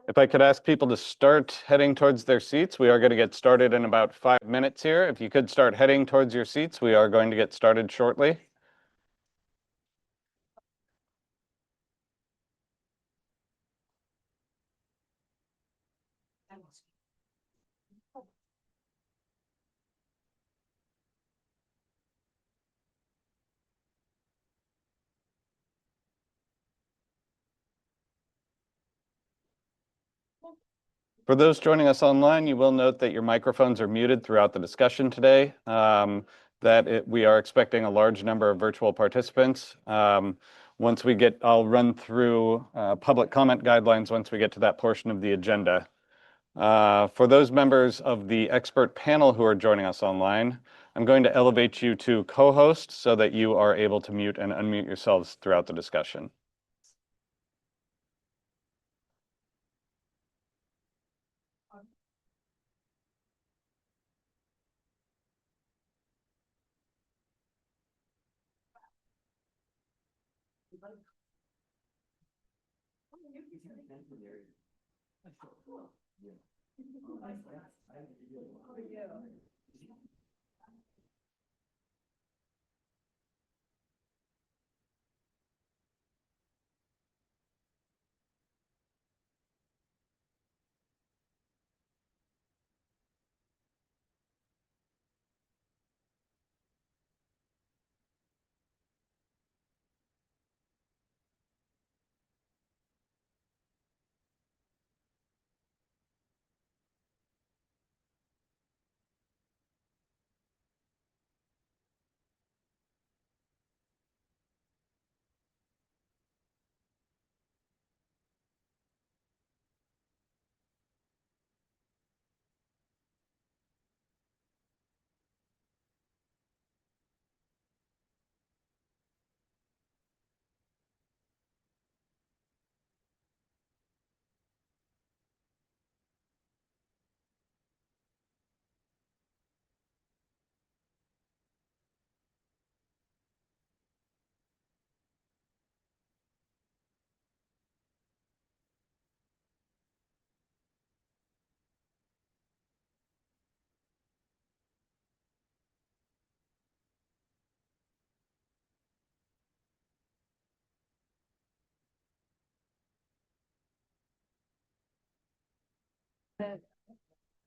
If I could ask people to start heading towards their seats, we are going to get started in about 5 minutes here. If you could start heading towards your seats, we are going to get started shortly. For those joining us online, you will note that your microphones are muted throughout the discussion today, we are expecting a large number of virtual participants. I'll run through public comment guidelines once we get to that portion of the agenda. For those members of the expert panel who are joining us online, I'm going to elevate you to co-host so that you are able to mute and unmute yourselves throughout the discussion.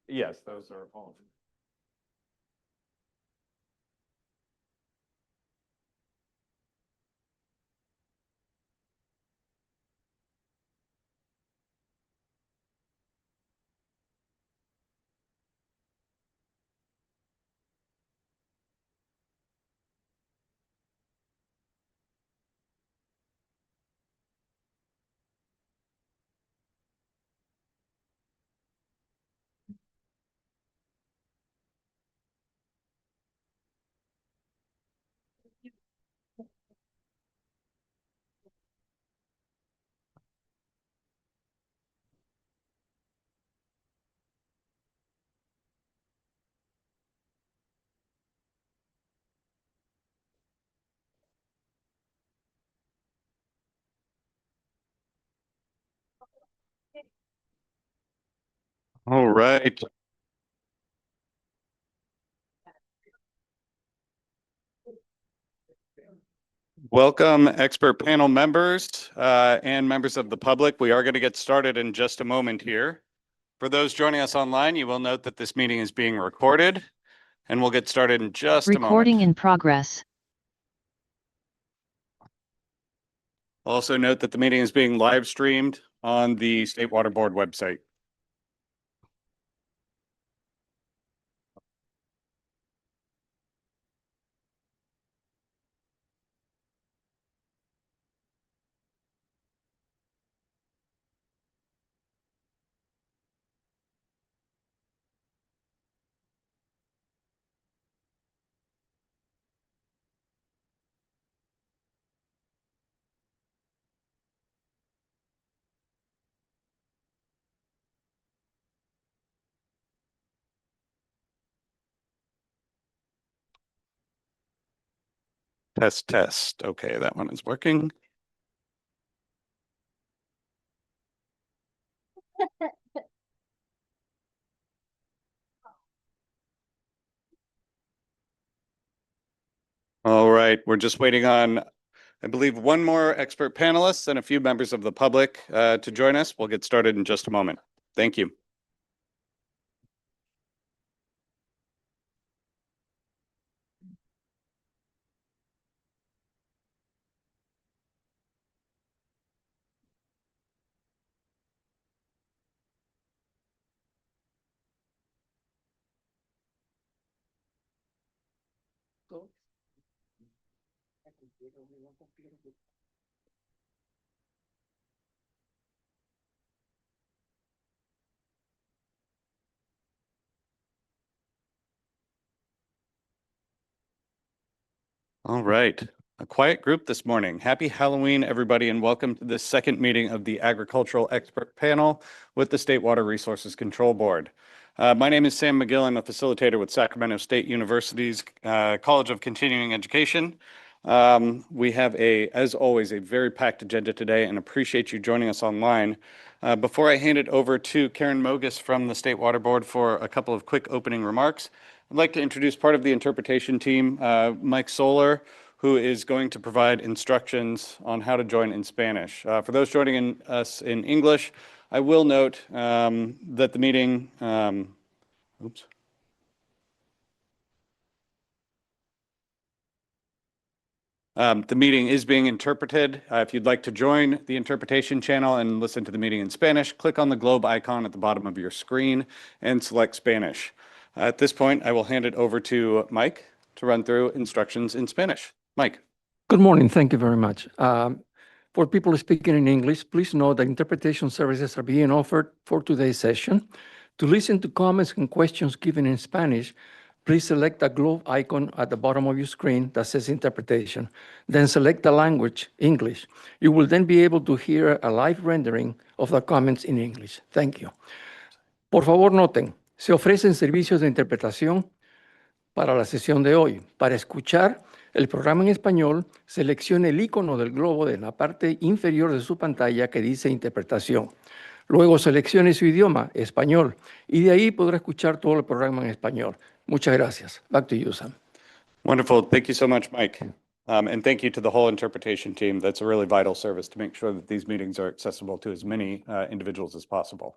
Yes, those are all. All right. Welcome, expert panel members and members of the public. We are going to get started in just a moment here. For those joining us online, you will note that this meeting is being recorded, and we'll get started in just a moment. Recording in progress. Also note that the meeting is being live streamed on the State Water Board website. Test, test. Okay, that one is working. All right, we're just waiting on, I believe, one more expert panelist and a few members of the public to join us. We'll get started in just a moment. Thank you. All right, a quiet group this morning. Happy Halloween, everybody, and welcome to this second meeting of the Agricultural Expert Panel with the State Water Resources Control Board. My name is Sam McGill. I'm a facilitator with Sacramento State University's College of Continuing Education. We have, as always, a very packed agenda today and appreciate you joining us online. Before I hand it over to Karen Mogus from the State Water Board for a couple of quick opening remarks, I'd like to introduce part of the interpretation team, Mike Solar, who is going to provide instructions on how to join in Spanish. For those joining us in English, I will note that the meeting, the meeting is being interpreted. If you'd like to join the interpretation channel and listen to the meeting in Spanish, click on the globe icon at the bottom of your screen and select Spanish. At this point, I will hand it over to Mike to run through instructions in Spanish. Mike. Good morning. Thank you very much. For people speaking in English, please know that interpretation services are being offered for today's session. To listen to comments and questions given in Spanish, please select the globe icon at the bottom of your screen that says interpretation. Then select the language, English. You will then be able to hear a live rendering of the comments in English. Thank you. Por favor, noten, se ofrecen servicios de interpretación para la sesión de hoy. Para escuchar el programa en español, seleccione el icono del globo en la parte inferior de su pantalla que dice interpretación. Luego seleccione su idioma, español, y de ahí podrá escuchar todo el programa en español. Muchas gracias. Back to you, Sam. Wonderful. Thank you so much, Mike. And thank you to the whole interpretation team. That's a really vital service to make sure that these meetings are accessible to as many individuals as possible.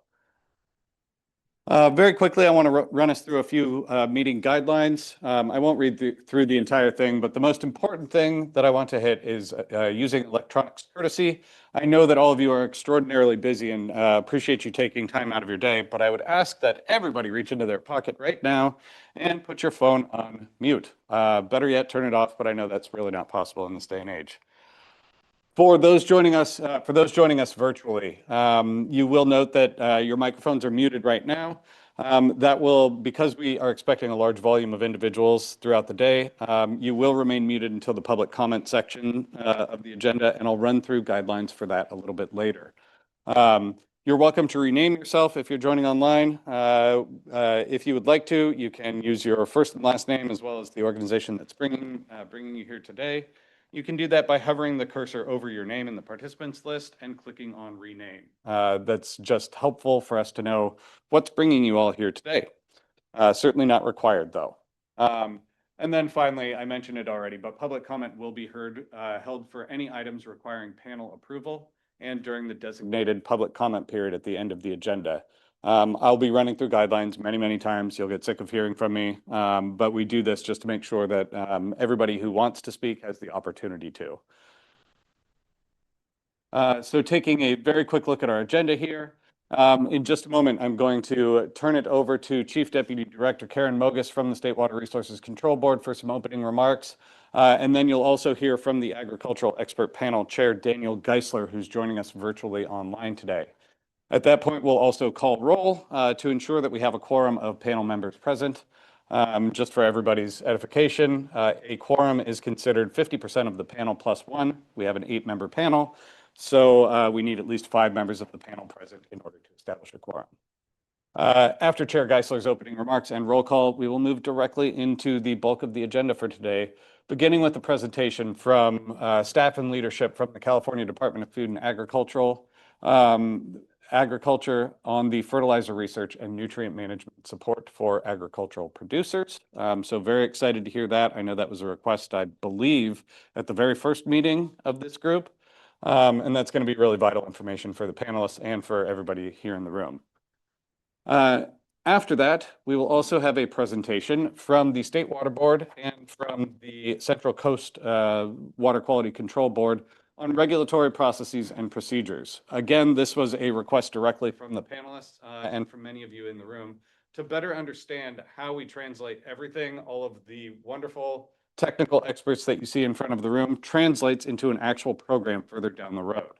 Very quickly, I want to run us through a few meeting guidelines. I won't read through the entire thing, but the most important thing that I want to hit is using electronics courtesy. I know that all of you are extraordinarily busy and appreciate you taking time out of your day, but I would ask that everybody reach into their pocket right now and put your phone on mute. Better yet, turn it off, but I know that's really not possible in this day and age. For those joining us virtually, you will note that your microphones are muted right now. That will, because we are expecting a large volume of individuals throughout the day, you will remain muted until the public comment section of the agenda, and I'll run through guidelines for that a little bit later. You're welcome to rename yourself if you're joining online. If you would like to, you can use your first and last name as well as the organization that's bringing you here today. You can do that by hovering the cursor over your name in the participants list and clicking on rename. That's just helpful for us to know what's bringing you all here today. Certainly not required though. And then finally, I mentioned it already, but public comment will be held for any items requiring panel approval and during the designated public comment period at the end of the agenda. I'll be running through guidelines many times. You'll get sick of hearing from me, but we do this just to make sure that everybody who wants to speak has the opportunity to. So taking a very quick look at our agenda here. In just a moment, I'm going to turn it over to Chief Deputy Director Karen Mogus from the State Water Resources Control Board for some opening remarks. And then you'll also hear from the Agricultural Expert Panel Chair Daniel Geisler, who's joining us virtually online today. At that point, we'll also call roll to ensure that we have a quorum of panel members present. Just for everybody's edification, a quorum is considered 50% of the panel plus one. We have an 8-member panel, so we need at least 5 members of the panel present in order to establish a quorum. After Chair Geisler's opening remarks and roll call, we will move directly into the bulk of the agenda for today, beginning with the presentation from staff and leadership from the California Department of Food and Agricultural. agriculture on the fertilizer research and nutrient management support for agricultural producers. So very excited to hear that. I know that was a request, I believe, at the very first meeting of this group. And that's going to be really vital information for the panelists and for everybody here in the room. After that, we will also have a presentation from the State Water Board and from the Central Coast Water Quality Control Board on regulatory processes and procedures. Again, this was a request directly from the panelists and from many of you in the room to better understand how we translate everything, all of the wonderful technical experts that you see in front of the room, translates into an actual program further down the road.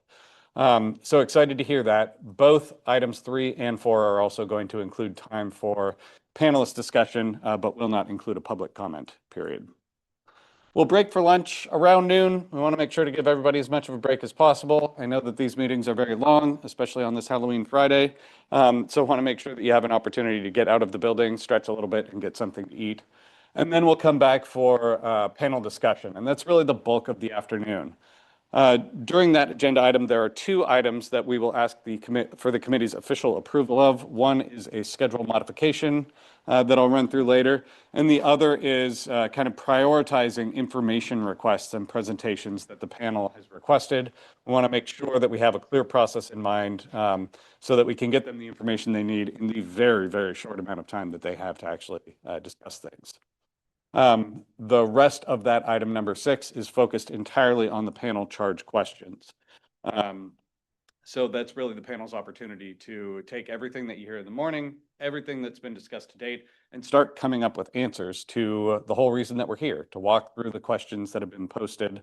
So excited to hear that. Both items 3 and 4 are also going to include time for panelist discussion, but will not include a public comment period. We'll break for lunch around noon. We want to make sure to give everybody as much of a break as possible. I know that these meetings are very long, especially on this Halloween Friday. So want to make sure that you have an opportunity to get out of the building, stretch a little bit, and get something to eat. And then we'll come back for panel discussion. And that's really the bulk of the afternoon. During that agenda item, there are 2 items that we will ask for the committee's official approval of. One is a schedule modification that I'll run through later, and the other is kind of prioritizing information requests and presentations that the panel has requested. We want to make sure that we have a clear process in mind so that we can get them the information they need in the very, very short amount of time that they have to actually discuss things. The rest of that item number 6 is focused entirely on the panel charge questions. So that's really the panel's opportunity to take everything that you hear in the morning, everything that's been discussed to date, and start coming up with answers to the whole reason that we're here, to walk through the questions that have been posted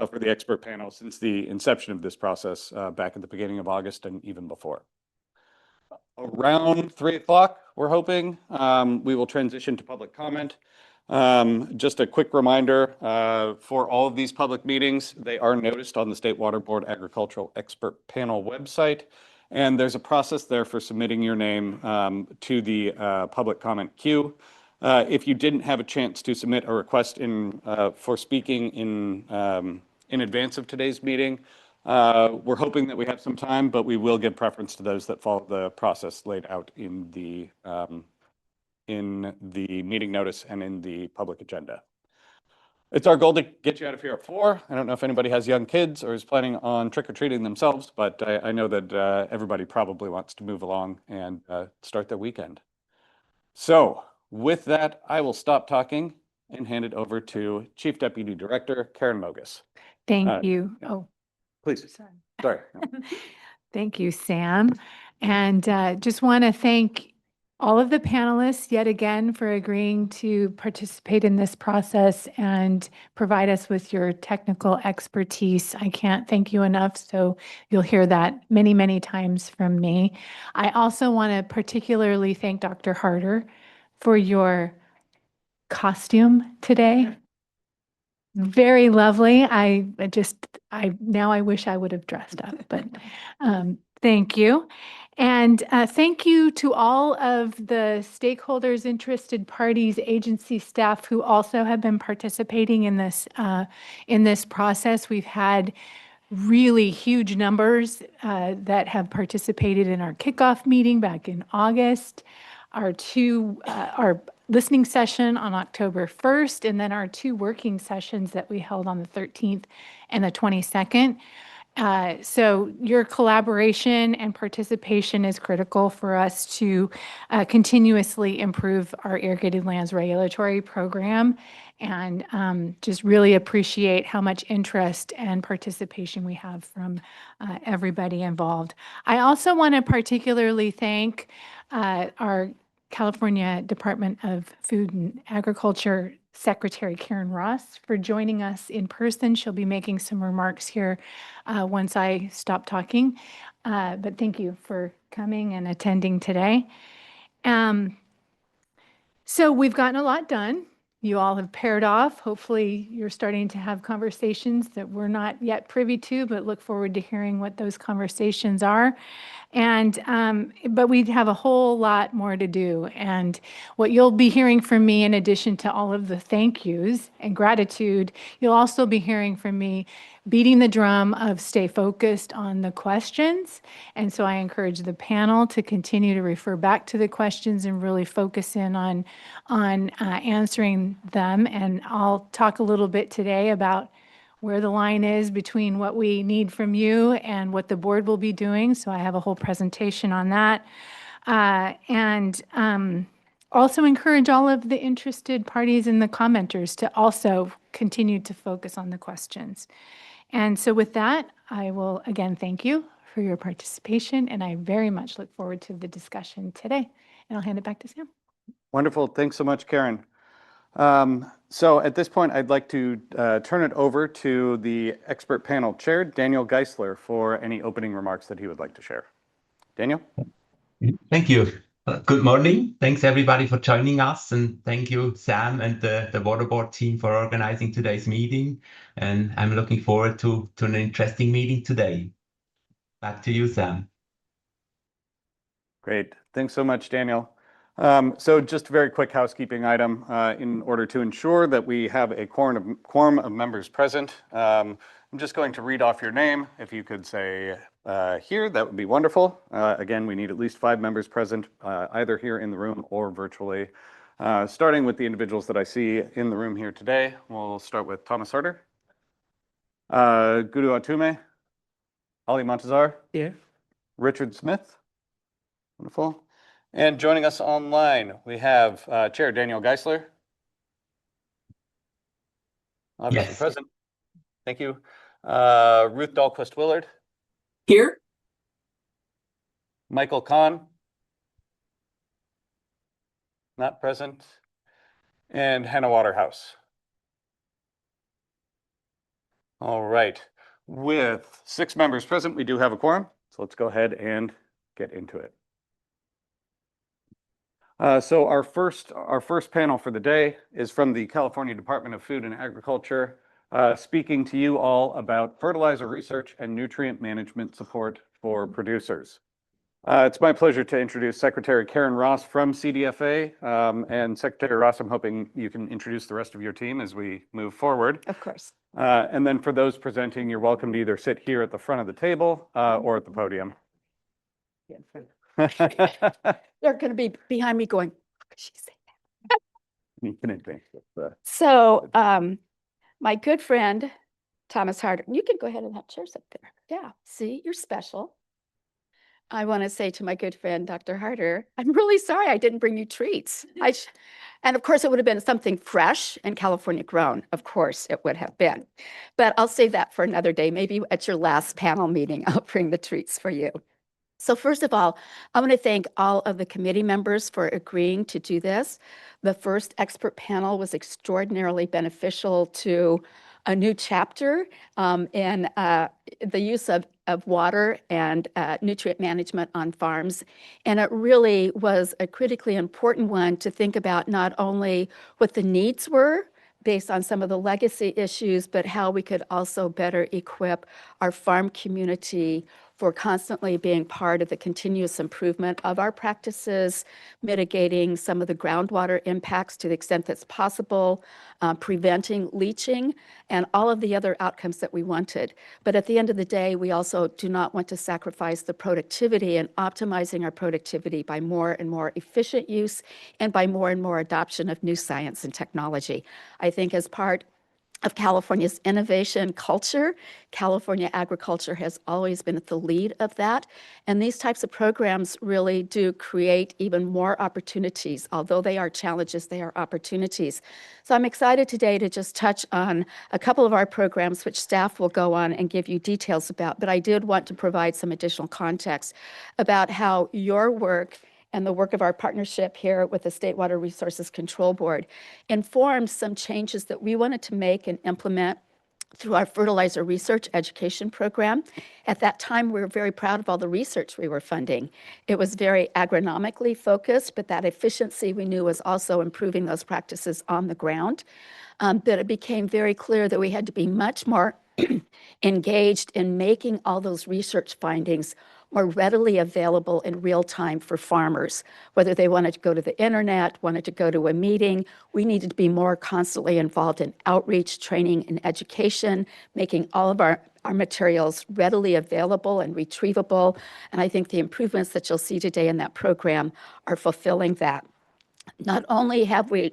for the expert panel since the inception of this process back at the beginning of August and even before. Around 3 o'clock, we're hoping, we will transition to public comment. Just a quick reminder, for all of these public meetings, they are noticed on the State Water Board Agricultural Expert Panel website, and there's a process there for submitting your name to the public comment queue. If you didn't have a chance to submit a request for speaking in advance of today's meeting, we're hoping that we have some time, but we will give preference to those that follow the process laid out in the meeting notice and in the public agenda. It's our goal to get you out of here at 4. I don't know if anybody has young kids or is planning on trick-or-treating themselves, but I know that everybody probably wants to move along and start their weekend. So with that, I will stop talking and hand it over to Chief Deputy Director Karen Mogus. Thank you. Oh, Please. sorry. Sorry. Thank you, Sam. And just want to thank all of the panelists yet again for agreeing to participate in this process and provide us with your technical expertise. I can't thank you enough, so you'll hear that many, many times from me. I also want to particularly thank Dr. Harder for your costume today. Very lovely. Now I wish I would have dressed up, but thank you. And thank you to all of the stakeholders, interested parties, agency staff who also have been participating in this process. We've had really huge numbers that have participated in our kickoff meeting back in August, our listening session on October 1st, and then our 2 working sessions that we held on the 13th and the 22nd. So your collaboration and participation is critical for us to continuously improve our irrigated lands regulatory program, and just really appreciate how much interest and participation we have from everybody involved. I also want to particularly thank our California Department of Food and Agriculture Secretary Karen Ross for joining us in person. She'll be making some remarks here once I stop talking. But thank you for coming and attending today. So we've gotten a lot done. You all have paired off. Hopefully you're starting to have conversations that we're not yet privy to, but look forward to hearing what those conversations are. But we have a whole lot more to do. And what you'll be hearing from me, in addition to all of the thank yous and gratitude, you'll also be hearing from me beating the drum of stay focused on the questions. And so I encourage the panel to continue to refer back to the questions and really focus in on answering them. And I'll talk a little bit today about where the line is between what we need from you and what the board will be doing. So I have a whole presentation on that. Also encourage all of the interested parties and the commenters to also continue to focus on the questions. And so with that, I will again thank you for your participation, and I very much look forward to the discussion today. And I'll hand it back to Sam. Wonderful. Thanks so much, Karen. So at this point, I'd like to turn it over to the expert panel chair, Daniel Geisler, for any opening remarks that he would like to share. Daniel? Thank you. Good morning. Thanks everybody for joining us, and thank you, Sam, and the Water Board team for organizing today's meeting. And I'm looking forward to an interesting meeting today. Back to you, Sam. Great. Thanks so much, Daniel. So just a very quick housekeeping item. In order to ensure that we have a quorum of members present, I'm just going to read off your name. If you could say here, that would be wonderful. Again, we need at least 5 members present, either here in the room or virtually. Starting with the individuals that I see in the room here today, we'll start with Thomas Harder, Gudu Atume, Ali Montazar, Here. Richard Smith. Wonderful. And joining us online, we have Chair Daniel Geisler. Obviously Yes. present. Thank you. Ruth Dahlquist-Willard. Here. Michael Kahn. Not present. And Hannah Waterhouse. All right. With 6 members present, we do have a quorum. So let's go ahead and get into it. So our first panel for the day is from the California Department of Food and Agriculture, speaking to you all about fertilizer research and nutrient management support for producers. It's my pleasure to introduce Secretary Karen Ross from CDFA. And Secretary Ross, I'm hoping you can introduce the rest of your team as we move forward. Of course. And then for those presenting, you're welcome to either sit here at the front of the table or at the podium. They're going to be behind me going, what could she say? You can advance with So my good friend, Thomas Harder, you can go ahead and have chairs up there. Yeah, see, you're special. I want to say to my good friend, Dr. Harder, I'm really sorry I didn't bring you treats. And of course, it would have been something fresh and California grown. Of course, it would have been. But I'll save that for another day. Maybe at your last panel meeting, I'll bring the treats for you. So first of all, I want to thank all of the committee members for agreeing to do this. The first expert panel was extraordinarily beneficial to a new chapter in the use of water and nutrient management on farms. And it really was a critically important one to think about not only what the needs were based on some of the legacy issues, but how we could also better equip our farm community for constantly being part of the continuous improvement of our practices, mitigating some of the groundwater impacts to the extent that's possible, preventing leaching, and all of the other outcomes that we wanted. But at the end of the day, we also do not want to sacrifice the productivity and optimizing our productivity by more and more efficient use and by more and more adoption of new science and technology. I think as part of California's innovation culture, California agriculture has always been at the lead of that. And these types of programs really do create even more opportunities. Although they are challenges, they are opportunities. So I'm excited today to just touch on a couple of our programs, which staff will go on and give you details about. But I did want to provide some additional context about how your work and the work of our partnership here with the State Water Resources Control Board informed some changes that we wanted to make and implement through our fertilizer research education program. At that time, we were very proud of all the research we were funding. It was very agronomically focused, but that efficiency we knew was also improving those practices on the ground. But it became very clear that we had to be much more engaged in making all those research findings more readily available in real time for farmers. Whether they wanted to go to the internet, wanted to go to a meeting, we needed to be more constantly involved in outreach, training, and education, making all of our materials readily available and retrievable. And I think the improvements that you'll see today in that program are fulfilling that. Not only have we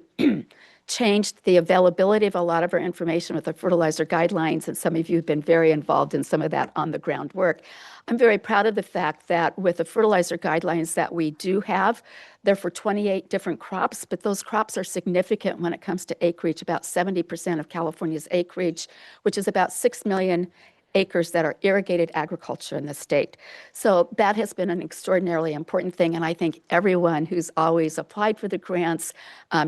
changed the availability of a lot of our information with the fertilizer guidelines, and some of you have been very involved in some of that on the ground work. I'm very proud of the fact that with the fertilizer guidelines that we do have, they're for 28 different crops, but those crops are significant when it comes to acreage, about 70% of California's acreage, which is about 6 million acres that are irrigated agriculture in the state. So that has been an extraordinarily important thing. And I think everyone who's always applied for the grants,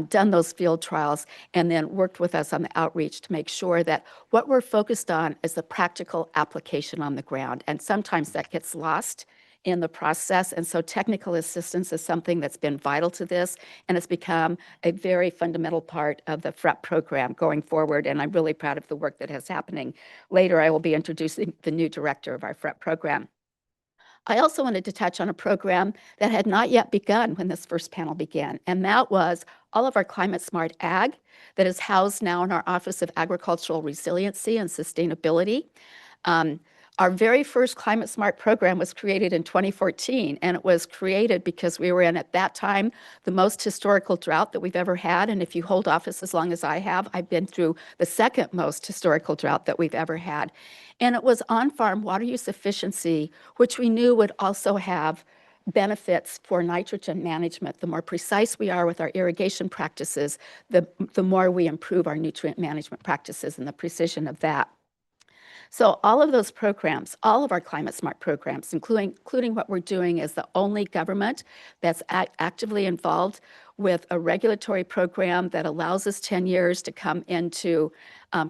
done those field trials, and then worked with us on the outreach to make sure that what we're focused on is the practical application on the ground. And sometimes that gets lost in the process. And so technical assistance is something that's been vital to this, and it's become a very fundamental part of the FREP program going forward. And I'm really proud of the work that is happening. Later, I will be introducing the new director of our FREP program. I also wanted to touch on a program that had not yet begun when this first panel began, and that was all of our Climate Smart Ag that is housed now in our Office of Agricultural Resiliency and Sustainability. Our very first Climate Smart program was created in 2014, and it was created because we were in, at that time, the most historical drought that we've ever had. And if you hold office as long as I have, I've been through the second most historical drought that we've ever had. And it was on-farm water use efficiency, which we knew would also have benefits for nitrogen management. The more precise we are with our irrigation practices, the more we improve our nutrient management practices and the precision of that. So all of those programs, all of our Climate Smart programs, including what we're doing as the only government that's actively involved with a regulatory program that allows us 10 years to come into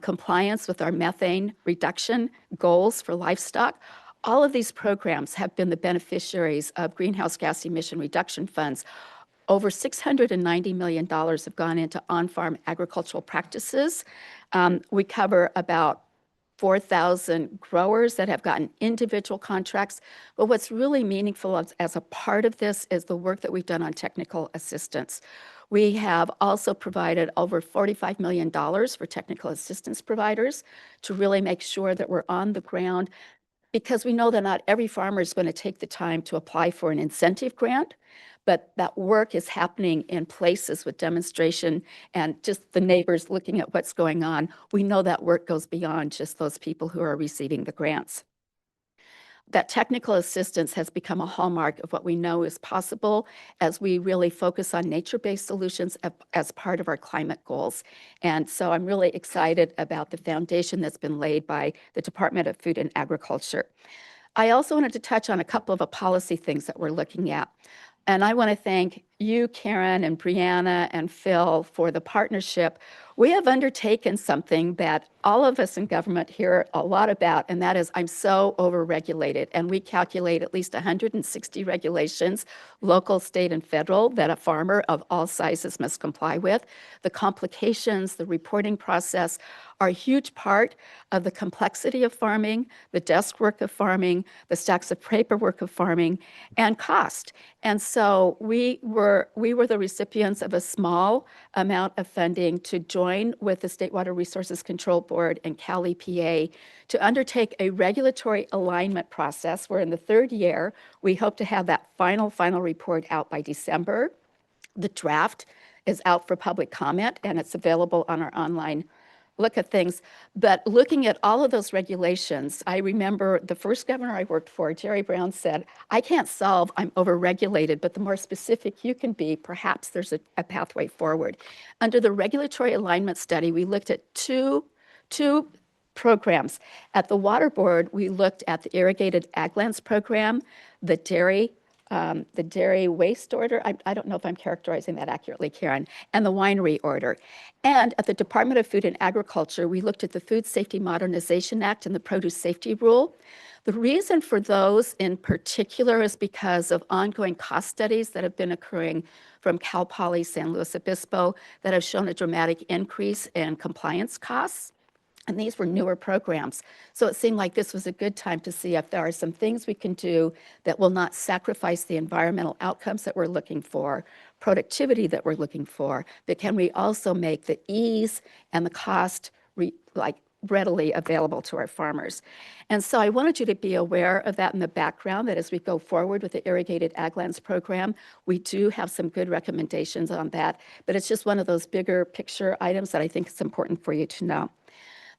compliance with our methane reduction goals for livestock. All of these programs have been the beneficiaries of greenhouse gas emission reduction funds. Over $690 million have gone into on-farm agricultural practices. We cover about 4,000 growers that have gotten individual contracts. But what's really meaningful as a part of this is the work that we've done on technical assistance. We have also provided over $45 million for technical assistance providers to really make sure that we're on the ground, because we know that not every farmer is going to take the time to apply for an incentive grant, but that work is happening in places with demonstration and just the neighbors looking at what's going on. We know that work goes beyond just those people who are receiving the grants. That technical assistance has become a hallmark of what we know is possible as we really focus on nature-based solutions as part of our climate goals. And so I'm really excited about the foundation that's been laid by the Department of Food and Agriculture. I also wanted to touch on a couple of policy things that we're looking at. And I want to thank you, Karen, and Brianna, and Phil for the partnership. We have undertaken something that all of us in government hear a lot about, and that is I'm so overregulated. And we calculate at least 160 regulations, local, state, and federal, that a farmer of all sizes must comply with. The complications, the reporting process are a huge part of the complexity of farming, the desk work of farming, the stacks of paperwork of farming, and cost. And so we were the recipients of a small amount of funding to join with the State Water Resources Control Board and Cal EPA to undertake a regulatory alignment process. We're in the third year. We hope to have that final report out by December. The draft is out for public comment, and it's available on our online look at things. But looking at all of those regulations, I remember the first governor I worked for, Jerry Brown, said, I can't solve, I'm overregulated, but the more specific you can be, perhaps there's a pathway forward. Under the regulatory alignment study, we looked at two programs. At the Water Board, we looked at the Irrigated Ag Lands Program, the dairy waste order. I don't know if I'm characterizing that accurately, Karen, and the winery order. And at the Department of Food and Agriculture, we looked at the Food Safety Modernization Act and the Produce Safety Rule. The reason for those in particular is because of ongoing cost studies that have been occurring from Cal Poly San Luis Obispo that have shown a dramatic increase in compliance costs. And these were newer programs. So it seemed like this was a good time to see if there are some things we can do that will not sacrifice the environmental outcomes that we're looking for, productivity that we're looking for, but can we also make the ease and the cost readily available to our farmers. And so I wanted you to be aware of that in the background, that as we go forward with the Irrigated Ag Lands program, we do have some good recommendations on that, but it's just one of those bigger picture items that I think is important for you to know.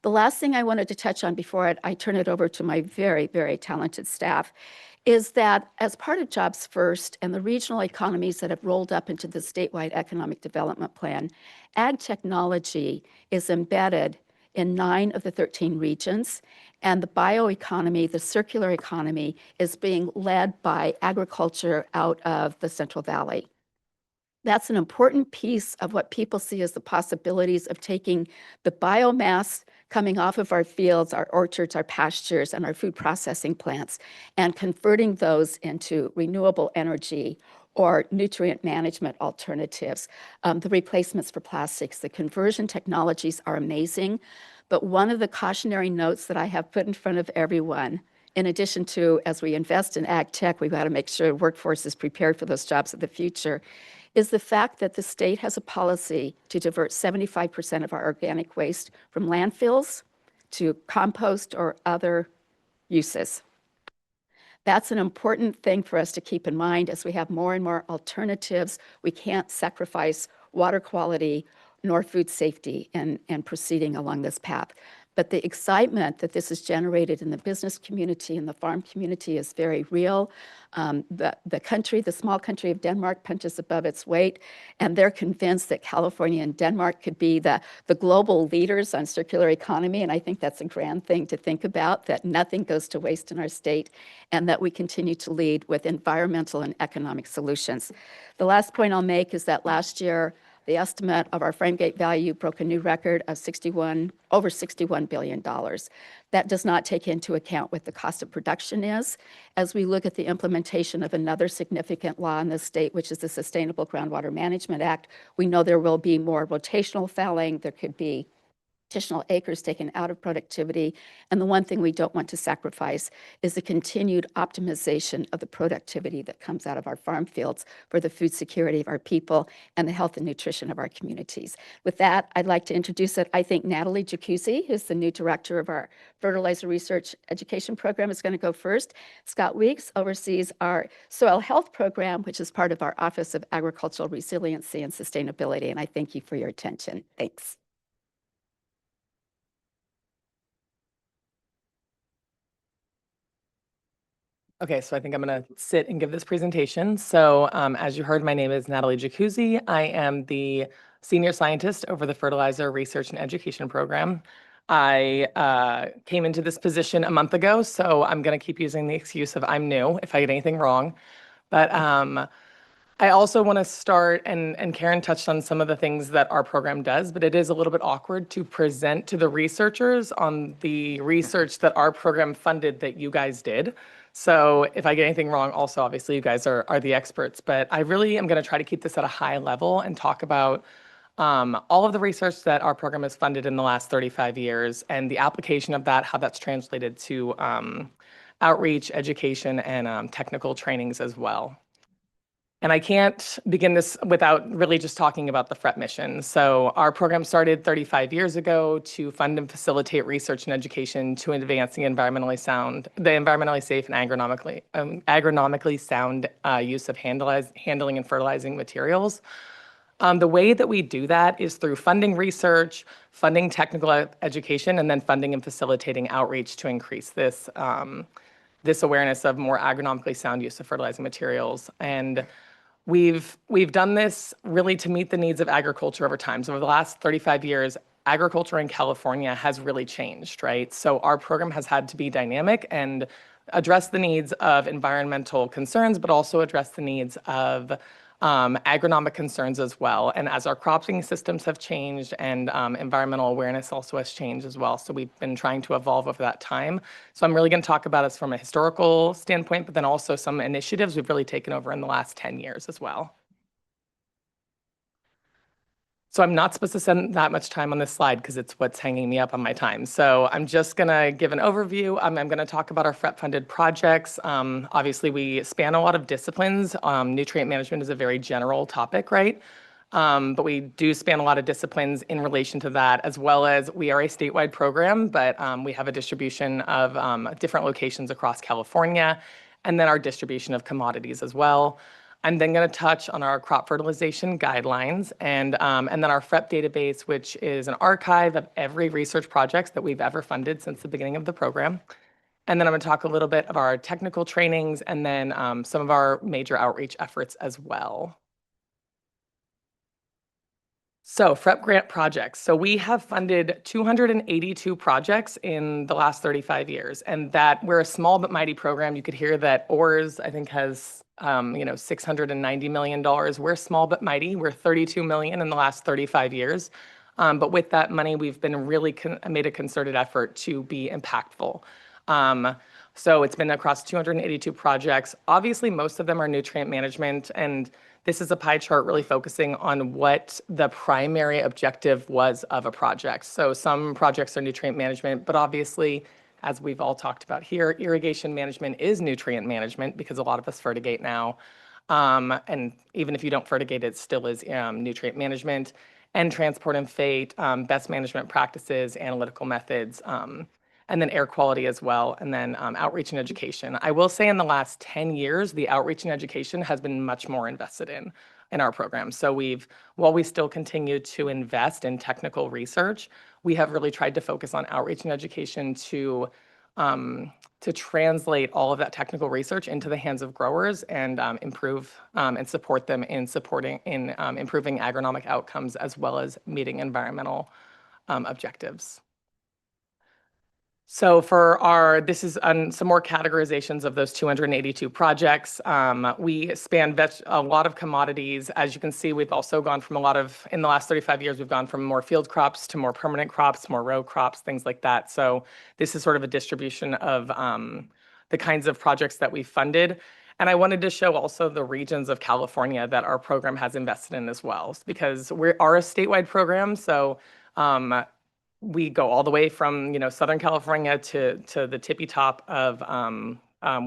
The last thing I wanted to touch on before I turn it over to my very, very talented staff is that as part of Jobs First and the regional economies that have rolled up into the statewide economic development plan, ag technology is embedded in 9 of the 13 regions, and the bioeconomy, the circular economy, is being led by agriculture out of the Central Valley. That's an important piece of what people see as the possibilities of taking the biomass coming off of our fields, our orchards, our pastures, and our food processing plants, and converting those into renewable energy or nutrient management alternatives. The replacements for plastics, the conversion technologies are amazing, but one of the cautionary notes that I have put in front of everyone, in addition to, as we invest in ag tech, we've got to make sure the workforce is prepared for those jobs of the future, is the fact that the state has a policy to divert 75% of our organic waste from landfills to compost or other uses. That's an important thing for us to keep in mind as we have more and more alternatives. We can't sacrifice water quality nor food safety in proceeding along this path. But the excitement that this has generated in the business community and the farm community is very real. The small country of Denmark punches above its weight, and they're convinced that California and Denmark could be the global leaders on circular economy. And I think that's a grand thing to think about, that nothing goes to waste in our state, and that we continue to lead with environmental and economic solutions. The last point I'll make is that last year, the estimate of our frame gate value broke a new record of over $61 billion. That does not take into account what the cost of production is. As we look at the implementation of another significant law in the state, which is the Sustainable Groundwater Management Act, we know there will be more rotational falling. There could be additional acres taken out of productivity. And the one thing we don't want to sacrifice is the continued optimization of the productivity that comes out of our farm fields for the food security of our people and the health and nutrition of our communities. With that, I'd like to introduce it. I think Natalie Jacuzzi, who's the new director of our Fertilizer Research Education Program, is going to go first. Scott Weeks oversees our Soil Health Program, which is part of our Office of Agricultural Resiliency and Sustainability. And I thank you for your attention. Thanks. Okay, so I think I'm going to sit and give this presentation. So as you heard, my name is Natalie Jacuzzi. I am the senior scientist over the Fertilizer Research and Education Program. I came into this position a month ago, so I'm going to keep using the excuse of I'm new if I get anything wrong. But I also want to start, and Karen touched on some of the things that our program does, but it is a little bit awkward to present to the researchers on the research that our program funded that you guys did. So if I get anything wrong, also, obviously, you guys are the experts. But I really am going to try to keep this at a high level and talk about all of the research that our program has funded in the last 35 years and the application of that, how that's translated to outreach, education, and technical trainings as well. And I can't begin this without really just talking about the FRET mission. So our program started 35 years ago to fund and facilitate research and education to advancing the environmentally safe and agronomically sound use of handling and fertilizing materials. The way that we do that is through funding research, funding technical education, and then funding and facilitating outreach to increase this awareness of more agronomically sound use of fertilizing materials. And we've done this really to meet the needs of agriculture over time. So over the last 35 years, agriculture in California has really changed, right? So our program has had to be dynamic and address the needs of environmental concerns, but also address the needs of agronomic concerns as well. And as our cropping systems have changed and environmental awareness also has changed as well. So we've been trying to evolve over that time. So I'm really going to talk about this from a historical standpoint, but then also some initiatives we've really taken over in the last 10 years as well. So I'm not supposed to spend that much time on this slide because it's what's hanging me up on my time. So I'm just going to give an overview. I'm going to talk about our FREP-funded projects. Obviously, we span a lot of disciplines. Nutrient management is a very general topic, right? But we do span a lot of disciplines in relation to that, as well as we are a statewide program, but we have a distribution of different locations across California, and then our distribution of commodities as well. I'm then going to touch on our crop fertilization guidelines and then our FREP database, which is an archive of every research projects that we've ever funded since the beginning of the program. And then I'm going to talk a little bit of our technical trainings and then some of our major outreach efforts as well. So FREP grant projects. So we have funded 282 projects in the last 35 years, and that we're a small but mighty program. You could hear that ORS, I think, has $690 million. We're small but mighty. We're 32 million in the last 35 years. But with that money, we've been really made a concerted effort to be impactful. So it's been across 282 projects. Obviously, most of them are nutrient management, and this is a pie chart really focusing on what the primary objective was of a project. So some projects are nutrient management, but obviously, as we've all talked about here, irrigation management is nutrient management because a lot of us fertigate now. And even if you don't fertigate, it still is nutrient management. And transport and fate, best management practices, analytical methods, and then air quality as well, and then outreach and education. I will say in the last 10 years, the outreach and education has been much more invested in our program. So while we still continue to invest in technical research, we have really tried to focus on outreach and education to translate all of that technical research into the hands of growers and improve and support them in improving agronomic outcomes as well as meeting environmental objectives. So this is some more categorizations of those 282 projects. We span a lot of commodities. As you can see, we've also gone from in the last 35 years, we've gone from more field crops to more permanent crops, more row crops, things like that. So this is sort of a distribution of the kinds of projects that we funded. And I wanted to show also the regions of California that our program has invested in as well, because we are a statewide program. So we go all the way from Southern California to the tippy top of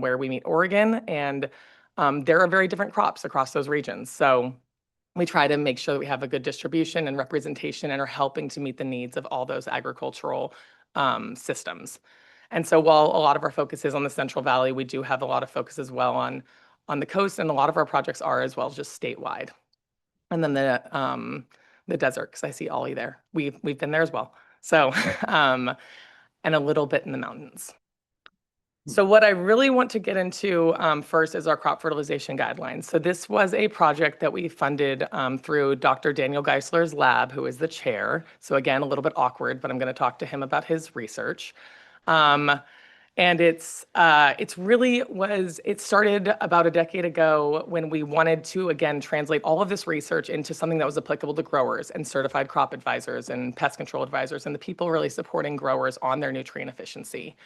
where we meet Oregon, and there are very different crops across those regions. So we try to make sure that we have a good distribution and representation and are helping to meet the needs of all those agricultural systems. And so while a lot of our focus is on the Central Valley, we do have a lot of focus as well on the coast, and a lot of our projects are as well just statewide. And then the desert, because I see Ollie there. We've been there as well. So, and a little bit in the mountains. So what I really want to get into first is our crop fertilization guidelines. So this was a project that we funded through Dr. Daniel Geisler's lab, who is the chair. So again, a little bit awkward, but I'm going to talk to him about his research. And it started about a decade ago when we wanted to, again, translate all of this research into something that was applicable to growers and certified crop advisors and pest control advisors and the people really supporting growers on their nutrient efficiency.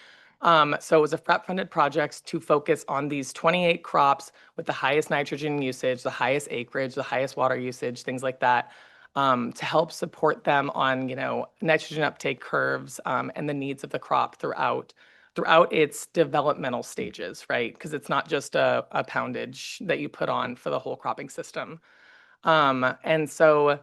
So it was a FREP-funded project to focus on these 28 crops with the highest nitrogen usage, the highest acreage, the highest water usage, things like that, to help support them on, nitrogen uptake curves and the needs of the crop throughout its developmental stages, right? Because it's not just a poundage that you put on for the whole cropping system. And so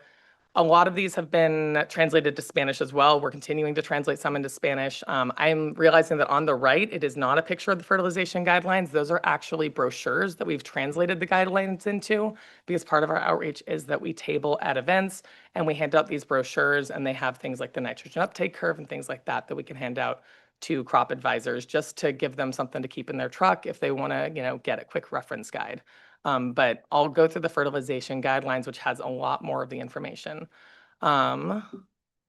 a lot of these have been translated to Spanish as well. We're continuing to translate some into Spanish. I'm realizing that on the right, it is not a picture of the fertilization guidelines. Those are actually brochures that we've translated the guidelines into, because part of our outreach is that we table at events and we hand out these brochures, and they have things like the nitrogen uptake curve and things like that we can hand out to crop advisors just to give them something to keep in their truck if they want to, get a quick reference guide. But I'll go through the fertilization guidelines, which has a lot more of the information. And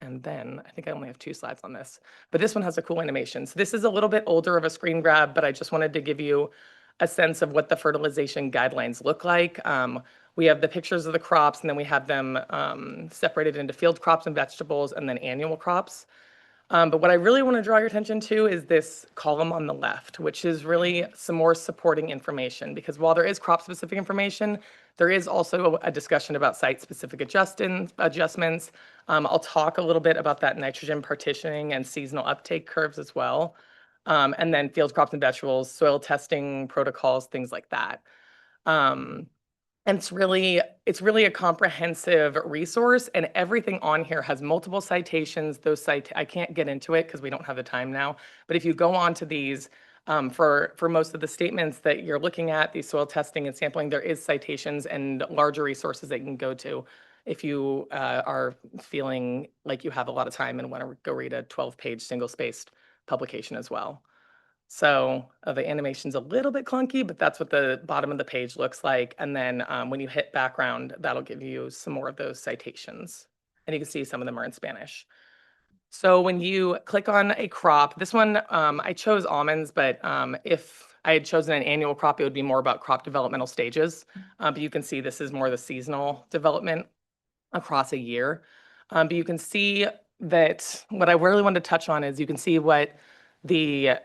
then I think I only have 2 slides on this, but this one has a cool animation. So this is a little bit older of a screen grab, but I just wanted to give you a sense of what the fertilization guidelines look like. We have the pictures of the crops, and then we have them separated into field crops and vegetables, and then annual crops. But what I really want to draw your attention to is this column on the left, which is really some more supporting information, because while there is crop-specific information, there is also a discussion about site-specific adjustments. I'll talk a little bit about that nitrogen partitioning and seasonal uptake curves as well. And then field crops and vegetables, soil testing protocols, things like that. And it's really a comprehensive resource, and everything on here has multiple citations. I can't get into it because we don't have the time now. But if you go on to these, for most of the statements that you're looking at, the soil testing and sampling, there is citations and larger resources that you can go to if you are feeling like you have a lot of time and want to go read a 12-page single-spaced publication as well. So the animation's a little bit clunky, but that's what the bottom of the page looks like. And then when you hit background, that'll give you some more of those citations. And you can see some of them are in Spanish. So when you click on a crop, this one, I chose almonds, but if I had chosen an annual crop, it would be more about crop developmental stages. But you can see this is more the seasonal development across a year. But you can see that what I really wanted to touch on is you can see what the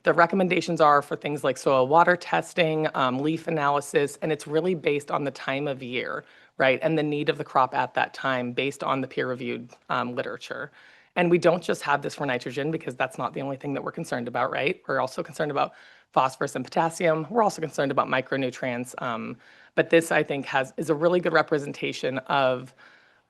recommendations are for things like soil water testing, leaf analysis, and it's really based on the time of year, right? And the need of the crop at that time based on the peer-reviewed literature. And we don't just have this for nitrogen because that's not the only thing that we're concerned about, right? We're also concerned about phosphorus and potassium. We're also concerned about micronutrients. But this, I think, is a really good representation of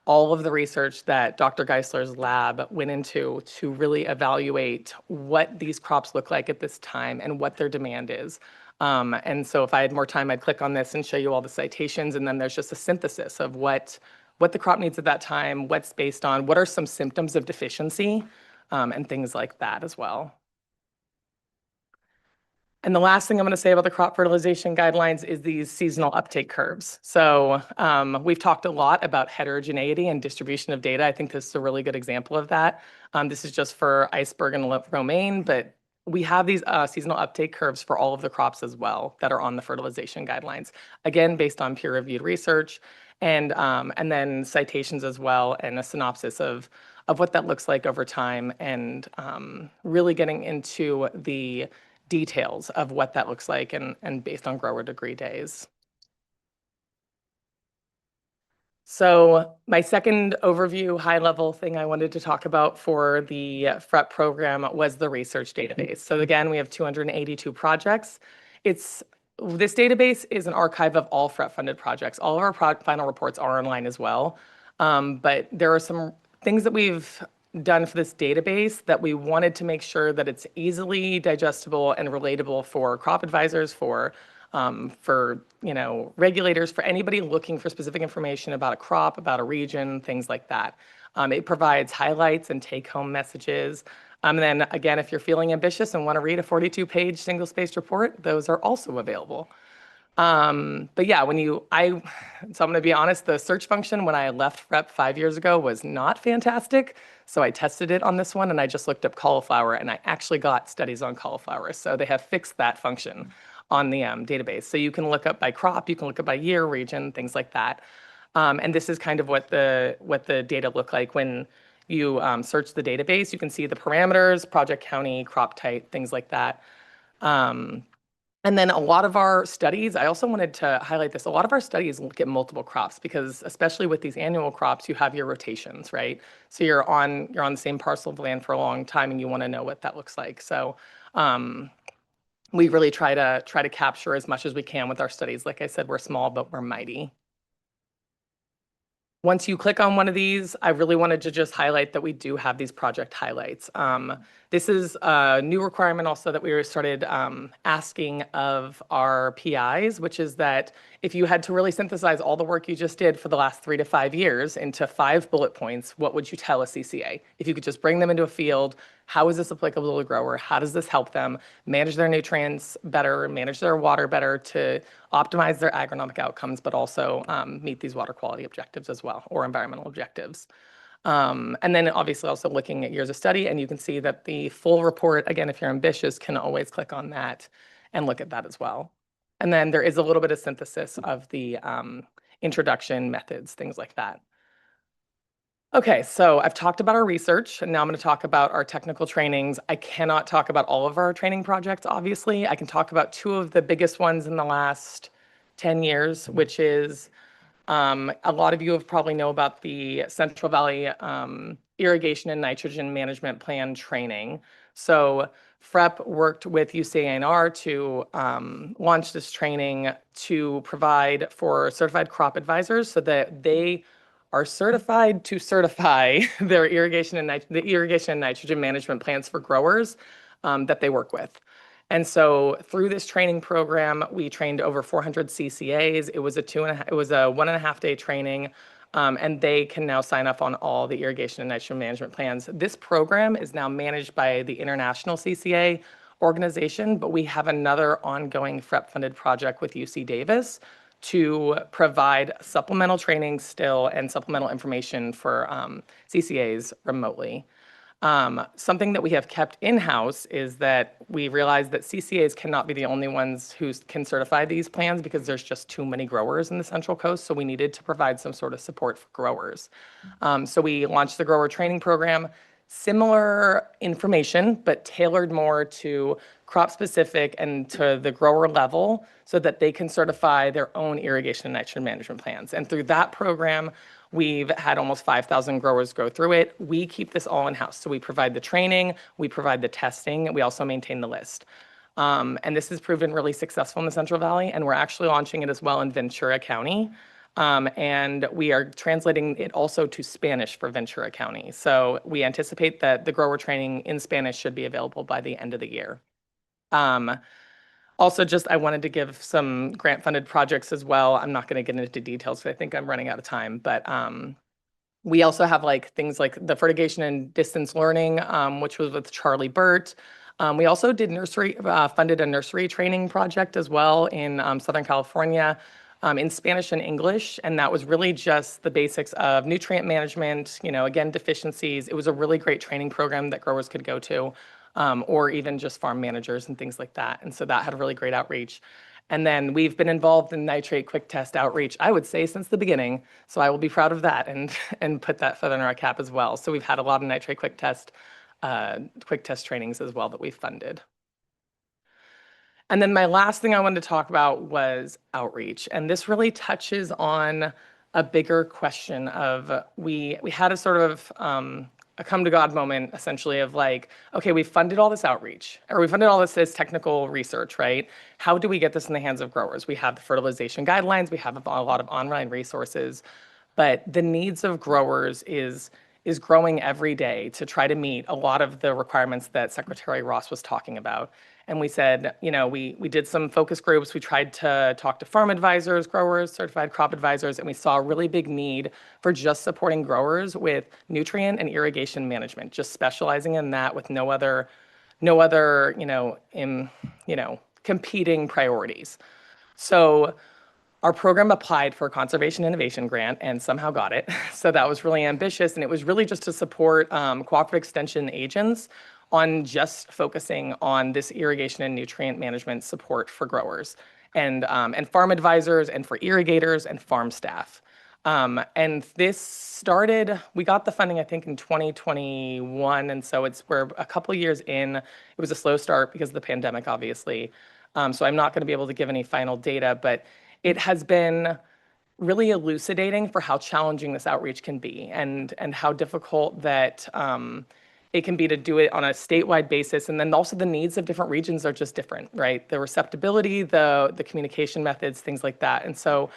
all of the research that Dr. Geisler's lab went into to really evaluate what these crops look like at this time and what their demand is. And so if I had more time, I'd click on this and show you all the citations. And then there's just a synthesis of what the crop needs at that time, what's based on, what are some symptoms of deficiency, and things like that as well. And the last thing I'm going to say about the crop fertilization guidelines is these seasonal uptake curves. So we've talked a lot about heterogeneity and distribution of data. I think this is a really good example of that. This is just for iceberg and romaine, but we have these seasonal uptake curves for all of the crops as well that are on the fertilization guidelines. Again, based on peer-reviewed research and then citations as well, and a synopsis of what that looks like over time, and really getting into the details of what that looks like and based on grower degree days. So my second overview, high-level thing I wanted to talk about for the FREP program was the research database. So again, we have 282 projects. This database is an archive of all FREP-funded projects. All of our final reports are online as well. But there are some things that we've done for this database that we wanted to make sure that it's easily digestible and relatable for crop advisors, for regulators, for anybody looking for specific information about a crop, about a region, things like that. It provides highlights and take-home messages. And then again, if you're feeling ambitious and want to read a 42-page single-spaced report, those are also available. But yeah, so I'm going to be honest, the search function when I left FREP 5 years ago was not fantastic. So I tested it on this one and I just looked up cauliflower and I actually got studies on cauliflower. So they have fixed that function on the database. So you can look up by crop, you can look up by year, region, things like that. And this is kind of what the data look like when you search the database. You can see the parameters, project county, crop type, things like that. And then a lot of our studies, I also wanted to highlight this, a lot of our studies look at multiple crops because especially with these annual crops, you have your rotations, right? So you're on the same parcel of land for a long time and you want to know what that looks like. So we really try to capture as much as we can with our studies. Like I said, we're small, but we're mighty. Once you click on one of these, I really wanted to just highlight that we do have these project highlights. This is a new requirement also that we started asking of our PIs, which is that if you had to really synthesize all the work you just did for the last 3 to 5 years into 5 bullet points, what would you tell a CCA? If you could just bring them into a field, how is this applicable to a grower? How does this help them manage their nutrients better, manage their water better to optimize their agronomic outcomes, but also meet these water quality objectives as well, or environmental objectives. And then obviously also looking at years of study, and you can see that the full report, again, if you're ambitious, can always click on that and look at that as well. And then there is a little bit of synthesis of the introduction methods, things like that. Okay, so I've talked about our research, and now I'm going to talk about our technical trainings. I cannot talk about all of our training projects, obviously. I can talk about two of the biggest ones in the last 10 years, which is a lot of you have probably know about the Central Valley Irrigation and Nitrogen Management Plan training. So FREP worked with UCANR to launch this training to provide for certified crop advisors so that they are certified to certify their irrigation and nitrogen management plans for growers that they work with. And so through this training program, we trained over 400 CCAs. It was a 1.5 day training, and they can now sign up on all the irrigation and nitrogen management plans. This program is now managed by the International CCA organization, but we have another ongoing FREP-funded project with UC Davis to provide supplemental training still and supplemental information for CCAs remotely. Something that we have kept in-house is that we realize that CCAs cannot be the only ones who can certify these plans because there's just too many growers in the Central Coast, so we needed to provide some sort of support for growers. So we launched the grower training program, similar information, but tailored more to crop specific and to the grower level so that they can certify their own irrigation and nitrogen management plans. And through that program, we've had almost 5,000 growers go through it. We keep this all in-house. So we provide the training, we provide the testing, we also maintain the list. And this has proven really successful in the Central Valley, and we're actually launching it as well in Ventura County. And we are translating it also to Spanish for Ventura County. So we anticipate that the grower training in Spanish should be available by the end of the year. Also, I wanted to give some grant-funded projects as well. I'm not going to get into details because I think I'm running out of time, but we also have things like the fertigation and distance learning, which was with Charlie Burt. We also did funded a nursery training project as well in Southern California in Spanish and English, and that was really just the basics of nutrient management, again, deficiencies. It was a really great training program that growers could go to. Or even just farm managers and things like that. And so that had a really great outreach. And then we've been involved in nitrate quick test outreach, I would say, since the beginning. So I will be proud of that and put that feather in our cap as well. So we've had a lot of nitrate quick test trainings as well that we've funded. And then my last thing I wanted to talk about was outreach. And this really touches on a bigger question of we had a sort of a come to God moment, essentially, of okay, we funded all this outreach, or we funded all this technical research, right? How do we get this in the hands of growers? We have the fertilization guidelines, we have a lot of online resources, but the needs of growers is growing every day to try to meet a lot of the requirements that Secretary Ross was talking about. And we said, we did some focus groups. We tried to talk to farm advisors, growers, certified crop advisors, and we saw a really big need for just supporting growers with nutrient and irrigation management, just specializing in that with no other, competing priorities. So our program applied for a conservation innovation grant and somehow got it. So that was really ambitious, and it was really just to support cooperative extension agents on just focusing on this irrigation and nutrient management support for growers and farm advisors and for irrigators and farm staff. And this started, we got the funding, I think, in 2021. And so we're a couple of years in. It was a slow start because of the pandemic, obviously. So I'm not going to be able to give any final data, but it has been really elucidating for how challenging this outreach can be and how difficult that it can be to do it on a statewide basis. And then also the needs of different regions are just different, right? The receptibility, the communication methods, things like that. And so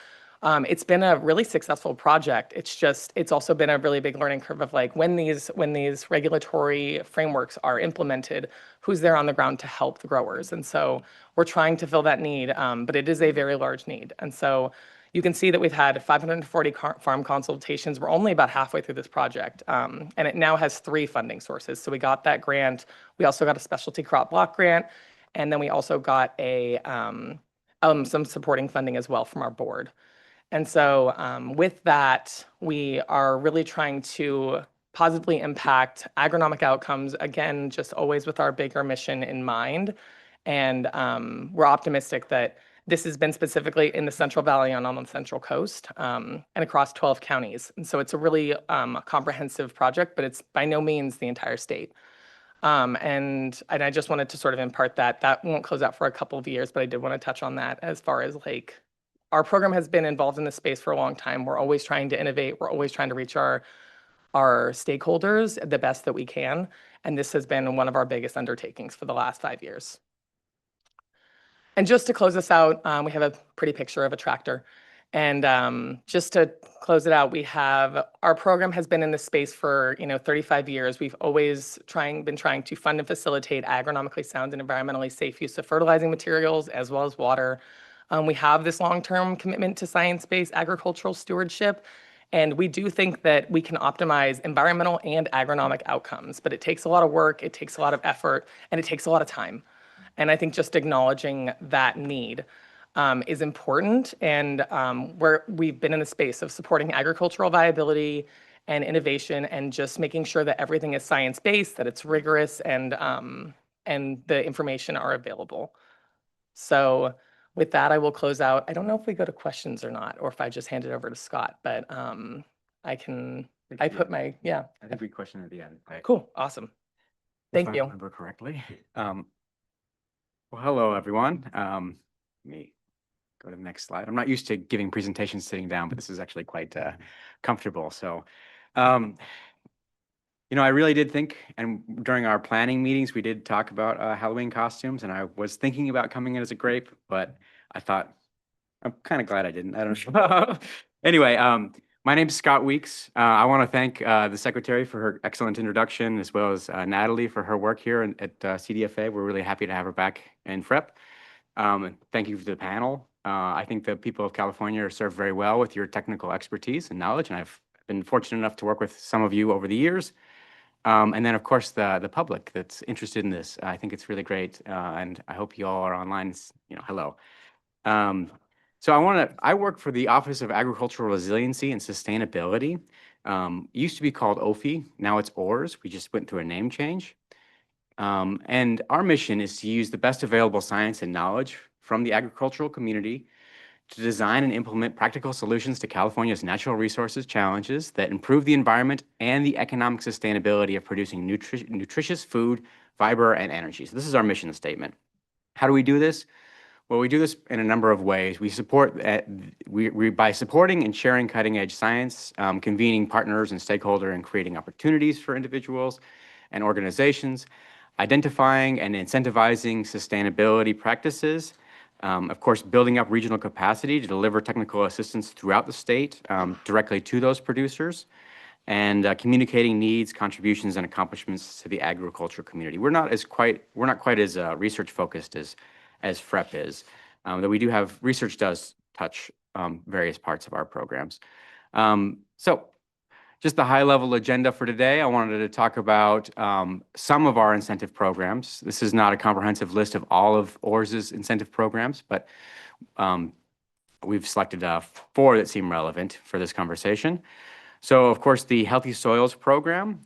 it's been a really successful project. It's also been a really big learning curve of when these regulatory frameworks are implemented, who's there on the ground to help the growers. And so we're trying to fill that need, but it is a very large need. And so you can see that we've had 540 farm consultations. We're only about halfway through this project, and it now has 3 funding sources. So we got that grant. We also got a specialty crop block grant, and then we also got some supporting funding as well from our board. And so with that, we are really trying to positively impact agronomic outcomes, again, just always with our bigger mission in mind. And we're optimistic that This has been specifically in the Central Valley and on the Central Coast, and across 12 counties. And so it's a really comprehensive project, but it's by no means the entire state. And I just wanted to sort of impart that won't close out for a couple of years, but I did want to touch on that as far as like, our program has been involved in this space for a long time. We're always trying to innovate. We're always trying to reach our stakeholders the best that we can. And this has been one of our biggest undertakings for the last 5 years. And just to close this out, we have a pretty picture of a tractor. And just to close it out, our program has been in this space for 35 years. We've always been trying to fund and facilitate agronomically sound and environmentally safe use of fertilizing materials as well as water. We have this long-term commitment to science-based agricultural stewardship. And we do think that we can optimize environmental and agronomic outcomes, but it takes a lot of work, it takes a lot of effort, and it takes a lot of time. And I think just acknowledging that need is important. And we've been in the space of supporting agricultural viability and innovation and just making sure that everything is science-based, that it's rigorous, and the information are available. So with that, I will close out. I don't know if we go to questions or not, or if I just hand it over to Scott, but I think we question at the end. Cool, awesome. Thank If I you. remember correctly. Well, hello, everyone. Let me go to the next slide. I'm not used to giving presentations sitting down, but this is actually quite comfortable. So, I really did think, and during our planning meetings, we did talk about Halloween costumes, and I was thinking about coming in as a grape, but I thought, I'm kind of glad I didn't. I don't know. Anyway, my name is Scott Weeks. I want to thank the secretary for her excellent introduction, as well as Natalie for her work here at CDFA. We're really happy to have her back in FREP. And thank you to the panel. I think the people of California are served very well with your technical expertise and knowledge, and I've been fortunate enough to work with some of you over the years. And then, of course, the public that's interested in this. I think it's really great, and I hope you all are online. Hello. So I work for the Office of Agricultural Resiliency and Sustainability. It used to be called OFI, now it's ORS. We just went through a name change. And our mission is to use the best available science and knowledge from the agricultural community to design and implement practical solutions to California's natural resources challenges that improve the environment and the economic sustainability of producing nutritious food, fiber, and energy. So this is our mission statement. How do we do this? Well, we do this in a number of ways. We support by supporting and sharing cutting-edge science, convening partners and stakeholders, and creating opportunities for individuals and organizations, identifying and incentivizing sustainability practices, of course, building up regional capacity to deliver technical assistance throughout the state directly to those producers, and communicating needs, contributions, and accomplishments to the agriculture community. We're not quite as research focused as FREP is, though we do have, research does touch various parts of our programs. So just the high level agenda for today, I wanted to talk about some of our incentive programs. This is not a comprehensive list of all of ORS's incentive programs, but we've selected 4 that seem relevant for this conversation. So of course, the Healthy Soils program,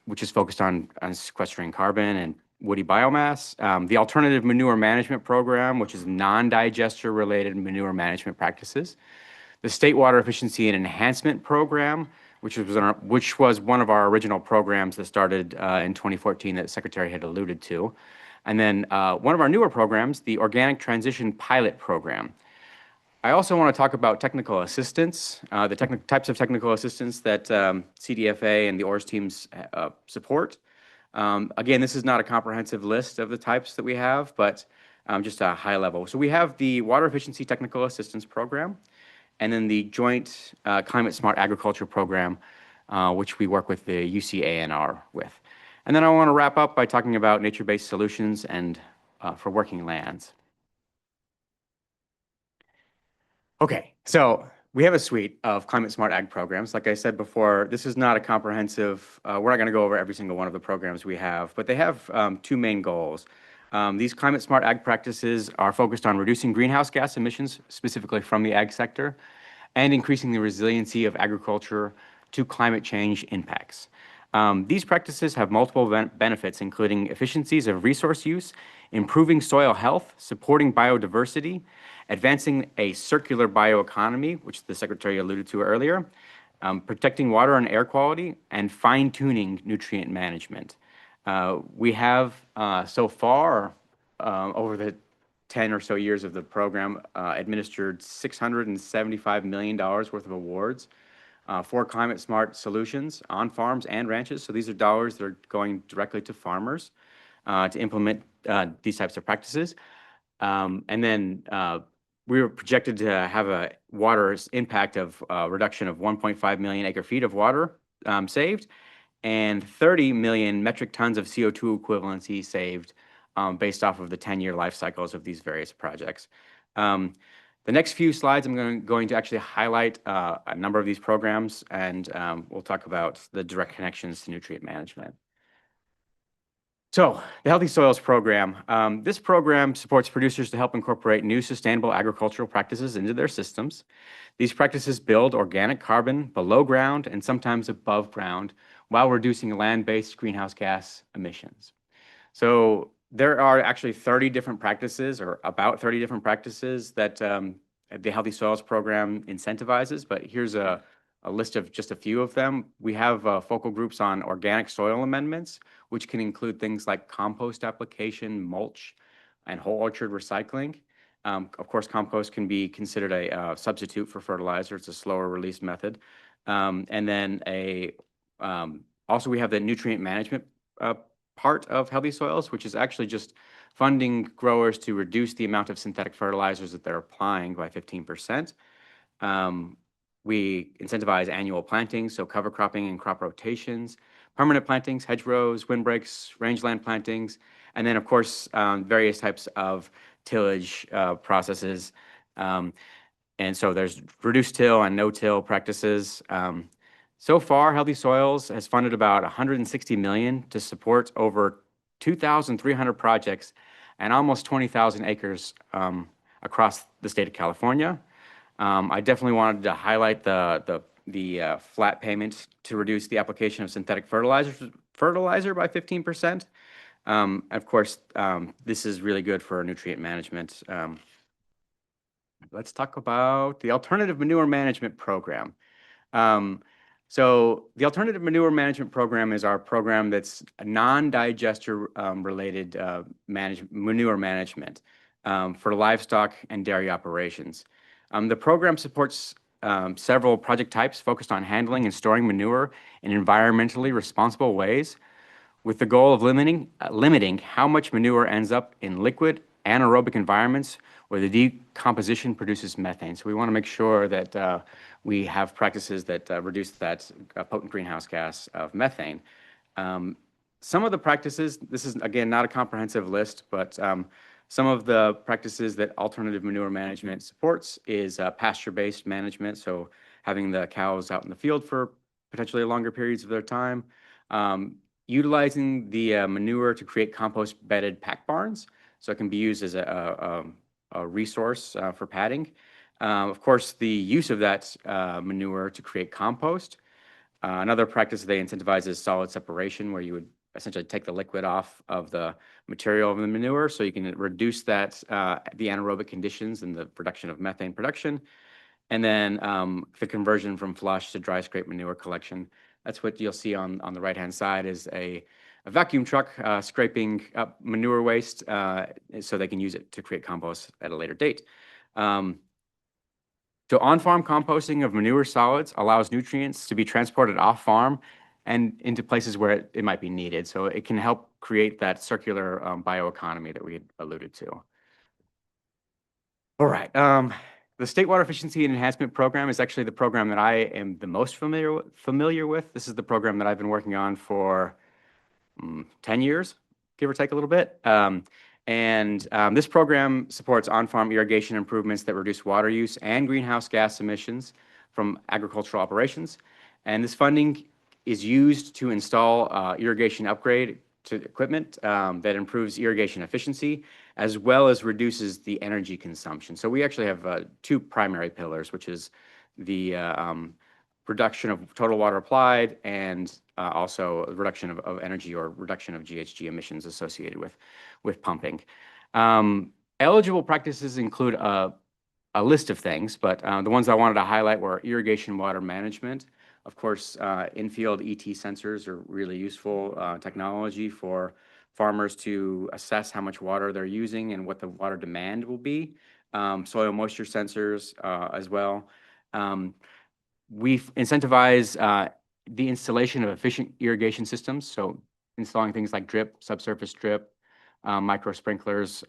which is focused on sequestering carbon and woody biomass, the Alternative Manure Management Program, which is non-digester related manure management practices, the State Water Efficiency and Enhancement Program, which was one of our original programs that started in 2014 that the Secretary had alluded to, and then one of our newer programs, the Organic Transition Pilot Program. I also want to talk about technical assistance, the types of technical assistance that CDFA and the ORS teams support. Again, this is not a comprehensive list of the types that we have, but just a high level. So we have the Water Efficiency Technical Assistance Program, and then the Joint Climate Smart Agriculture Program, which we work with the UCANR with. And then I want to wrap up by talking about nature-based solutions and for working lands. Okay, so we have a suite of climate smart ag programs. Like I said before, this is not a comprehensive, we're not going to go over every single one of the programs we have, but they have 2 main goals. These climate smart ag practices are focused on reducing greenhouse gas emissions, specifically from the ag sector, and increasing the resiliency of agriculture to climate change impacts. These practices have multiple benefits, including efficiencies of resource use, improving soil health, supporting biodiversity, advancing a circular bioeconomy, which the Secretary alluded to earlier, protecting water and air quality, and fine-tuning nutrient management. We have so far, over the 10 or so years of the program, administered $675 million worth of awards for climate smart solutions on farms and ranches. So these are dollars that are going directly to farmers to implement these types of practices. And then we were projected to have a water impact of reduction of 1.5 million acre feet of water saved, and 30 million metric tons of CO2 equivalency saved based off of the 10-year life cycles of these various projects. The next few slides, I'm going to actually highlight a number of these programs, and we'll talk about the direct connections to nutrient management. So the Healthy Soils Program. This program supports producers to help incorporate new sustainable agricultural practices into their systems. These practices build organic carbon below ground and sometimes above ground while reducing land-based greenhouse gas emissions. So there are actually 30 different practices, or about 30 different practices, that the Healthy Soils Program incentivizes, but here's a list of just a few of them. We have focal groups on organic soil amendments, which can include things like compost application, mulch, and whole orchard recycling. Of course, compost can be considered a substitute for fertilizer. It's a slower release method. And then also we have the nutrient management part of Healthy Soils, which is actually just funding growers to reduce the amount of synthetic fertilizers that they're applying by 15%. We incentivize annual plantings, so cover cropping and crop rotations, permanent plantings, hedgerows, windbreaks, rangeland plantings, and then, of course, various types of tillage processes. And so there's reduced till and no-till practices. So far, Healthy Soils has funded about $160 million to support over 2,300 projects and almost 20,000 acres across the state of California. I definitely wanted to highlight the flat payment to reduce the application of synthetic fertilizer by 15%. Of course, this is really good for nutrient management. Let's talk about the Alternative Manure Management Program. So the Alternative Manure Management Program is our program that's a non-digester related manure management for livestock and dairy operations. The program supports several project types focused on handling and storing manure in environmentally responsible ways, with the goal of limiting how much manure ends up in liquid anaerobic environments where the decomposition produces methane. So we want to make sure that we have practices that reduce that potent greenhouse gas of methane. Some of the practices, this is again not a comprehensive list, but some of the practices that alternative manure management supports is pasture-based management, so having the cows out in the field for potentially longer periods of their time, utilizing the manure to create compost-bedded pack barns, so it can be used as a resource for padding. Of course, the use of that manure to create compost. Another practice they incentivize is solid separation, where you would essentially take the liquid off of the material of the manure, so you can reduce that the anaerobic conditions and the production of methane production. And then the conversion from flush to dry scrape manure collection. That's what you'll see on the right-hand side is a vacuum truck scraping up manure waste so they can use it to create compost at a later date. So on-farm composting of manure solids allows nutrients to be transported off-farm and into places where it might be needed. So it can help create that circular bioeconomy that we had alluded to. All right. The State Water Efficiency and Enhancement Program is actually the program that I am the most familiar with. This is the program that I've been working on for 10 years, give or take a little bit. This program supports on-farm irrigation improvements that reduce water use and greenhouse gas emissions from agricultural operations. And this funding is used to install irrigation upgrade to equipment that improves irrigation efficiency, as well as reduces the energy consumption. So we actually have two primary pillars, which is the reduction of total water applied, and also reduction of energy or reduction of GHG emissions associated with pumping. Eligible practices include a list of things, but the ones I wanted to highlight were irrigation water management. Of course, in-field ET sensors are really useful technology for farmers to assess how much water they're using and what the water demand will be. Soil moisture sensors as well. We incentivize the installation of efficient irrigation systems, so installing things like drip, subsurface drip, micro sprinklers,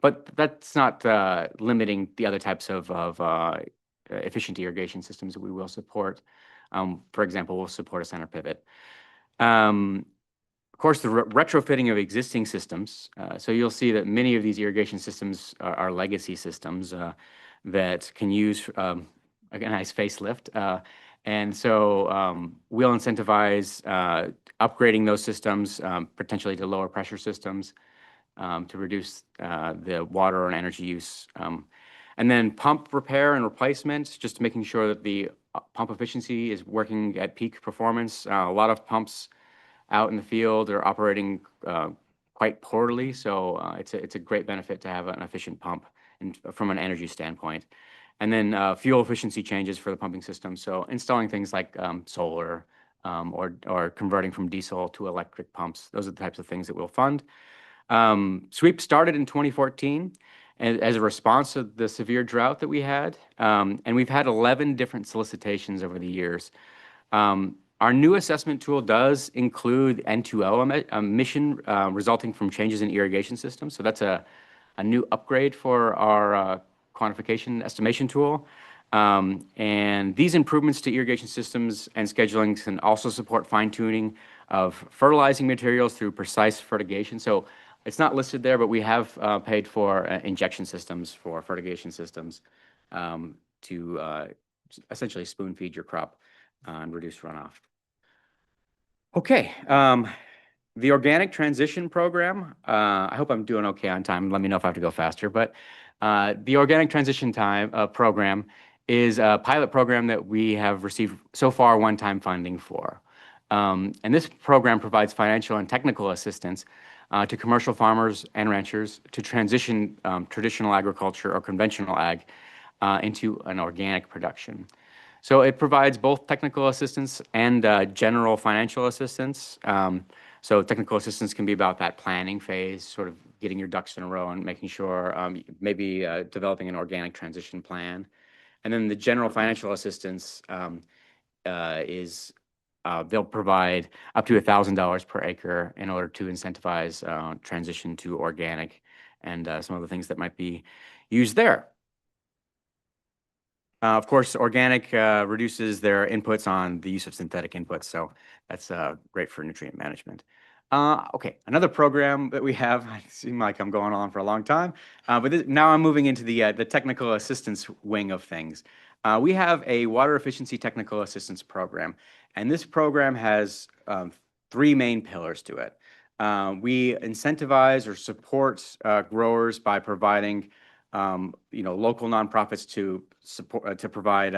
but that's not limiting the other types of efficient irrigation systems that we will support. For example, we'll support a center pivot. Of course, the retrofitting of existing systems. So you'll see that many of these irrigation systems are legacy systems that can use a nice facelift. And so we'll incentivize upgrading those systems, potentially to lower pressure systems, to reduce the water and energy use. And then pump repair and replacement, just making sure that the pump efficiency is working at peak performance. A lot of pumps out in the field are operating quite poorly, so it's a great benefit to have an efficient pump from an energy standpoint. And then fuel efficiency changes for the pumping system, so installing things like solar or converting from diesel to electric pumps. Those are the types of things that we'll fund. SWEEP started in 2014 as a response to the severe drought that we had, and we've had 11 different solicitations over the years. Our new assessment tool does include N2O emission resulting from changes in irrigation systems, so that's a new upgrade for our quantification estimation tool. And these improvements to irrigation systems and scheduling can also support fine-tuning of fertilizing materials through precise fertigation. So it's not listed there, but we have paid for injection systems for fertigation systems to essentially spoon feed your crop and reduce runoff. Okay, the organic transition program, I hope I'm doing okay on time. Let me know if I have to go faster, but the organic transition program is a pilot program that we have received so far one-time funding for. And this program provides financial and technical assistance to commercial farmers and ranchers to transition traditional agriculture or conventional ag into an organic production. So it provides both technical assistance and general financial assistance. So technical assistance can be about that planning phase, sort of getting your ducks in a row and making sure, maybe developing an organic transition plan. And then the general financial assistance is they'll provide up to $1,000 per acre in order to incentivize transition to organic and some of the things that might be used there. Of course, organic reduces their inputs on the use of synthetic inputs, so that's great for nutrient management. Okay, another program that we have, I seem like I'm going on for a long time, but now I'm moving into the technical assistance wing of things. We have a water efficiency technical assistance program, and this program has 3 main pillars to it. We incentivize or support growers by providing local nonprofits to support to provide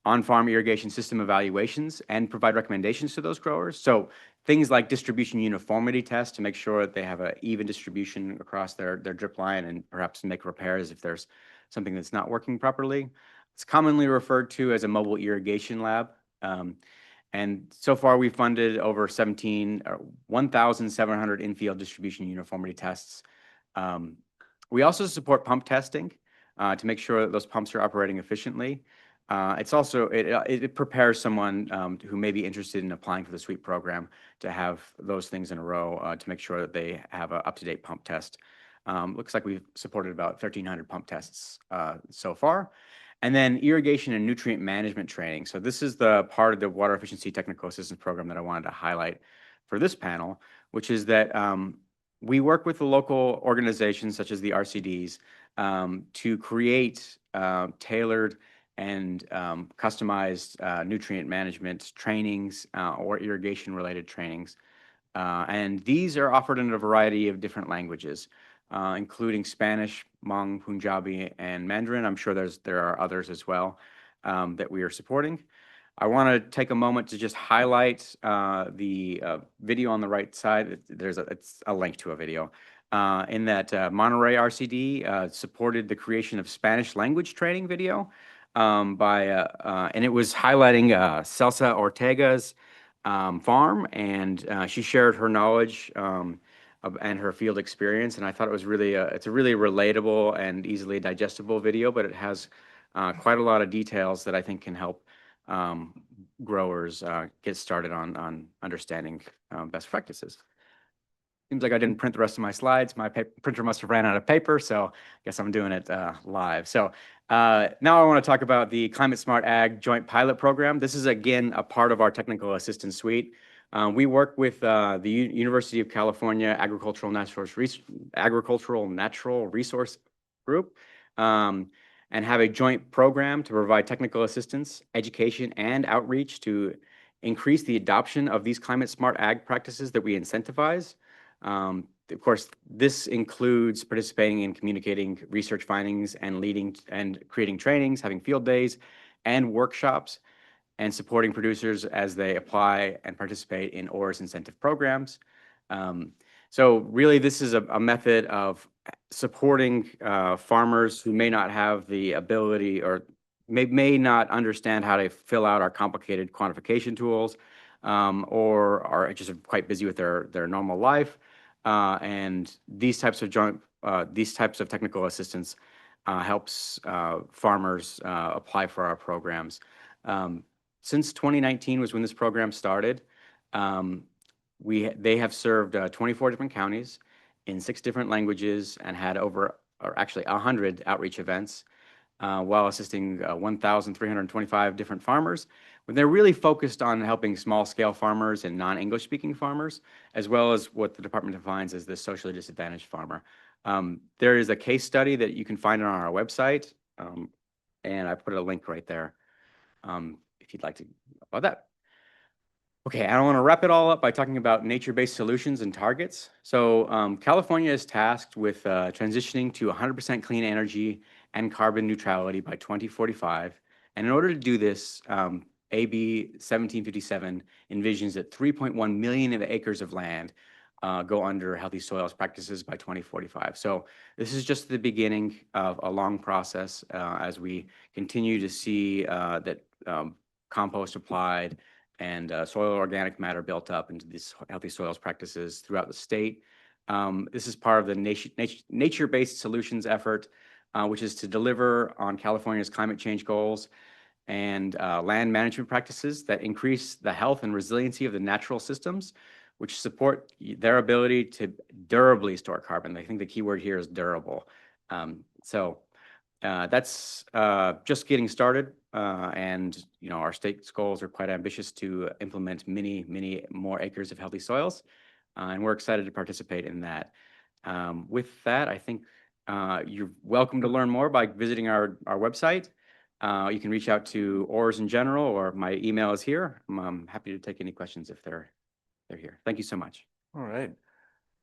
on-farm irrigation system evaluations and provide recommendations to those growers. So things like distribution uniformity tests to make sure that they have an even distribution across their drip line and perhaps make repairs if there's something that's not working properly. It's commonly referred to as a mobile irrigation lab. And so far we've funded over 1,700 in-field distribution uniformity tests. We also support pump testing to make sure that those pumps are operating efficiently. It's also, it prepares someone who may be interested in applying for the SWEEP program to have those things in a row to make sure that they have an up-to-date pump test. Looks like we've supported about 1,300 pump tests so far. And then irrigation and nutrient management training. So this is the part of the water efficiency technical assistance program that I wanted to highlight for this panel, which is that we work with the local organizations such as the RCDs to create tailored and customized nutrient management trainings or irrigation related trainings. And these are offered in a variety of different languages, including Spanish, Hmong, Punjabi, and Mandarin. I'm sure there are others as well that we are supporting. I want to take a moment to just highlight the video on the right side. It's a link to a video in that Monterey RCD supported the creation of Spanish language training video and it was highlighting Celsa Ortega's farm, and she shared her knowledge and her field experience. And I thought it was really it's a really relatable and easily digestible video, but it has quite a lot of details that I think can help growers get started on understanding best practices. Seems like I didn't print the rest of my slides. My printer must have ran out of paper, so I guess I'm doing it live. So now I want to talk about the Climate Smart Ag Joint Pilot Program. This is, again, a part of our technical assistance suite. We work with the University of California Agricultural Natural Resource Group and have a joint program to provide technical assistance, education, and outreach to increase the adoption of these climate smart ag practices that we incentivize. Of course, this includes participating in communicating research findings and leading and creating trainings, having field days and workshops, and supporting producers as they apply and participate in ORS incentive programs. So really, this is a method of supporting farmers who may not have the ability or may not understand how to fill out our complicated quantification tools or are just quite busy with their normal life. And these types of technical assistance helps farmers apply for our programs. Since 2019 was when this program started, they have served 24 different counties in 6 different languages and had actually 100 outreach events while assisting 1,325 different farmers. When they're really focused on helping small-scale farmers and non-English speaking farmers, as well as what the department defines as the socially disadvantaged farmer. There is a case study that you can find on our website, and I put a link right there if you'd like to know about that. Okay, I want to wrap it all up by talking about nature-based solutions and targets. So California is tasked with transitioning to 100% clean energy and carbon neutrality by 2045. And in order to do this, AB 1757 envisions that 3.1 million acres of land go under healthy soils practices by 2045. So this is just the beginning of a long process as we continue to see that compost applied and soil organic matter built up into these healthy soils practices throughout the state. This is part of the nature-based solutions effort, which is to deliver on California's climate change goals and land management practices that increase the health and resiliency of the natural systems, which support their ability to durably store carbon. I think the key word here is durable. That's just getting started. And our state's goals are quite ambitious to implement many more acres of healthy soils. And we're excited to participate in that. With that, I think you're welcome to learn more by visiting our website. You can reach out to ORS in general, or my email is here. I'm happy to take any questions if they're here. Thank you so much. All right.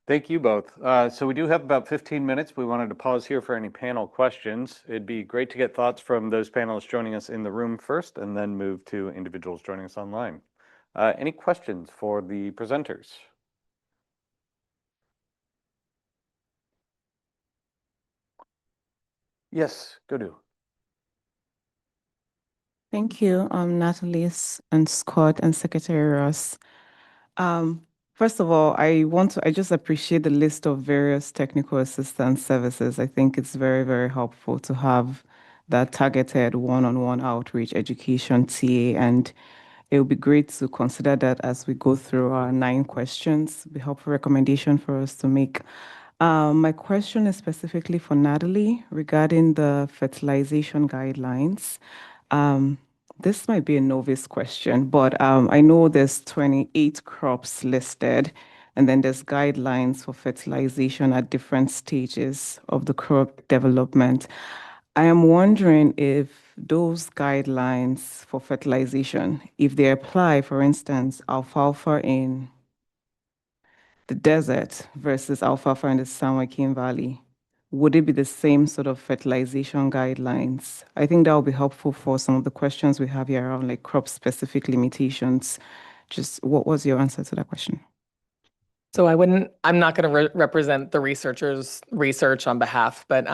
Thank you both. So we do have about 15 minutes. We wanted to pause here for any panel questions. It'd be great to get thoughts from those panelists joining us in the room first, and then move to individuals joining us online. Any questions for the presenters? Yes, go to. Thank you, Natalie and Scott and Secretary Ross. First of all, I just appreciate the list of various technical assistance services. I think it's very, very helpful to have that targeted one-on-one outreach education TA, and it would be great to consider that as we go through our 9 questions. It'd be a helpful recommendation for us to make. My question is specifically for Natalie regarding the fertilization guidelines. This might be a novice question, but I know there's 28 crops listed, and then there's guidelines for fertilization at different stages of the crop development. I am wondering if those guidelines for fertilization, if they apply, for instance, alfalfa in the desert versus alfalfa in the San Joaquin Valley, would it be the same sort of fertilization guidelines? I think that will be helpful for some of the questions we have here around like crop-specific limitations. Just what was your answer to that question? So I'm not going to represent the researchers' research on behalf, but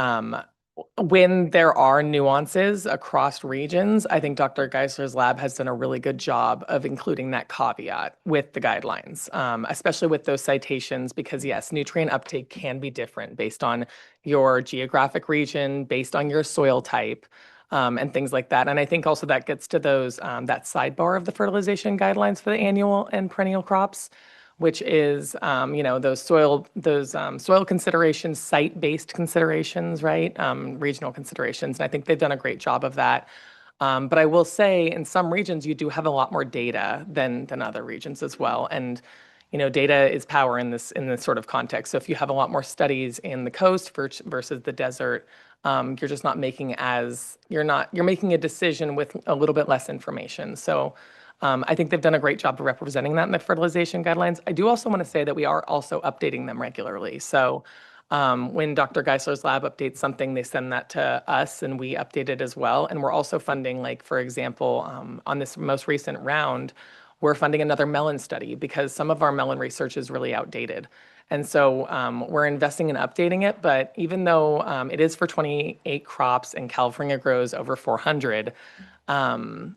when there are nuances across regions, I think Dr. Geisler's lab has done a really good job of including that caveat with the guidelines, especially with those citations, because yes, nutrient uptake can be different based on your geographic region, based on your soil type, and things like that. And I think also that gets to those that sidebar of the fertilization guidelines for the annual and perennial crops, which is, those soil considerations, site-based considerations, right? Regional considerations. And I think they've done a great job of that. But I will say in some regions, you do have a lot more data than other regions as well. And, data is power in this sort of context. So if you have a lot more studies in the coast versus the desert, you're just not making you're making a decision with a little bit less information. So I think they've done a great job of representing that in the fertilization guidelines. I do also want to say that we are also updating them regularly. So when Dr. Geisler's lab updates something, they send that to us and we update it as well. And we're also funding, like, for example, on this most recent round, we're funding another melon study because some of our melon research is really outdated. And so we're investing in updating it. But even though it is for 28 crops and California grows over 400,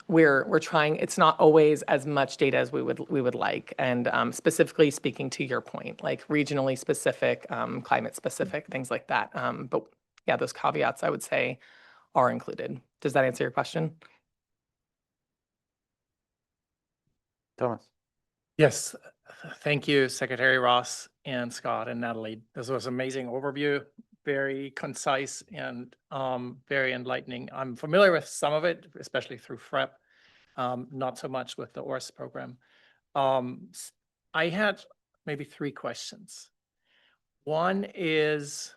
we're trying, it's not always as much data as we would like. And specifically speaking to your point, like regionally specific, climate specific, things like that. But yeah, those caveats I would say are included. Does that answer your question? Thomas. Yes, thank you, Secretary Ross and Scott and Natalie. This was an amazing overview, very concise and very enlightening. I'm familiar with some of it, especially through FREP, not so much with the ORS program. I had maybe 3 questions. One is,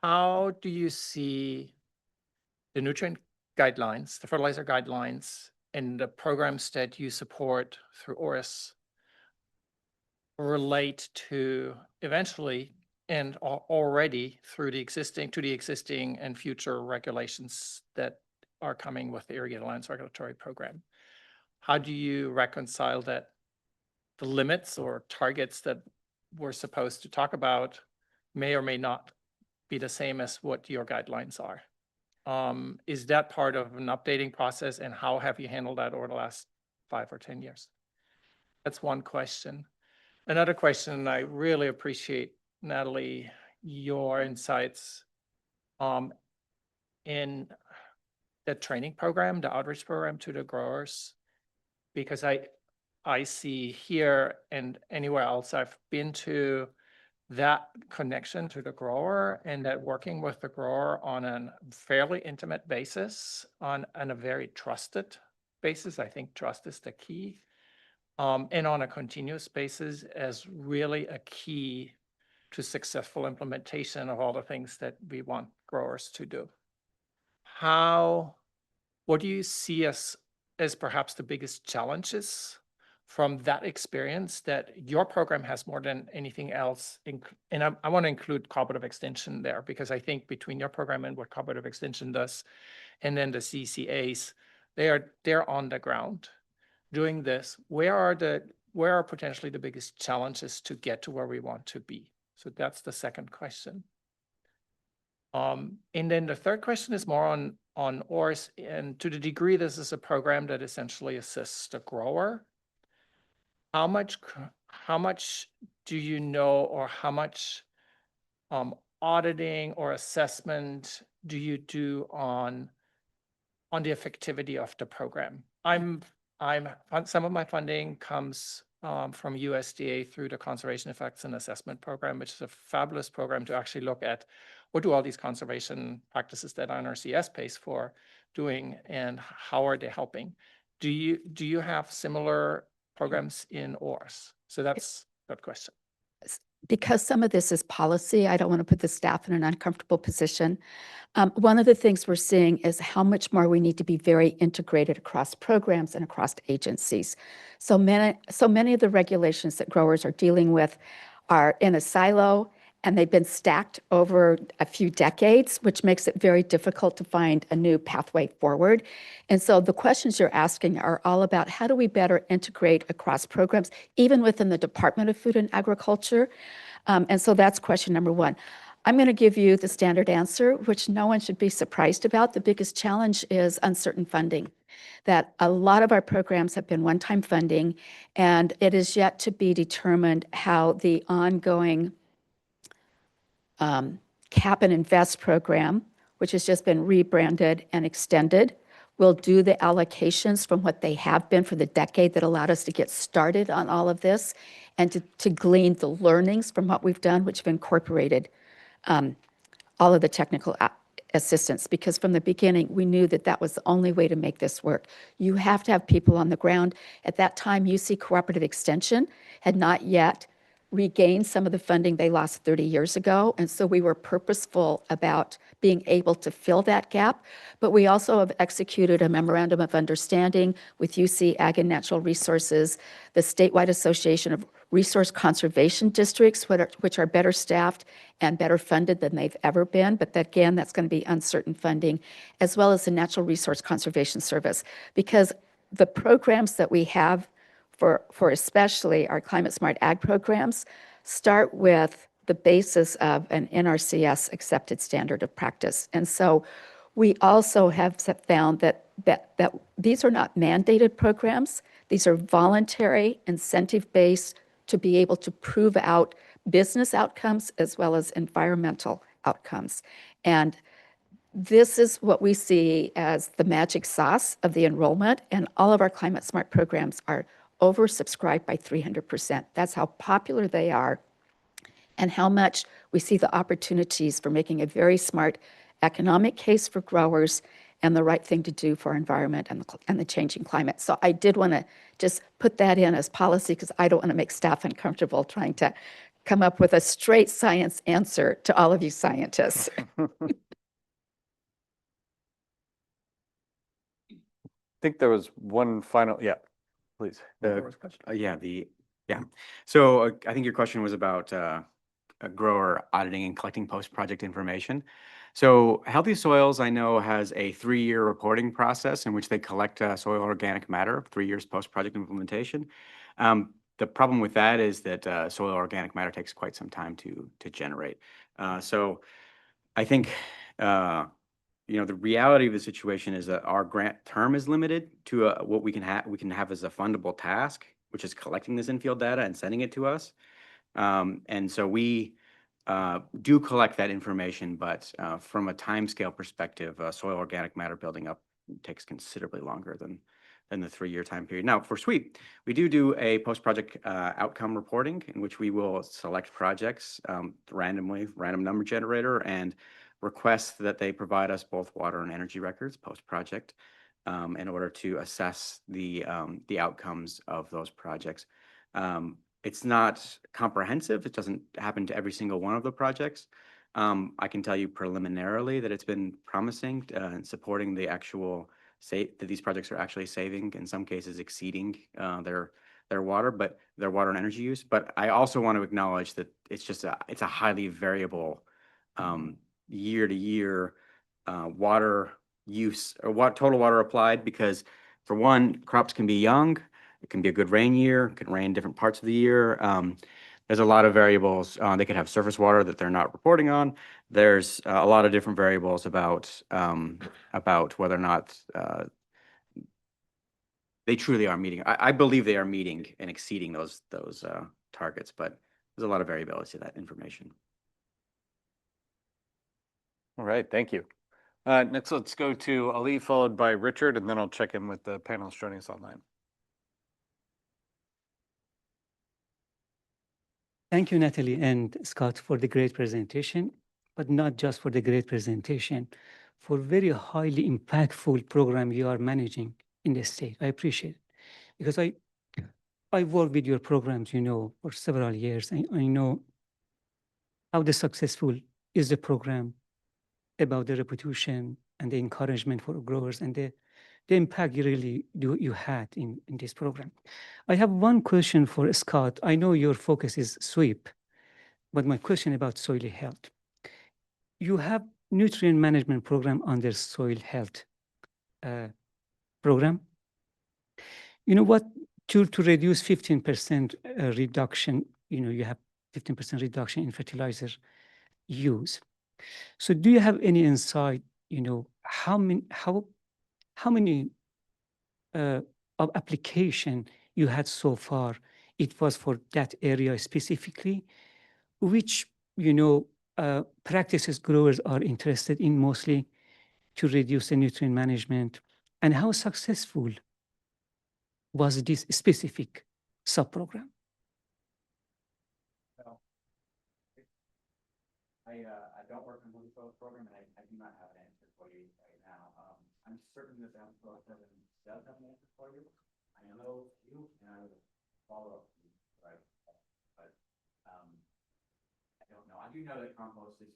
how do you see the nutrient guidelines, the fertilizer guidelines, and the programs that you support through ORS relate to eventually and already through the existing and future regulations that are coming with the Irrigated Lands Regulatory Program? How do you reconcile that the limits or targets that we're supposed to talk about may or may not be the same as what your guidelines are? Is that part of an updating process, and how have you handled that over the last 5 or 10 years? That's one question. Another question, I really appreciate, Natalie, your insights in the training program, the outreach program to the growers, because I see here and anywhere else I've been to, that connection to the grower and that working with the grower on a fairly intimate basis, on a very trusted basis. I think trust is the key. And on a continuous basis as really a key to successful implementation of all the things that we want growers to do. What do you see as perhaps the biggest challenges from that experience that your program has more than anything else? And I want to include cooperative extension there, because I think between your program and what cooperative extension does, and then the CCAs, they're on the ground doing this. Where are potentially the biggest challenges to get to where we want to be? So that's the second question. And then the third question is more on ORS, and to the degree this is a program that essentially assists the grower. How much do you know, or how much auditing or assessment do you do on the effectivity of the program? Some of my funding comes from USDA through the Conservation Effects and Assessment Program, which is a fabulous program to actually look at what do all these conservation practices that NRCS pays for doing, and how are they helping? Do you have similar programs in ORS? So that's that question. Because some of this is policy, I don't want to put the staff in an uncomfortable position. One of the things we're seeing is how much more we need to be very integrated across programs and across agencies. So many of the regulations that growers are dealing with are in a silo, and they've been stacked over a few decades, which makes it very difficult to find a new pathway forward. And so the questions you're asking are all about how do we better integrate across programs, even within the Department of Food and Agriculture. And so that's question number one. I'm going to give you the standard answer, which no one should be surprised about. The biggest challenge is uncertain funding, that a lot of our programs have been one-time funding, and it is yet to be determined how the ongoing Cap and Invest program, which has just been rebranded and extended, will do the allocations from what they have been for the decade that allowed us to get started on all of this and to glean the learnings from what we've done, which have incorporated all of the technical assistance, because from the beginning, we knew that that was the only way to make this work. You have to have people on the ground. At that time, UC Cooperative Extension had not yet regained some of the funding they lost 30 years ago. And so we were purposeful about being able to fill that gap. But we also have executed a memorandum of understanding with UC Ag and Natural Resources, the Statewide Association of Resource Conservation Districts, which are better staffed and better funded than they've ever been. But again, that's going to be uncertain funding, as well as the Natural Resource Conservation Service, because the programs that we have for especially our climate smart ag programs start with the basis of an NRCS accepted standard of practice. And so we also have found that these are not mandated programs. These are voluntary, incentive-based to be able to prove out business outcomes as well as environmental outcomes. And this is what we see as the magic sauce of the enrollment, and all of our climate smart programs are oversubscribed by 300%. That's how popular they are and how much we see the opportunities for making a very smart economic case for growers and the right thing to do for our environment and the changing climate. So I did want to just put that in as policy because I don't want to make staff uncomfortable trying to come up with a straight science answer to all of you scientists. I think there was one final, yeah, please. So I think your question was about a grower auditing and collecting post-project information. So Healthy Soils, I know, has a 3-year reporting process in which they collect soil organic matter 3 years post-project implementation. The problem with that is that soil organic matter takes quite some time to generate. So I think the reality of the situation is that our grant term is limited to what we can have as a fundable task, which is collecting this infield data and sending it to us. And so we do collect that information, but from a timescale perspective, soil organic matter building up takes considerably longer than the 3-year time period. Now, for SWEEP, we do a post-project outcome reporting in which we will select projects randomly, random number generator, and request that they provide us both water and energy records post-project in order to assess the outcomes of those projects. It's not comprehensive. It doesn't happen to every single one of the projects. I can tell you preliminarily that it's been promising and supporting the actual that these projects are actually saving, in some cases exceeding their water and energy use. But I also want to acknowledge that it's a highly variable year to year water use or total water applied, because for one, crops can be young, it can be a good rain year, it can rain different parts of the year. There's a lot of variables. They could have surface water that they're not reporting on. There's a lot of different variables about whether or not they truly are meeting. I believe they are meeting and exceeding those targets, but there's a lot of variability to that information. All right, thank you. Next, let's go to Ali, followed by Richard, and then I'll check in with the panelists joining us online. Thank you, Natalie and Scott, for the great presentation, but not just for the great presentation, for very highly impactful program you are managing in the state. I appreciate it because I worked with your programs, for several years. I know how successful is the program, about the reputation and the encouragement for growers and the impact you had in this program. I have one question for Scott. I know your focus is SWEEP, But my question about soil health. You have nutrient management program under soil health program. You know what? To reduce 15% reduction, you have 15% reduction in fertilizer use. So do you have any insight, how many of application you had so far? It was for that area specifically, which, practices growers are interested in mostly to reduce the nutrient management, and how successful was this specific sub-program? I don't work on the soil program, and I do not have an answer for you right now. I'm certain that SWRCB does have an answer for you. I know you, and I will follow up with you, right? But I don't know. I do know that compost is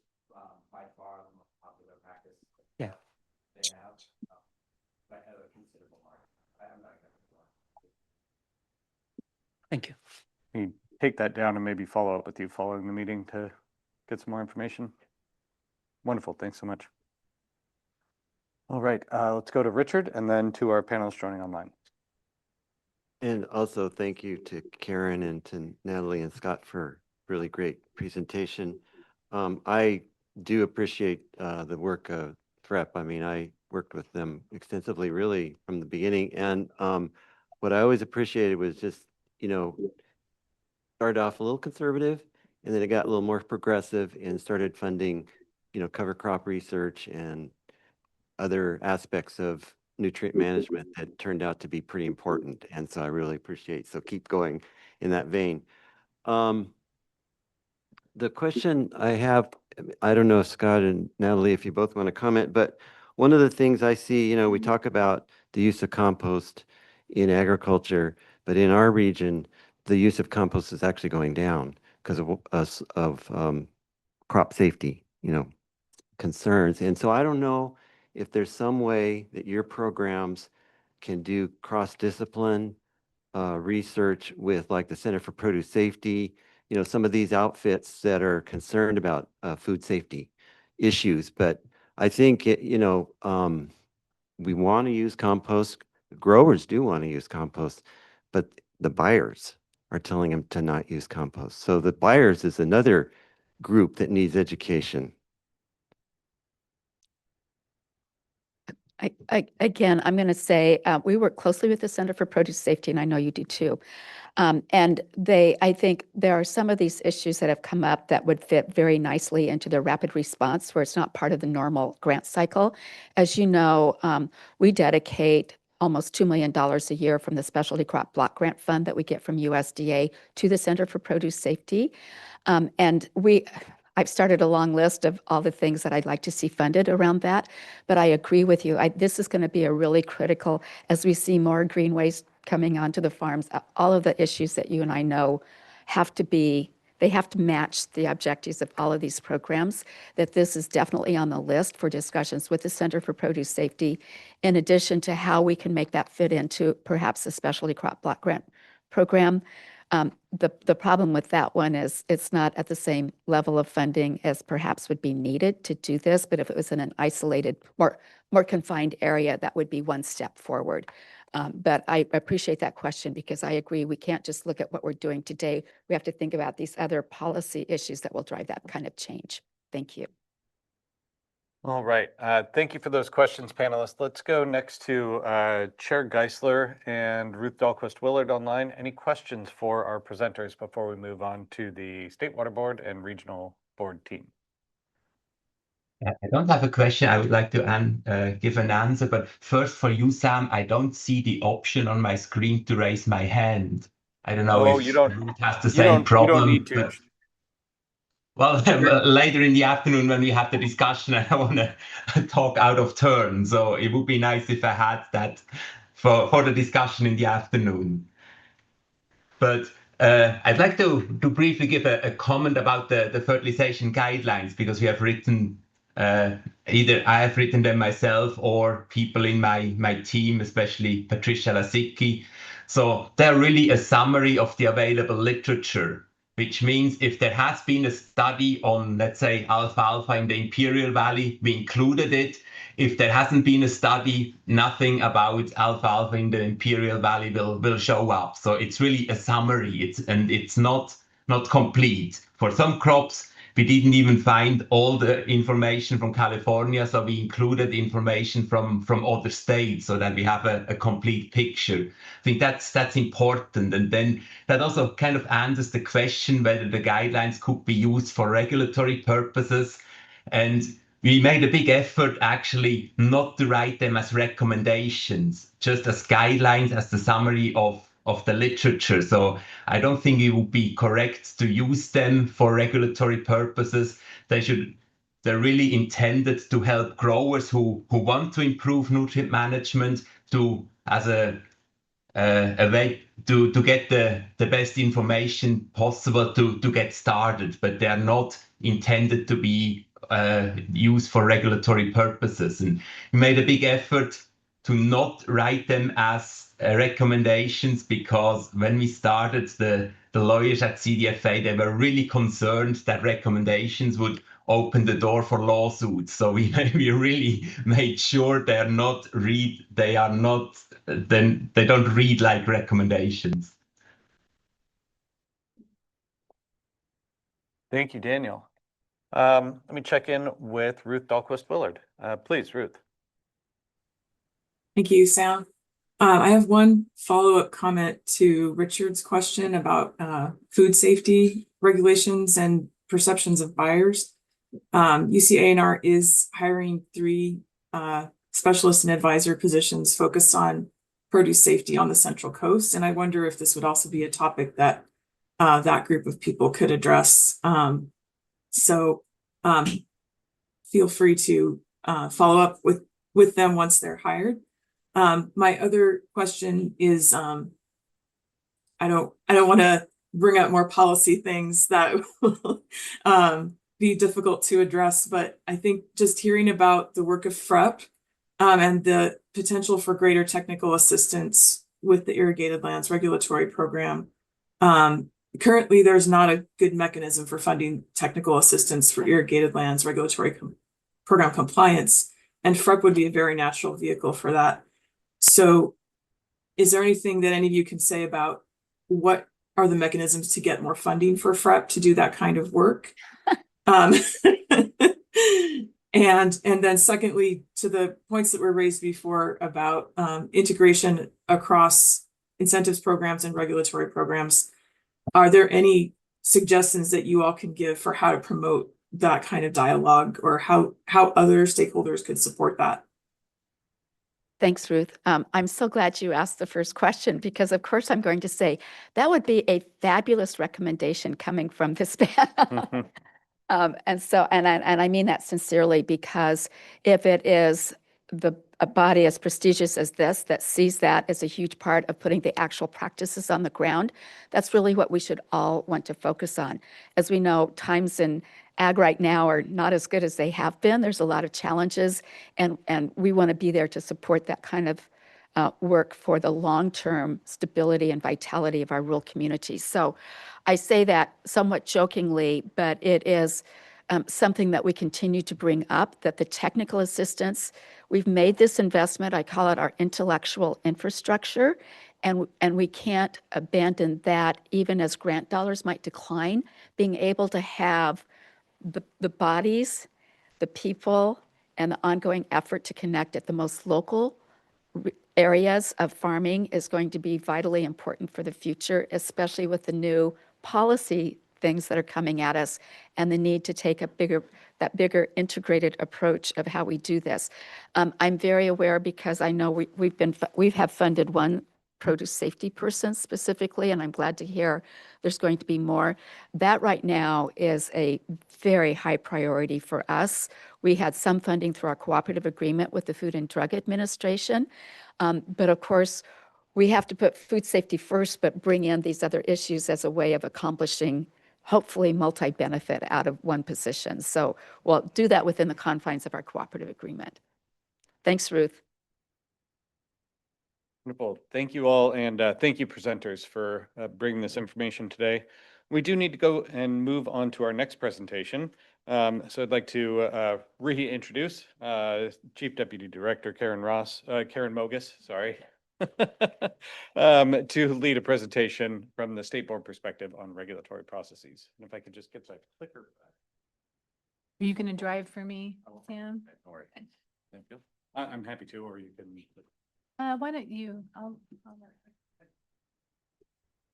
by far the most popular practice. Yeah. They have, but at a considerable market. I'm not going to. Thank you. You take that down and maybe follow up with you following the meeting to get some more information. Wonderful. Thanks so much. All right. Let's go to Richard and then to our panelists joining online. And also thank you to Karen and to Natalie and Scott for really great presentation. I do appreciate the work of FREP. I mean, I worked with them extensively really from the beginning. And what I always appreciated was just, started off a little conservative, and then it got a little more progressive and started funding, cover crop research and other aspects of nutrient management that turned out to be pretty important. And so I really appreciate, so keep going in that vein. The question I have, I don't know if Scott and Natalie, if you both want to comment, but one of the things I see, we talk about the use of compost in agriculture, but in our region, the use of compost is actually going down because of crop safety, concerns. And so I don't know if there's some way that your programs can do cross-discipline research with like the Center for Produce Safety, some of these outfits that are concerned about food safety issues. But I think, we want to use compost. Growers do want to use compost, but the buyers are telling them to not use compost. So the buyers is another group that needs education. Again, I'm going to say we work closely with the Center for Produce Safety, and I know you do too. And I think there are some of these issues that have come up that would fit very nicely into the rapid response, where it's not part of the normal grant cycle. As you know, we dedicate almost $2 million a year from the Specialty Crop Block Grant Fund that we get from USDA to the Center for Produce Safety. And I've started a long list of all the things that I'd like to see funded around that, but I agree with you. This is going to be a really critical, as we see more green waste coming onto the farms, all of the issues that you and I know they have to match the objectives of all of these programs, that this is definitely on the list for discussions with the Center for Produce Safety, in addition to how we can make that fit into perhaps a specialty crop block grant program. The problem with that one is it's not at the same level of funding as perhaps would be needed to do this, but if it was in an isolated, more confined area, that would be one step forward. But I appreciate that question, because I agree we can't just look at what we're doing today. We have to think about these other policy issues that will drive that kind of change. Thank you. All right. Thank you for those questions, panelists. Let's go next to Chair Geisler and Ruth Dahlquist-Willard online. Any questions for our presenters before we move on to the State Water Board and Regional Board team? I don't have a question. I would like to give an answer, but first for you, Sam, I don't see the option on my screen to raise my hand. I don't know if Ruth has the same problem. You don't need to. Well, later in the afternoon when we have the discussion, I don't want to talk out of turn. So it would be nice if I had that for the discussion in the afternoon. But I'd like to briefly give a comment about the fertilization guidelines, because we have written, either I have written them myself or people in my team, especially Patricia Lasicki. So they're really a summary of the available literature. which means if there has been a study on, let's say, alfalfa in the Imperial Valley, we included it. If there hasn't been a study, nothing about alfalfa in the Imperial Valley will show up. So it's really a summary. It's not complete. For some crops, we didn't even find all the information from California, so we included information from other states so that we have a complete picture. I think that's important. And then that also kind of answers the question whether the guidelines could be used for regulatory purposes. And we made a big effort actually not to write them as recommendations, just as guidelines, as the summary of the literature. So I don't think it would be correct to use them for regulatory purposes. They're really intended to help growers who want to improve nutrient management as a way to get the best information possible to get started, but they are not intended to be used for regulatory purposes. And we made a big effort to not write them as recommendations, because when we started, the lawyers at CDFA, they were really concerned that recommendations would open the door for lawsuits. So we really made sure they don't read like recommendations. Thank you, Daniel. Let me check in with Ruth Dahlquist-Willard. Please, Ruth. Thank you, Sam. I have one follow-up comment to Richard's question about food safety regulations and perceptions of buyers. UCANR is hiring 3 specialist and advisor positions focused on produce safety on the Central Coast. And I wonder if this would also be a topic that that group of people could address. So feel free to follow up with them once they're hired. My other question is, I don't want to bring up more policy things that will be difficult to address, but I think just hearing about the work of FREP and the potential for greater technical assistance with the Irrigated Lands Regulatory Program. Currently, there's not a good mechanism for funding technical assistance for Irrigated Lands Regulatory Program compliance, and FREP would be a very natural vehicle for that. So is there anything that any of you can say about what are the mechanisms to get more funding for FREP to do that kind of work? And then secondly, to the points that were raised before about integration across incentives programs and regulatory programs, are there any suggestions that you all can give for how to promote that kind of dialogue, or how other stakeholders could support that? Thanks, Ruth. I'm so glad you asked the first question, because of course I'm going to say that would be a fabulous recommendation coming from this panel. And I mean that sincerely, because if it is a body as prestigious as this that sees that as a huge part of putting the actual practices on the ground, that's really what we should all want to focus on. As we know, times in ag right now are not as good as they have been. There's a lot of challenges, and we want to be there to support that kind of work for the long-term stability and vitality of our rural communities. So I say that somewhat jokingly, but it is something that we continue to bring up, that the technical assistance, we've made this investment, I call it our intellectual infrastructure, and we can't abandon that even as grant dollars might decline. Being able to have the bodies, the people, and the ongoing effort to connect at the most local areas of farming is going to be vitally important for the future, especially with the new policy things that are coming at us and the need to take that bigger integrated approach of how we do this. I'm very aware, because I know we have funded one produce safety person specifically, and I'm glad to hear there's going to be more. That right now is a very high priority for us. We had some funding through our cooperative agreement with the Food and Drug Administration, but of course, we have to put food safety first, but bring in these other issues as a way of accomplishing, hopefully, multi-benefit out of one position. So we'll do that within the confines of our cooperative agreement. Thanks, Ruth. Wonderful. Thank you all, and thank you presenters for bringing this information today. We do need to go and move on to our next presentation. So I'd like to reintroduce Chief Deputy Director Karen Mogus, sorry, to lead a presentation from the State Board perspective on regulatory processes. And if I could just get my clicker back. Are you going to drive for me, Sam? Don't worry. Thank you. I'm happy to, or you can. Why don't you?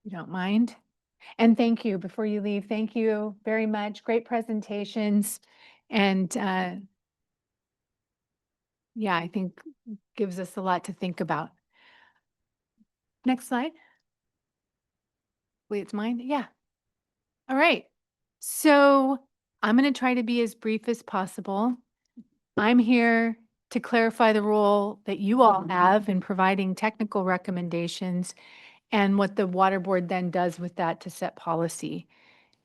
You don't mind? And thank you, before you leave, thank you very much. Great presentations. And yeah, I think gives us a lot to think about. Next slide. Wait, it's mine? Yeah. All right. So I'm going to try to be as brief as possible. I'm here to clarify the role that you all have in providing technical recommendations and what the Water Board then does with that to set policy.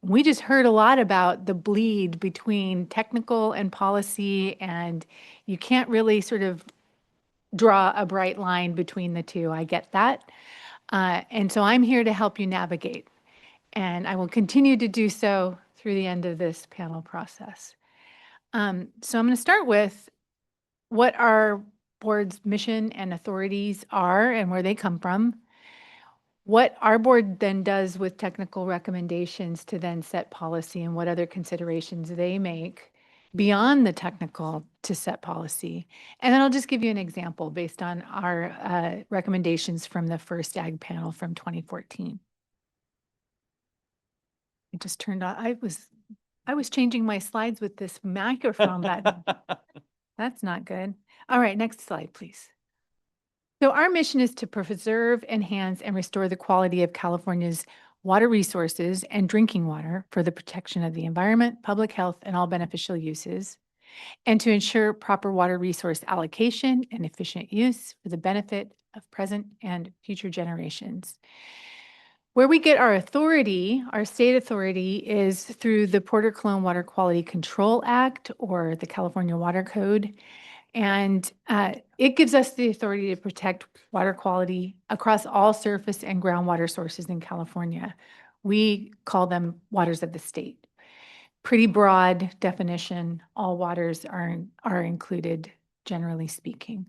We just heard a lot about the bleed between technical and policy, and you can't really sort of draw a bright line between the two. I get that. And so I'm here to help you navigate, and I will continue to do so through the end of this panel process. So I'm going to start with what our board's mission and authorities are and where they come from. What our board then does with technical recommendations to then set policy and what other considerations they make beyond the technical to set policy. And then I'll just give you an example based on our recommendations from the first Ag panel from 2014. It just turned on. I was changing my slides with this microphone button. That's not good. All right, next slide, please. So our mission is to preserve, enhance, and restore the quality of California's water resources and drinking water for the protection of the environment, public health, and all beneficial uses, and to ensure proper water resource allocation and efficient use for the benefit of present and future generations. Where we get our authority, our state authority, is through the Porter-Cologne Water Quality Control Act, or the California Water Code. And it gives us the authority to protect water quality across all surface and groundwater sources in California. We call them waters of the state. Pretty broad definition. All waters are included, generally speaking.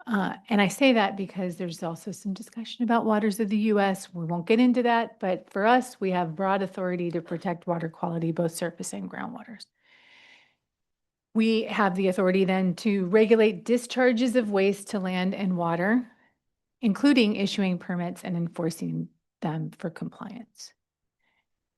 And I say that because there's also some discussion about waters of the U.S. We won't get into that, but for us, we have broad authority to protect water quality, both surface and groundwaters. We have the authority then to regulate discharges of waste to land and water, including issuing permits and enforcing them for compliance.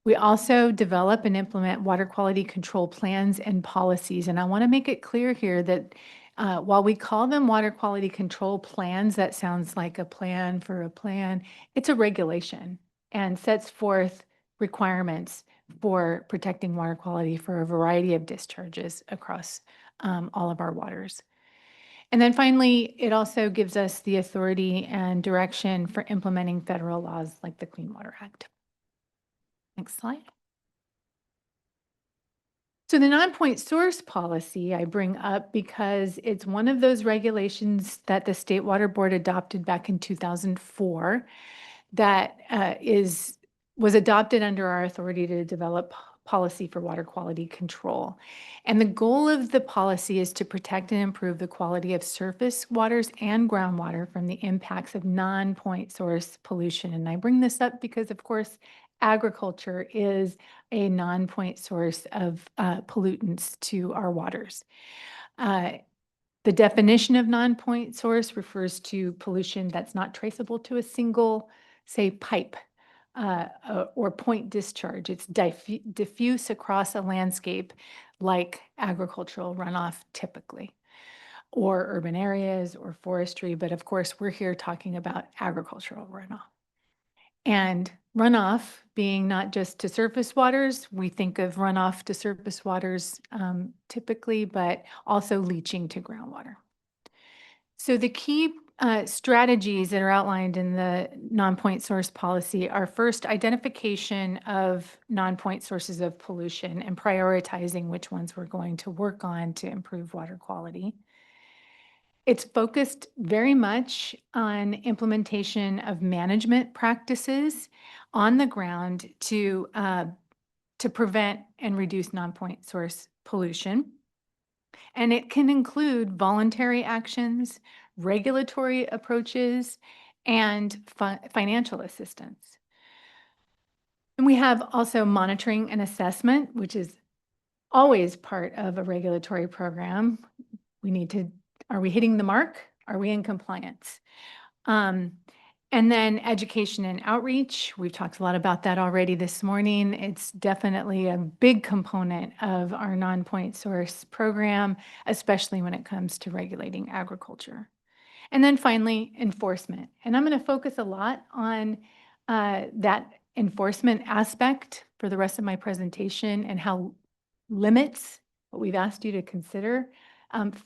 We also develop and implement water quality control plans and policies. And I want to make it clear here that while we call them water quality control plans, that sounds like a plan for a plan. It's a regulation and sets forth requirements for protecting water quality for a variety of discharges across all of our waters. And then finally, it also gives us the authority and direction for implementing federal laws like the Clean Water Act. Next slide. So the non-point source policy I bring up because it's one of those regulations that the State Water Board adopted back in 2004 that was adopted under our authority to develop policy for water quality control. And the goal of the policy is to protect and improve the quality of surface waters and groundwater from the impacts of non-point source pollution. And I bring this up because, of course, agriculture is a non-point source of pollutants to our waters. The definition of non-point source refers to pollution that's not traceable to a single, say, pipe or point discharge. It's diffuse across a landscape like agricultural runoff typically, or urban areas or forestry. But of course, we're here talking about agricultural runoff. And runoff being not just to surface waters, we think of runoff to surface waters typically, but also leaching to groundwater. So the key strategies that are outlined in the non-point source policy are first, identification of non-point sources of pollution and prioritizing which ones we're going to work on to improve water quality. It's focused very much on implementation of management practices on the ground to prevent and reduce non-point source pollution. And it can include voluntary actions, regulatory approaches, and financial assistance. And we have also monitoring and assessment, which is always part of a regulatory program. We need to, are we hitting the mark? Are we in compliance? And then education and outreach. We've talked a lot about that already this morning. It's definitely a big component of our non-point source program, especially when it comes to regulating agriculture. And then finally, enforcement. And I'm going to focus a lot on that enforcement aspect for the rest of my presentation and how limits, what we've asked you to consider,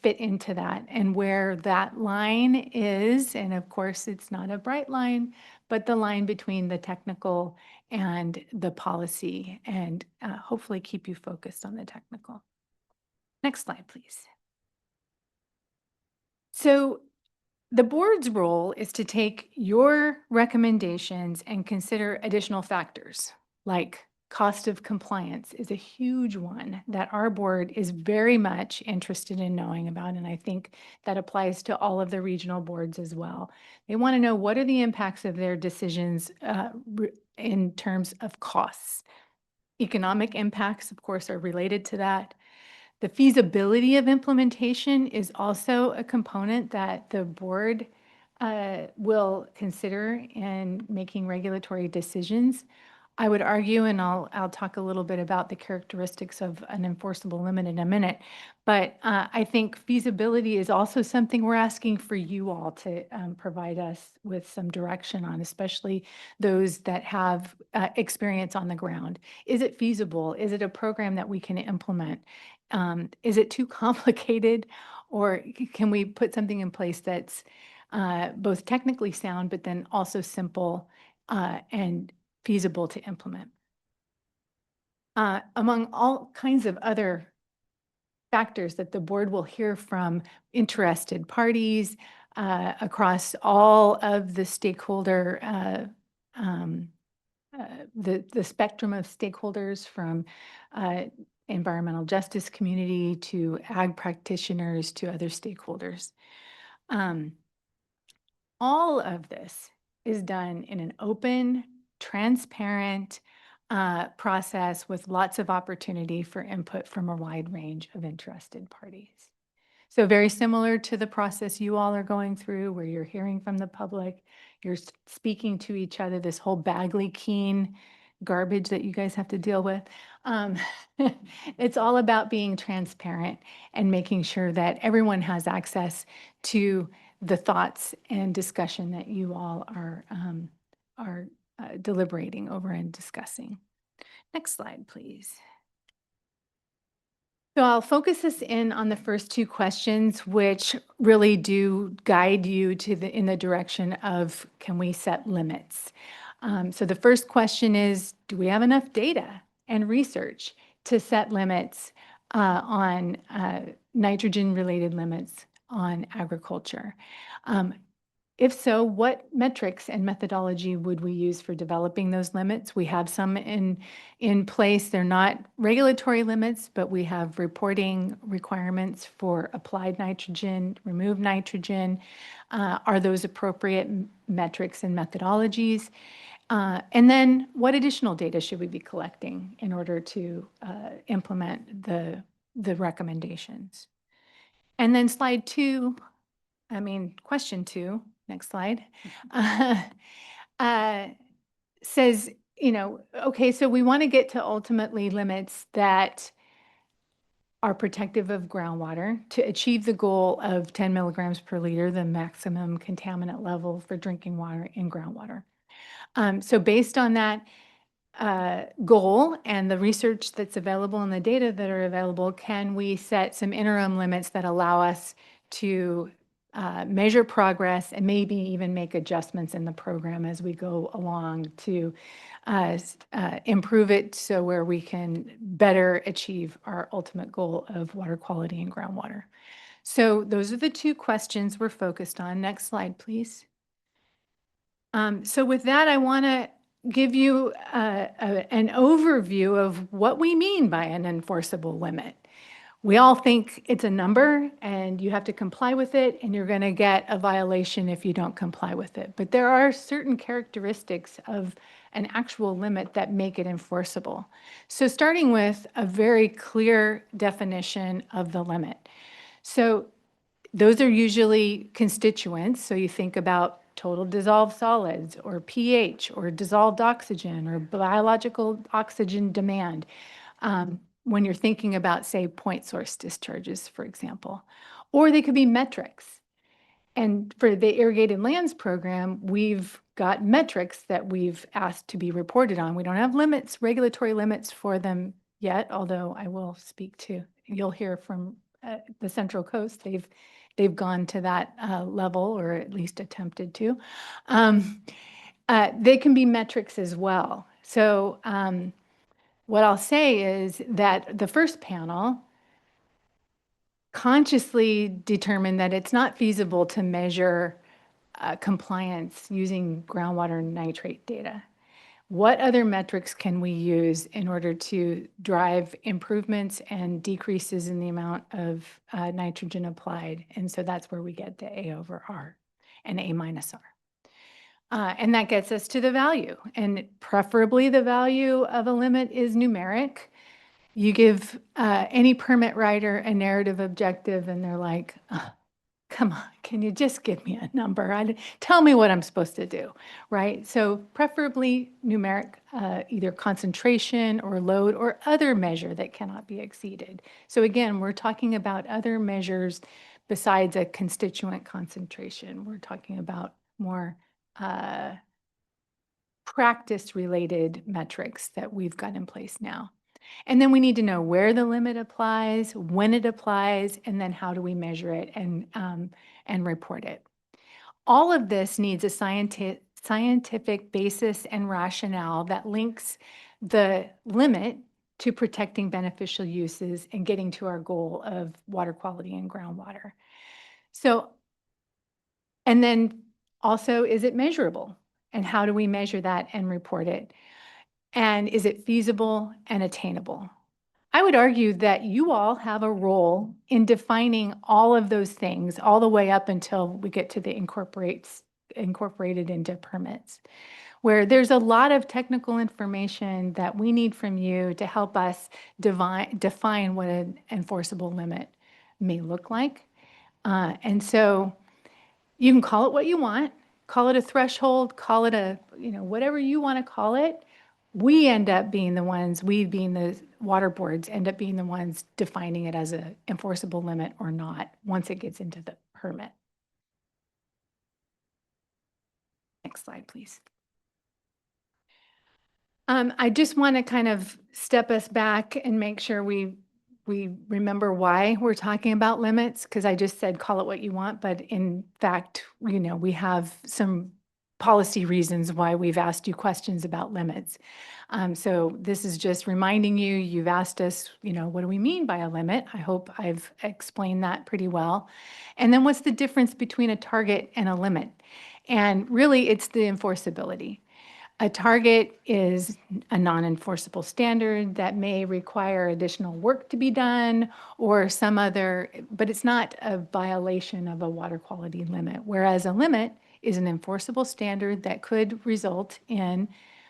fit into that and where that line is. And of course, it's not a bright line, but the line between the technical and the policy, and hopefully keep you focused on the technical. Next slide, please. So the board's role is to take your recommendations and consider additional factors, like cost of compliance is a huge one that our board is very much interested in knowing about, and I think that applies to all of the regional boards as well. They want to know what are the impacts of their decisions in terms of costs. Economic impacts, of course, are related to that. The feasibility of implementation is also a component that the board will consider in making regulatory decisions. I would argue, and I'll talk a little bit about the characteristics of an enforceable limit in a minute, but I think feasibility is also something we're asking for you all to provide us with some direction on, especially those that have experience on the ground. Is it feasible? Is it a program that we can implement? Is it too complicated, or can we put something in place that's both technically sound, but then also simple and feasible to implement? Among all kinds of other factors that the board will hear from interested parties across all of the stakeholder, the spectrum of stakeholders, from environmental justice community to ag practitioners to other stakeholders. All of this is done in an open, transparent process with lots of opportunity for input from a wide range of interested parties. So very similar to the process you all are going through, where you're hearing from the public, you're speaking to each other, this whole Bagley-Keene garbage that you guys have to deal with. It's all about being transparent and making sure that everyone has access to the thoughts and discussion that you all are deliberating over and discussing. Next slide, please. So I'll focus this in on the first two questions, which really do guide you to in the direction of, can we set limits? So the first question is, do we have enough data and research to set limits on nitrogen-related limits on agriculture? If so, what metrics and methodology would we use for developing those limits? We have some in place. They're not regulatory limits, but we have reporting requirements for applied nitrogen, removed nitrogen. Are those appropriate metrics and methodologies? And then what additional data should we be collecting in order to implement the recommendations? And then question two, next slide, says, okay, so we want to get to ultimately limits that are protective of groundwater to achieve the goal of 10 milligrams per liter, the maximum contaminant level for drinking water in groundwater. So based on that goal and the research that's available and the data that are available, can we set some interim limits that allow us to measure progress and maybe even make adjustments in the program as we go along to improve it so where we can better achieve our ultimate goal of water quality and groundwater? So those are the two questions we're focused on. Next slide, please. So with that, I want to give you an overview of what we mean by an enforceable limit. We all think it's a number and you have to comply with it, and you're going to get a violation if you don't comply with it. But there are certain characteristics of an actual limit that make it enforceable. So starting with a very clear definition of the limit. So those are usually constituents. So you think about total dissolved solids, or pH, or dissolved oxygen, or biological oxygen demand. When you're thinking about, say, point source discharges, for example. Or they could be metrics. And for the Irrigated Lands Program, we've got metrics that we've asked to be reported on. We don't have limits, regulatory limits for them yet, although I will speak to, you'll hear from the Central Coast, they've gone to that level, or at least attempted to. They can be metrics as well. So what I'll say is that the first panel consciously determined that it's not feasible to measure compliance using groundwater nitrate data. What other metrics can we use in order to drive improvements and decreases in the amount of nitrogen applied? And so that's where we get the A over R and A minus R. And that gets us to the value. And preferably the value of a limit is numeric. You give any permit writer a narrative objective and they're like, come on, can you just give me a number? Tell me what I'm supposed to do, right? So preferably numeric, either concentration or load or other measure that cannot be exceeded. So again, we're talking about other measures besides a constituent concentration. We're talking about more practice-related metrics that we've got in place now. And then we need to know where the limit applies, when it applies, and then how do we measure it and report it. All of this needs a scientific basis and rationale that links the limit to protecting beneficial uses and getting to our goal of water quality and groundwater. So, and then also, is it measurable? And how do we measure that and report it? And is it feasible and attainable? I would argue that you all have a role in defining all of those things all the way up until we get to the incorporated into permits, where there's a lot of technical information that we need from you to help us define what an enforceable limit may look like. And so you can call it what you want, call it a threshold, call it a, whatever you want to call it. We end up being the ones, we being the water boards, end up being the ones defining it as an enforceable limit or not once it gets into the permit. Next slide, please. I just want to kind of step us back and make sure we remember why we're talking about limits, because I just said call it what you want, but in fact, we have some policy reasons why we've asked you questions about limits. So this is just reminding you, you've asked us, what do we mean by a limit? I hope I've explained that pretty well. And then what's the difference between a target and a limit? And really, it's the enforceability. A target is a non-enforceable standard that may require additional work to be done or some other, but it's not a violation of a water quality limit. Whereas a limit is an enforceable standard that could result in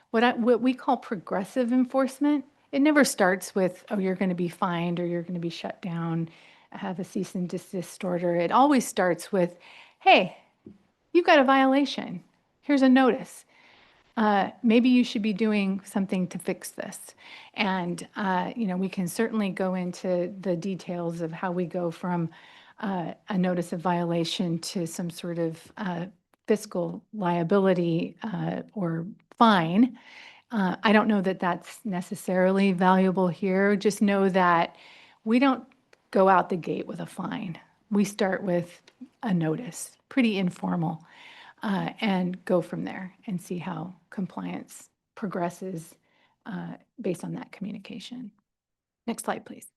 what we call progressive enforcement. It never starts with, oh, you're going to be fined or you're going to be shut down, have a cease and desist order. It always starts with, hey, you've got a violation. Here's a notice. Maybe you should be doing something to fix this. And, we can certainly go into the details of how we go from a notice of violation to some sort of fiscal liability or fine. I don't know that that's necessarily valuable here. Just know that we don't go out the gate with a fine. We start with a notice, pretty informal. And go from there and see how compliance progresses based on that communication. Next slide, please.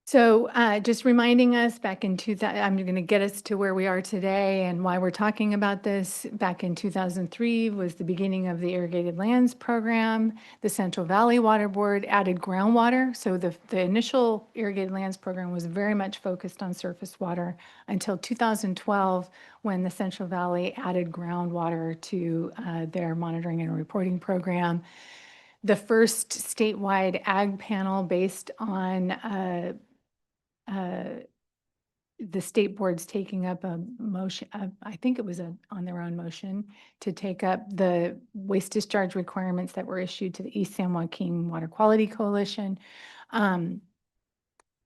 So just reminding us back in 2000, I'm going to get us to where we are today and why we're talking about this. Back in 2003 was the beginning of the Irrigated Lands Program. The Central Valley Water Board added groundwater. So the initial Irrigated Lands Program was very much focused on surface water until 2012, when the Central Valley added groundwater to their monitoring and reporting program. The first statewide ag panel based on the state boards taking up a motion, I think it was on their own motion, to take up the waste discharge requirements that were issued to the East San Joaquin Water Quality Coalition. Took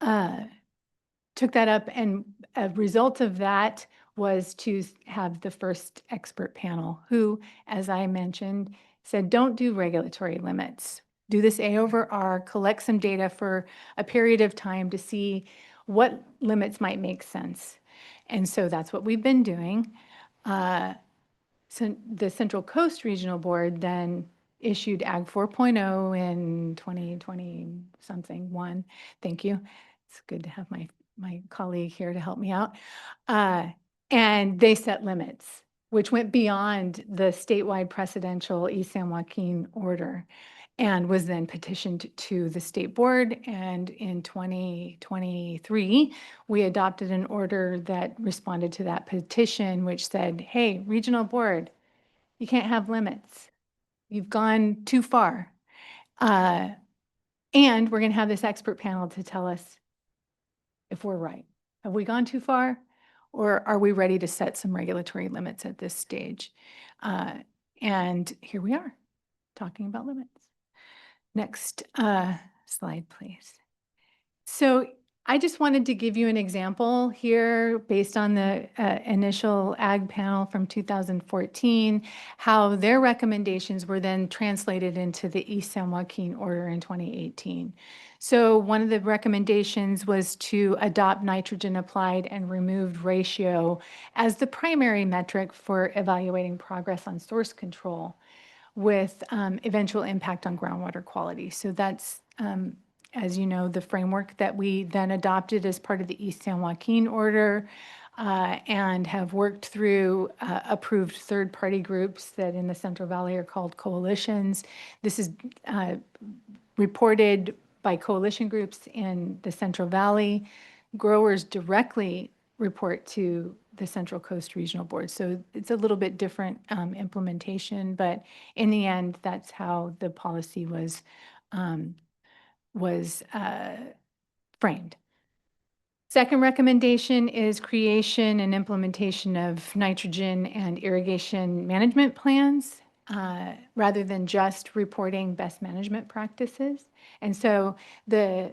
that up, and a result of that was to have the first expert panel who, as I mentioned, said, don't do regulatory limits. Do this A over R, collect some data for a period of time to see what limits might make sense. And so that's what we've been doing. So the Central Coast Regional Board then issued Ag 4.0 in 2020 something one. Thank you. It's good to have my colleague here to help me out. And they set limits, which went beyond the statewide precedential East San Joaquin order, and was then petitioned to the state board. And in 2023, we adopted an order that responded to that petition, which said, hey, regional board, you can't have limits. You've gone too far. And we're going to have this expert panel to tell us if we're right. Have we gone too far? Or are we ready to set some regulatory limits at this stage? And here we are, talking about limits. Next slide, please. So I just wanted to give you an example here based on the initial ag panel from 2014, how their recommendations were then translated into the East San Joaquin order in 2018. So one of the recommendations was to adopt nitrogen applied and removed ratio as the primary metric for evaluating progress on source control, with eventual impact on groundwater quality. So that's, as you know, the framework that we then adopted as part of the East San Joaquin order, and have worked through approved third-party groups that in the Central Valley are called coalitions. This is reported by coalition groups in the Central Valley. Growers directly report to the Central Coast Regional Board. So it's a little bit different implementation, but in the end, that's how the policy was framed. Second recommendation is creation and implementation of nitrogen and irrigation management plans, rather than just reporting best management practices. And so the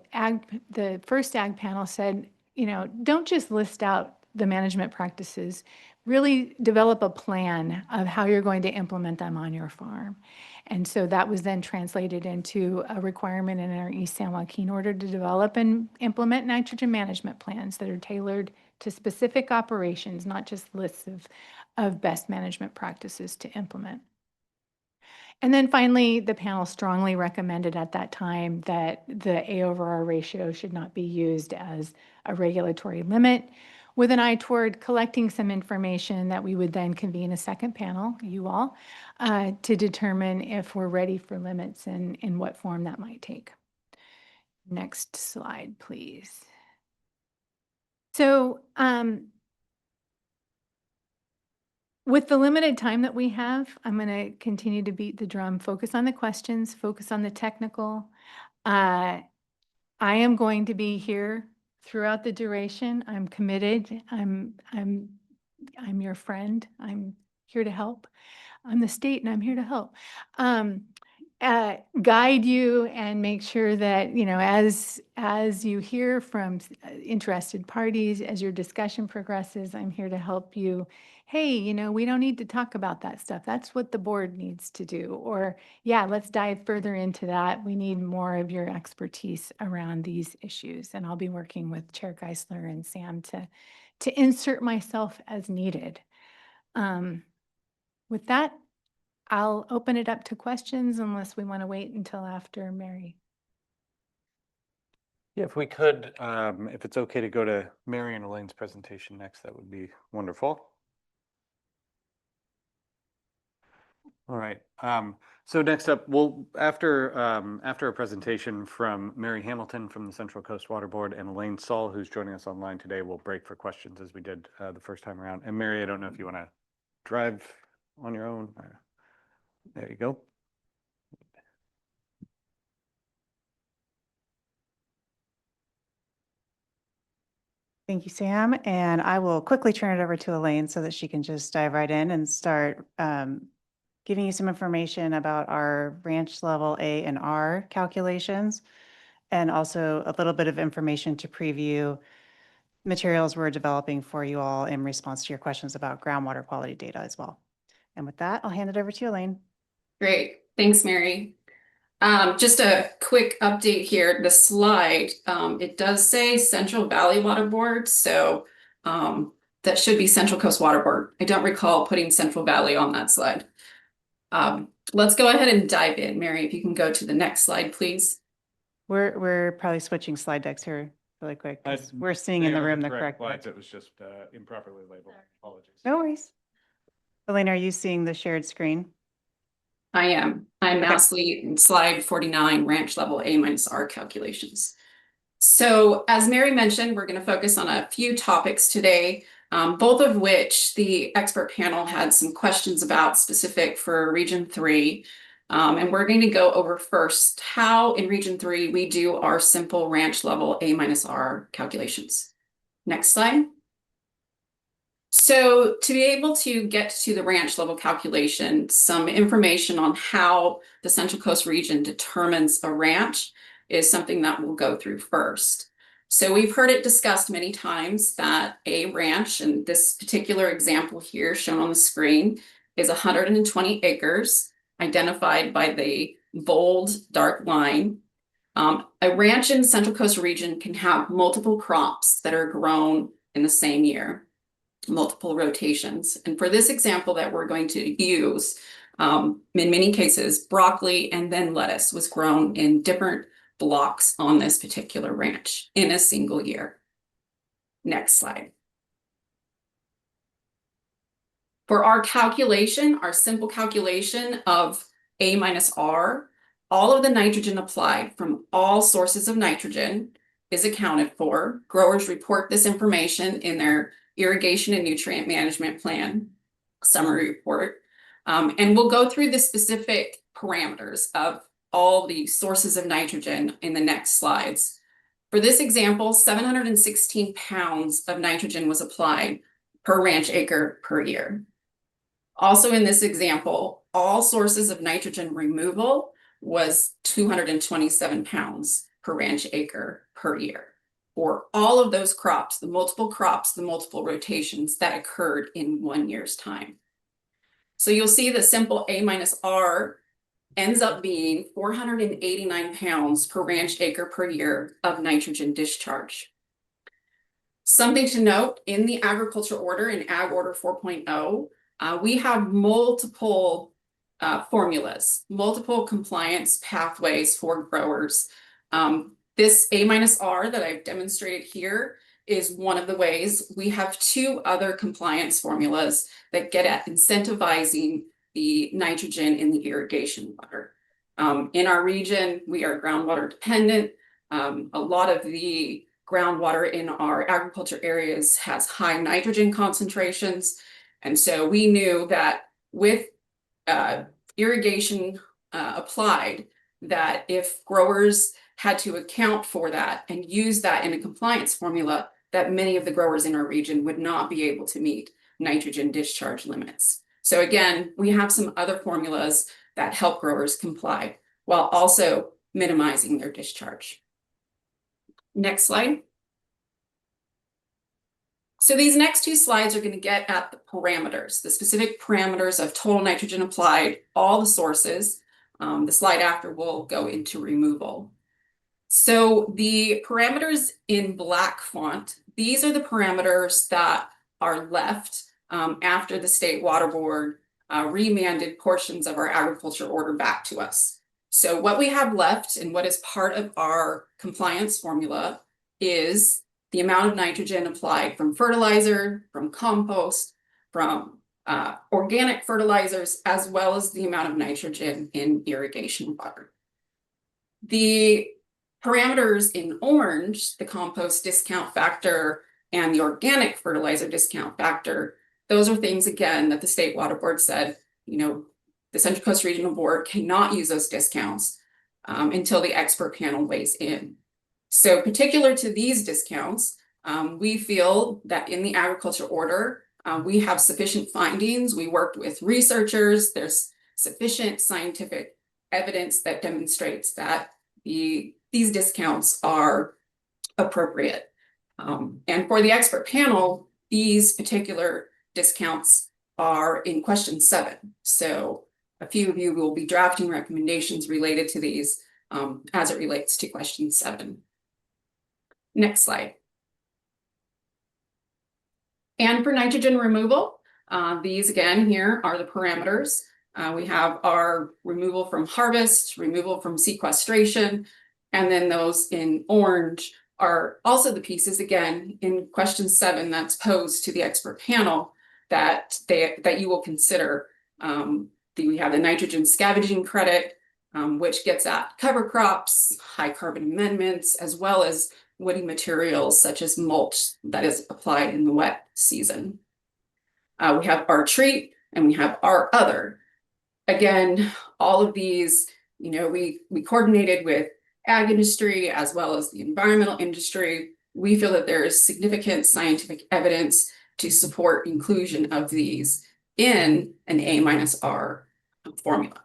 first ag panel said, you know, don't just list out the management practices, really develop a plan of how you're going to implement them on your farm. And so that was then translated into a requirement in our East San Joaquin order to develop and implement nitrogen management plans that are tailored to specific operations, not just lists of best management practices to implement. And then finally, the panel strongly recommended at that time that the A over R ratio should not be used as a regulatory limit, with an eye toward collecting some information that we would then convene a second panel, you all, to determine if we're ready for limits and in what form that might take. Next slide, please. So with the limited time that we have, I'm going to continue to beat the drum, focus on the questions, focus on the technical. I am going to be here throughout the duration. I'm committed. I'm your friend. I'm here to help. I'm the state and I'm here to help. Guide you and make sure that, you know, as you hear from interested parties, as your discussion progresses, I'm here to help you. Hey, you know, we don't need to talk about that stuff. That's what the board needs to do. Or, yeah, let's dive further into that. We need more of your expertise around these issues. And I'll be working with Chair Geisler and Sam to insert myself as needed. With that, I'll open it up to questions unless we want to wait until after Mary. Yeah, if we could, if it's okay to go to Mary and Elaine's presentation next, that would be wonderful. All right. So next up, after a presentation from Mary Hamilton from the Central Coast Water Board and Elaine Saul, who's joining us online today, we'll break for questions as we did the first time around. And Mary, I don't know if you want to drive on your own. There you go. Thank you, Sam. And I will quickly turn it over to Elaine so that she can just dive right in and start giving you some information about our branch level A and R calculations, and also a little bit of information to preview materials we're developing for you all in response to your questions about groundwater quality data as well. And with that, I'll hand it over to you, Elaine. Great. Thanks, Mary. Just a quick update here. The slide, it does say Central Valley Water Board, so that should be Central Coast Water Board. I don't recall putting Central Valley on that slide. Let's go ahead and dive in. Mary, if you can go to the next slide, please. We're probably switching slide decks here really quick, 'cause we're seeing in the room the correct one. It was just improperly labeled. Apologies. No worries. Elaine, are you seeing the shared screen? I am. I'm Okay. now slide 49, ranch level A-R calculations. So as Mary mentioned, we're going to focus on a few topics today, both of which the expert panel had some questions about specific for Region 3. And we're going to go over first how in Region 3 we do our simple ranch level A-R calculations. Next slide. So to be able to get to the ranch level calculation, some information on how the Central Coast region determines a ranch is something that we'll go through first. So we've heard it discussed many times that a ranch, and this particular example here shown on the screen, is 120 acres, identified by the bold dark line. A ranch in Central Coast region can have multiple crops that are grown in the same year, multiple rotations. And for this example that we're going to use, in many cases, broccoli and then lettuce was grown in different blocks on this particular ranch in a single year. Next slide. For our calculation, our simple calculation of A-R, all of the nitrogen applied from all sources of nitrogen is accounted for. Growers report this information in their irrigation and nutrient management plan summary report. And we'll go through the specific parameters of all the sources of nitrogen in the next slides. For this example, 716 pounds of nitrogen was applied per ranch acre per year. Also in this example, all sources of nitrogen removal was 227 pounds per ranch acre per year, for all of those crops, the multiple rotations that occurred in 1 year's time. So you'll see the simple A-R ends up being 489 pounds per ranch acre per year of nitrogen discharge. Something to note, in the agriculture order, in Ag Order 4.0, we have multiple formulas, multiple compliance pathways for growers. This A-R that I've demonstrated here is one of the ways. We have two other compliance formulas that get at incentivizing the nitrogen in the irrigation water. In our region, we are groundwater dependent. A lot of the groundwater in our agriculture areas has high nitrogen concentrations. And so we knew that with irrigation applied, that if growers had to account for that and use that in a compliance formula, that many of the growers in our region would not be able to meet nitrogen discharge limits. So again, we have some other formulas that help growers comply while also minimizing their discharge. Next slide. So these next two slides are going to get at the parameters, the specific parameters of total nitrogen applied, all the sources. The slide after will go into removal. So the parameters in black font, these are the parameters that are left after the State Water Board remanded portions of our agriculture order back to us. So what we have left and what is part of our compliance formula is the amount of nitrogen applied from fertilizer, from compost, from organic fertilizers, as well as the amount of nitrogen in irrigation water. The parameters in orange, the compost discount factor and the organic fertilizer discount factor, those are things, again, that the State Water Board said, you know, the Central Coast Regional Board cannot use those discounts until the expert panel weighs in. So particular to these discounts, we feel that in the agriculture order, we have sufficient findings. We worked with researchers. There's sufficient scientific evidence that demonstrates that these discounts are appropriate. And for the expert panel, these particular discounts are in question 7. So a few of you will be drafting recommendations related to these as it relates to question 7. Next slide. And for nitrogen removal, these again here are the parameters. We have our removal from harvest, removal from sequestration, and then those in orange are also the pieces, again, in question 7 that's posed to the expert panel that you will consider. We have the nitrogen scavenging credit, which gets at cover crops, high carbon amendments, as well as woody materials such as mulch that is applied in the wet season. We have our treat and we have our other. Again, all of these, you know, we coordinated with ag industry as well as the environmental industry. We feel that there is significant scientific evidence to support inclusion of these in an A-R formula.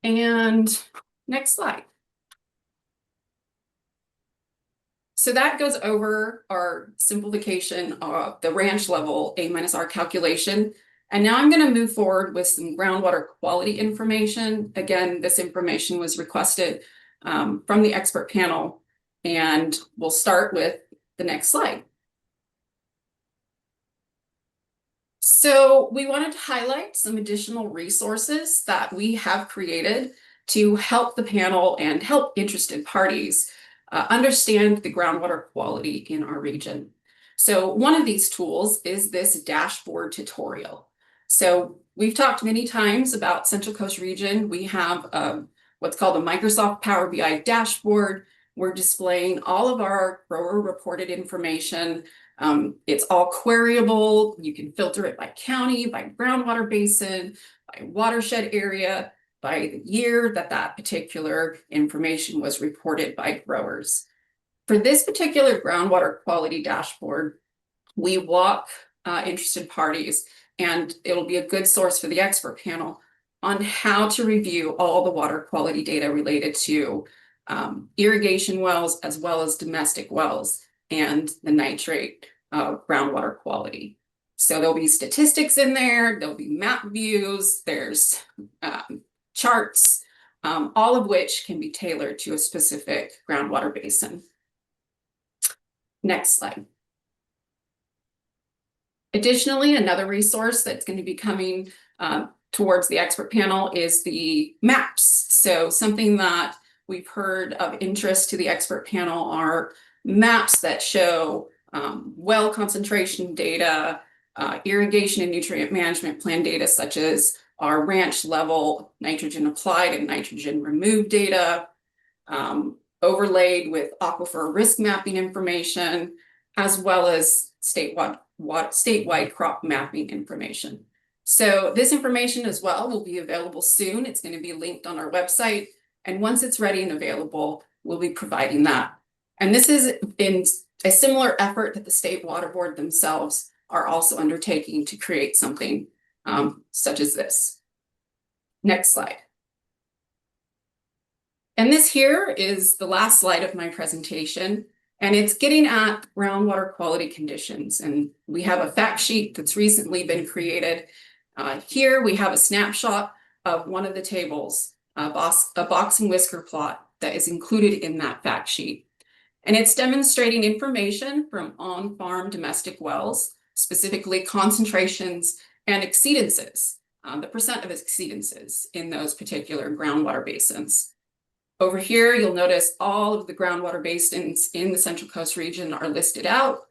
And next slide. So that goes over our simplification of the ranch level A-R calculation. And now I'm going to move forward with some groundwater quality information. Again, this information was requested from the expert panel, and we'll start with the next slide. So we wanted to highlight some additional resources that we have created to help the panel and help interested parties understand the groundwater quality in our region. So one of these tools is this dashboard tutorial. So we've talked many times about Central Coast Region. We have what's called a Microsoft Power BI dashboard. We're displaying all of our grower reported information. It's all queryable. You can filter it by county, by groundwater basin, by watershed area, by the year that particular information was reported by growers. For this particular groundwater quality dashboard, we walk interested parties, and it'll be a good source for the expert panel on how to review all the water quality data related to irrigation wells as well as domestic wells and the nitrate groundwater quality. So there'll be statistics in there, there'll be map views, there's charts, all of which can be tailored to a specific groundwater basin. Next slide. Additionally, another resource that's going to be coming towards the expert panel is the maps. So something that we've heard of interest to the expert panel are maps that show well concentration data, irrigation and nutrient management plan data, such as our ranch level nitrogen applied and nitrogen removed data, overlaid with aquifer risk mapping information, as well as statewide crop mapping information. So this information as well will be available soon. It's going to be linked on our website. And once it's ready and available, we'll be providing that. And this is in a similar effort that the State Water Board themselves are also undertaking to create something such as this. Next slide. And this here is the last slide of my presentation, and it's getting at groundwater quality conditions. And we have a fact sheet that's recently been created. Here we have a snapshot of one of the tables, a box and whisker plot that is included in that fact sheet. And it's demonstrating information from on-farm domestic wells, specifically concentrations and exceedances. the percent of exceedances in those particular groundwater basins. Over here, you'll notice all of the groundwater basins in the Central Coast region are listed out.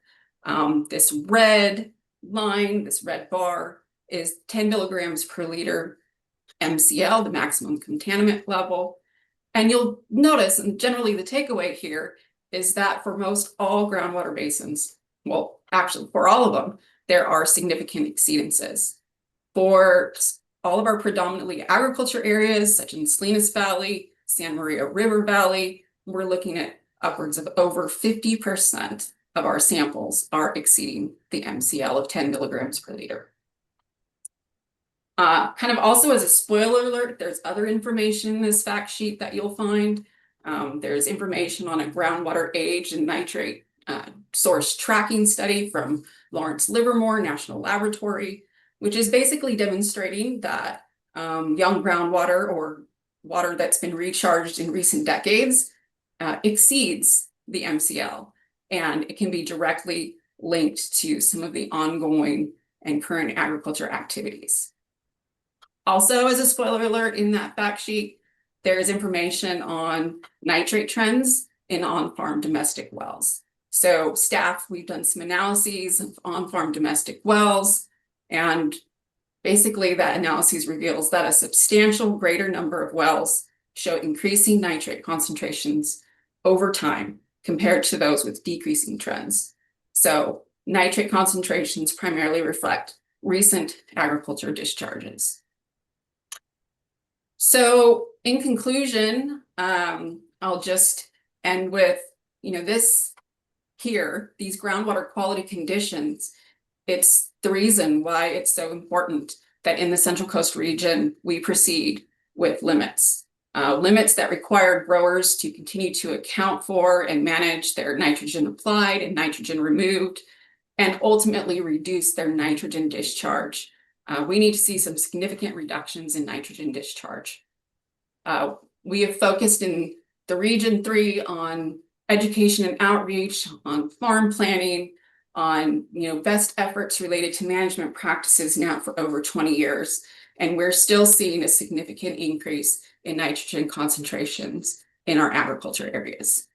This red line, this red bar, is 10 milligrams per liter MCL, the maximum contaminant level. And you'll notice, and generally the takeaway here is that for most all groundwater basins, well, actually for all of them, there are significant exceedances. For all of our predominantly agriculture areas, such as Salinas Valley, San Maria River Valley, we're looking at upwards of over 50% of our samples are exceeding the MCL of 10 milligrams per liter. Kind of also as a spoiler alert, there's other information in this fact sheet that you'll find. There's information on a groundwater age and nitrate source tracking study from Lawrence Livermore National Laboratory, which is basically demonstrating that young groundwater or water that's been recharged in recent decades exceeds the MCL, and it can be directly linked to some of the ongoing and current agriculture activities. Also, as a spoiler alert, in that fact sheet, there's information on nitrate trends in on-farm domestic wells. So staff, we've done some analyses of on-farm domestic wells, and basically that analysis reveals that a substantial greater number of wells show increasing nitrate concentrations over time compared to those with decreasing trends. So nitrate concentrations primarily reflect recent agriculture discharges. So in conclusion, I'll just end with, this here, these groundwater quality conditions. It's the reason why it's so important that in the Central Coast region, we proceed with limits. Limits that require growers to continue to account for and manage their nitrogen applied and nitrogen removed, and ultimately reduce their nitrogen discharge. We need to see some significant reductions in nitrogen discharge. We have focused in the Region 3 on education and outreach, on farm planning, on best efforts related to management practices now for over 20 years. And we're still seeing a significant increase in nitrogen concentrations in our agriculture areas.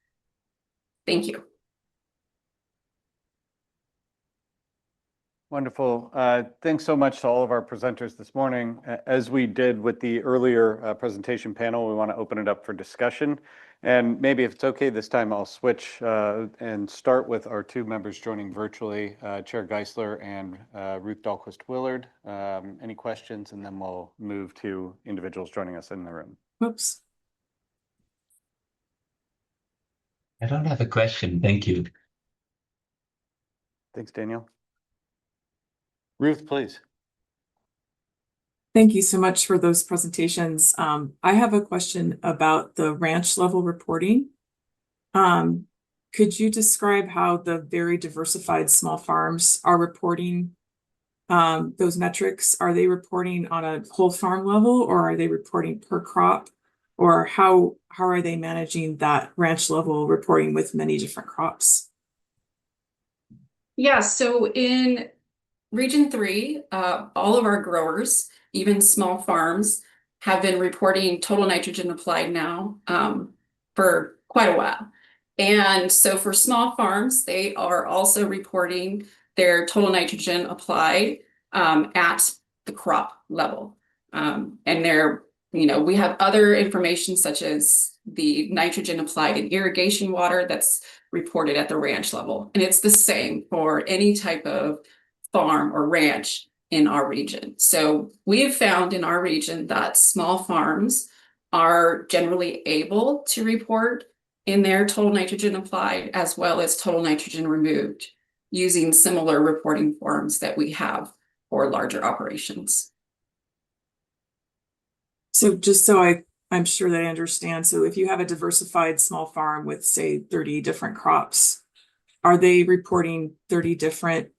Thank you. Wonderful. Thanks so much to all of our presenters this morning. As we did with the earlier presentation panel, we want to open it up for discussion. And maybe if it's okay this time, I'll switch and start with our two members joining virtually, Chair Geisler and Ruth Dahlquist-Willard. Any questions? And then we'll move to individuals joining us in the room. Oops. I don't have a question. Thank you. Thanks, Daniel. Ruth, please. Thank you so much for those presentations. I have a question about the ranch level reporting. Could you describe how the very diversified small farms are reporting those metrics? Are they reporting on a whole farm level, or are they reporting per crop? Or how are they managing that ranch level reporting with many different crops? Yeah, so in Region 3, all of our growers, even small farms, have been reporting total nitrogen applied now for quite a while. And so for small farms, they are also reporting their total nitrogen applied at the crop level. And they're, we have other information such as the nitrogen applied in irrigation water that's reported at the ranch level. And it's the same for any type of farm or ranch in our region. So we have found in our region that small farms are generally able to report in their total nitrogen applied as well as total nitrogen removed using similar reporting forms that we have for larger operations. So just so I'm sure that I understand, so if you have a diversified small farm with, say, 30 different crops, are they reporting 30 different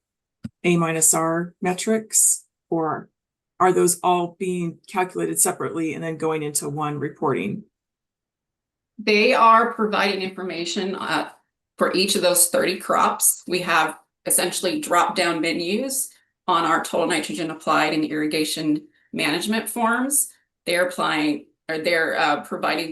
A-R metrics, or are those all being calculated separately and then going into one reporting? They are providing information for each of those 30 crops. We have essentially drop-down menus on our total nitrogen applied and irrigation management forms. They're providing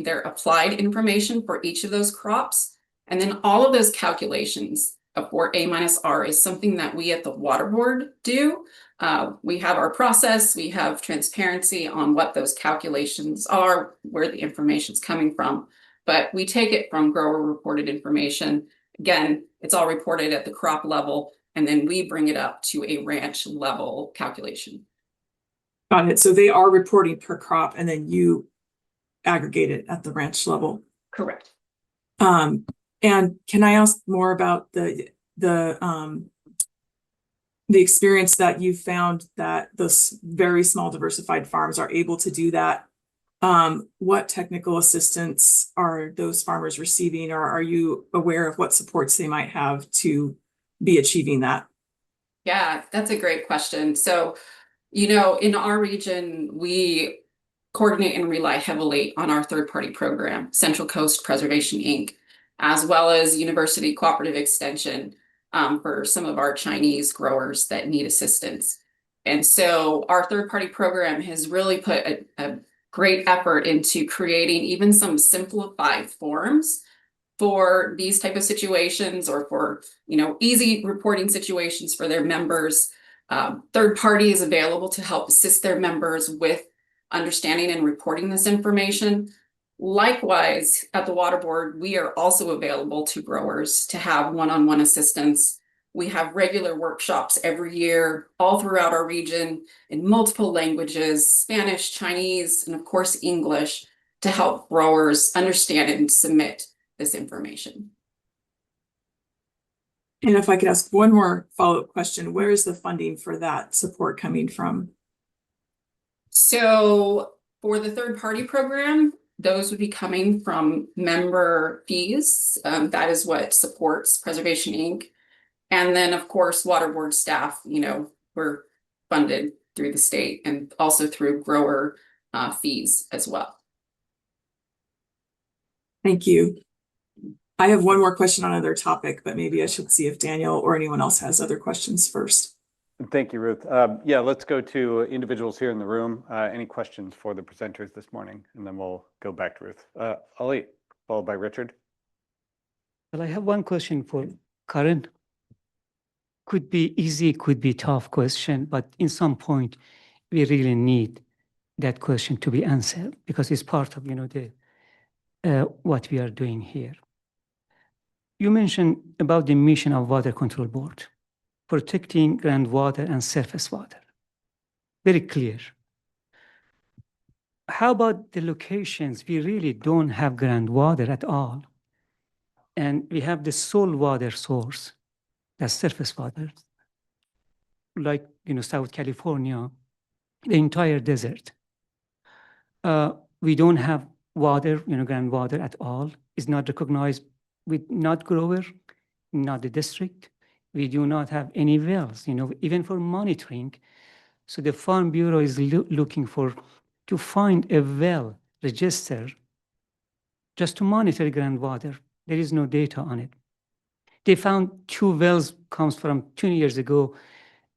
their applied information for each of those crops. And then all of those calculations for A-R is something that we at the Water Board do. We have our process, we have transparency on what those calculations are, where the information's coming from, but we take it from grower reported information. Again, it's all reported at the crop level, and then we bring it up to a ranch level calculation. Got it. So they are reporting per crop and then you aggregate it at the ranch level. Correct. And can I ask more about the experience that you found that those very small diversified farms are able to do that? What technical assistance are those farmers receiving, or are you aware of what supports they might have to be achieving that? Yeah, that's a great question. So, you know, in our region, we coordinate and rely heavily on our third-party program, Central Coast Preservation, Inc., as well as University Cooperative Extension for some of our Chinese growers that need assistance. And so our third-party program has really put a great effort into creating even some simplified forms for these type of situations, or for, you know, easy reporting situations for their members. Third party is available to help assist their members with understanding and reporting this information. Likewise, at the Water Board, we are also available to growers to have one-on-one assistance. We have regular workshops every year, all throughout our region, in multiple languages, Spanish, Chinese, and of course, English, to help growers understand and submit this information. And if I could ask one more follow-up question, where is the funding for that support coming from? So for the third-party program, those would be coming from member fees. That is what supports Preservation, Inc. And then, of course, Water Board staff, you know, we're funded through the state and also through grower fees as well. Thank you. I have one more question on another topic, but maybe I should see if Daniel or anyone else has other questions first. Thank you, Ruth. Yeah, let's go to individuals here in the room. Any questions for the presenters this morning? And then we'll go back to Ruth. Ali, followed by Richard. Well, I have one question for Karen. Could be easy, could be tough question, but in some point, we really need that question to be answered because it's part of, you know, the what we are doing here. You mentioned about the mission of Water Control Board, protecting groundwater and surface water. Very clear. How about the locations? We really don't have groundwater at all. And we have the sole water source, that's surface water, like, you know, South California, the entire desert. We don't have water, you know, groundwater at all. It's not recognized with not grower, not the district. We do not have any wells, you know, even for monitoring. So the Farm Bureau is looking to find a well register just to monitor groundwater. There is no data on it. They found 2 wells comes from 20 years ago,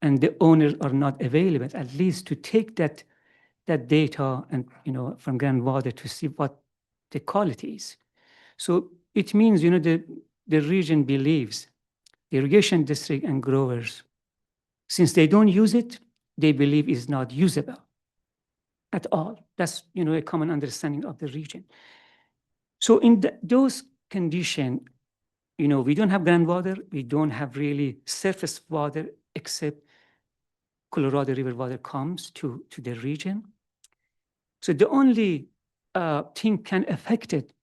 and the owners are not available, at least to take that data and, you know, from groundwater to see what the quality is. So it means, you know, the region believes, the irrigation district and growers, since they don't use it, they believe it's not usable at all. That's, you know, a common understanding of the region. So in those conditions, you know, we don't have groundwater, we don't have really surface water, except Colorado River water comes to the region. So the only thing can affect it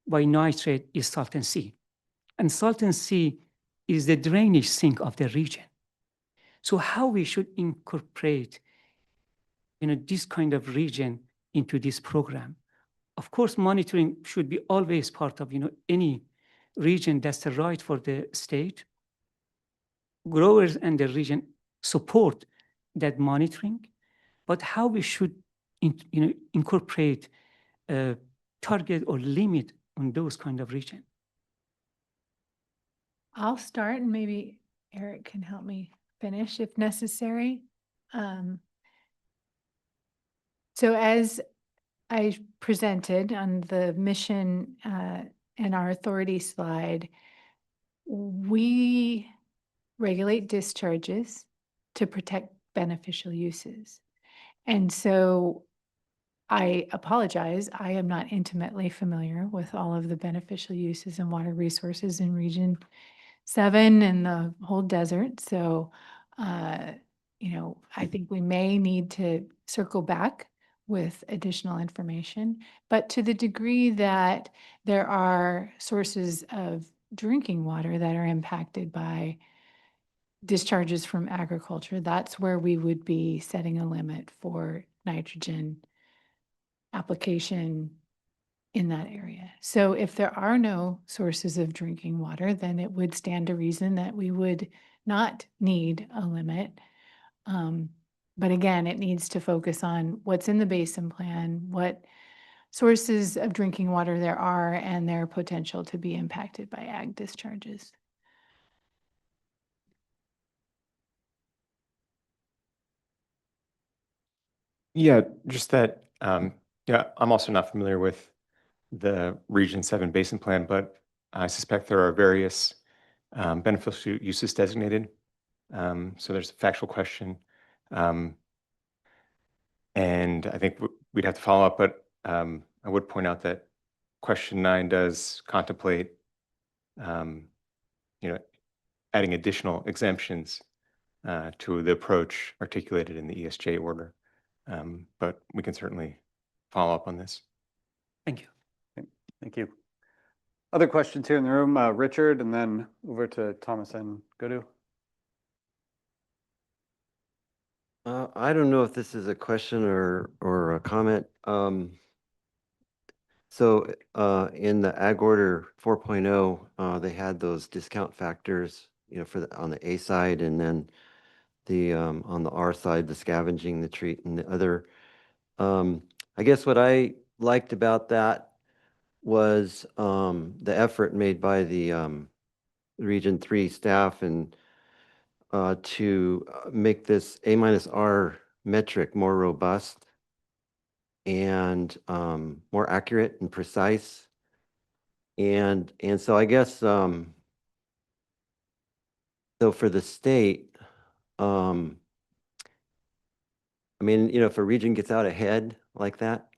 by nitrate is Salton Sea. And Salton Sea is the drainage sink of the region. So how we should incorporate, you know, this kind of region into this program? Of course, monitoring should be always part of, you know, any region. That's the right for the state. Growers and the region support that monitoring, but how we should, you know, incorporate a target or limit on those kind of region. I'll start and maybe Eric can help me finish if necessary. So as I presented on the mission and our authority slide, we regulate discharges to protect beneficial uses. And so I apologize, I am not intimately familiar with all of the beneficial uses and water resources in Region 7 and the whole desert. So, I think we may need to circle back with additional information. But to the degree that there are sources of drinking water that are impacted by discharges from agriculture, that's where we would be setting a limit for nitrogen application in that area. So if there are no sources of drinking water, then it would stand to reason that we would not need a limit. But again, it needs to focus on what's in the basin plan, what sources of drinking water there are, and their potential to be impacted by ag discharges. Yeah, just that, yeah, I'm also not familiar with the Region 7 Basin Plan, but I suspect there are various beneficial uses designated. So there's a factual question. And I think we'd have to follow up, but I would point out that question 9 does contemplate, adding additional exemptions to the approach articulated in the ESJ order. But we can certainly follow up on this. Thank you. Thank you. Other questions here in the room? Richard, and then over to Thomas and Godu. I don't know if this is a question or a comment. So in the Ag Order 4.0, they had those discount factors, on the A side, and then the on the R side, the scavenging, the treat, and the other. I guess what I liked about that was the effort made by the Region 3 staff and to make this A-R metric more robust and more accurate and precise. And so I guess so for the state, I mean, if a region gets out ahead like that,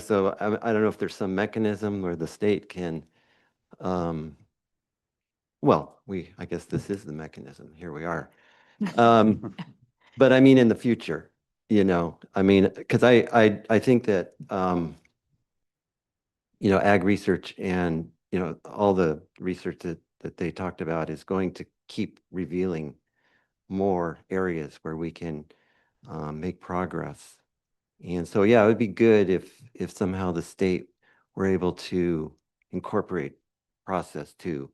so I don't know if there's some mechanism where the state can, well, I guess this is the mechanism. Here we are. But I mean, in the future, I mean, because I think that, ag research and, all the research that they talked about is going to keep revealing more areas where we can make progress. And so, yeah, it would be good if somehow the state were able to incorporate process to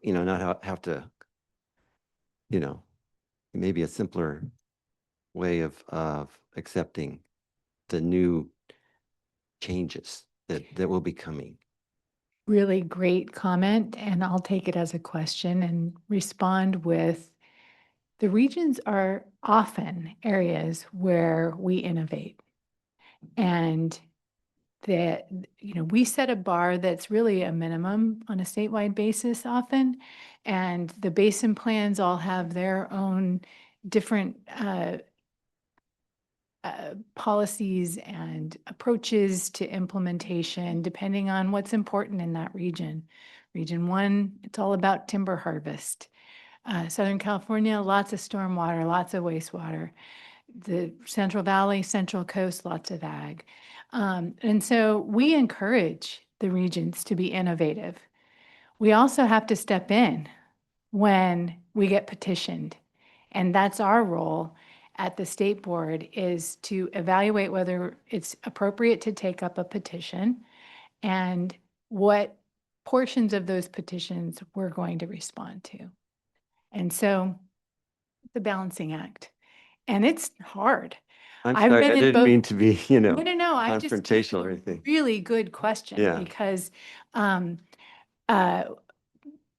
not have to, maybe a simpler way of accepting the new changes that will be coming. Really great comment, and I'll take it as a question and respond with, the regions are often areas where we innovate. And that, we set a bar that's really a minimum on a statewide basis often. And the basin plans all have their own different policies and approaches to implementation, depending on what's important in that region. Region 1, it's all about timber harvest. Southern California, lots of stormwater, lots of wastewater. The Central Valley, Central Coast, lots of ag. And so we encourage the regions to be innovative. We also have to step in when we get petitioned. And that's our role at the state board, is to evaluate whether it's appropriate to take up a petition and what portions of those petitions we're going to respond to. And so the balancing act. And it's hard. I'm I've sorry, been I in didn't both- mean to be, No, I just think it's confrontational or a anything. really good question Yeah. because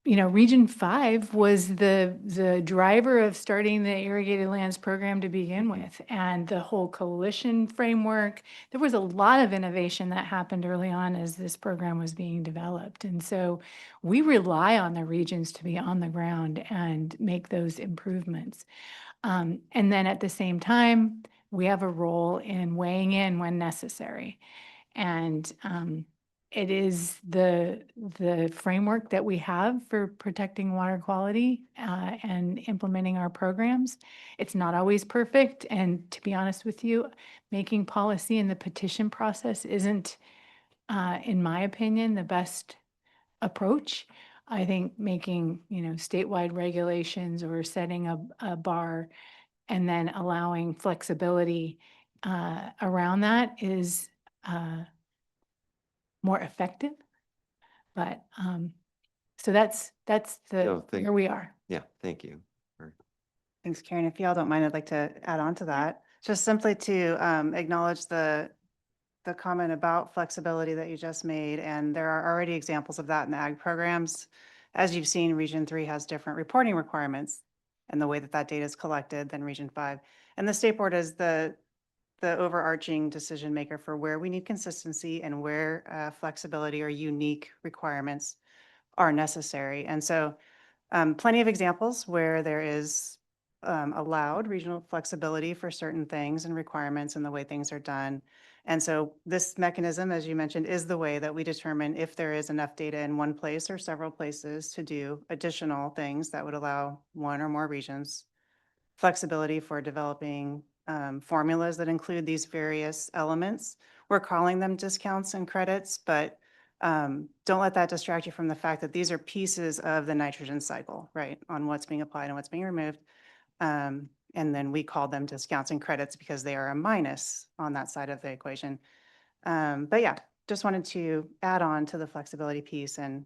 Region 5 was the driver of starting the irrigated lands program to begin with, and the whole coalition framework. There was a lot of innovation that happened early on as this program was being developed. And so we rely on the regions to be on the ground and make those improvements. And then at the same time, we have a role in weighing in when necessary. And it is the framework that we have for protecting water quality and implementing our programs. It's not always perfect. And to be honest with you, making policy in the petition process isn't, in my opinion, the best approach. I think making, statewide regulations or setting a bar and then allowing flexibility around that is more effective. But so that's where we are. Yeah, thank you. Thanks, Karen. If y'all don't mind, I'd like to add on to that. Just simply to acknowledge the comment about flexibility that you just made. And there are already examples of that in the ag programs. As you've seen, Region 3 has different reporting requirements and the way that that data is collected than Region 5. And the State Board is the overarching decision maker for where we need consistency and where flexibility or unique requirements are necessary. And so plenty of examples where there is allowed regional flexibility for certain things and requirements and the way things are done. And so this mechanism, as you mentioned, is the way that we determine if there is enough data in one place or several places to do additional things that would allow one or more regions flexibility for developing formulas that include these various elements. We're calling them discounts and credits, but don't let that distract you from the fact that these are pieces of the nitrogen cycle, right, on what's being applied and what's being removed. And then we call them discounts and credits because they are a minus on that side of the equation. But yeah, just wanted to add on to the flexibility piece. And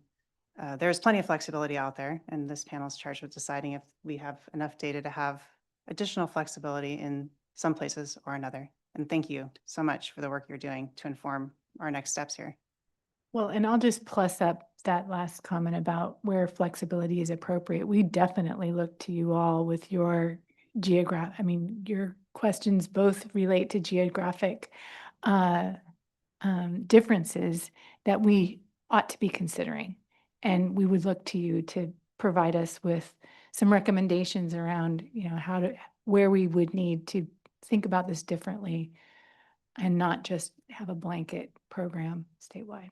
there's plenty of flexibility out there. And this panel is charged with deciding if we have enough data to have additional flexibility in some places or another. And thank you so much for the work you're doing to inform our next steps here. Well, and I'll just plus up that last comment about where flexibility is appropriate. We definitely look to you all with your your questions both relate to geographic differences that we ought to be considering. And we would look to you to provide us with some recommendations around, where we would need to think about this differently and not just have a blanket program statewide.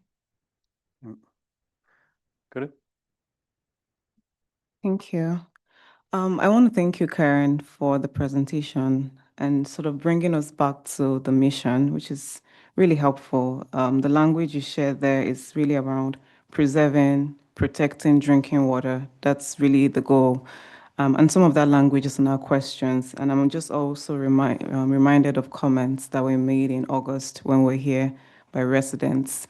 Good. Thank you. I want to thank you, Karen, for the presentation and sort of bringing us back to the mission, which is really helpful. The language you shared there is really around preserving, protecting drinking water. That's really the goal. And some of that language is in our questions. And I'm just also reminded of comments that were made in August when we're here by residents.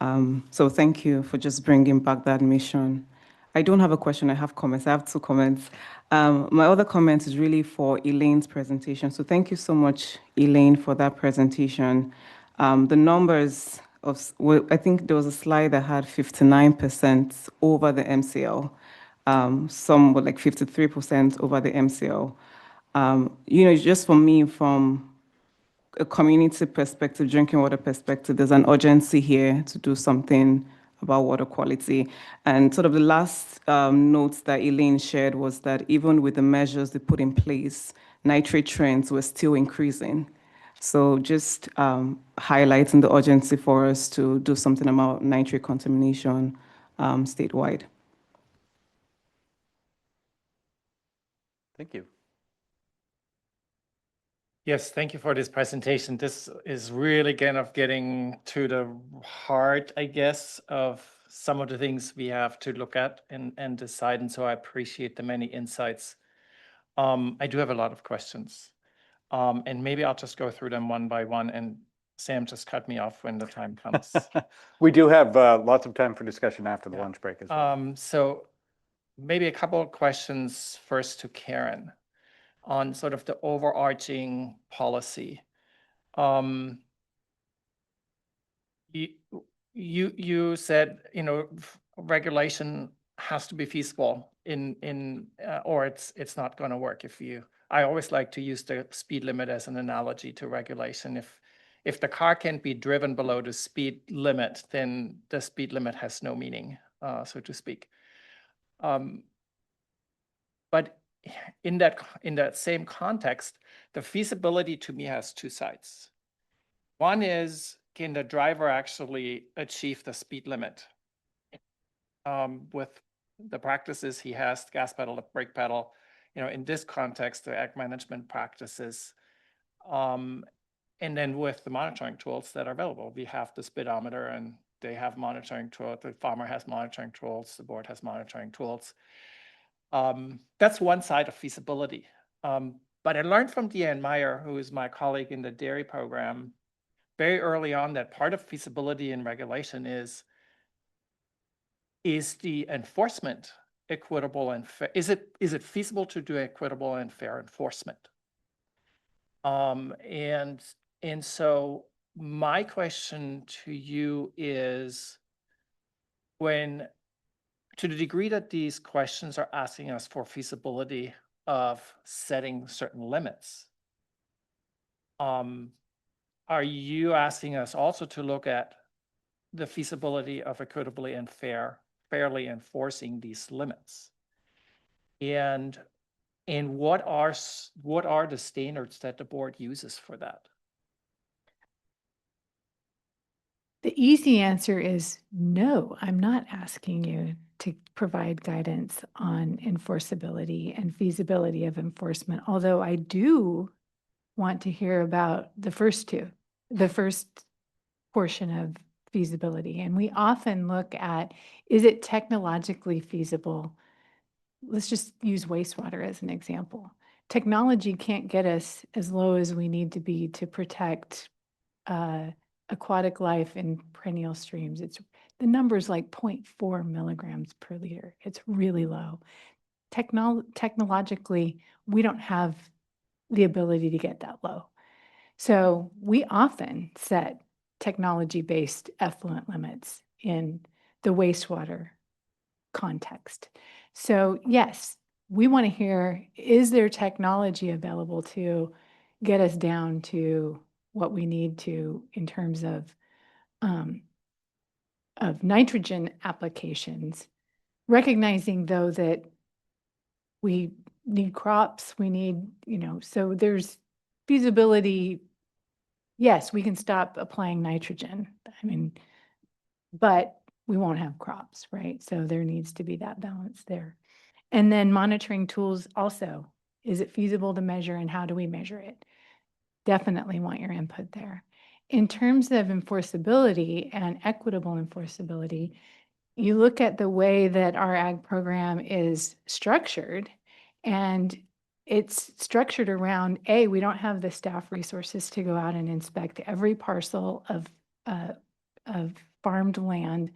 So thank you for just bringing back that mission. I don't have a question, I have comments. I have 2 comments. My other comment is really for Elaine's presentation. So thank you so much, Elaine, for that presentation. The numbers of, I think there was a slide that had 59% over the MCL. Some were like 53% over the MCL. Just for me, from a community perspective, drinking water perspective, there's an urgency here to do something about water quality. And sort of the last notes that Elaine shared was that even with the measures they put in place, nitrate trends were still increasing. So just highlighting the urgency for us to do something about nitrate contamination statewide. Thank you. Yes, thank you for this presentation. This is really kind of getting to the heart, I guess, of some of the things we have to look at and decide. And so I appreciate the many insights. I do have a lot of questions. And maybe I'll just go through them one by one, and Sam, just cut me off when the time comes. We do have lots of time for discussion after the lunch break as well. So maybe a couple of questions first to Karen on sort of the overarching policy. You said, regulation has to be feasible or it's not going to work. I always like to use the speed limit as an analogy to regulation. If the car can't be driven below the speed limit, then the speed limit has no meaning, so to speak. But in that same context, the feasibility to me has two sides. One is, can the driver actually achieve the speed limit with the practices he has, gas pedal, the brake pedal, in this context, the ag management practices, and then with the monitoring tools that are available. We have the speedometer and they have monitoring tools. The farmer has monitoring tools. The board has monitoring tools. That's one side of feasibility. But I learned from Deanne Meyer, who is my colleague in the dairy program, very early on that part of feasibility and regulation is the enforcement equitable and fair? Is it feasible to do equitable and fair enforcement? And so my question to you is, to the degree that these questions are asking us for feasibility of setting certain limits, are you asking us also to look at the feasibility of equitably and fairly enforcing these limits? And what are the standards that the board uses for that? The easy answer is no, I'm not asking you to provide guidance on enforceability and feasibility of enforcement, although I do want to hear about the first portion of feasibility. And we often look at, is it technologically feasible? Let's just use wastewater as an example. Technology can't get us as low as we need to be to protect aquatic life in perennial streams. The number's like 0.4 milligrams per liter. It's really low. Technologically, we don't have the ability to get that low. So we often set technology-based effluent limits in the wastewater context. So yes, we want to hear, is there technology available to get us down to what we need to in terms of nitrogen applications, recognizing though that we need crops, we need, so there's feasibility. Yes, we can stop applying nitrogen. But we won't have crops, right? So there needs to be that balance there. And then monitoring tools also. Is it feasible to measure and how do we measure it? Definitely want your input there. In terms of enforceability and equitable enforceability, you look at the way that our ag program is structured, and it's structured around, we don't have the staff resources to go out and inspect every parcel of farmed land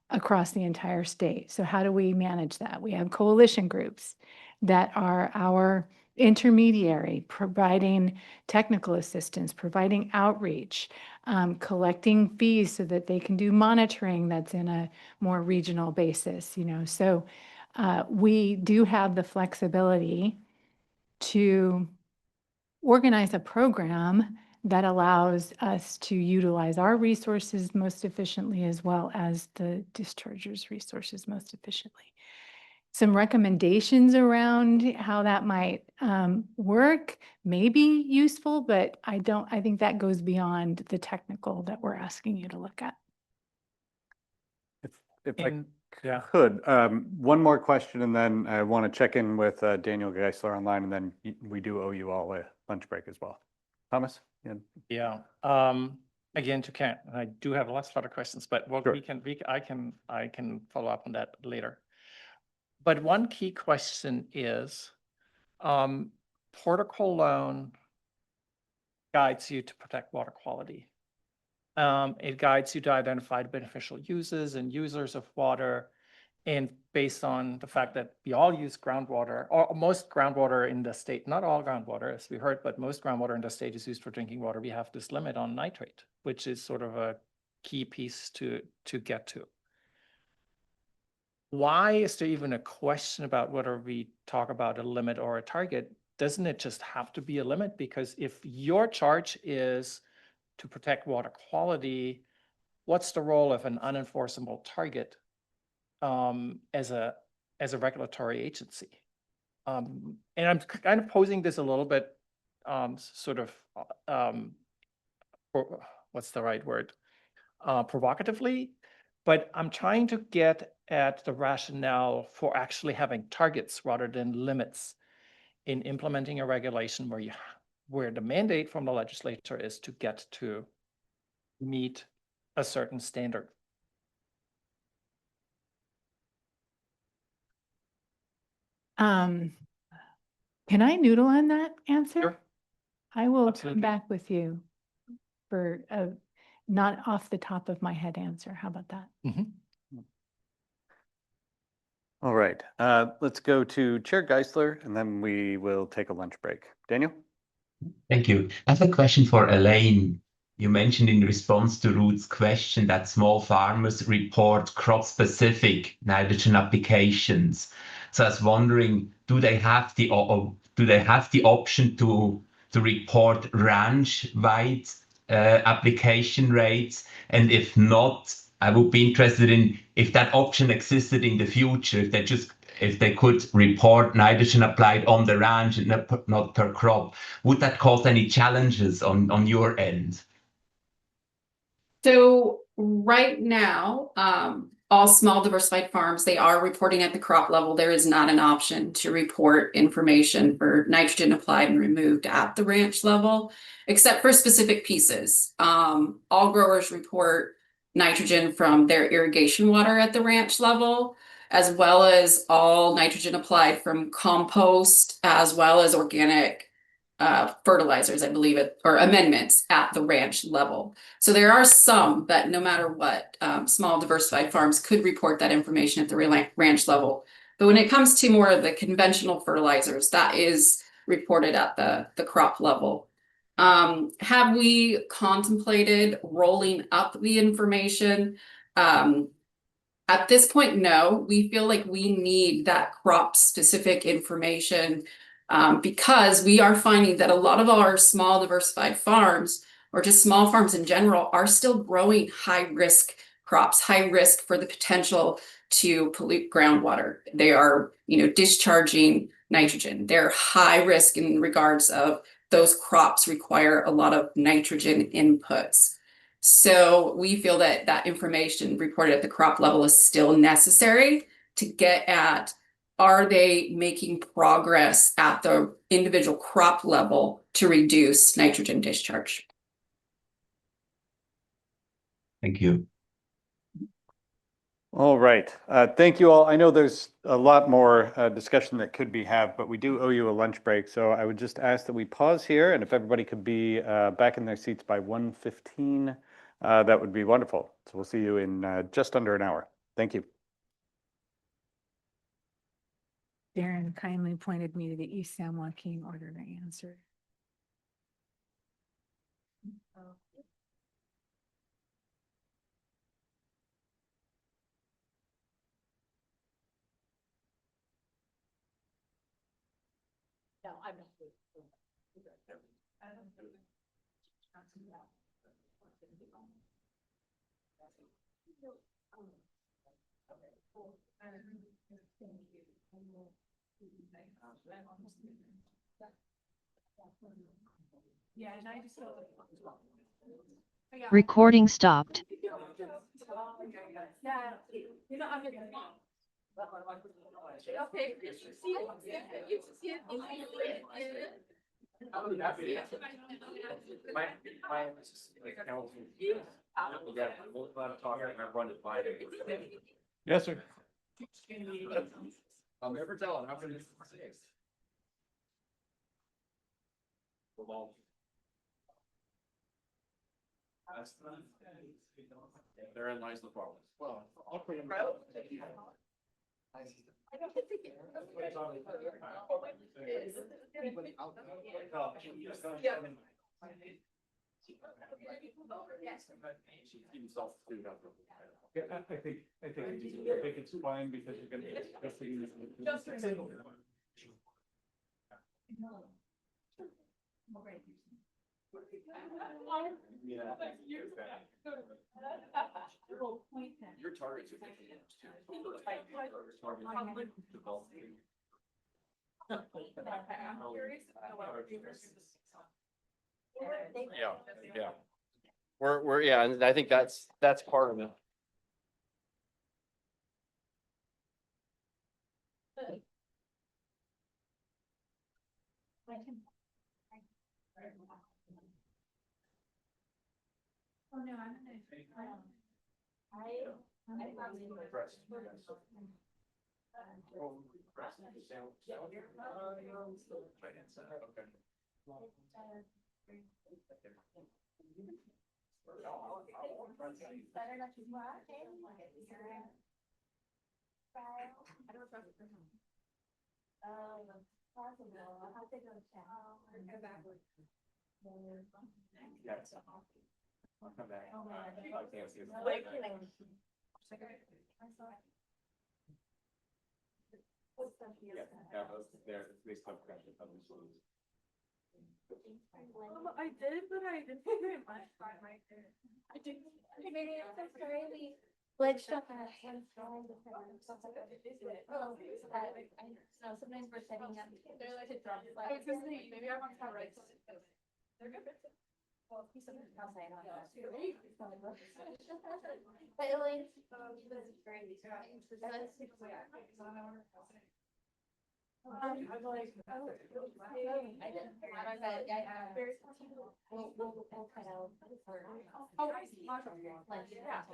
across the entire state. So how do we manage that? We have coalition groups that are our intermediary, providing technical assistance, providing outreach, collecting fees so that they can do monitoring that's in a more regional basis, So we do have the flexibility to organize a program that allows us to utilize our resources most efficiently as well as the dischargers' resources most efficiently. Some recommendations around how that might work may be useful, but I think that goes beyond the technical that we're asking you to look at. If I could, one more question, and then I want to check in with Daniel Geisler online, and then we do owe you all a lunch break as well. Thomas? Yeah. Again, to Kent, I do have lots of other questions, but Sure. I can follow up on that later. But one key question is, Protocol Loan guides you to protect water quality. It guides you to identify the beneficial uses and users of water. And based on the fact that we all use groundwater, or most groundwater in the state, not all groundwater, as we heard, but most groundwater in the state is used for drinking water. We have this limit on nitrate, which is sort of a key piece to get to. why is there even a question about whether we talk about a limit or a target? Doesn't it just have to be a limit? Because if your charge is to protect water quality, what's the role of an unenforceable target as a regulatory agency? And I'm kind of posing this a little bit what's the right word? Provocatively, but I'm trying to get at the rationale for actually having targets rather than limits in implementing a regulation where the mandate from the legislature is to get to meet a certain standard. Can I noodle on that answer? Sure. I will Absolutely. come back with you for a not off the top of my head answer. How about that? All right, let's go to Chair Geisler, and then we will take a lunch break. Daniel? Thank you. I have a question for Elaine. You mentioned in response to Ruth's question that small farmers report crop-specific nitrogen applications. So I was wondering, do they have the option to report ranch-wide application rates? And if not, I would be interested in if that option existed in the future, if they could report nitrogen applied on the ranch and not per crop. Would that cause any challenges on your end? So right now, all small diversified farms, they are reporting at the crop level. There is not an option to report information for nitrogen applied and removed at the ranch level, except for specific pieces. All growers report nitrogen from their irrigation water at the ranch level, as well as all nitrogen applied from compost, as well as organic fertilizers, I believe it, or amendments at the ranch level. So there are some that no matter what, small diversified farms could report that information at the ranch level. But when it comes to more of the conventional fertilizers, that is reported at the crop level. Have we contemplated rolling up the information? At this point, no. We feel like we need that crop-specific information because we are finding that a lot of our small diversified farms, or just small farms in general, are still growing high-risk crops, high risk for the potential to pollute groundwater. They are, discharging nitrogen. They're high risk in regards of those crops require a lot of nitrogen inputs. So we feel that that information reported at the crop level is still necessary to get at, are they making progress at the individual crop level to reduce nitrogen discharge? Thank you. All right, thank you all. I know there's a lot more discussion that could be had, but we do owe you a lunch break. So I would just ask that we pause here, and if everybody could be back in their seats by 1:15, that would be wonderful. So we'll see you in just under an hour. Thank you. Darren kindly pointed me to the East San Joaquin order to answer. No, I'm not. Yeah, and I just Recording stopped. Yes, sir. I'll never tell it. How this Therein lies the problem. Well, I'll put him. I think it's fine because you're gonna be discussing. Your targets are Yeah. We're, yeah, and I think that's part of it. Oh, no, I'm gonna. I'll come back. I did, but I didn't think very much by my I did. Maybe I'm so sorry we glitched on that. I'm sorry. I know sometimes we're setting up. They're like to drop. Maybe I'm on the right. They're good. Well, he's on the outside on that. But Elaine, she was great. I'm like, oh, I didn't. We'll cut out. Oh, I see. Like, yeah.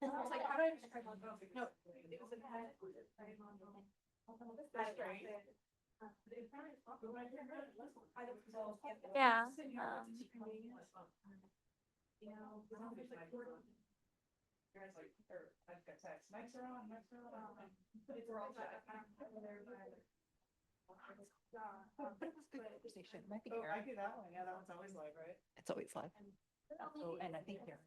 I was like, how do I describe my book? No, it was a bad. That's great. Yeah. I've got text. Mics are on. It's all set. Oh, I do that one. Yeah, that one's always live, right? It's always live. Oh, and I think here.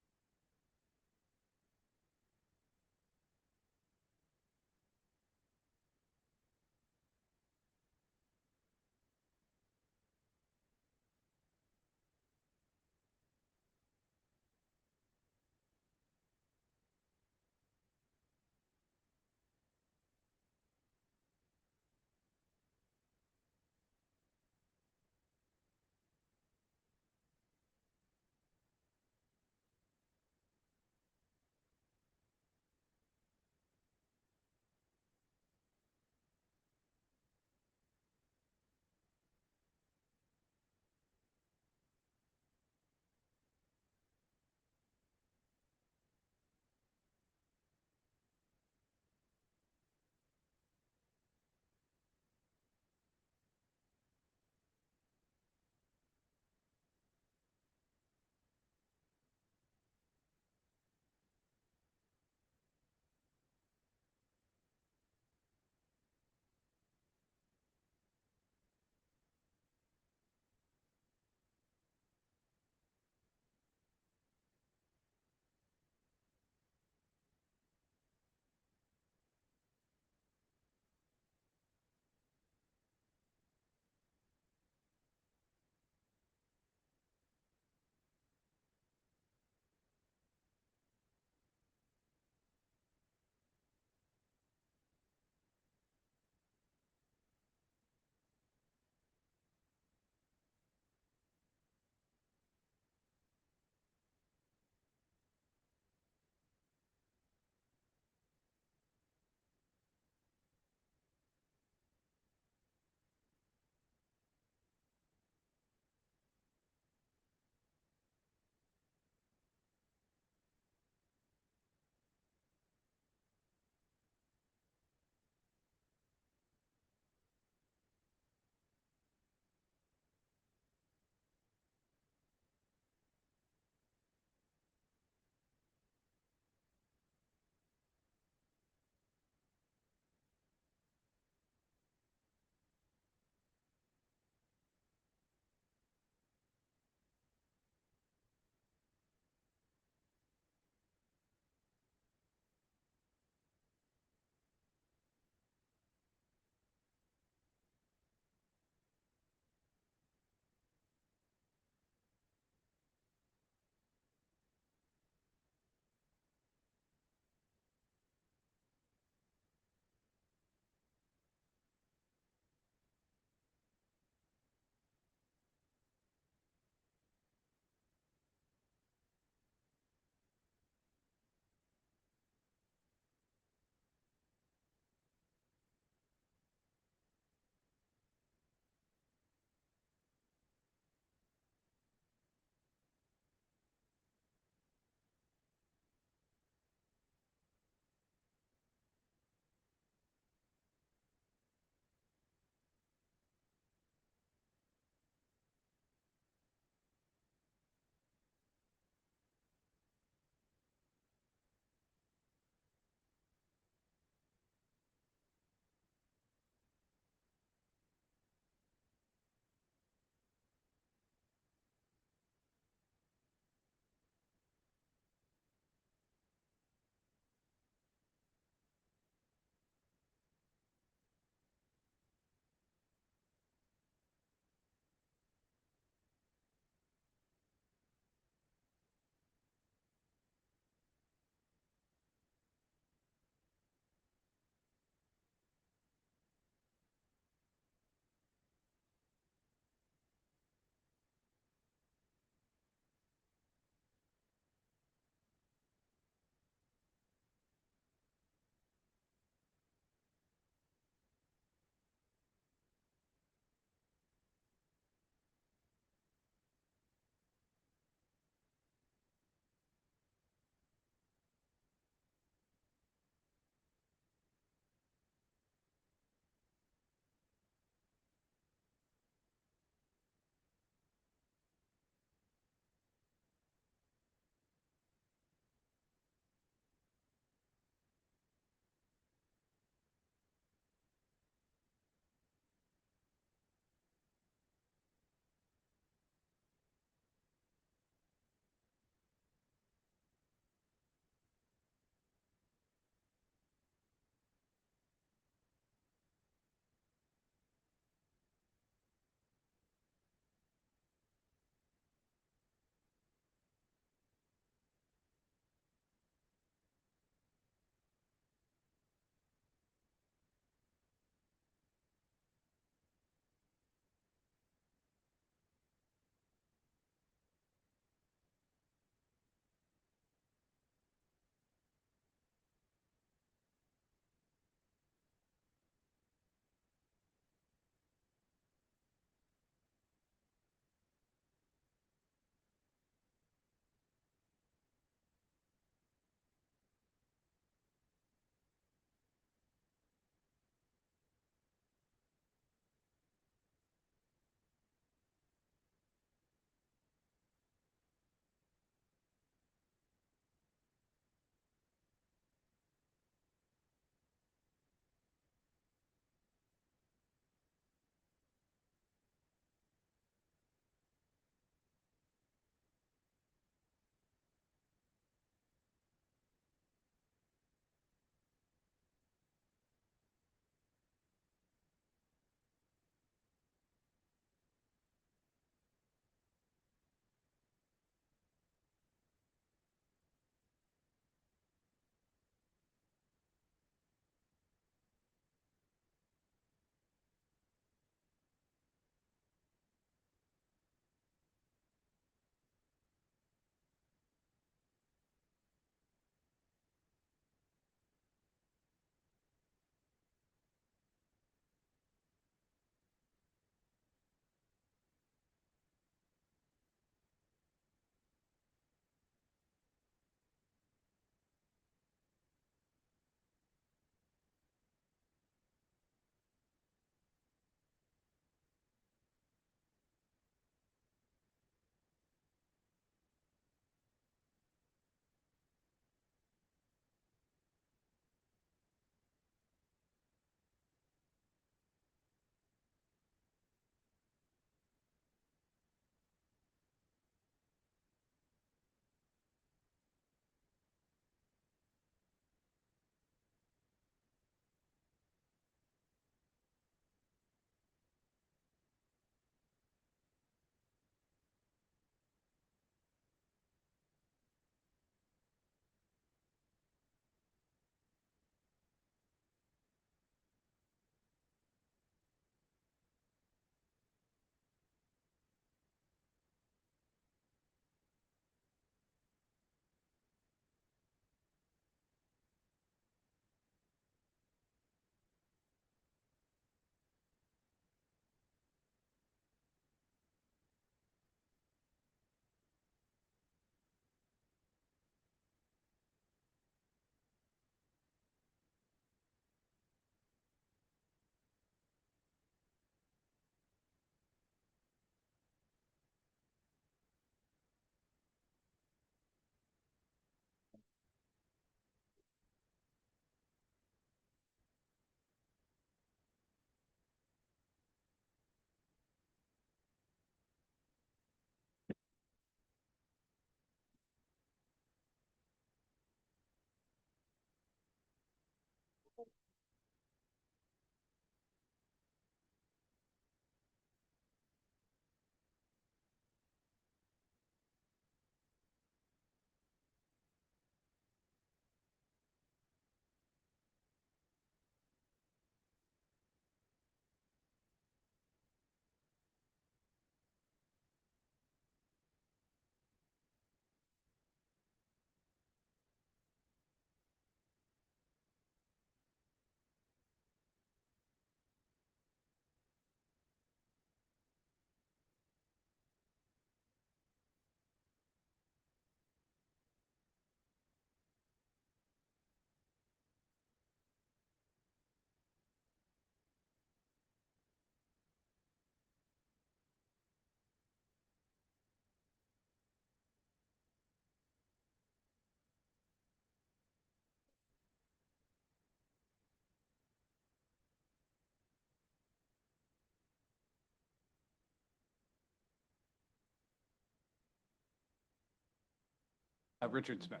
Richard Smith.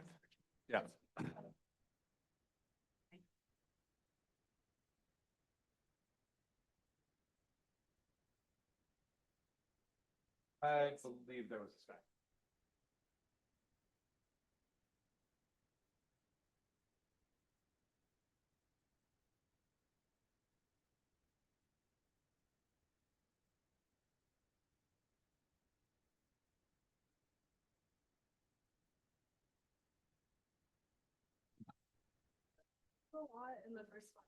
Yeah. I believe there was a spec. A lot in the first one.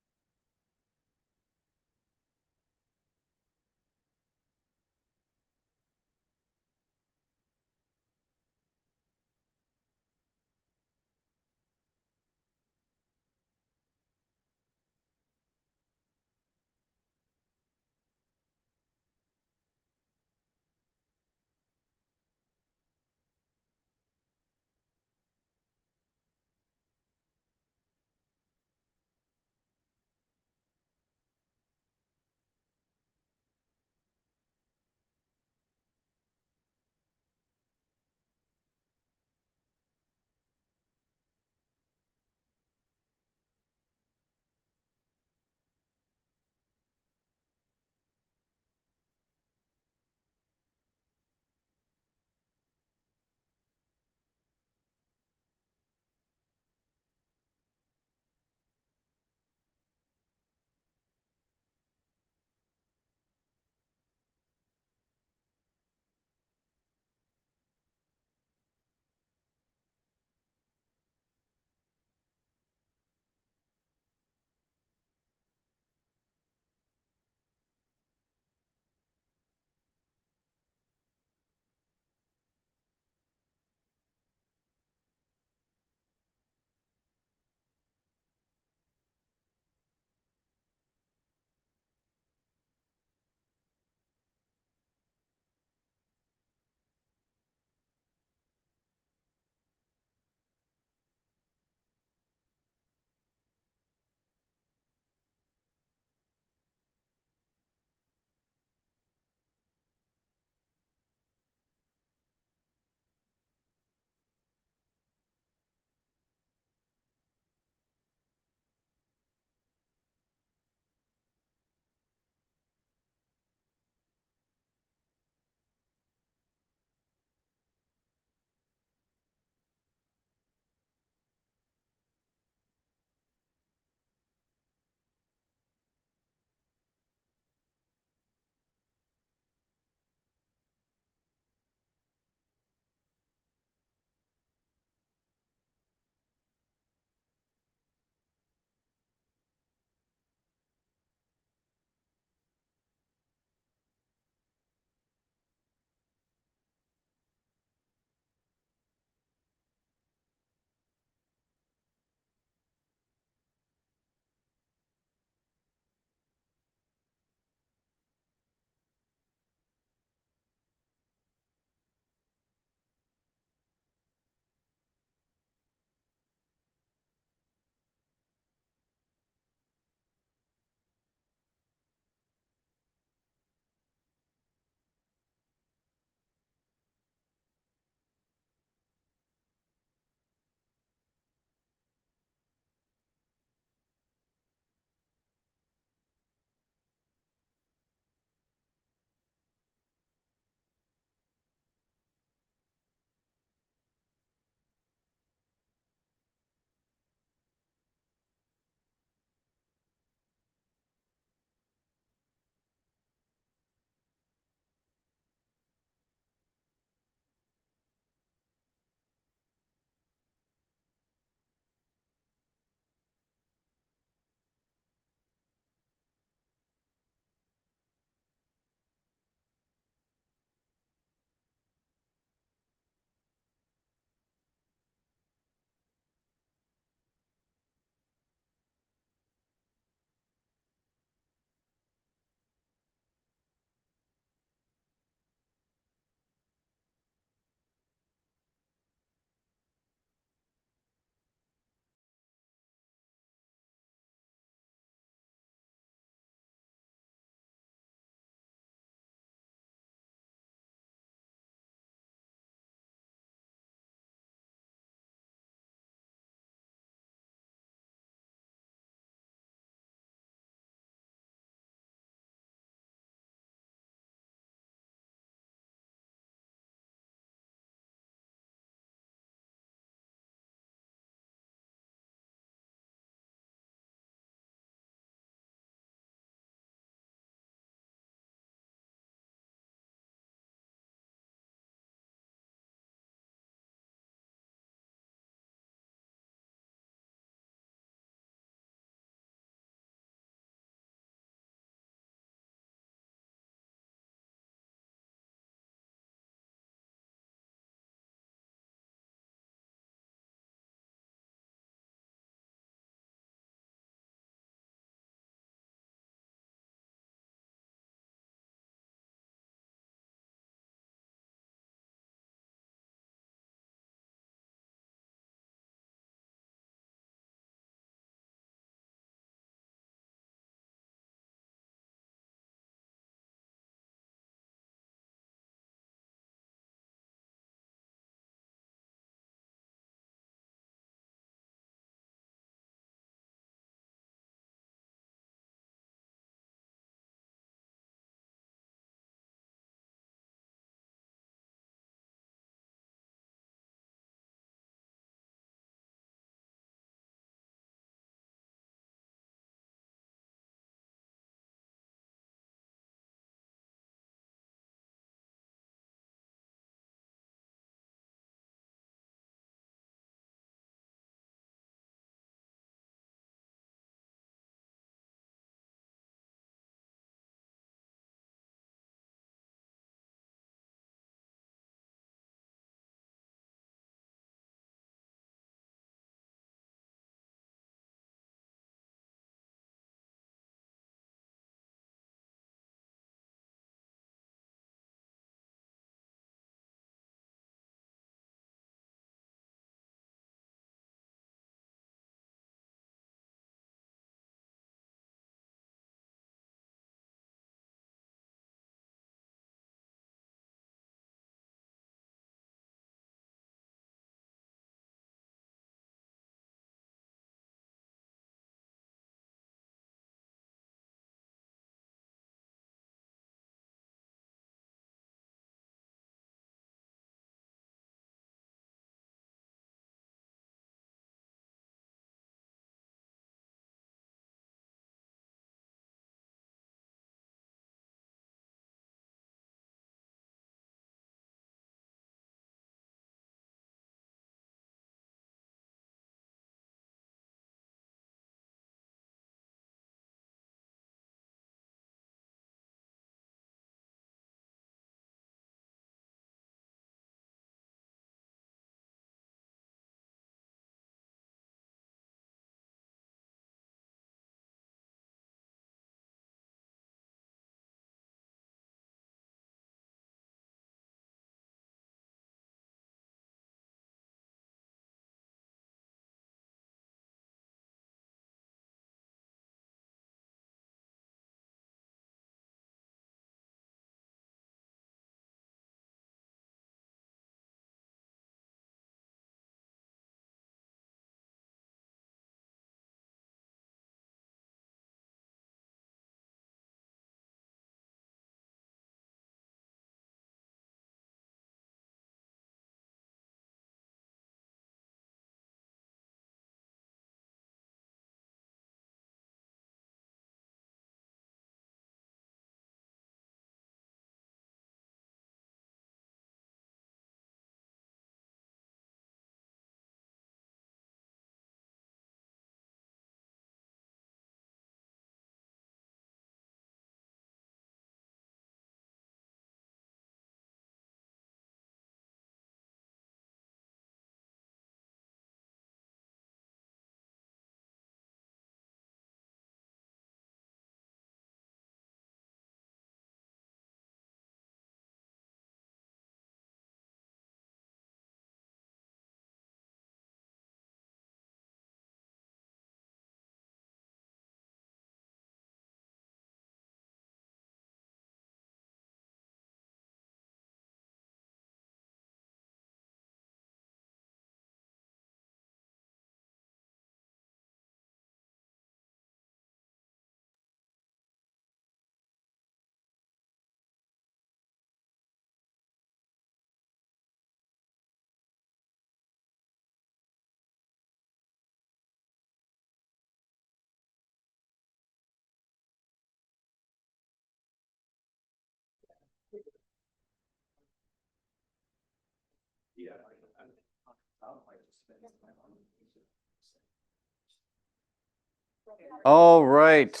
All right.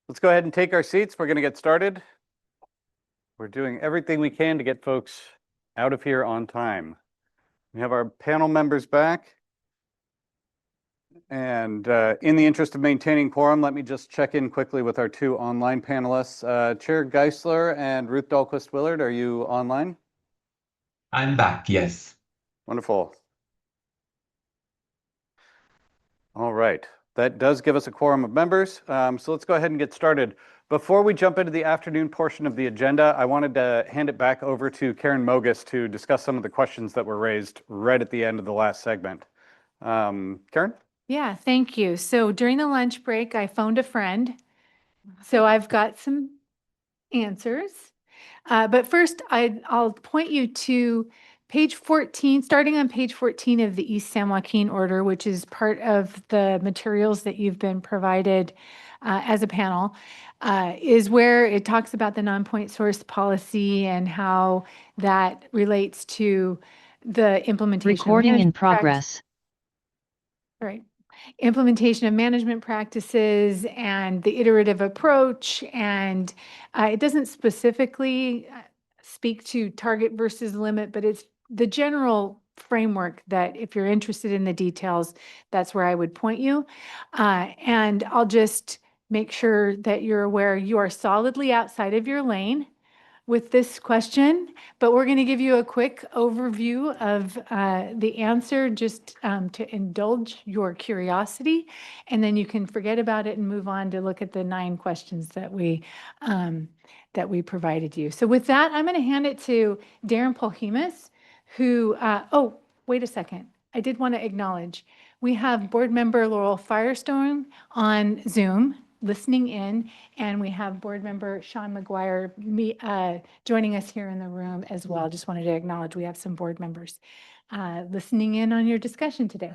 Let's go ahead and take our seats. We're going to get started. We're doing everything we can to get folks out of here on time. We have our panel members back. And in the interest of maintaining quorum, let me just check in quickly with our two online panelists. Chair Geisler and Ruth Dahlquist-Willard, are you online? I'm back, yes. Wonderful. All right. That does give us a quorum of members. So let's go ahead and get started. Before we jump into the afternoon portion of the agenda, I wanted to hand it back over to Karen Mogus to discuss some of the questions that were raised right at the end of the last segment. Karen? Yeah, thank you. So during the lunch break, I phoned a friend. So I've got some answers. But first, I'll point you to page 14, starting on page 14 of the East San Joaquin order, which is part of the materials that you've been provided as a panel, is where it talks about the non-point source policy and how that relates to the implementation. Recording in progress. Right. Implementation of management practices and the iterative approach. And it doesn't specifically speak to target versus limit, but it's the general framework that if you're interested in the details, that's where I would point you. And I'll just make sure that you're aware you are solidly outside of your lane with this question, but we're going to give you a quick overview of the answer just to indulge your curiosity, and then you can forget about it and move on to look at the 9 questions that we provided you. So with that, I'm going to hand it to Darren Polhemus, who, oh, wait a second. I did want to acknowledge, we have board member Laurel Firestone on Zoom listening in, and we have board member Sean McGuire joining us here in the room as well. Just wanted to acknowledge we have some board members listening in on your discussion today.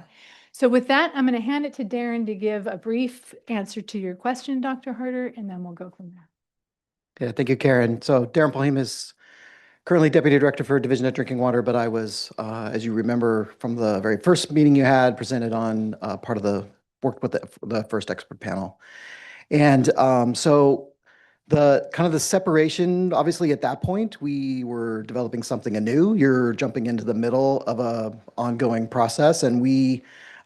So with that, I'm going to hand it to Darren to give a brief answer to your question, Dr. Harder, and then we'll go from there. Yeah, thank you, Karen. So Darren Polhemus, currently Deputy Director for Division of Drinking Water, but I was, as you remember from the very first meeting you had, presented on worked with the first expert panel. And so the kind of the separation, obviously at that point, we were developing something anew. You're jumping into the middle of a ongoing process. And we,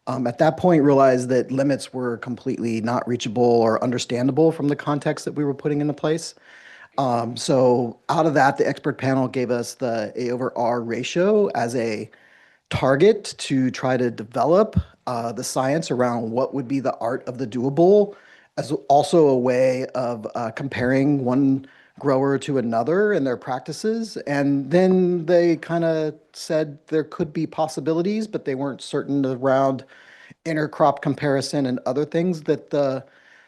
at that point, realized that limits were completely not reachable or understandable from the context that we were putting into place. So out of that, the expert panel gave us the A over R ratio as a target to try to develop the science around what would be the art of the doable, as also a way of comparing one grower to another and their practices. And then they kind of said there could be possibilities, but they weren't certain around intercrop comparison and other things that the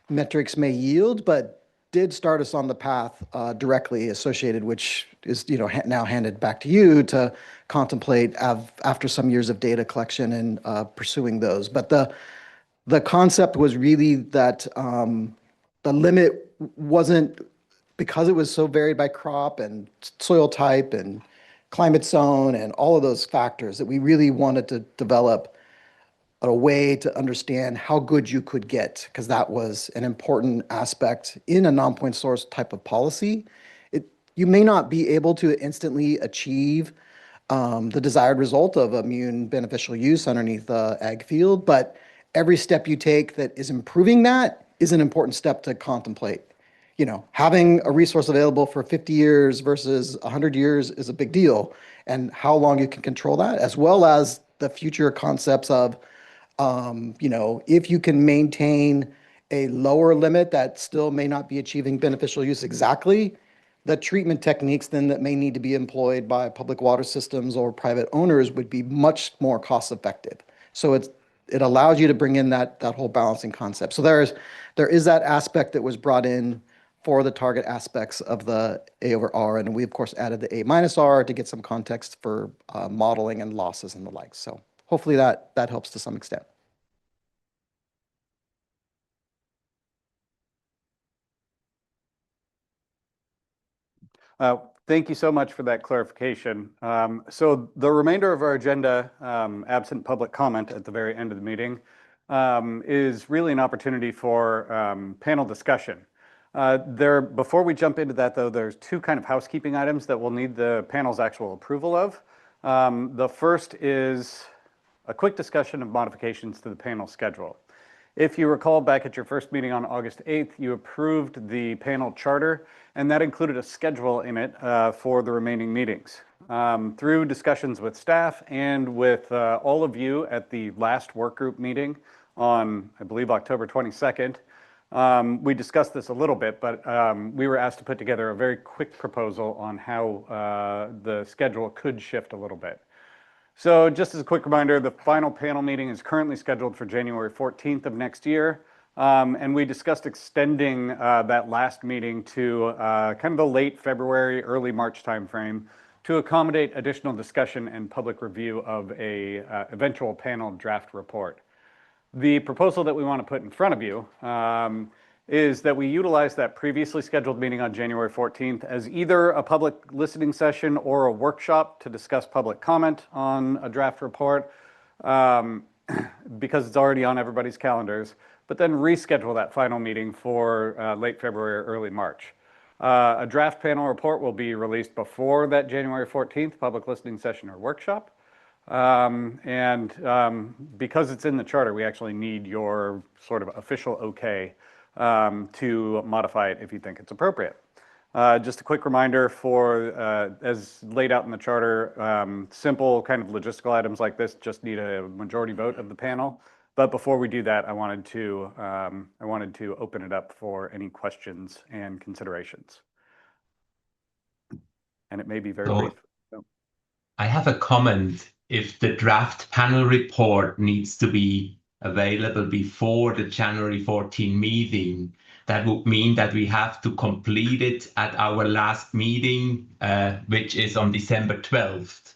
metrics may yield, but did start us on the path directly associated, which is now handed back to you to contemplate after some years of data collection and pursuing those. But the concept was really that the limit wasn't, because it was so varied by crop and soil type and climate zone and all of those factors, that we really wanted to develop a way to understand how good you could get, because that was an important aspect in a non-point source type of policy. You may not be able to instantly achieve the desired result of immune beneficial use underneath the ag field, but every step you take that is improving that is an important step to contemplate. Having a resource available for 50 years versus 100 years is a big deal, and how long you can control that, as well as the future concepts of if you can maintain a lower limit that still may not be achieving beneficial use exactly, the treatment techniques then that may need to be employed by public water systems or private owners would be much more cost effective. So it allows you to bring in that whole balancing concept. So there is that aspect that was brought in for the target aspects of the A over R, and we of course added the A minus R to get some context for modeling and losses and the like. So hopefully that helps to some extent. Thank you so much for that clarification. So the remainder of our agenda, absent public comment at the very end of the meeting, is really an opportunity for panel discussion. Before we jump into that, though, there's two kind of housekeeping items that we'll need the panel's actual approval of. The first is a quick discussion of modifications to the panel schedule. If you recall, back at your first meeting on August 8th, you approved the panel charter, and that included a schedule in it for the remaining meetings. Through discussions with staff and with all of you at the last work group meeting on, I believe, October 22nd, we discussed this a little bit, but we were asked to put together a very quick proposal on how the schedule could shift a little bit. So just as a quick reminder, the final panel meeting is currently scheduled for January 14th of next year. And we discussed extending that last meeting to kind of the late February, early March timeframe to accommodate additional discussion and public review of a eventual panel draft report. The proposal that we want to put in front of you is that we utilize that previously scheduled meeting on January 14th as either a public listening session or a workshop to discuss public comment on a draft report, because it's already on everybody's calendars, but then reschedule that final meeting for late February or early March. A draft panel report will be released before that January 14th public listening session or workshop. Because it's in the charter, we actually need your sort of official okay to modify it if you think it's appropriate. Just a quick reminder for, as laid out in the charter, simple kind of logistical items like this just need a majority vote of the panel. But before we do that, I wanted to open it up for any questions and considerations. And it may be very brief. So. I have a comment. If the draft panel report needs to be available before the January 14 meeting, that would mean that we have to complete it at our last meeting, which is on December 12th.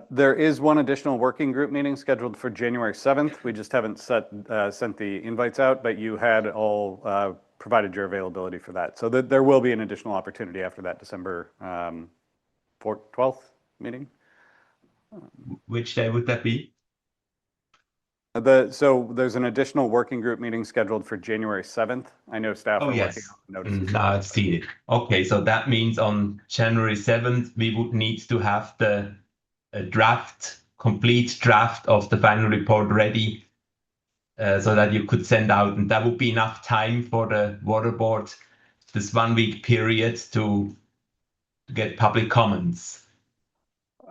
There is one additional working group meeting scheduled for January 7th. We just haven't sent the invites out, but you had all provided your availability for that. So there will be an additional opportunity after that December 12th meeting. Which day would that be? So there's an additional working group meeting scheduled for January 7th. I know staff are working on notices. Now I've seen it. Okay, so that means on January 7th, we would need to have the complete draft of the final report ready so that you could send out, and that would be enough time for the water board, this 1 week period to get public comments.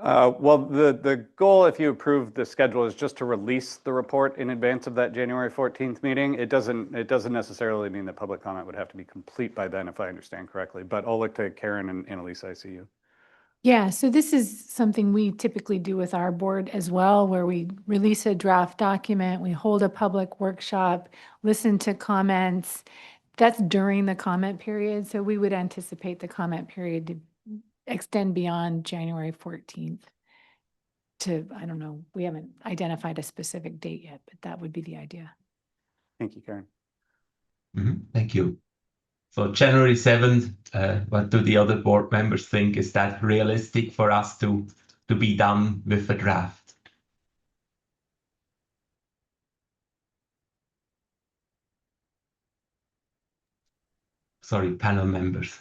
Well, the goal, if you approve the schedule, is just to release the report in advance of that January 14th meeting. It doesn't necessarily mean that public comment would have to be complete by then, if I understand correctly. But I'll look to Karen and Annalisa, I see you. Yeah, so this is something we typically do with our board as well, where we release a draft document, we hold a public workshop, listen to comments. That's during the comment period. So we would anticipate the comment period to extend beyond January 14th to, I don't know, we haven't identified a specific date yet, but that would be the idea. Thank you, Karen. Thank you. So January 7th, what do the other board members think? Is that realistic for us to be done with the draft? Sorry, panel members.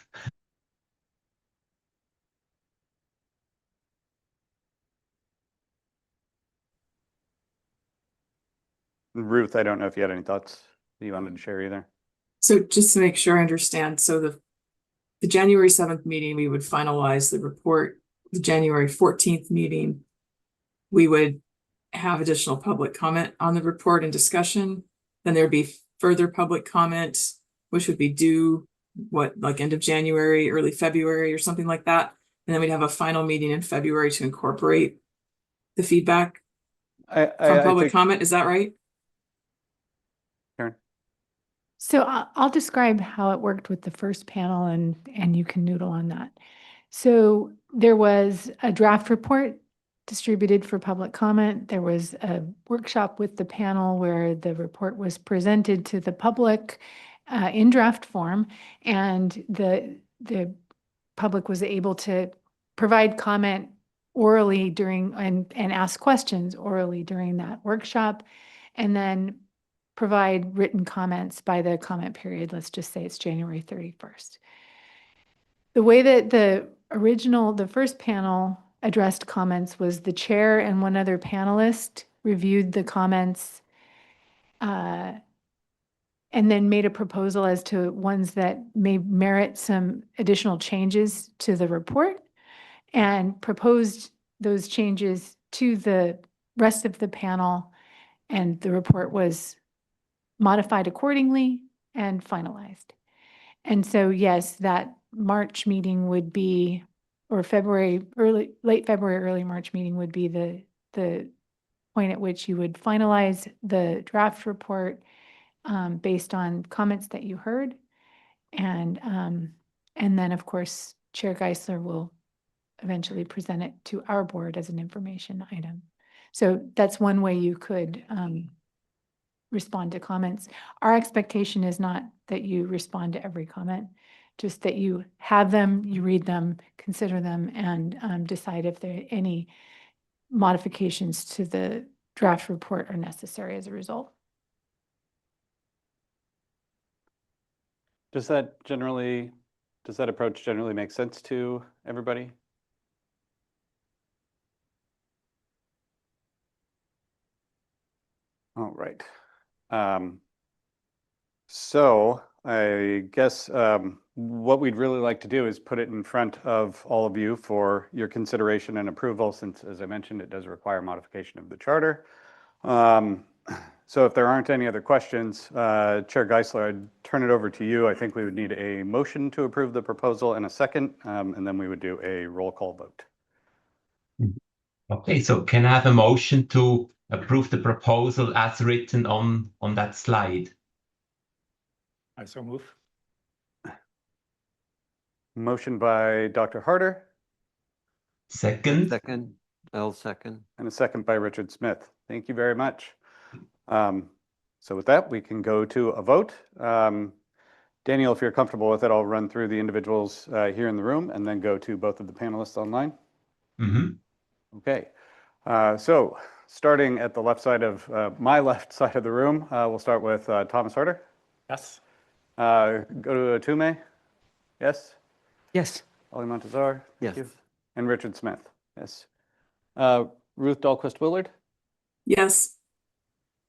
Ruth, I don't know if you had any thoughts that you wanted to share either. So just to make sure I understand, so the January 7th meeting, we would finalize the report. The January 14th meeting, we would have additional public comment on the report and discussion. Then there'd be further public comment, which would be due, like end of January, early February or something like that. And then we'd have a final meeting in February to incorporate the feedback from public comment. Is that right? Karen? So I'll describe how it worked with the first panel and you can noodle on that. So there was a draft report distributed for public comment. There was a workshop with the panel where the report was presented to the public in draft form, and the public was able to provide comment orally during and ask questions orally during that workshop, and then provide written comments by the comment period. Let's just say it's January 31st. The way that the first panel addressed comments was the chair and one other panelist reviewed the comments and then made a proposal as to ones that may merit some additional changes to the report, and proposed those changes to the rest of the panel, and the report was modified accordingly and finalized. And so, yes, that March meeting would be, or late February, early March meeting would be the point at which you would finalize the draft report based on comments that you heard. And then, of course, Chair Geisler will eventually present it to our board as an information item. So that's one way you could respond to comments. Our expectation is not that you respond to every comment, just that you have them, you read them, consider them, and decide if there are any modifications to the draft report are necessary as a result. Does that approach generally make sense to everybody? All right. So I guess what we'd really like to do is put it in front of all of you for your consideration and approval, since, as I mentioned, it does require modification of the charter. So if there aren't any other questions, Chair Geisler, I'd turn it over to you. I think we would need a motion to approve the proposal in a second, and then we would do a roll call vote. Okay, so can I have a motion to approve the proposal as written on that slide? I so move. Motion by Dr. Harder. Second. Second. I'll second. And a second by Richard Smith. Thank you very much. So with that, we can go to a vote. Daniel, if you're comfortable with it, I'll run through the individuals here in the room and then go to both of the panelists online. Okay. So starting at the left side of my left side of the room, we'll start with Thomas Harder. Yes. Go to Atume. Yes. Yes. Ali Montazar. Yes. Thank you. And Richard Smith. Yes. Ruth Dahlquist Willard. Yes.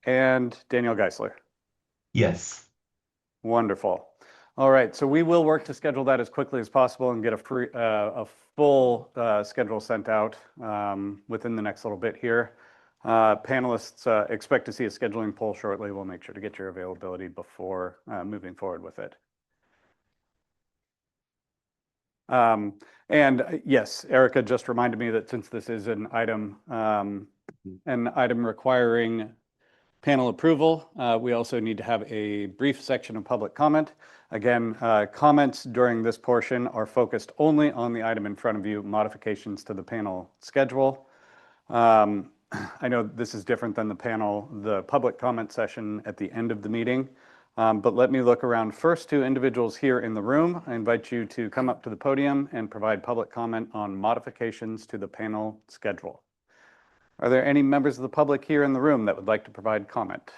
And Daniel Geisler. Yes. Wonderful. All right, so we will work to schedule that as quickly as possible and get a full schedule sent out within the next little bit here. Panelists expect to see a scheduling poll shortly. We'll make sure to get your availability before moving forward with it. And yes, Erica just reminded me that since this is an item requiring panel approval, we also need to have a brief section of public comment. Again, comments during this portion are focused only on the item in front of you, modifications to the panel schedule. I know this is different than the public comment session at the end of the meeting, but let me look around first to individuals here in the room. I invite you to come up to the podium and provide public comment on modifications to the panel schedule. Are there any members of the public here in the room that would like to provide comment?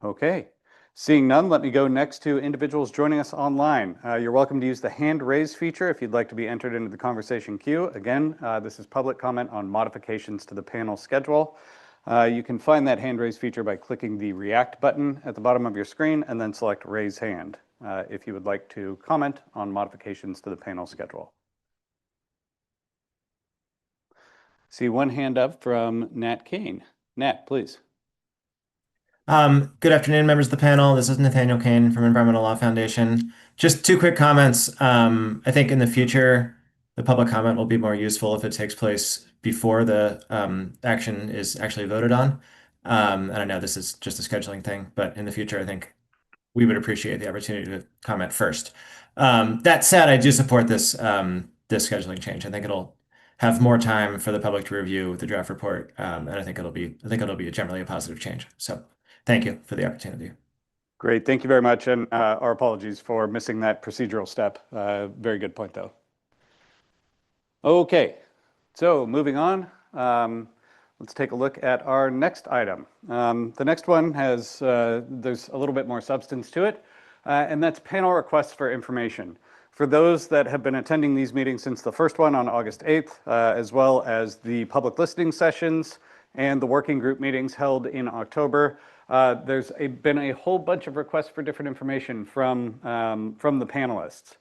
Okay, seeing none, let me go next to individuals joining us online. You're welcome to use the hand raise feature if you'd like to be entered into the conversation queue. Again, this is public comment on modifications to the panel schedule. You can find that hand raise feature by clicking the React button at the bottom of your screen and then select Raise Hand if you would like to comment on modifications to the panel schedule. See one hand up from Nat Kane. Nat, please. Good afternoon, members of the panel. This is Nathaniel Kane from Environmental Law Foundation. Just two quick comments. I think in the future, the public comment will be more useful if it takes place before the action is actually voted on. And I know this is just a scheduling thing, but in the future, I think we would appreciate the opportunity to comment first. That said, I do support this scheduling change. I think it'll have more time for the public to review the draft report, and I think it'll be generally a positive change. So thank you for the opportunity. Great, thank you very much, and our apologies for missing that procedural step. Very good point, though. Okay, so moving on, let's take a look at our next item. The next one has, there's a little bit more substance to it, and that's panel requests for information. For those that have been attending these meetings since the first one on August 8th, as well as the public listening sessions and the working group meetings held in October, there's been a whole bunch of requests for different information from the panelists.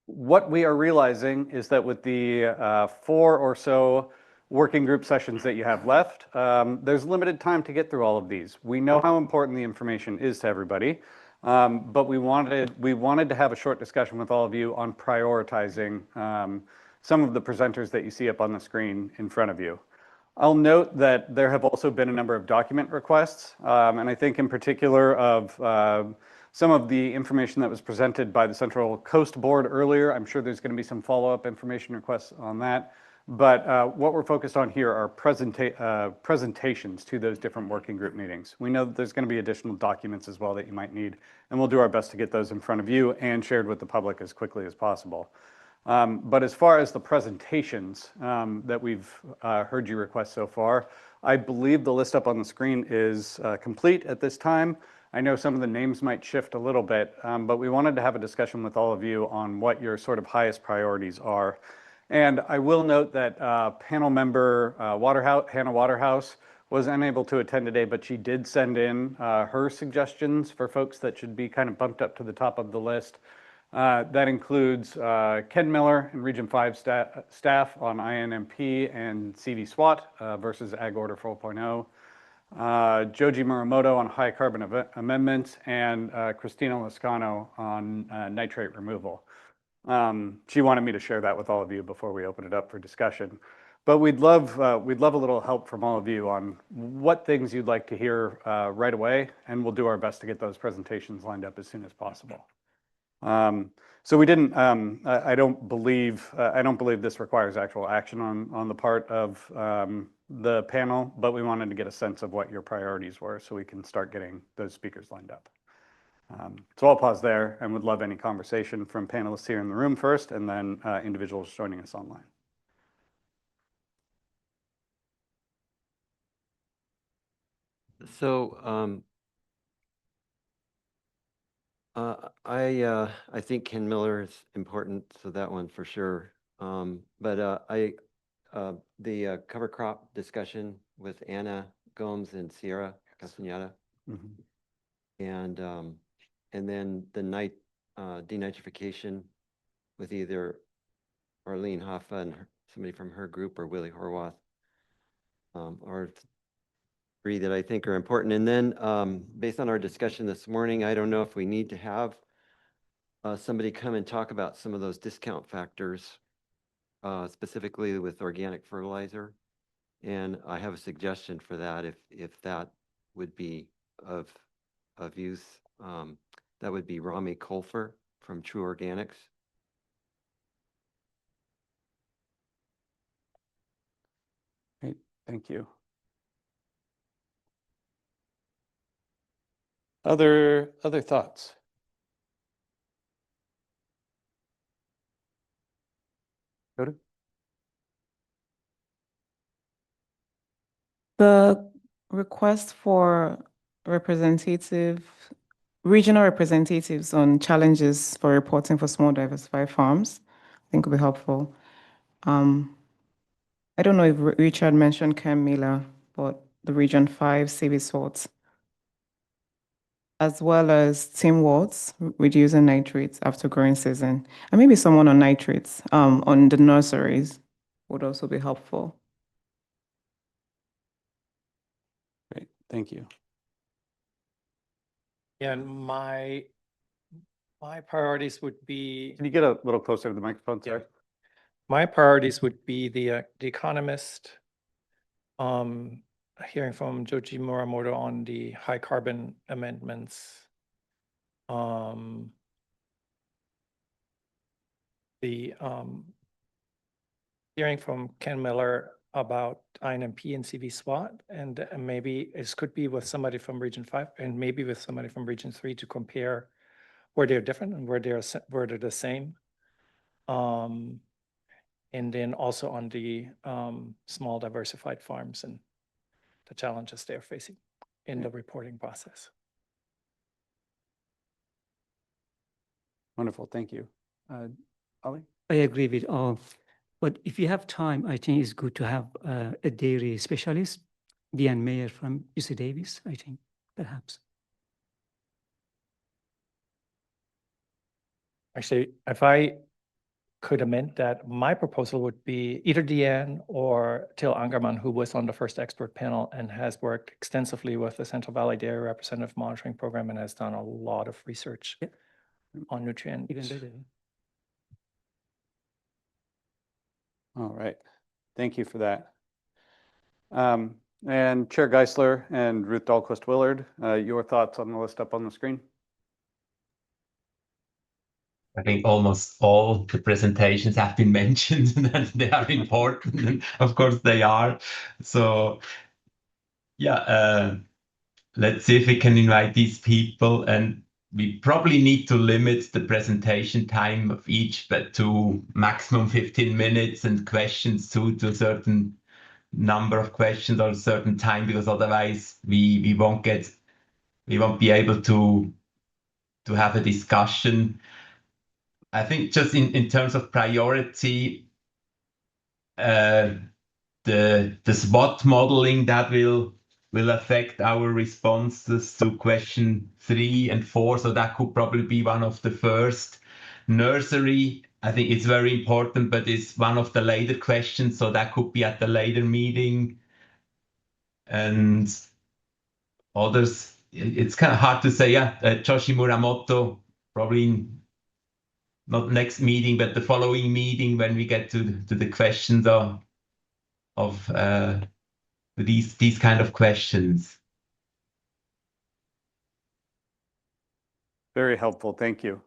What we are realizing is that with the 4 or so working group sessions that you have left, there's limited time to get through all of these. We know how important the information is to everybody, but we wanted to have a short discussion with all of you on prioritizing some of the presenters that you see up on the screen in front of you. I'll note that there have also been a number of document requests, and I think in particular of some of the information that was presented by the Central Coast Board earlier. I'm sure there's going to be some follow-up information requests on that. But what we're focused on here are presentations to those different working group meetings. We know that there's going to be additional documents as well that you might need, and we'll do our best to get those in front of you and shared with the public as quickly as possible. But as far as the presentations that we've heard you request so far, I believe the list up on the screen is complete at this time. I know some of the names might shift a little bit, but we wanted to have a discussion with all of you on what your sort of highest priorities are. And I will note that panel member Hannah Waterhouse was unable to attend today, but she did send in her suggestions for folks that should be kind of bumped up to the top of the list. That includes Ken Miller and Region 5 staff on INMP and CV SWAT versus Ag Order 4.0. Joji Muramoto on high carbon amendments, and Christina Lascano on nitrate removal. She wanted me to share that with all of you before we open it up for discussion. But we'd love a little help from all of you on what things you'd like to hear right away, and we'll do our best to get those presentations lined up as soon as possible. So we didn't. I don't believe this requires actual action on the part of the panel, but we wanted to get a sense of what your priorities were so we can start getting those speakers lined up. So I'll pause there and would love any conversation from panelists here in the room first, and then individuals joining us online. So I think Ken Miller is important, so that one for sure. But the cover crop discussion with Anna Gomes and Sierra Castaneda, and then the denitrification with either Arlene Hoffa and somebody from her group or Willie Horwath, are 3 that I think are important. And then based on our discussion this morning, I don't know if we need to have somebody come and talk about some of those discount factors, specifically with organic fertilizer. And I have a suggestion for that if that would be of use. That would be Rami Kolfer from True Organics. Great, thank you. Other thoughts? Go The request for regional representatives on challenges for reporting for small diversified farms, I think will be helpful. I don't know if Richard mentioned Ken Miller, but the Region 5 CV SWAT, as well as Tim Watts, reducing nitrates after growing season, and maybe someone on nitrates on the nurseries would also be helpful. Great, thank you. And my priorities would be. Can you get a little closer to the microphone, sir? My priorities would be the Economist, hearing from Joji Muramoto on the high carbon amendments, the hearing from Ken Miller about INMP and CV SWOT, and maybe it could be with somebody from Region 5 and maybe with somebody from Region 3 to compare where they're different and where they're the same. And then also on the small diversified farms and the challenges they're facing in the reporting process. Wonderful, thank you. Ali? I agree with all. But if you have time, I think it's good to have a dairy specialist, Deanne Mayer from UC Davis, I think, perhaps. Actually, if I could amend that, my proposal would be either Deanne or Till Angerman, who was on the first expert panel and has worked extensively with the Central Valley Dairy Representative Monitoring Program and has done a lot of research on nutrients. Even better. All right, thank you for that. And Chair Geisler and Ruth Dahlquist Willard, your thoughts on the list up on the screen? I think almost all the presentations have been mentioned and they are important. And of course they are. So yeah, let's see if we can invite these people, and we probably need to limit the presentation time of each, but to maximum 15 minutes and questions to a certain number of questions or a certain time, because otherwise we won't be able to have a discussion. I think just in terms of priority, the SWOT modeling that will affect our responses to question 3 and 4. So that could probably be one of the first. Nursery, I think it's very important, but it's one of the later questions. So that could be at the later meeting. And others, it's kind of hard to say. Yeah, Joshi Muramoto, probably not next meeting, but the following meeting when we get to the questions of these kind of questions. Very helpful, thank you.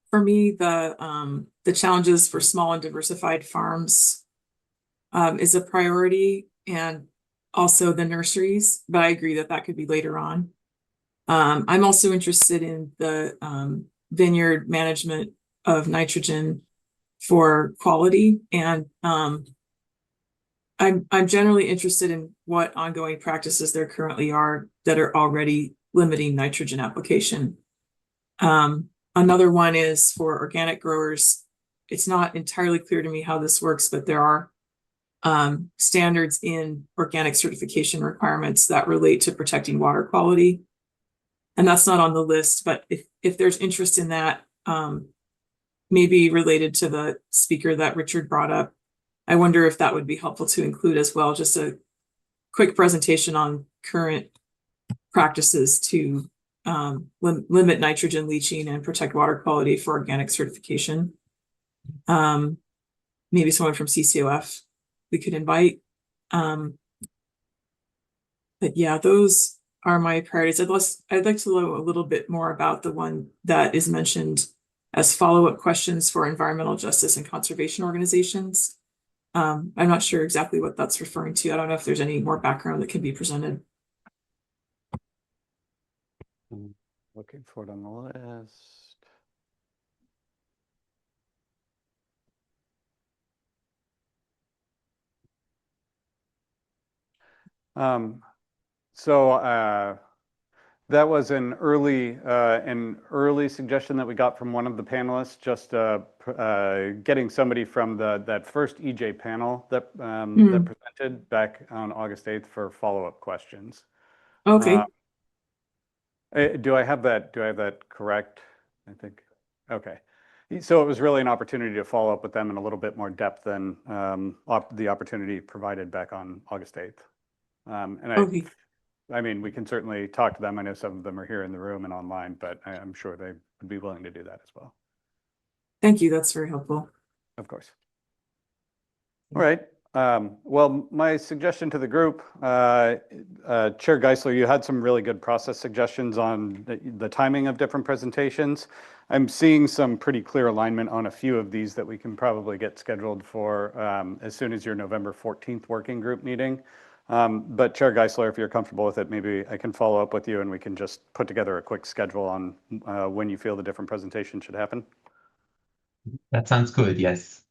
For me, the challenges for small and diversified farms is a priority, and also the nurseries, but I agree that could be later on. I'm also interested in the vineyard management of nitrogen for quality, and I'm generally interested in what ongoing practices there currently are that are already limiting nitrogen application. Another one is for organic growers. It's not entirely clear to me how this works, but there are standards in organic certification requirements that relate to protecting water quality. And that's not on the list, but if there's interest in that, maybe related to the speaker that Richard brought up, I wonder if that would be helpful to include as well. Just a quick presentation on current practices to limit nitrogen leaching and protect water quality for organic certification. Maybe someone from CCOF we could invite. But yeah, those are my priorities. I'd like to know a little bit more about the one that is mentioned as follow-up questions for environmental justice and conservation organizations. I'm not sure exactly what that's referring to. I don't know if there's any more background that can be presented. Looking for it on the list. That was an early suggestion that we got from one of the panelists, just getting somebody from that first EJ panel that that presented back on August 8th for follow-up questions. Okay. Do I have that correct? I think. Okay. So it was really an opportunity to follow up with them in a little bit more depth than the opportunity provided back on August 8th. Okay. I mean, we can certainly talk to them. I know some of them are here in the room and online, but I'm sure they would be willing to do that as well. Thank you. That's very helpful. Of course. All right. Well, my suggestion to the group, Chair Geisler, you had some really good process suggestions on the timing of different presentations. I'm seeing some pretty clear alignment on a few of these that we can probably get scheduled for as soon as your November 14th working group meeting. But Chair Geisler, if you're comfortable with it, maybe I can follow up with you and we can just put together a quick schedule on when you feel the different presentations should happen. That sounds good, yes.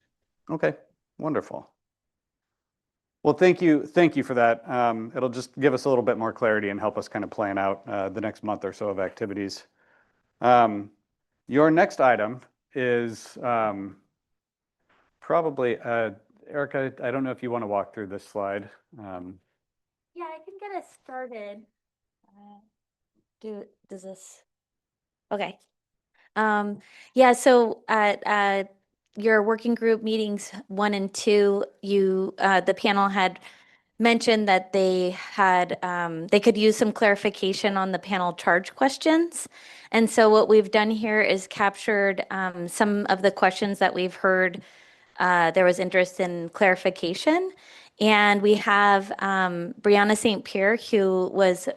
Okay, wonderful. Well, thank you for that. It'll just give us a little bit more clarity and help us kind of plan out the next month or so of activities. Your next item is probably, Erica, I don't know if you want to walk through this slide. Yeah, I can get us started. Does this? Okay. Yeah, so at your working group meetings 1 and 2, the panel had mentioned that they could use some clarification on the panel charge questions. And so what we've done here is captured some of the questions that we've heard. There was interest in clarification. And we have Brianna St. Pierre, who was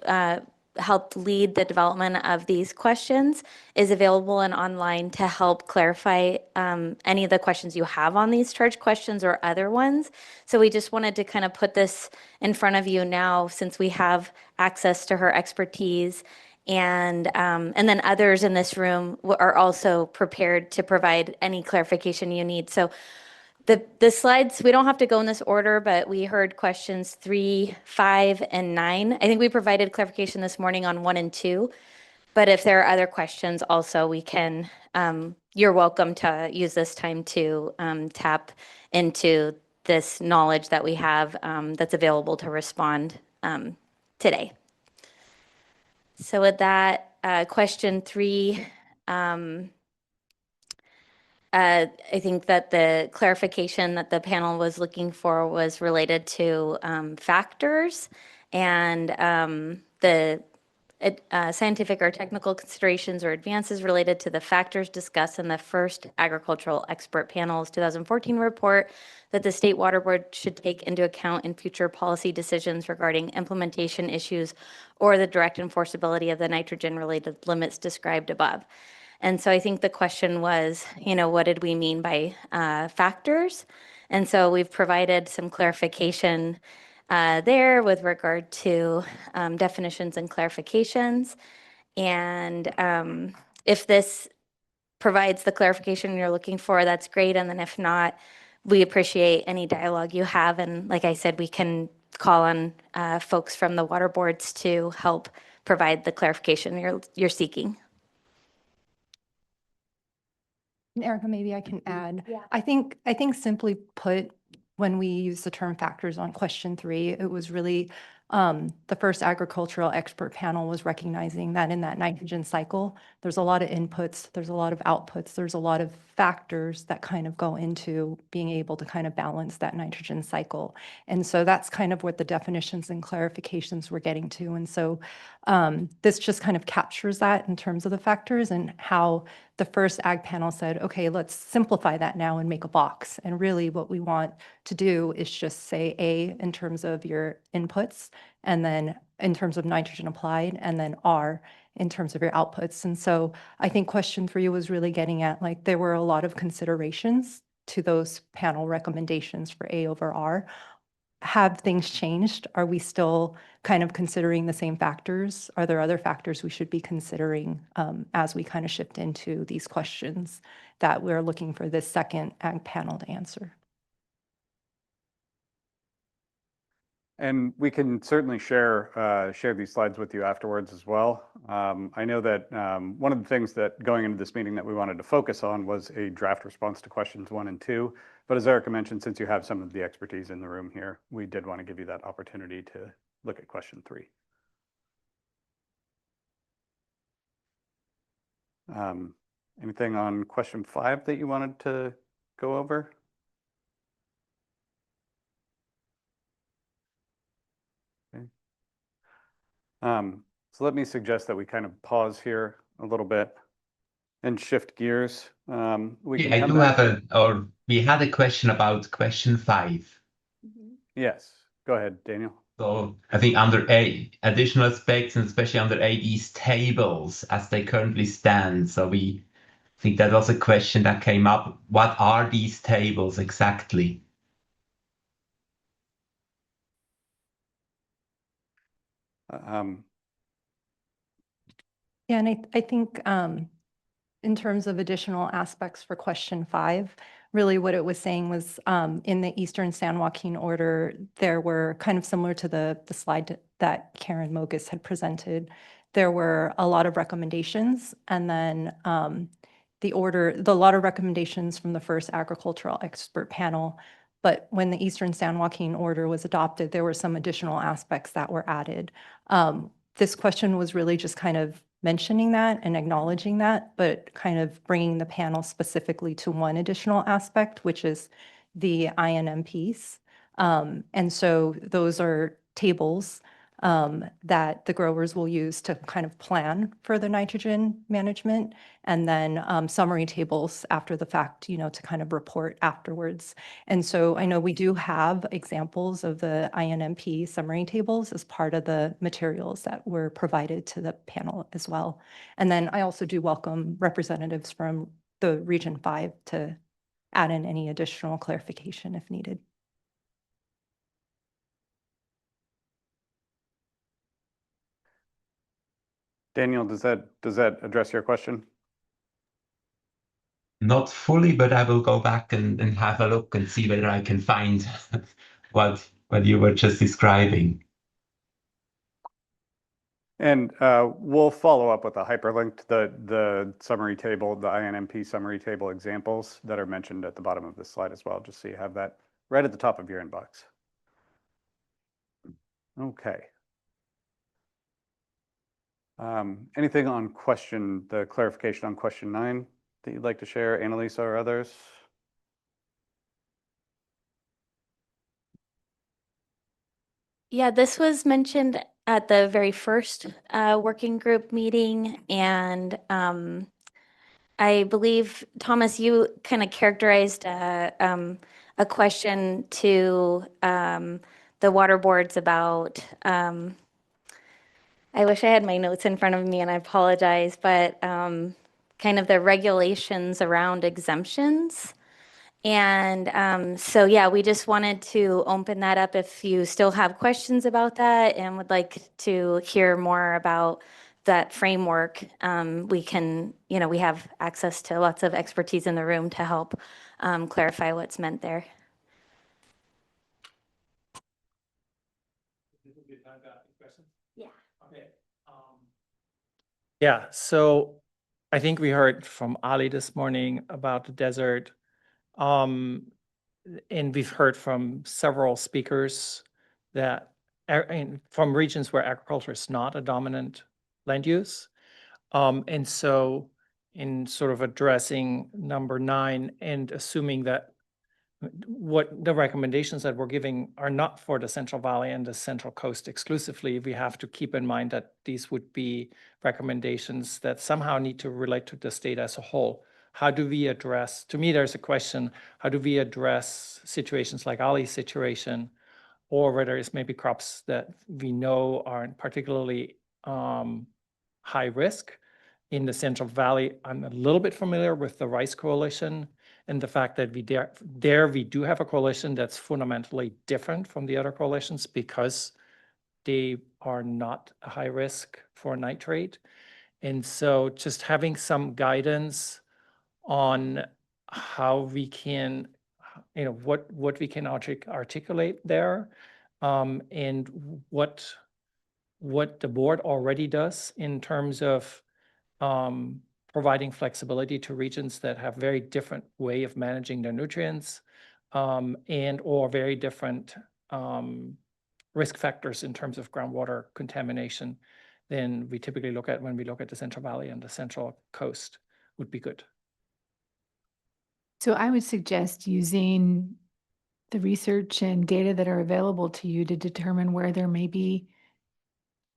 helped lead the development of these questions, is available and online to help clarify any of the questions you have on these charge questions or other ones. So we just wanted to kind of put this in front of you now, since we have access to her expertise. And then others in this room are also prepared to provide any clarification you need. So the slides, we don't have to go in this order, but we heard questions 3, 5, and 9. I think we provided clarification this morning on 1 and 2. But if there are other questions also, we can, you're welcome to use this time to tap into this knowledge that we have that's available to respond today. So with that, question 3, I think that the clarification that the panel was looking for was related to factors and the scientific or technical considerations or advances related to the factors discussed in the first Agricultural Expert Panel's 2014 report that the State Water Board should take into account in future policy decisions regarding implementation issues or the direct enforceability of the nitrogen-related limits described above. And so I think the question was, what did we mean by factors? And so we've provided some clarification there with regard to definitions and clarifications. And if this provides the clarification you're looking for, that's great. And then if not, we appreciate any dialogue you have. And like I said, we can call on folks from the water boards to help provide the clarification you're seeking. And Erica, maybe I can add. Yeah. I think simply put, when we use the term factors on question 3, it was really the first agricultural expert panel was recognizing that in that nitrogen cycle, there's a lot of inputs, there's a lot of outputs, there's a lot of factors that kind of go into being able to kind of balance that nitrogen cycle. And so that's kind of what the definitions and clarifications we're getting to. And so this just kind of captures that in terms of the factors and how the first ag panel said, okay, let's simplify that now and make a box. And really what we want to do is just say A in terms of your inputs, and then in terms of nitrogen applied, and then R in terms of your outputs. And so I think question 3 was really getting at, like, there were a lot of considerations to those panel recommendations for A over R. Have things changed? Are we still kind of considering the same factors? Are there other factors we should be considering as we kind of shift into these questions that we're looking for this second ag panel to answer? And we can certainly share these slides with you afterwards as well. I know that one of the things that going into this meeting that we wanted to focus on was a draft response to questions 1 and 2. But as Erica mentioned, since you have some of the expertise in the room here, we did want to give you that opportunity to look at question 3. Anything on question 5 that you wanted to go over? Okay. So let me suggest that we kind of pause here a little bit and shift gears. We had a question about question 5. Yes, go ahead, Daniel. So I think under A, additional aspects, and especially under A, these tables as they currently stand. So I think that was a question that came up. What are these tables exactly? Yeah, and I think in terms of additional aspects for question 5, really what it was saying was in the Eastern San Joaquin order, there were kind of similar to the slide that Karen Mogus had presented. There were a lot of recommendations, and then the lot of recommendations from the first agricultural expert panel. But when the Eastern San Joaquin order was adopted, there were some additional aspects that were added. This question was really just kind of mentioning that and acknowledging that, but kind of bringing the panel specifically to one additional aspect, which is the INM piece. And so those are tables that the growers will use to kind of plan for the nitrogen management, and then summary tables after the fact, to kind of report afterwards. And so I know we do have examples of the INMP summary tables as part of the materials that were provided to the panel as well. And then I also do welcome representatives from the Region 5 to add in any additional clarification if needed. Daniel, does that address your question? Not fully, but I will go back and have a look and see whether I can find what you were just describing. And we'll follow up with a hyperlink to the summary table, the INMP summary table examples that are mentioned at the bottom of this slide as well, just so you have that right at the top of your inbox. Okay. Anything on the clarification on question 9 that you'd like to share, Annalisa or others? Yeah, this was mentioned at the very first working group meeting, and I believe, Thomas, you kind of characterized a question to the water boards about, I wish I had my notes in front of me and I apologize, but kind of the regulations around exemptions. And so, yeah, we just wanted to open that up if you still have questions about that and would like to hear more about that framework. We can, we have access to lots of expertise in the room to help clarify what's meant there. Yeah. Okay. Yeah, so I think we heard from Ali this morning about the desert. And we've heard from several speakers that from regions where agriculture is not a dominant land use. And so in sort of addressing number 9 and assuming that what the recommendations that we're giving are not for the Central Valley and the Central Coast exclusively, we have to keep in mind that these would be recommendations that somehow need to relate to the state as a whole. How do we address, to me, there's a question, how do we address situations like Ali's situation, or whether it's maybe crops that we know aren't particularly high risk? In the Central Valley, I'm a little bit familiar with the Rice Coalition and the fact that we do have a coalition that's fundamentally different from the other coalitions because they are not a high risk for nitrate. And so just having some guidance on how we can, what we can articulate there, and what the board already does in terms of providing flexibility to regions that have very different way of managing their nutrients, and or very different risk factors in terms of groundwater contamination than we typically look at when we look at the Central Valley and the Central Coast would be good. So I would suggest using the research and data that are available to you to determine where there may be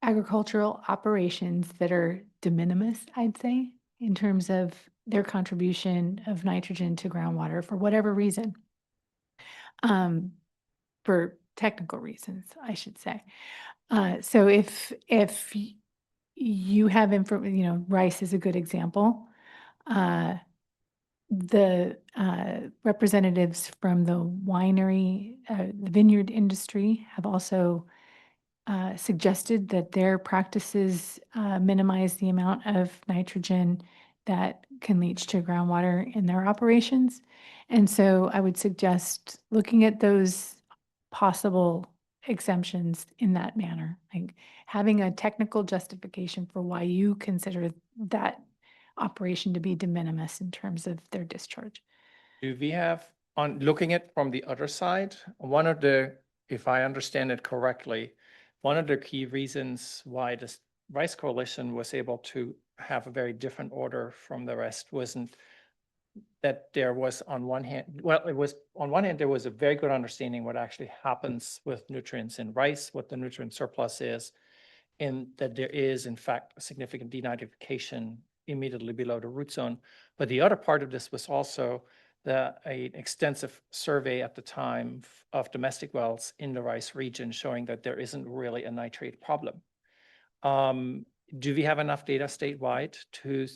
agricultural operations that are de minimis, I'd say, in terms of their contribution of nitrogen to groundwater for whatever reason. technical reasons, I should say. So if you have rice is a good example. The representatives from the winery, the vineyard industry have also suggested that their practices minimize the amount of nitrogen that can leach to groundwater in their operations. And so I would suggest looking at those possible exemptions in that manner, like having a technical justification for why you consider that operation to be de minimis in terms of their discharge. Do we have, on looking at from the other side, if I understand it correctly, one of the key reasons why this Rice Coalition was able to have a very different order from the rest wasn't that there was on one hand, there was a very good understanding what actually happens with nutrients in rice, what the nutrient surplus is, and that there is in fact a significant denitrification immediately below the root zone. But the other part of this was also an extensive survey at the time of domestic wells in the rice region showing that there isn't really a nitrate problem. Do we have enough data statewide to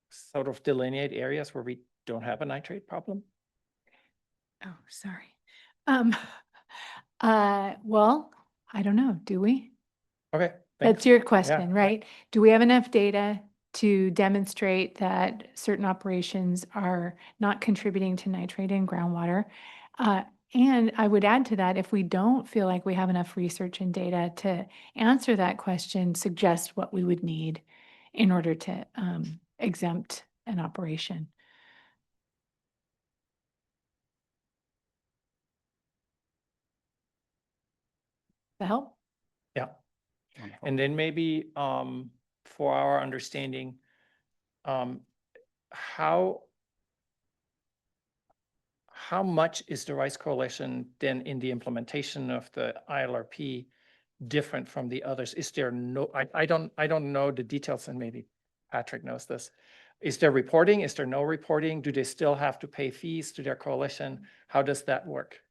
sort of delineate areas where we don't have a nitrate problem? Oh, sorry. Well, I don't know. Do we? Okay. That's your question, right? Do we have enough data to demonstrate that certain operations are not contributing to nitrate in groundwater? And I would add to that, if we don't feel like we have enough research and data to answer that question, suggest what we would need in order to exempt an operation. That help? Yeah. And then maybe for our understanding, how much is the Rice Coalition then in the implementation of the ILRP different from the others? Is there no, I don't know the details, and maybe Patrick knows this. Is there reporting? Is there no reporting? Do they still have to pay fees to their coalition? How does that work?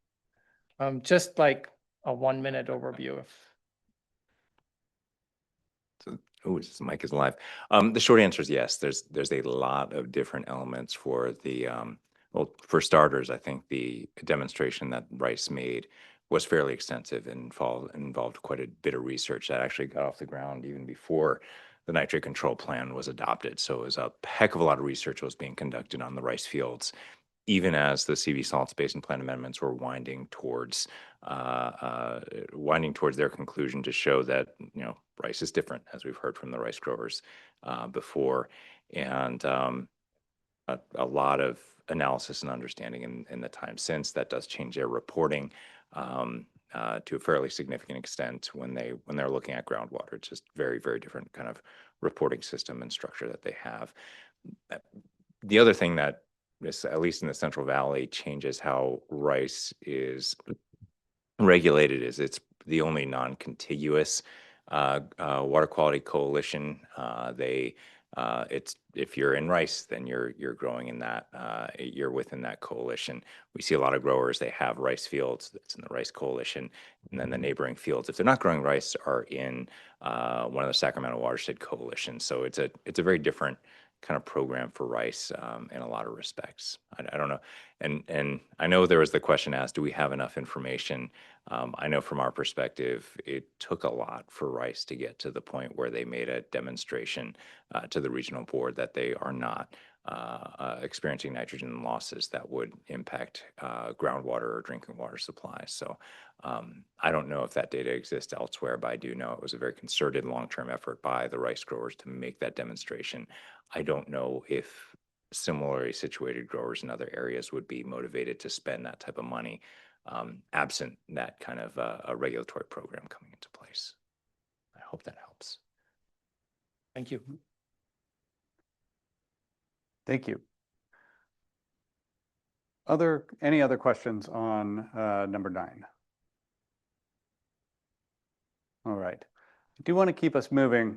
Just like a 1-minute overview of. Oh, this mic is live. The short answer is yes. There's a lot of different elements for the well, for starters, I think the demonstration that Rice made was fairly extensive and involved quite a bit of research that actually got off the ground even before the nitrate control plan was adopted. So it was a heck of a lot of research was being conducted on the rice fields, even as the CV Salts Basin Plan amendments were winding towards their conclusion to show that rice is different, as we've heard from the rice growers before, and a lot of analysis and understanding in the time since that does change their reporting to a fairly significant extent when they're looking at groundwater. It's just very, very different kind of reporting system and structure that they have. The other thing that is, at least in the Central Valley, changes how rice is regulated is it's the only non-contiguous water quality coalition. It's if you're in rice, then you're growing in that, you're within that coalition. We see a lot of growers, they have rice fields that's in the rice coalition, and then the neighboring fields, if they're not growing rice, are in one of the Sacramento watershed coalitions. So it's a very different kind of program for rice in a lot of respects. I don't know. And I know there was the question asked, do we have enough information? I know from our perspective, it took a lot for rice to get to the point where they made a demonstration to the regional board that they are not experiencing nitrogen losses that would impact groundwater or drinking water supply. So I don't know if that data exists elsewhere, but I do know it was a very concerted long-term effort by the rice growers to make that demonstration. I don't know if similarly situated growers in other areas would be motivated to spend that type of money absent that kind of a regulatory program coming into place. I hope that helps. Thank you. Thank you. Any other questions on number 9? All right. I do want to keep us moving.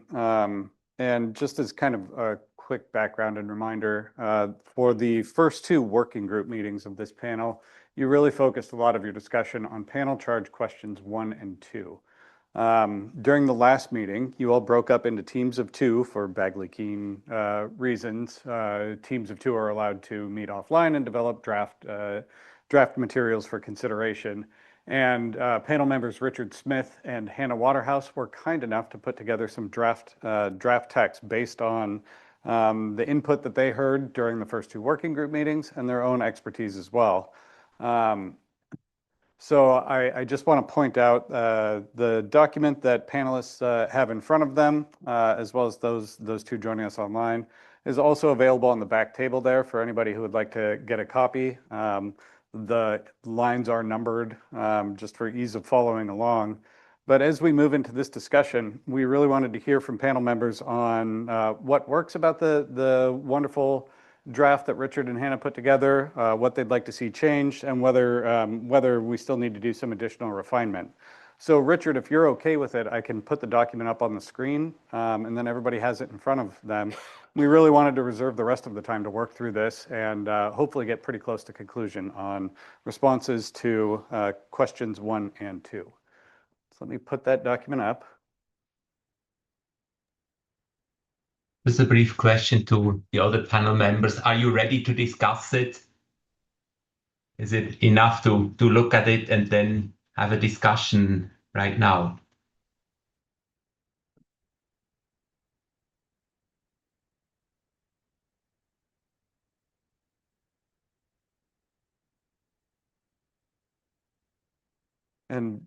And just as kind of a quick background and reminder, for the first 2 working group meetings of this panel, you really focused a lot of your discussion on panel charge questions 1 and 2. During the last meeting, you all broke up into teams of 2 for Bagley-Keene reasons. Teams of 2 are allowed to meet offline and develop draft materials for consideration. And panel members Richard Smith and Hannah Waterhouse were kind enough to put together some draft text based on the input that they heard during the first 2 working group meetings and their own expertise as well. So I just want to point out the document that panelists have in front of them, as well as those 2 joining us online, is also available on the back table there for anybody who would like to get a copy. The lines are numbered just for ease of following along. But as we move into this discussion, we really wanted to hear from panel members on what works about the wonderful draft that Richard and Hannah put together, what they'd like to see changed, and whether we still need to do some additional refinement. So Richard, if you're okay with it, I can put the document up on the screen, and then everybody has it in front of them. We really wanted to reserve the rest of the time to work through this and hopefully get pretty close to conclusion on responses to questions 1 and 2. So let me put that document up. Just a brief question to the other panel members. Are you ready to discuss it? Is it enough to look at it and then have a discussion right now? And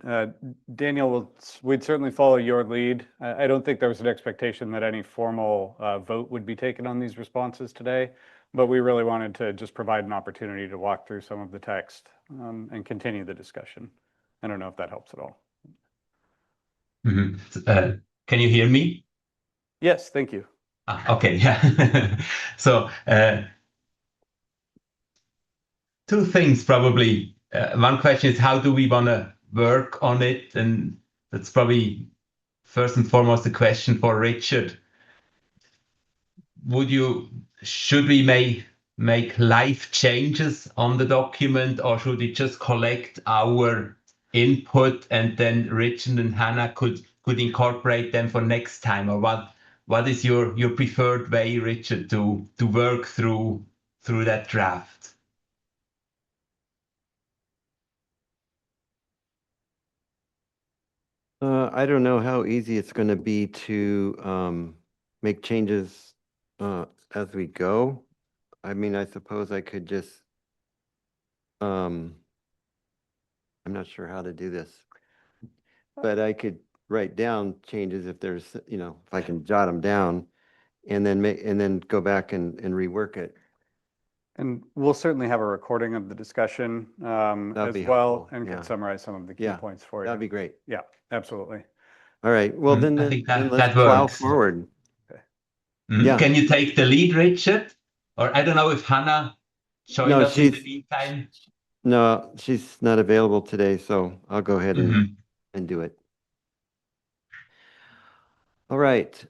Daniel, we'd certainly follow your lead. I don't think there was an expectation that any formal vote would be taken on these responses today, but we really wanted to just provide an opportunity to walk through some of the text and continue the discussion. I don't know if that helps at all. Can you hear me? Yes, thank you. Okay, yeah. So 2 things probably. One question is, how do we want to work on it? And that's probably first and foremost a question for Richard. Should we make live changes on the document, or should we just collect our input and then Richard and Hannah could incorporate them for next time? Or what is your preferred way, Richard, to work through that draft? I don't know how easy it's going to be to make changes as we go. I mean, I suppose I could just, I'm not sure how to do this, but I could write down changes if there's, if I can jot them down and then go back and rework it. And we'll certainly have a recording of the discussion as well, and can summarize some of the key points for you. That'd be great. Yeah, absolutely. All right. Well, then let's that plow works. forward. Okay. Yeah. Can you take the lead, Richard? Or I don't know if Hannah joined us in the meantime. No, she's not available today, so I'll go ahead and do it. All right.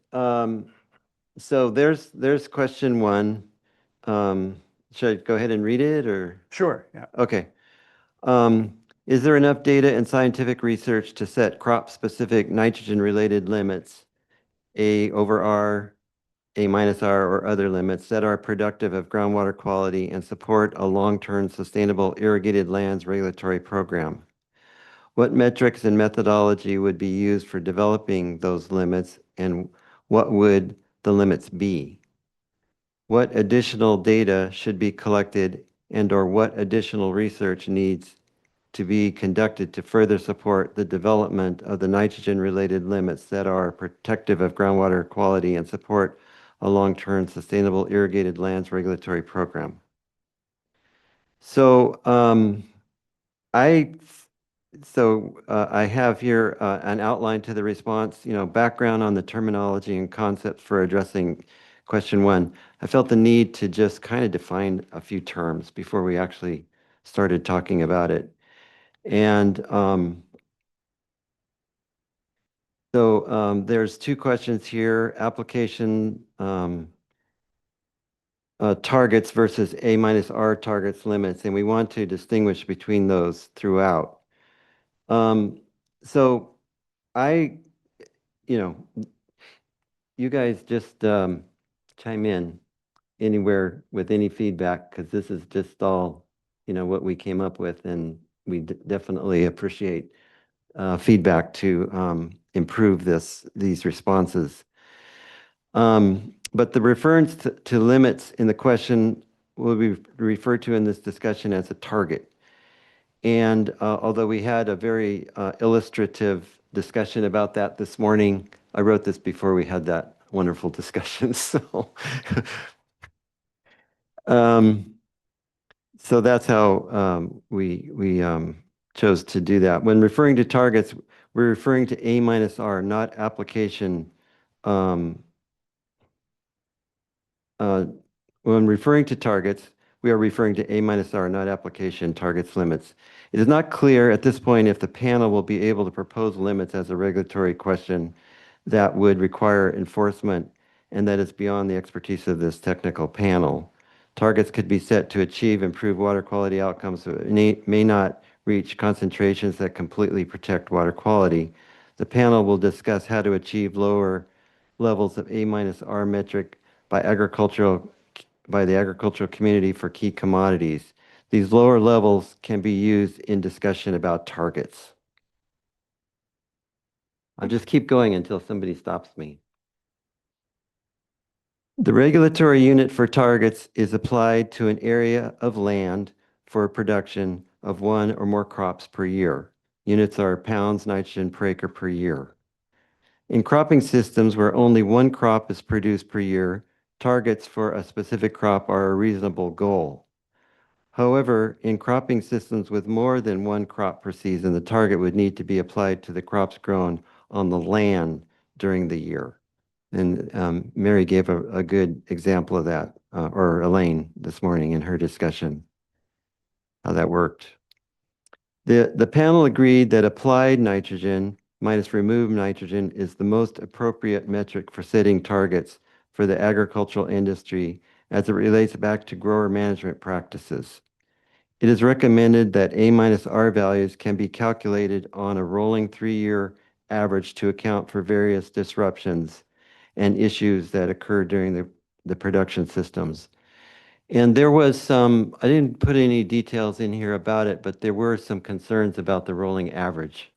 So there's question 1. Should I go ahead and read it, or? Sure, yeah. Okay. Is there enough data and scientific research to set crop-specific nitrogen-related limits, A over R, A minus R, or other limits that are productive of groundwater quality and support a long-term sustainable irrigated lands regulatory program? What metrics and methodology would be used for developing those limits, and what would the limits be? What additional data should be collected, and/or what additional research needs to be conducted to further support the development of the nitrogen-related limits that are protective of groundwater quality and support a long-term sustainable irrigated lands regulatory program? So I have here an outline to the response, background on the terminology and concepts for addressing question 1. I felt the need to just kind of define a few terms before we actually started talking about it. And so there's 2 questions here. Application targets versus A minus R targets limits, and we want to distinguish between those throughout. So I, you guys just chime in anywhere with any feedback, because this is just all, what we came up with, and we definitely appreciate feedback to improve these responses. But the reference to limits in the question will be referred to in this discussion as a target. And although we had a very illustrative discussion about that this morning, I wrote this before we had that wonderful discussion. So, so that's how we chose to do that. When referring to targets, we're referring to A minus R, not application. When referring to targets, we are referring to A minus R, not application targets limits. It is not clear at this point if the panel will be able to propose limits as a regulatory question that would require enforcement, and that is beyond the expertise of this technical panel. Targets could be set to achieve improved water quality outcomes, but may not reach concentrations that completely protect water quality. The panel will discuss how to achieve lower levels of A minus R metric by the agricultural community for key commodities. These lower levels can be used in discussion about targets. I'll just keep going until somebody stops me. The regulatory unit for targets is applied to an area of land for production of one or more crops per year. Units are pounds nitrogen per acre per year. In cropping systems where only one crop is produced per year, targets for a specific crop are a reasonable goal. However, in cropping systems with more than one crop per season, the target would need to be applied to the crops grown on the land during the year. And Mary gave a good example of that, or Elaine this morning in her discussion, how that worked. The panel agreed that applied nitrogen minus removed nitrogen is the most appropriate metric for setting targets for the agricultural industry as it relates back to grower management practices. It is recommended that A minus R values can be calculated on a rolling 3-year average to account for various disruptions and issues that occur during the production systems. And there was some, I didn't put any details in here about it, but there were some concerns about the rolling average.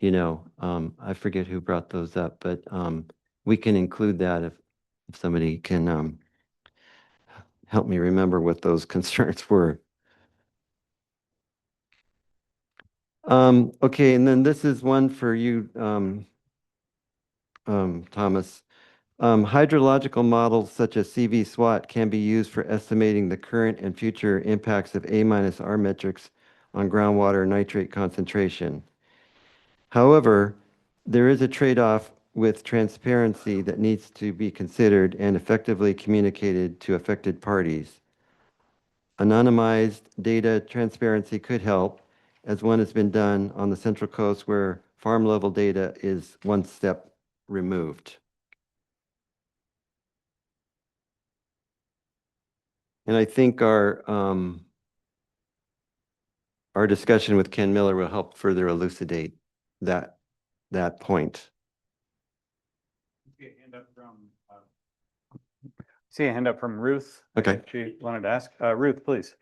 I forget who brought those up, but we can include that if somebody can help me remember what those concerns were. Okay, and then this is one for you, Thomas. Hydrological models such as CV SWAT can be used for estimating the current and future impacts of A minus R metrics on groundwater nitrate concentration. However, there is a trade-off with transparency that needs to be considered and effectively communicated to affected parties. Anonymized data transparency could help, as one has been done on the Central Coast where farm-level data is one step removed. And I think our discussion with Ken Miller will help further elucidate that point. See a hand up from Ruth. Okay. She wanted to ask. Ruth, please.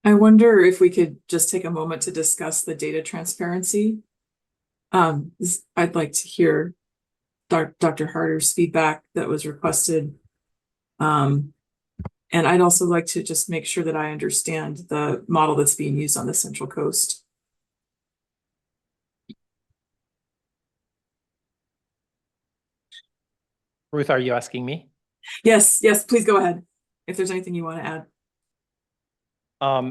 I wonder if we could just take a moment to discuss the data transparency. I'd like to hear Dr. Harder's feedback that was requested. And I'd also like to just make sure that I understand the model that's being used on the Central Coast. Ruth, are you asking me? Yes, please go ahead. If there's anything you want to add.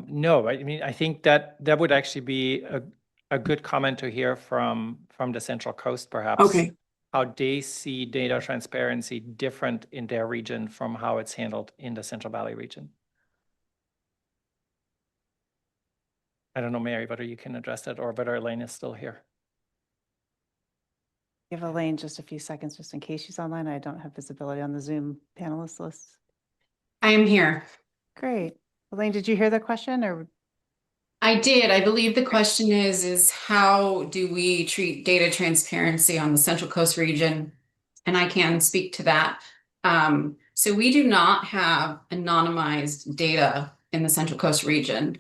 No, I mean, I think that would actually be a good comment to hear from the Central Coast, perhaps. Okay. How they see data transparency different in their region from how it's handled in the Central Valley region. I don't know, Mary, whether you can address that or whether Elaine is still here. Give Elaine just a few seconds, just in case she's online. I don't have visibility on the Zoom panelist list. I am here. Great. Elaine, did you hear the question or? I did. I believe the question is how do we treat data transparency on the Central Coast region? And I can speak to that. So we do not have anonymized data in the Central Coast region.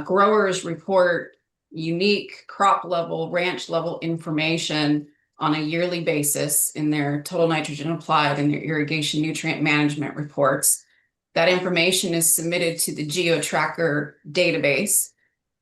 Growers report unique crop level, ranch level information on a yearly basis in their total nitrogen applied and their irrigation nutrient management reports. That information is submitted to the GeoTracker database.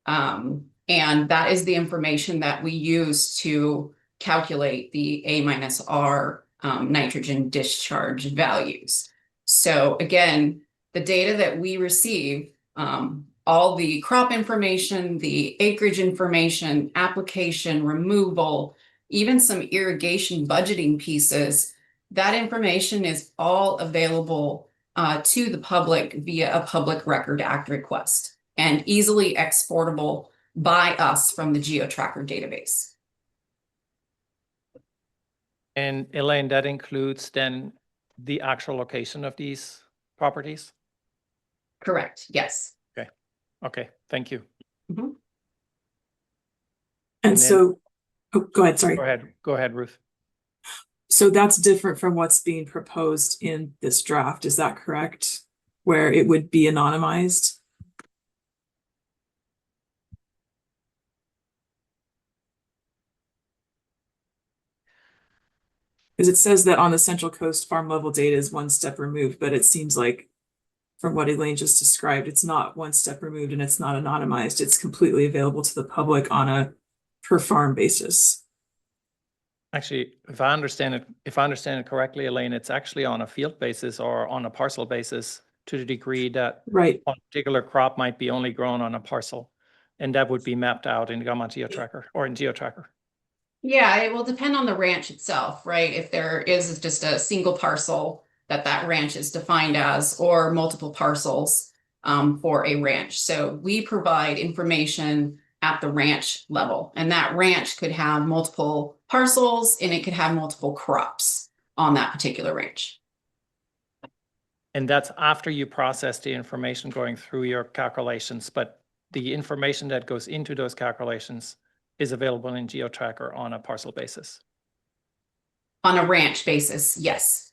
And that is the information that we use to calculate the A-R nitrogen discharge values. So again, the data that we receive, all the crop information, the acreage information, application, removal, even some irrigation budgeting pieces, that information is all available to the public via a Public Record Act request and easily exportable by us from the GeoTracker database. And Elaine, that includes then the actual location of these properties? Correct, yes. Okay, okay, thank you. Mhm. And then- so, oh, go ahead, sorry. Go ahead, Ruth. So that's different from what's being proposed in this draft, is that correct? Where it would be anonymized? Because it says that on the Central Coast farm level data is one step removed, but it seems like from what Elaine just described, it's not one step removed and it's not anonymized. It's completely available to the public on a per farm basis. Actually, if I understand it correctly, Elaine, it's actually on a field basis or on a parcel basis to the degree that Right. a particular crop might be only grown on a parcel. And that would be mapped out in Gamma GeoTracker or in GeoTracker. Yeah, it will depend on the ranch itself, right? If there is just a single parcel that ranch is defined as, or multiple parcels for a ranch. So we provide information at the ranch level, and that ranch could have multiple parcels and it could have multiple crops on that particular ranch. And that's after you process the information going through your calculations, but the information that goes into those calculations is available in GeoTracker on a parcel basis. On a ranch basis, yes.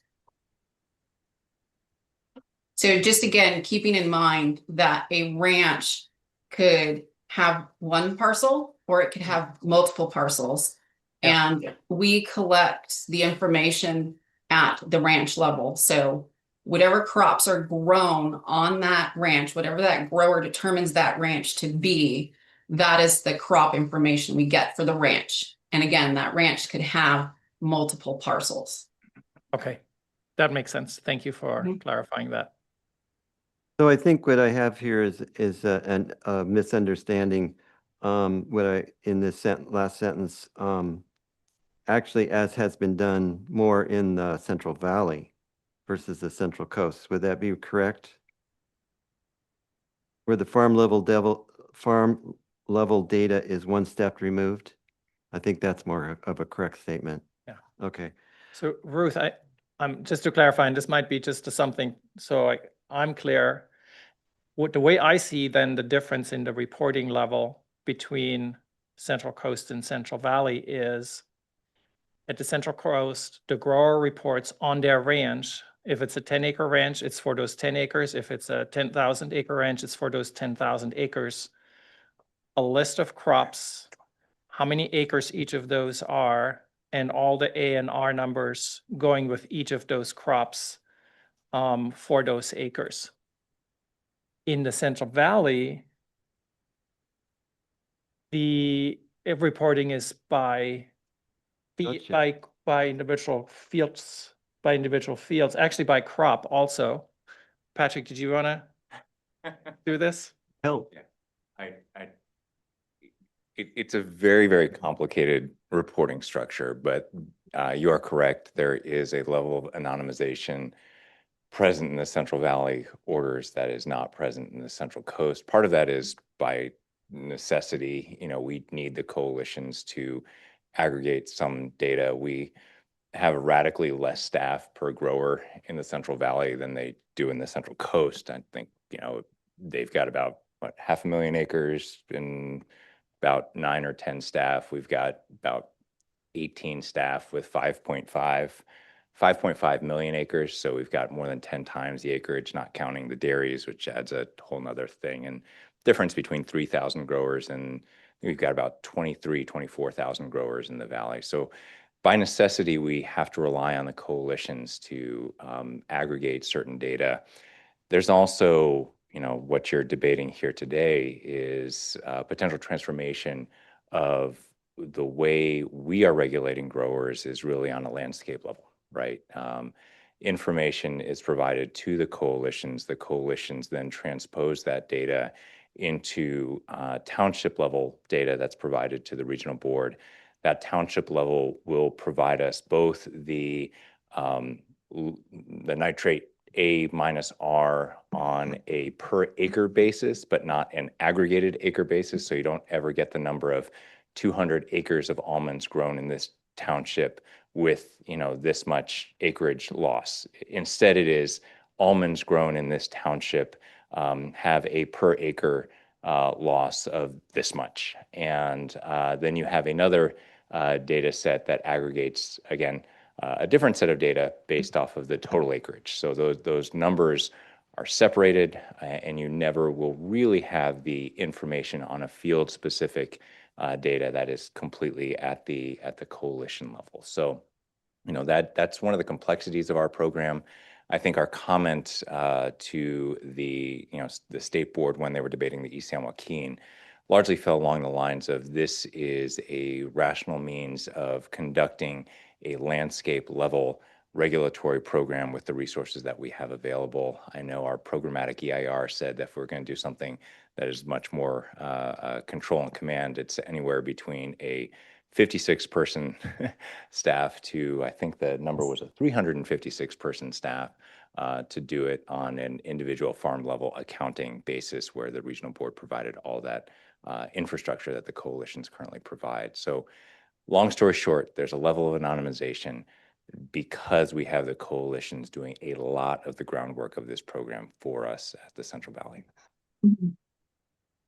So just again, keeping in mind that a ranch could have one parcel or it could have multiple parcels. Yeah. And we collect the information at the ranch level. So whatever crops are grown on that ranch, whatever that grower determines that ranch to be, that is the crop information we get for the ranch. And again, that ranch could have multiple parcels. Okay, that makes sense. Thank you for clarifying that. So I think what I have here is a misunderstanding. In this last sentence, actually, as has been done more in the Central Valley versus the Central Coast. Would that be correct? Where the farm level data is one step removed? I think that's more of a correct statement. Yeah. Okay. So Ruth, I'm just to clarify, and this might be just something, so I'm clear. The way I see then the difference in the reporting level between Central Coast and Central Valley is at the Central Coast, the grower reports on their ranch. If it's a 10-acre ranch, it's for those 10 acres. If it's a 10,000 acre ranch, it's for those 10,000 acres. A list of crops, how many acres each of those are, and all the A&R numbers going with each of those crops for those acres. In the Central Valley, the reporting is by individual fields, actually by crop also. Patrick, did you want to do this? Help. It's a very, very complicated reporting structure, but you are correct. There is a level of anonymization present in the Central Valley orders that is not present in the Central Coast. Part of that is by necessity. We need the coalitions to aggregate some data. We have radically less staff per grower in the Central Valley than they do in the Central Coast. I think, they've got about, 500,000 acres and about 9 or 10 staff. We've got about 18 staff with 5.5 million acres. So we've got more than 10 times the acreage, not counting the dairies, which adds a whole nother thing. And difference between 3,000 growers and we've got about 24,000 growers in the valley. So by necessity, we have to rely on the coalitions to aggregate certain data. There's also, what you're debating here today is potential transformation of the way we are regulating growers is really on a landscape level, right? Information is provided to the coalitions. The coalitions then transpose that data into township level data that's provided to the regional board. That township level will provide us both the nitrate A-R on a per acre basis, but not an aggregated acre basis. So you don't ever get the number of 200 acres of almonds grown in this township with, this much acreage loss. Instead, it is almonds grown in this township have a per acre loss of this much. And then you have another data set that aggregates, again, a different set of data based off of the total acreage. So those numbers are separated and you never will really have the information on a field specific data that is completely at the coalition level. So, that's one of the complexities of our program. I think our comment to the state board when they were debating the East San Joaquin largely fell along the lines of this is a rational means of conducting a landscape level regulatory program with the resources that we have available. I know our programmatic EIR said that if we're going to do something that is much more control and command, it's anywhere between a 56-person staff to, I think the number was a 356-person staff to do it on an individual farm level accounting basis where the regional board provided all that infrastructure that the coalitions currently provide. So long story short, there's a level of anonymization because we have the coalitions doing a lot of the groundwork of this program for us at the Central Valley.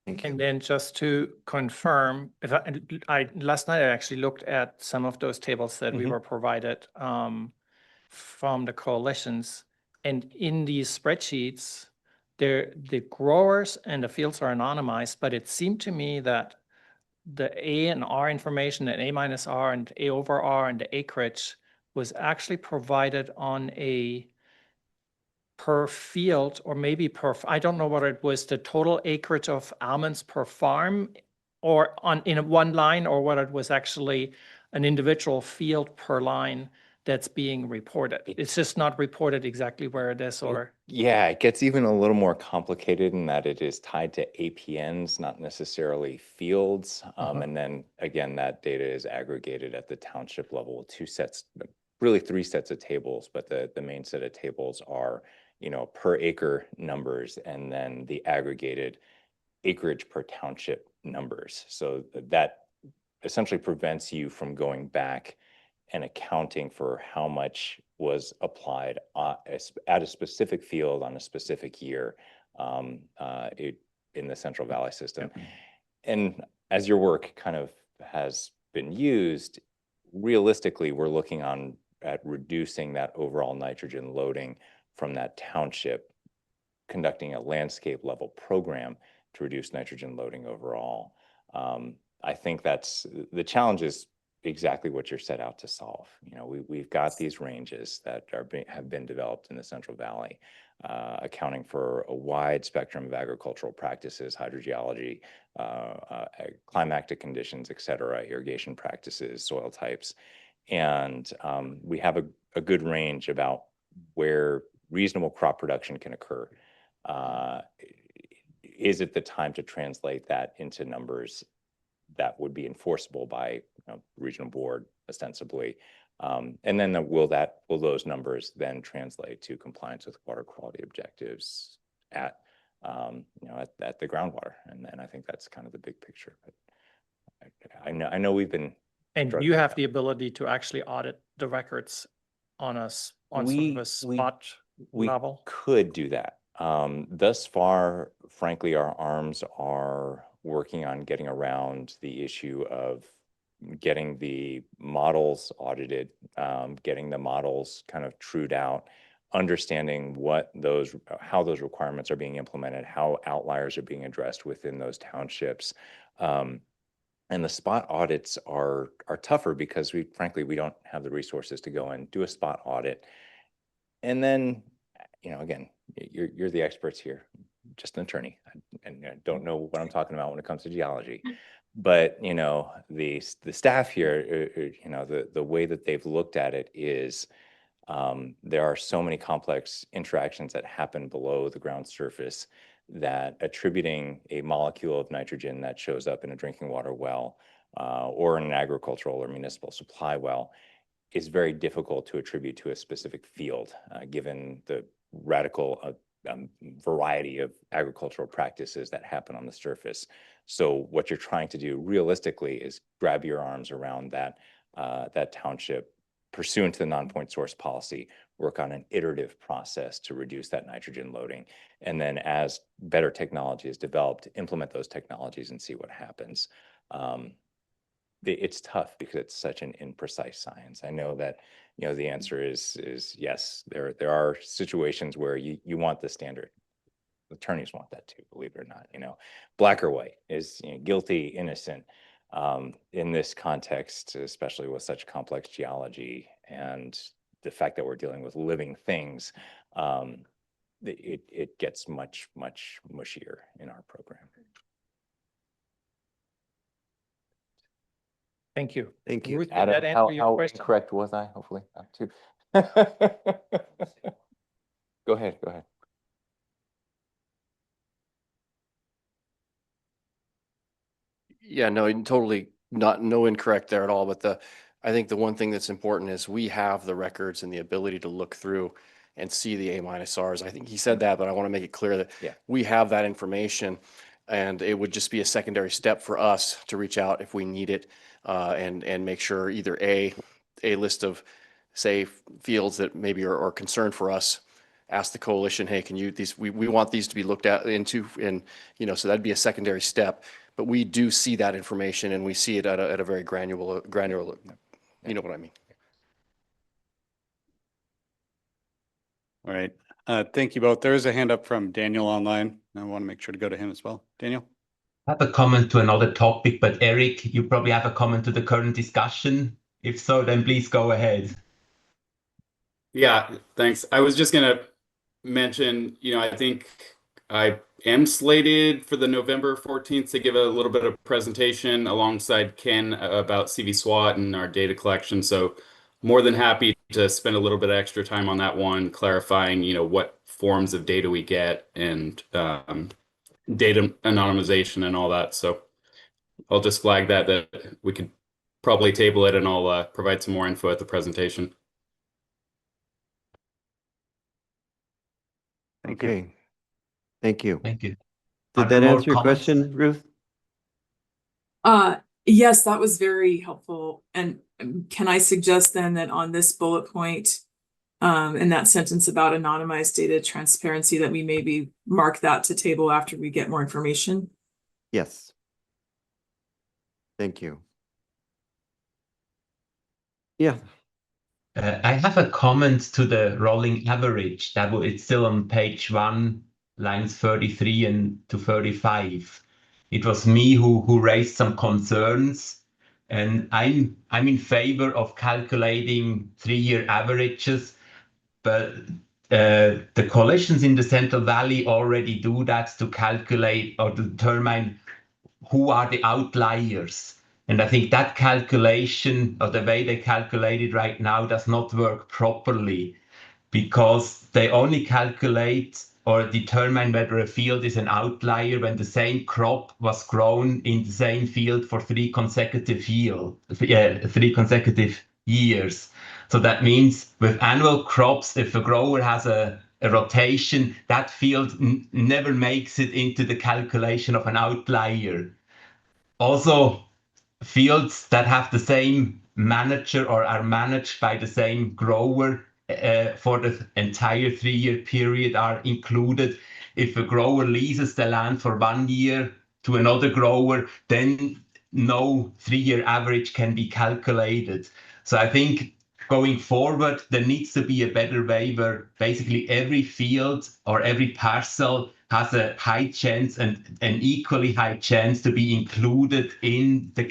And then just to confirm, if I last night I actually looked at some of those tables that we were provided from the coalitions, and in these spreadsheets, the growers and the fields are anonymized, but it seemed to me that the A and R information, and A-R and A over R and the acreage was actually provided on a per field or maybe I don't know what it was, the total acreage of almonds per farm or in one line, or what it was actually an individual field per line that's being reported. It's just not reported exactly where it is or. Yeah, it gets even a little more complicated in that it is tied to APNs, not necessarily fields. And then again, that data is aggregated at the township level, really 3 sets of tables, but the main set of tables are, per acre numbers and then the aggregated acreage per township numbers. So that essentially prevents you from going back and accounting for how much was applied at a specific field on a specific year in the Central Valley system. And as your work kind of has been used, realistically, we're looking at reducing that overall nitrogen loading from that township, conducting a landscape level program to reduce nitrogen loading overall. I think that's the challenge is exactly what you're set out to solve. We've got these ranges that have been developed in the Central Valley, accounting for a wide spectrum of agricultural practices, hydrogeology, climatic conditions, et cetera, irrigation practices, soil types. And we have a good range about where reasonable crop production can occur. Is it the time to translate that into numbers that would be enforceable by regional board ostensibly? And then will those numbers then translate to compliance with water quality objectives at the groundwater? And I think that's kind of the big picture. But I know we've been And drug you have data. the ability to actually audit the records on on sort of a spot we level? could do that. Thus far, frankly, our arms are working on getting around the issue of getting the models audited, getting the models kind of trued out, understanding how those requirements are being implemented, how outliers are being addressed within those townships. And the spot audits are tougher because frankly, we don't have the resources to go and do a spot audit. And then, again, you're the experts here, just an attorney, and I don't know what I'm talking about when it comes to geology. But the staff here, the way that they've looked at it is there are so many complex interactions that happen below the ground surface that attributing a molecule of nitrogen that shows up in a drinking water well or in an agricultural or municipal supply well is very difficult to attribute to a specific field, given the radical variety of agricultural practices that happen on the surface. So what you're trying to do realistically is grab your arms around that township, pursuant to the non-point source policy, work on an iterative process to reduce that nitrogen loading. And then as better technology is developed, implement those technologies and see what happens. It's tough because it's such an imprecise science. I know that the answer is yes. There are situations where you want the standard. Attorneys want that too, believe it or not. Black or white is guilty, innocent. In this context, especially with such complex geology and the fact that we're dealing with living things, it gets much mushier in our program. Thank you. Thank you. Ruth, did Adam, that answer your how question? incorrect was I? Hopefully not too. Go ahead. Yeah, no, totally no incorrect there at all. But I think the one thing that's important is we have the records and the ability to look through and see the A-Rs. I think he said that, but I want to make it clear that we have that information, and it would just be a secondary step for us to reach out if we need it, and make sure either a list of, say, fields that maybe are concerned for us. Ask the coalition, hey, can you we want these to be looked into, and so that'd be a secondary step. But we do see that information, and we see it at a very granular. You know what I mean? All right. Thank you both. There is a hand up from Daniel online. I want to make sure to go to him as well. Daniel? I have a comment to another topic, but Eric, you probably have a comment to the current discussion. If so, then please go ahead. Yeah, thanks. I was just going to mention, I think I am slated for the November 14th to give a little bit of presentation alongside Ken about CV SWAT and our data collection. So more than happy to spend a little bit of extra time on that one, clarifying, what forms of data we get and data anonymization and all that. So I'll just flag that we could probably table it, and I'll provide some more info at the presentation. Okay. Thank you. Thank you. Did that answer your question, Ruth? Yes, that was very helpful. And can I suggest then that on this bullet point, in that sentence about anonymized data transparency, that we maybe mark that to table after we get more information? Yes. Thank you. Yeah. I have a comment to the rolling average. It's still on page 1, lines 33 and to 35. It was me who raised some concerns, and I'm in favor of calculating 3-year averages, but the coalitions in the Central Valley already do that to calculate or to determine who are the outliers. And I think that calculation, or the way they calculate it right now, does not work properly, because they only calculate or determine whether a field is an outlier when the same crop was grown in the same field for 3 consecutive years. So that means with annual crops, if a grower has a rotation, that field never makes it into the calculation of an outlier. Also, fields that have the same manager or are managed by the same grower for the entire 3-year period are included. If a grower leases the land for 1 year to another grower, then no 3-year average can be calculated. So I think going forward, there needs to be a better way where basically every field or every parcel has a high chance and an equally high chance to be included in the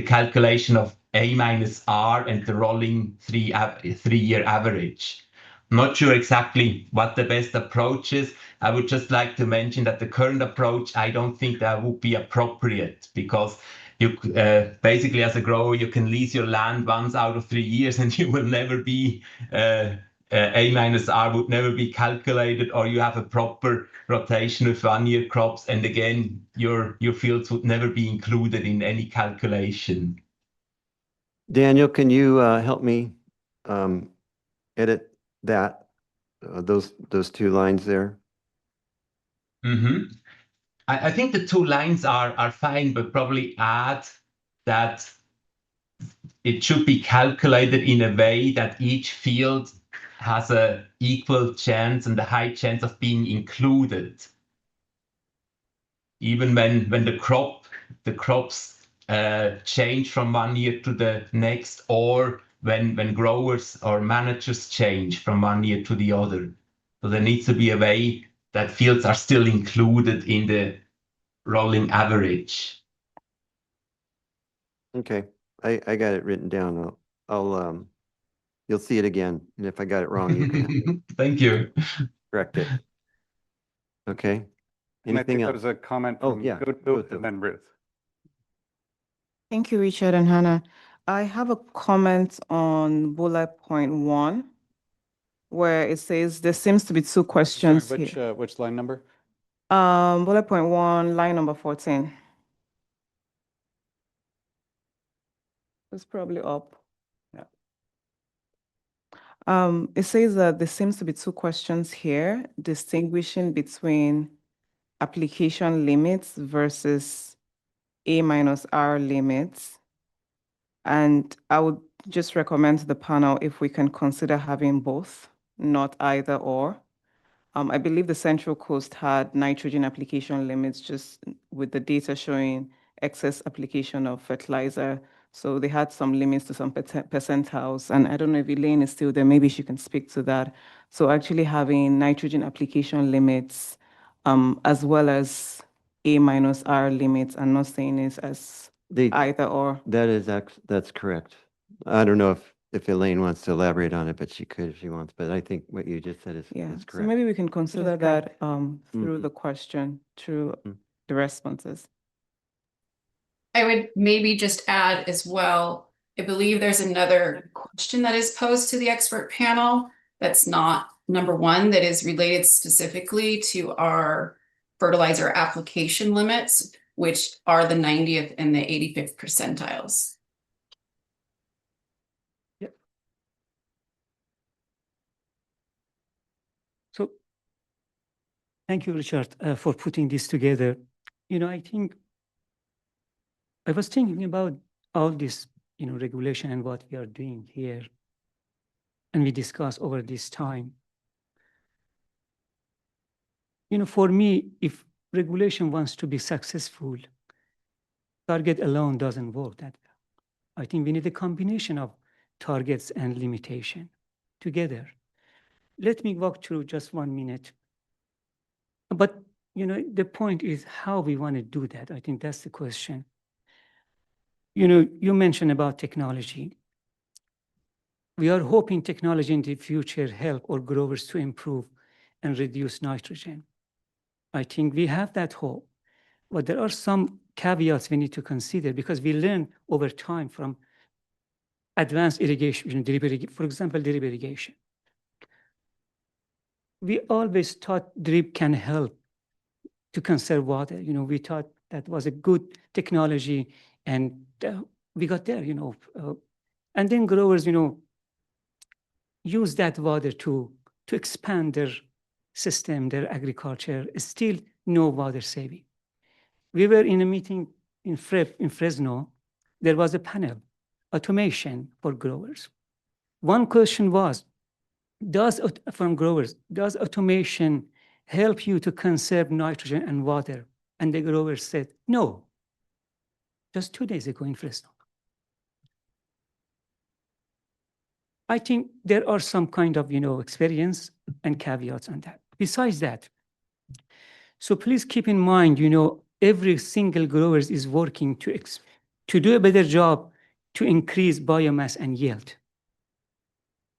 calculation of A-R and the rolling 3-year average. Not sure exactly what the best approach is. I would just like to mention that the current approach, I don't think that would be appropriate, because you basically as a grower, you can lease your land once out of 3 years and you will never be, A-R would never be calculated, or you have a proper rotation with 1-year crops. And again, your fields would never be included in any calculation. Daniel, can you help me edit that, those 2 lines there? Mm-hmm. I think the 2 lines are fine, but probably add that it should be calculated in a way that each field has a equal chance and a high chance of being included. Even when the crops change from 1 year to the next, or when growers or managers change from 1 year to the other. So there needs to be a way that fields are still included in the rolling average. Okay, I got it written down. I'll you'll see it again, and if I got it wrong, you can Thank you. correct it. Okay. And I think Anything that else? was a comment Oh, from yeah, Goto and then Ruth. Thank you, Richard and Hannah. I have a comment on bullet point 1, where it says there seems to be 2 questions here. Which line number? Bullet point 1, line number 14. It's probably up. Yeah. It says that there seems to be 2 questions here, distinguishing between application limits versus A-R limits. And I would just recommend to the panel if we can consider having both, not either or. I believe the Central Coast had nitrogen application limits, just with the data showing excess application of fertilizer. So they had some limits to some percentiles. And I don't know if Elaine is still there, maybe she can speak to that. So actually having nitrogen application limits, as well as A-R limits, and not saying it as either or. That's correct. I don't know if Elaine wants to elaborate on it, but she could if she wants. But I think what you just said is So correct. maybe we can consider that through the question, through the responses. I would maybe just add as well, I believe there's another question that is posed to the expert panel that's not number 1, that is related specifically to our fertilizer application limits, which are the 90th and the 85th percentiles. So thank you, Richard, for putting this together. I think I was thinking about all this, regulation and what we are doing here, and we discussed over this time. For me, if regulation wants to be successful, target alone doesn't work that well. I think we need a combination of targets and limitation together. Let me walk through just 1 minute. But, the point is how we want to do that. I think that's the question. You mentioned about technology. We are hoping technology in the future help our growers to improve and reduce nitrogen. I think we have that hope, but there are some caveats we need to consider, because we learn over time from advanced irrigation, for example, drip irrigation. We always thought drip can help to conserve water. We thought that was a good technology, and we got there, and then growers, use that water to expand their system, their agriculture, still no water saving. We were in a meeting in Fresno, there was a panel, automation for growers. One question was, from growers, does automation help you to conserve nitrogen and water? And the growers said, no. Just 2 days ago in Fresno. I think there are some kind of, experience and caveats on that. Besides that, so please keep in mind, every single grower is working to do a better job to increase biomass and yield.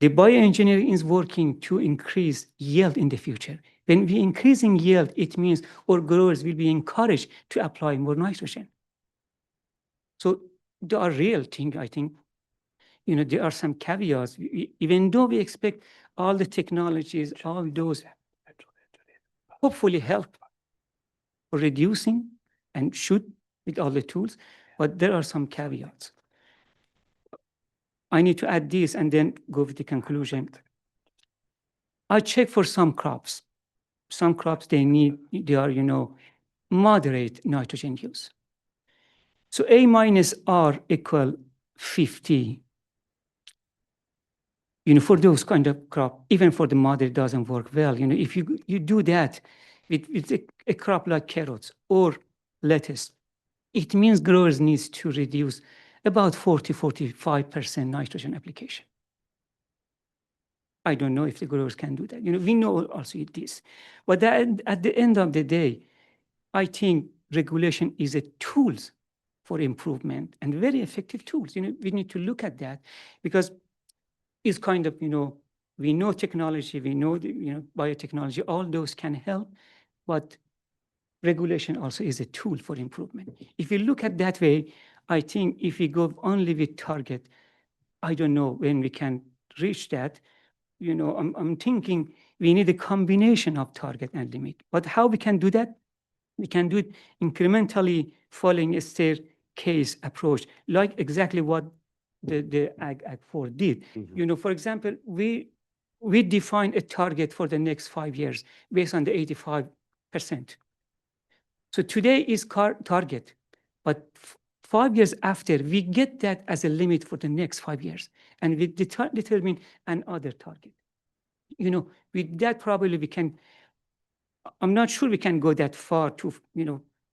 The bioengineering is working to increase yield in the future. When we increasing yield, it means our growers will be encouraged to apply more nitrogen. So there are real things, I think. There are some caveats. Even though we expect all the technologies, all those hopefully help for reducing and should with all the tools, but there are some caveats. I need to add this and then go with the conclusion. I check for some crops. Some crops, they are, moderate nitrogen use. So A minus R equal 50. For those kind of crop, even for the mother, it doesn't work well. If you do that with a crop like carrots or lettuce, it means growers needs to reduce about 40–45% nitrogen application. I don't know if the growers can do that. We know also this. But at the end of the day, I think regulation is a tool for improvement and very effective tools. We need to look at that because it's kind of, we know technology, we know the, biotechnology, all those can help, but regulation also is a tool for improvement. If you look at that way, I think if we go only with target, I don't know when we can reach that. I'm thinking we need a combination of target and limit. But how we can do that? We can do it incrementally following a staircase approach, like exactly what the Ag 4 did. For example, we defined a target for the next 5 years based on the 85%. So today is target, but 5 years after, we get that as a limit for the next 5 years, and we determine another target. With that probably we can, I'm not sure we can go that far to,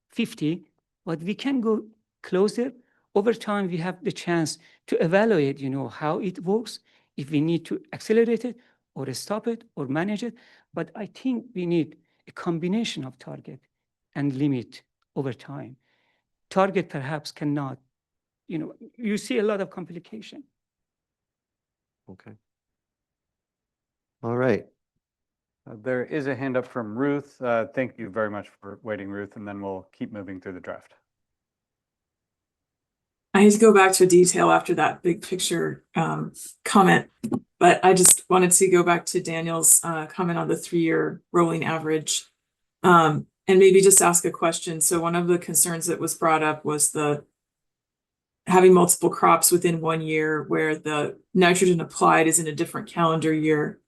50, but we can go closer. Over time, we have the chance to evaluate, how it works, if we need to accelerate it or stop it or manage it. But I think we need a combination of target and limit over time. Target perhaps cannot, you see a lot of complication. Okay. All right. There is a hand up from Ruth. Thank you very much for waiting, Ruth, and then we'll keep moving through the draft. I hate to go back to detail after that big picture comment, but I just wanted to go back to Daniel's comment on the 3-year rolling average and maybe just ask a question. So one of the concerns that was brought up was having multiple crops within 1 year where the nitrogen applied is in a different calendar year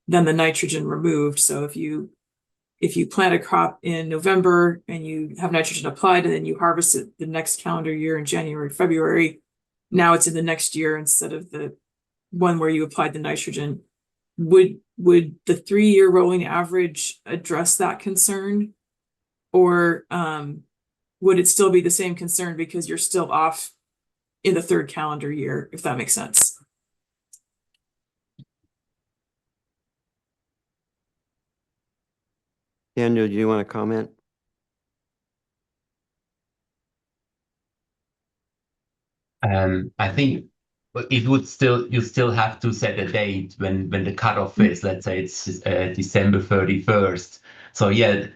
than the nitrogen removed. So if you plant a crop in November and you have nitrogen applied and then you harvest it the next calendar year in January, February, now it's in the next year instead of the one where you applied the nitrogen. Would the 3-year rolling average address that concern? Or would it still be the same concern because you're still off in the 3rd calendar year, if that makes sense? Daniel, do you want to comment? I think you still have to set a date when the cutoff is, let's say it's December 31st. So yeah,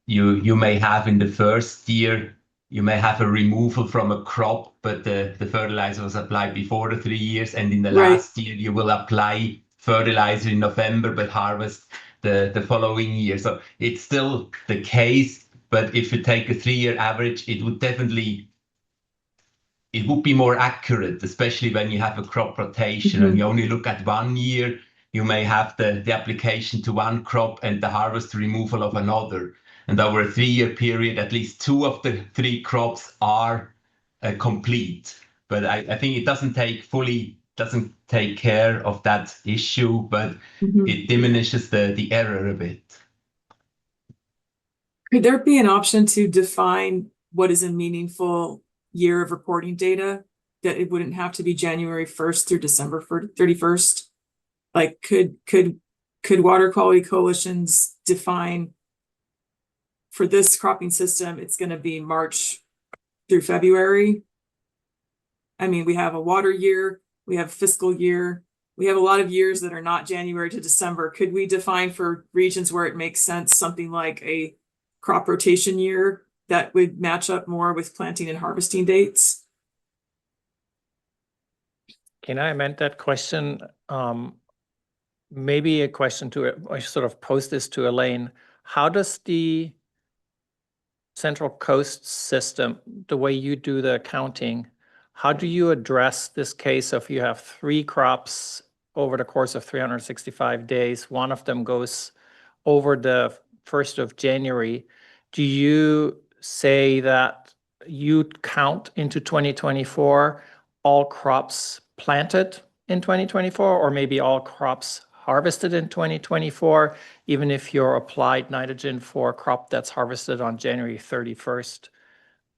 you may have in the first year, you may have a removal from a crop, but the fertilizer was applied before the 3 years, and in the last year you will apply fertilizer in November, but harvest the following year. So it's still the case, but if you take a 3-year average, it would be more accurate, especially when you have a crop rotation and you only look at 1 year. You may have the application to one crop and the harvest removal of another. And over a 3-year period, at least 2 of the 3 crops are complete. But I think it doesn't take care of that issue, but it diminishes the error a bit. Could there be an option to define what is a meaningful year of reporting data? That it wouldn't have to be January 1st through December 31st? Like, could water quality coalitions define for this cropping system, it's going to be March through February? I mean, we have a water year, we have fiscal year, we have a lot of years that are not January to December. Could we define for regions where it makes sense something like a crop rotation year that would match up more with planting and harvesting dates? Can I amend that question? Maybe a question to, I sort of pose this to Elaine. How does the Central Coast system, the way you do the accounting, how do you address this case of you have 3 crops over the course of 365 days, one of them goes over the 1st of January? Do you say that you count into 2024 all crops planted in 2024, or maybe all crops harvested in 2024, even if your applied nitrogen for a crop that's harvested on January 31st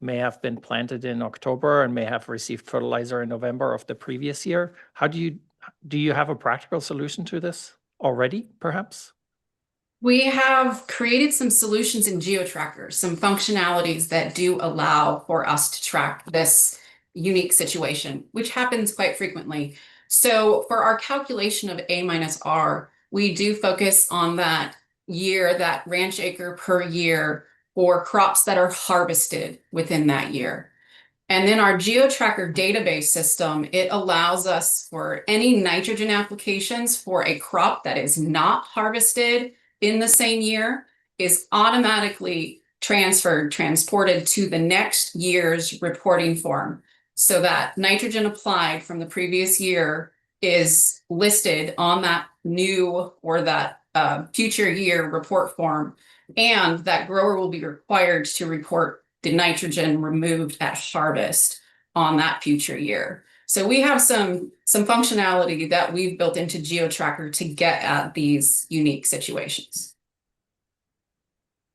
may have been planted in October and may have received fertilizer in November of the previous year? How do you have a practical solution to this already, perhaps? We have created some solutions in GeoTracker, some functionalities that do allow for us to track this unique situation, which happens quite frequently. So for our calculation of A-R, we do focus on that year, that ranch acre per year for crops that are harvested within that year. And then our GeoTracker database system, it allows us for any nitrogen applications for a crop that is not harvested in the same year is automatically transported to the next year's reporting form, so that nitrogen applied from the previous year is listed on that new or that future year report form, and that grower will be required to report the nitrogen removed at harvest on that future year. So we have some functionality that we've built into GeoTracker to get at these unique situations.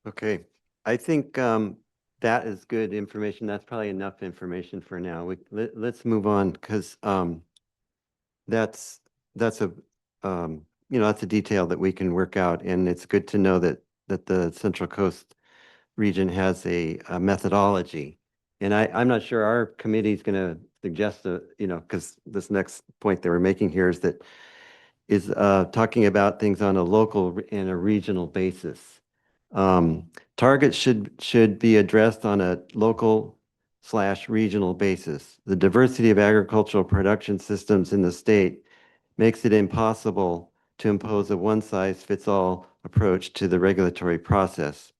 Okay, I think that is good information. That's probably enough information for now. Let's move on, because that's a that's a detail that we can work out, and it's good to know that the Central Coast region has a methodology. And I'm not sure our committee is going to suggest because this next point that we're making here is talking about things on a local and a regional basis. Targets should be addressed on a local/regional basis. The diversity of agricultural production systems in the state makes it impossible to impose a one-size-fits-all approach to the regulatory process.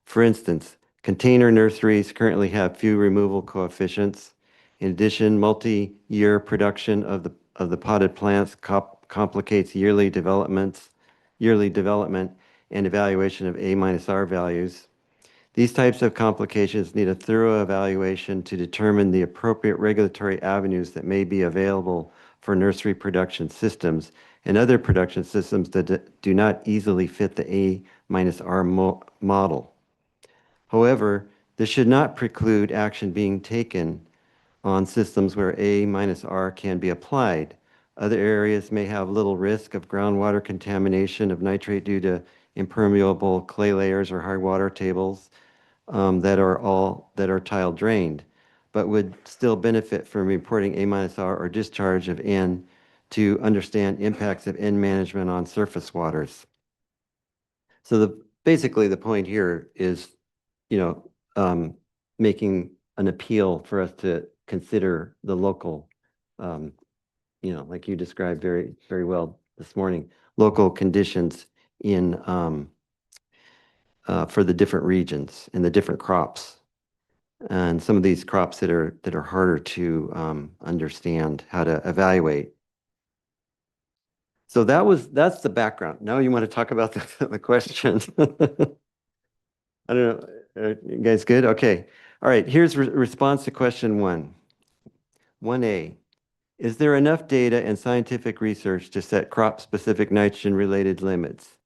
For instance, container nurseries currently have few removal coefficients. In addition, multi-year production of the potted plants complicates yearly development and evaluation of A-R values. These types of complications need a thorough evaluation to determine the appropriate regulatory avenues that may be available for nursery production systems and other production systems that do not easily fit the A-R model. However, this should not preclude action being taken on systems where A-R can be applied. Other areas may have little risk of groundwater contamination of nitrate due to impermeable clay layers or high water tables that are tile drained, but would still benefit from reporting A-R or discharge of N to understand impacts of N management on surface waters. So basically the point here is, making an appeal for us to consider the local, like you described very, very well this morning, local conditions in for the different regions and the different crops, and some of these crops that are harder to understand how to evaluate. So that's the background. Now you want to talk about the question. I don't know. You guys good? Okay. All right, here's response to question 1. 1A. Is there enough data and scientific research to set crop-specific nitrogen-related limits,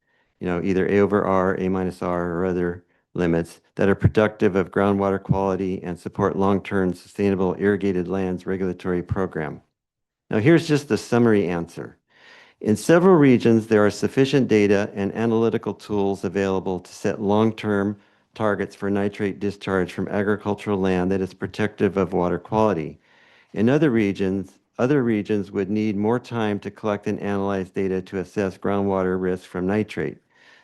either A over R, A minus R, or other limits that are productive of groundwater quality and support long-term sustainable irrigated lands regulatory program? Now, here's just the summary answer. In several regions, there are sufficient data and analytical tools available to set long-term targets for nitrate discharge from agricultural land that is protective of water quality. In other regions would need more time to collect and analyze data to assess groundwater risk from nitrate.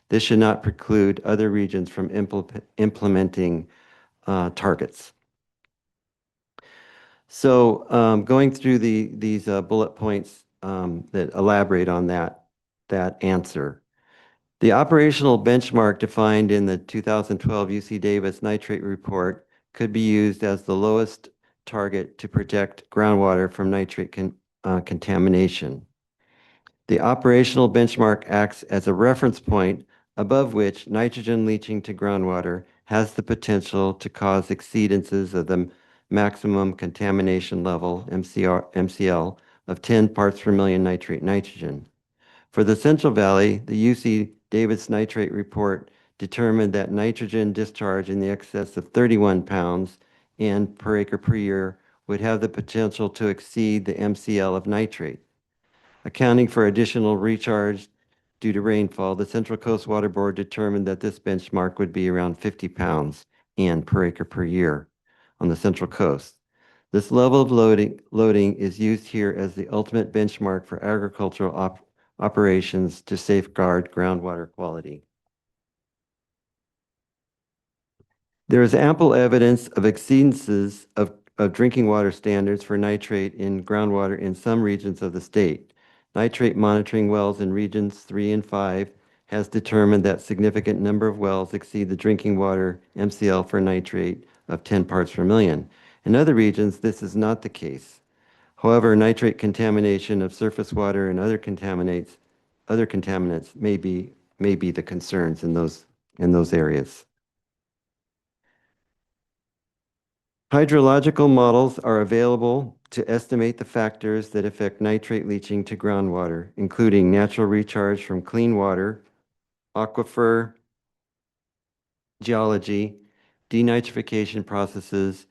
This should not preclude other regions from implementing targets. So going through these bullet points that elaborate on that answer. The operational benchmark defined in the 2012 UC Davis nitrate report could be used as the lowest target to protect groundwater from nitrate contamination. The operational benchmark acts as a reference point above which nitrogen leaching to groundwater has the potential to cause exceedances of the maximum contamination level, MCL, of 10 parts per million nitrogen. For the Central Valley, the UC Davis nitrate report determined that nitrogen discharge in the excess of 31 pounds per acre per year would have the potential to exceed the MCL of nitrate. Accounting for additional recharge due to rainfall, the Central Coast Water Board determined that this benchmark would be around 50 pounds per acre per year on the Central Coast. This level of loading is used here as the ultimate benchmark for agricultural operations to safeguard groundwater quality. There is ample evidence of exceedances of drinking water standards for nitrate in groundwater in some regions of the state. Nitrate monitoring wells in regions 3 and 5 has determined that significant number of wells exceed the drinking water MCL for nitrate of 10 parts per million. In other regions, this is not the case. However, nitrate contamination of surface water and other contaminants may be the concerns in those areas. Hydrological models are available to estimate the factors that affect nitrate leaching to groundwater, including natural recharge from clean water, aquifer geology, denitrification processes,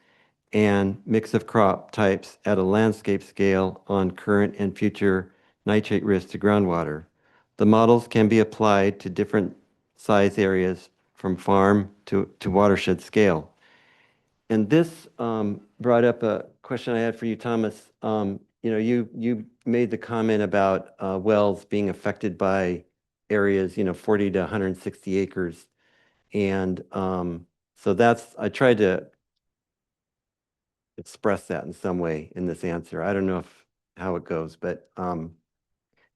and mix of crop types at a landscape scale on current and future nitrate risk to groundwater. The models can be applied to different size areas from farm to watershed scale. And this brought up a question I had for you, Thomas. You made the comment about wells being affected by areas, 40 to 160 acres. And so I tried to express that in some way in this answer. I don't know how it goes, but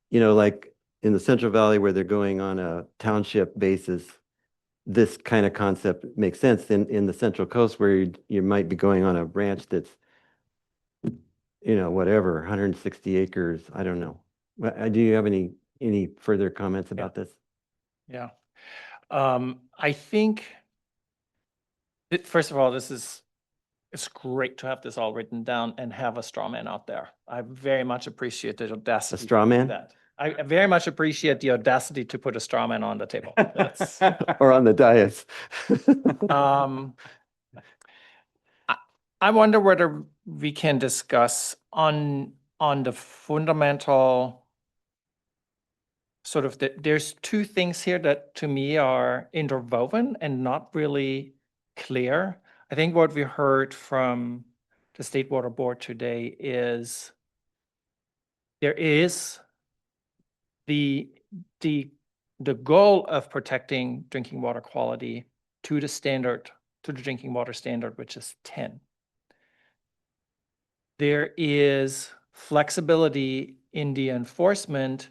like in the Central Valley where they're going on a township basis, this kind of concept makes sense. In the Central Coast where you might be going on a ranch that's, whatever, 160 acres, I don't know. Do you have any further comments about this? Yeah. I think, first of all, it's great to have this all written down and have a straw man out there. I very much appreciate the audacity. A straw man? That. I very much appreciate the audacity to put a straw man on the table. That's, or on the dais. I wonder whether we can discuss on the fundamental sort of there's two things here that to me are interwoven and not really clear. I think what we heard from the State Water Board today is there is the goal of protecting drinking water quality to the drinking water standard, which is 10. There is flexibility in the enforcement.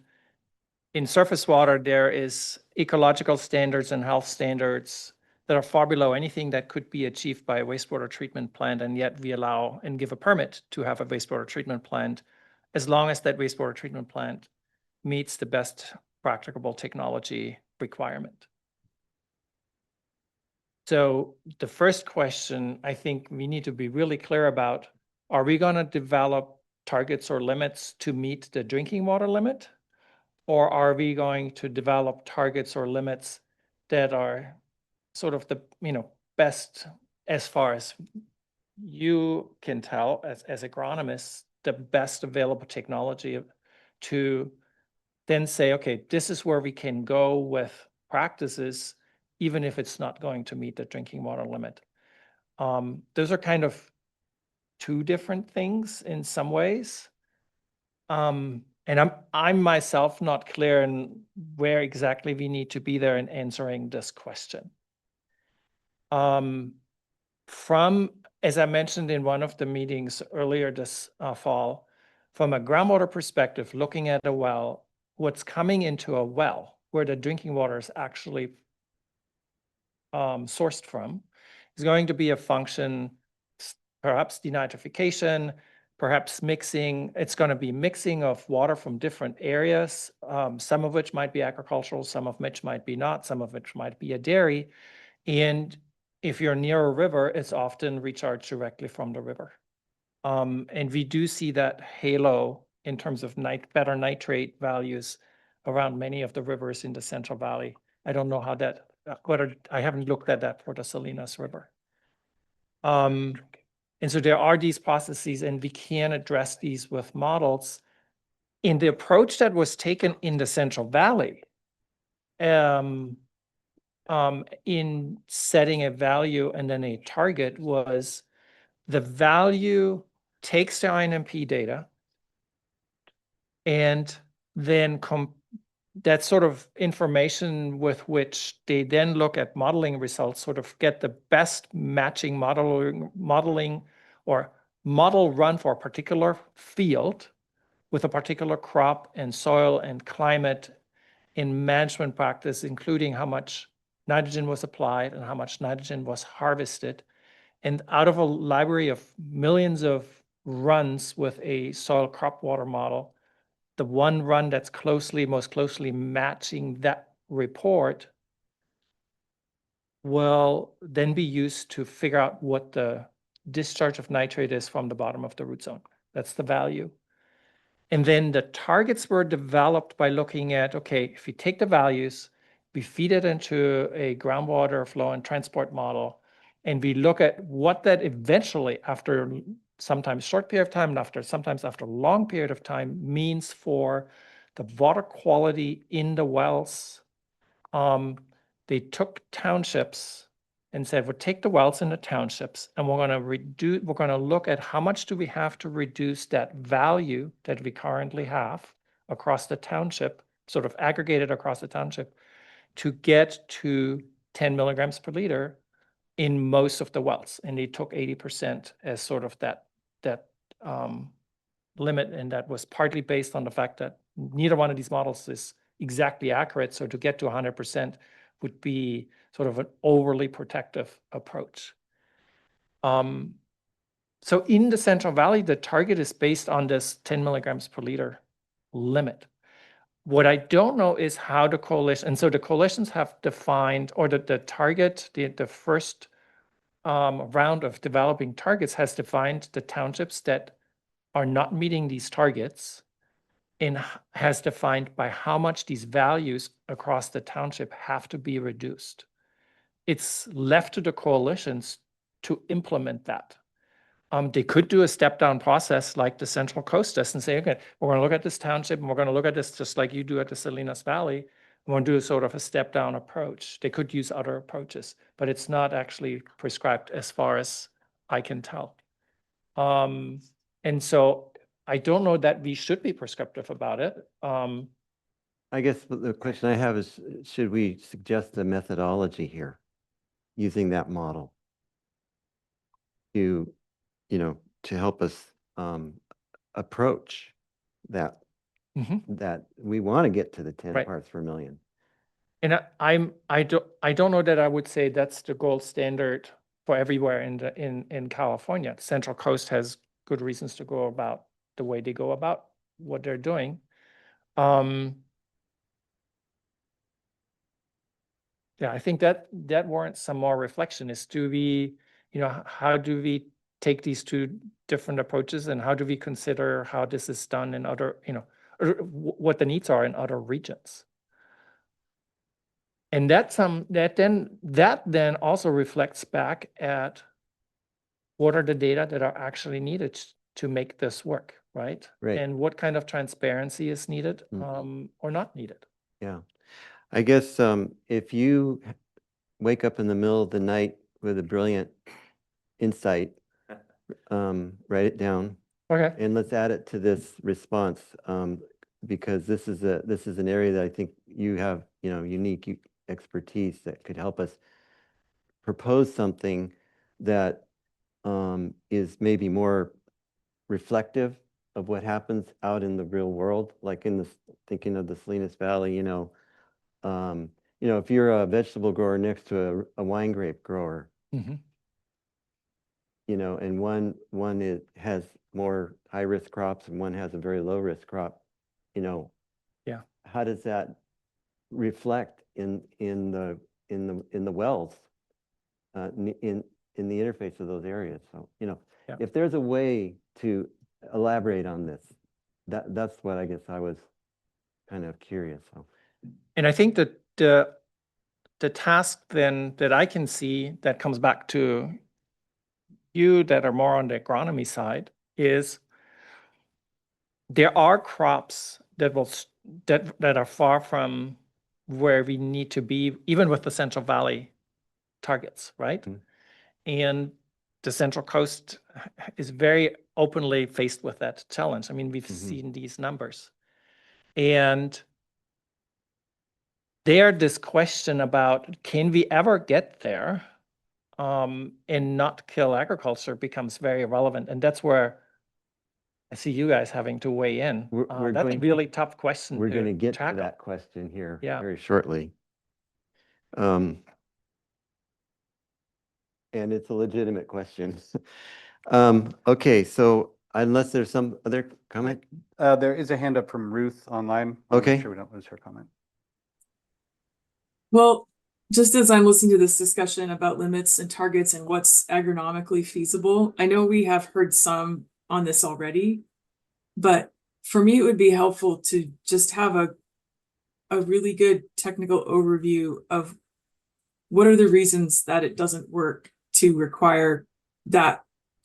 In surface water, there is ecological standards and health standards that are far below anything that could be achieved by a wastewater treatment plant, and yet we allow and give a permit to have a wastewater treatment plant as long as that wastewater treatment plant meets the best practicable technology requirement. So the first question I think we need to be really clear about, are we going to develop targets or limits to meet the drinking water limit? Or are we going to develop targets or limits that are sort of the, best as far as you can tell as agronomists, the best available technology to then say, okay, this is where we can go with practices, even if it's not going to meet the drinking water limit. Those are kind of two different things in some ways. And I'm myself not clear in where exactly we need to be there in answering this question. As I mentioned in one of the meetings earlier this fall, from a groundwater perspective, looking at a well, what's coming into a well, where the drinking water is actually sourced from, is going to be a function, perhaps denitrification, perhaps mixing. It's going to be mixing of water from different areas, some of which might be agricultural, some of which might be not, some of which might be a dairy. And if you're near a river, it's often recharged directly from the river. And we do see that halo in terms of better nitrate values around many of the rivers in the Central Valley. I don't know how that, I haven't looked at that for the Salinas River. And so there are these processes, and we can address these with models. In the approach that was taken in the Central Valley, in setting a value and then a target, was the value takes the INMP data and then that sort of information with which they then look at modeling results, sort of get the best matching modeling or model run for a particular field with a particular crop and soil and climate in management practice, including how much nitrogen was applied and how much nitrogen was harvested. And out of a library of millions of runs with a soil crop water model, the one run that's most closely matching that report will then be used to figure out what the discharge of nitrate is from the bottom of the root zone. That's the value. And then the targets were developed by looking at, okay, if we take the values, we feed it into a groundwater flow and transport model, and we look at what that eventually, after sometimes short period of time and sometimes after a long period of time, means for the water quality in the wells. They took townships and said, we'll take the wells in the townships and we're going to look at how much do we have to reduce that value that we currently have across the township, sort of aggregated across the township, to get to 10 milligrams per liter in most of the wells. And they took 80% as sort of that limit. And that was partly based on the fact that neither one of these models is exactly accurate. So to get to 100% would be sort of an overly protective approach. So in the Central Valley, the target is based on this 10 milligrams per liter limit. What I don't know is how the coalition, and so the coalitions have defined, or the target, the first round of developing targets has defined the townships that are not meeting these targets, and has defined by how much these values across the township have to be reduced. It's left to the coalitions to implement that. They could do a step-down process like the Central Coast does and say, okay, we're going to look at this township and we're going to look at this just like you do at the Salinas Valley. We're going to do a sort of a step-down approach. They could use other approaches, but it's not actually prescribed as far as I can tell. And so I don't know that we should be prescriptive about it. I guess the question I have is, should we suggest a methodology here using that model to, to help us approach that, that we want to get to the 10 Right. parts per million? And I don't know that I would say that's the gold standard for everywhere in California. The Central Coast has good reasons to go about the way they go about what they're doing. Yeah, I think that warrants some more reflection. Is do we, how do we take these two different approaches, and how do we consider how this is done in other, or what the needs are in other regions? And that then also reflects back at what are the data that are actually needed to make this work, right? Right. And what kind of transparency is needed or not needed. Yeah. I guess if you wake up in the middle of the night with a brilliant insight, write it down. Okay. And let's add it to this response, because this is an area that I think you have, unique expertise that could help us propose something that is maybe more reflective of what happens out in the real world, like thinking of the Salinas Valley, if you're a vegetable grower next to a wine grape grower, Mm-hmm. And one has more high risk crops and one has a very low risk crop, Yeah. how does that reflect in the wells, in the interface of those areas? So, Yeah. if there's a way to elaborate on this, that's what I guess I was kind of curious. So. And I think that the task then that I can see that comes back to you that are more on the agronomy side is there are crops that are far from where we need to be, even with the Central Valley targets, right? Mm-hmm. And the Central Coast is very openly faced with that challenge. I mean, we've seen these numbers. And there, this question about can we ever get there and not kill agriculture becomes very relevant. And that's where I see you guys having to weigh in. That's a really tough question. We're going to get tackle. to that question here Yeah. very shortly. And it's a legitimate question. Okay, so unless there's some other comment? There is a hand up from Ruth online. I'll make Okay. sure we don't lose her comment. Well, just as I'm listening to this discussion about limits and targets and what's agronomically feasible, I know we have heard some on this already, but for me, it would be helpful to just have a really good technical overview of what are the reasons that it doesn't work to require that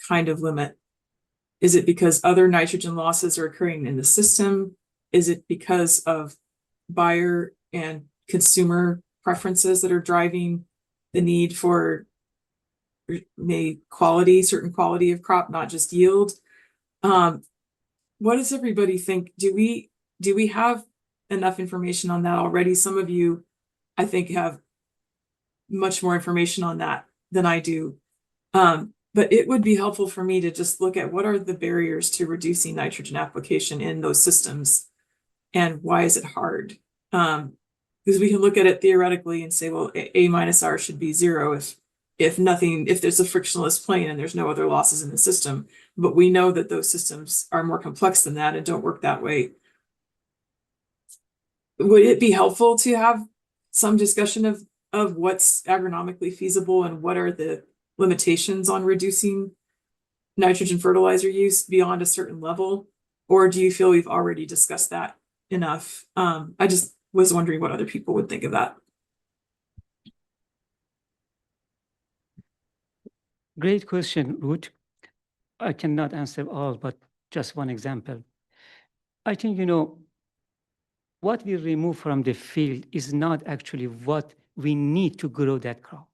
kind of limit. Is it because other nitrogen losses are occurring in the system? Is it because of buyer and consumer preferences that are driving the need for certain quality of crop, not just yield? What does everybody think? Do we have enough information on that already? Some of you, I think, have much more information on that than I do. But it would be helpful for me to just look at what are the barriers to reducing nitrogen application in those systems and why is it hard? Because we can look at it theoretically and say, well, A minus R should be 0 if there's a frictionless plane and there's no other losses in the system. But we know that those systems are more complex than that and don't work that way. Would it be helpful to have some discussion of what's agronomically feasible and what are the limitations on reducing nitrogen fertilizer use beyond a certain level? Or do you feel we've already discussed that enough? I just was wondering what other people would think of that. Great question, Ruth. I cannot answer all, but just one example. I think, what we remove from the field is not actually what we need to grow that crop.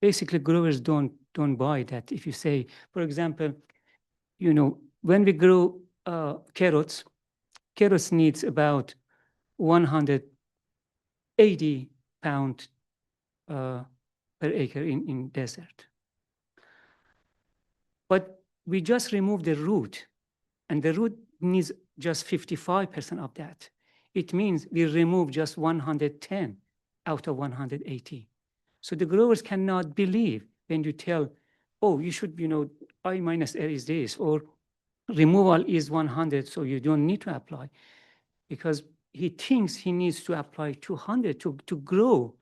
Basically, growers don't buy that. If you say, for example, when we grow carrots needs about 180 pounds per acre in desert. But we just remove the root, and the root needs just 55% of that. It means we remove just 110 out of 180. So the growers cannot believe when you tell, oh, you should, I minus R is this, or removal is 100, so you don't need to apply. Because he thinks he needs to apply 200 to grow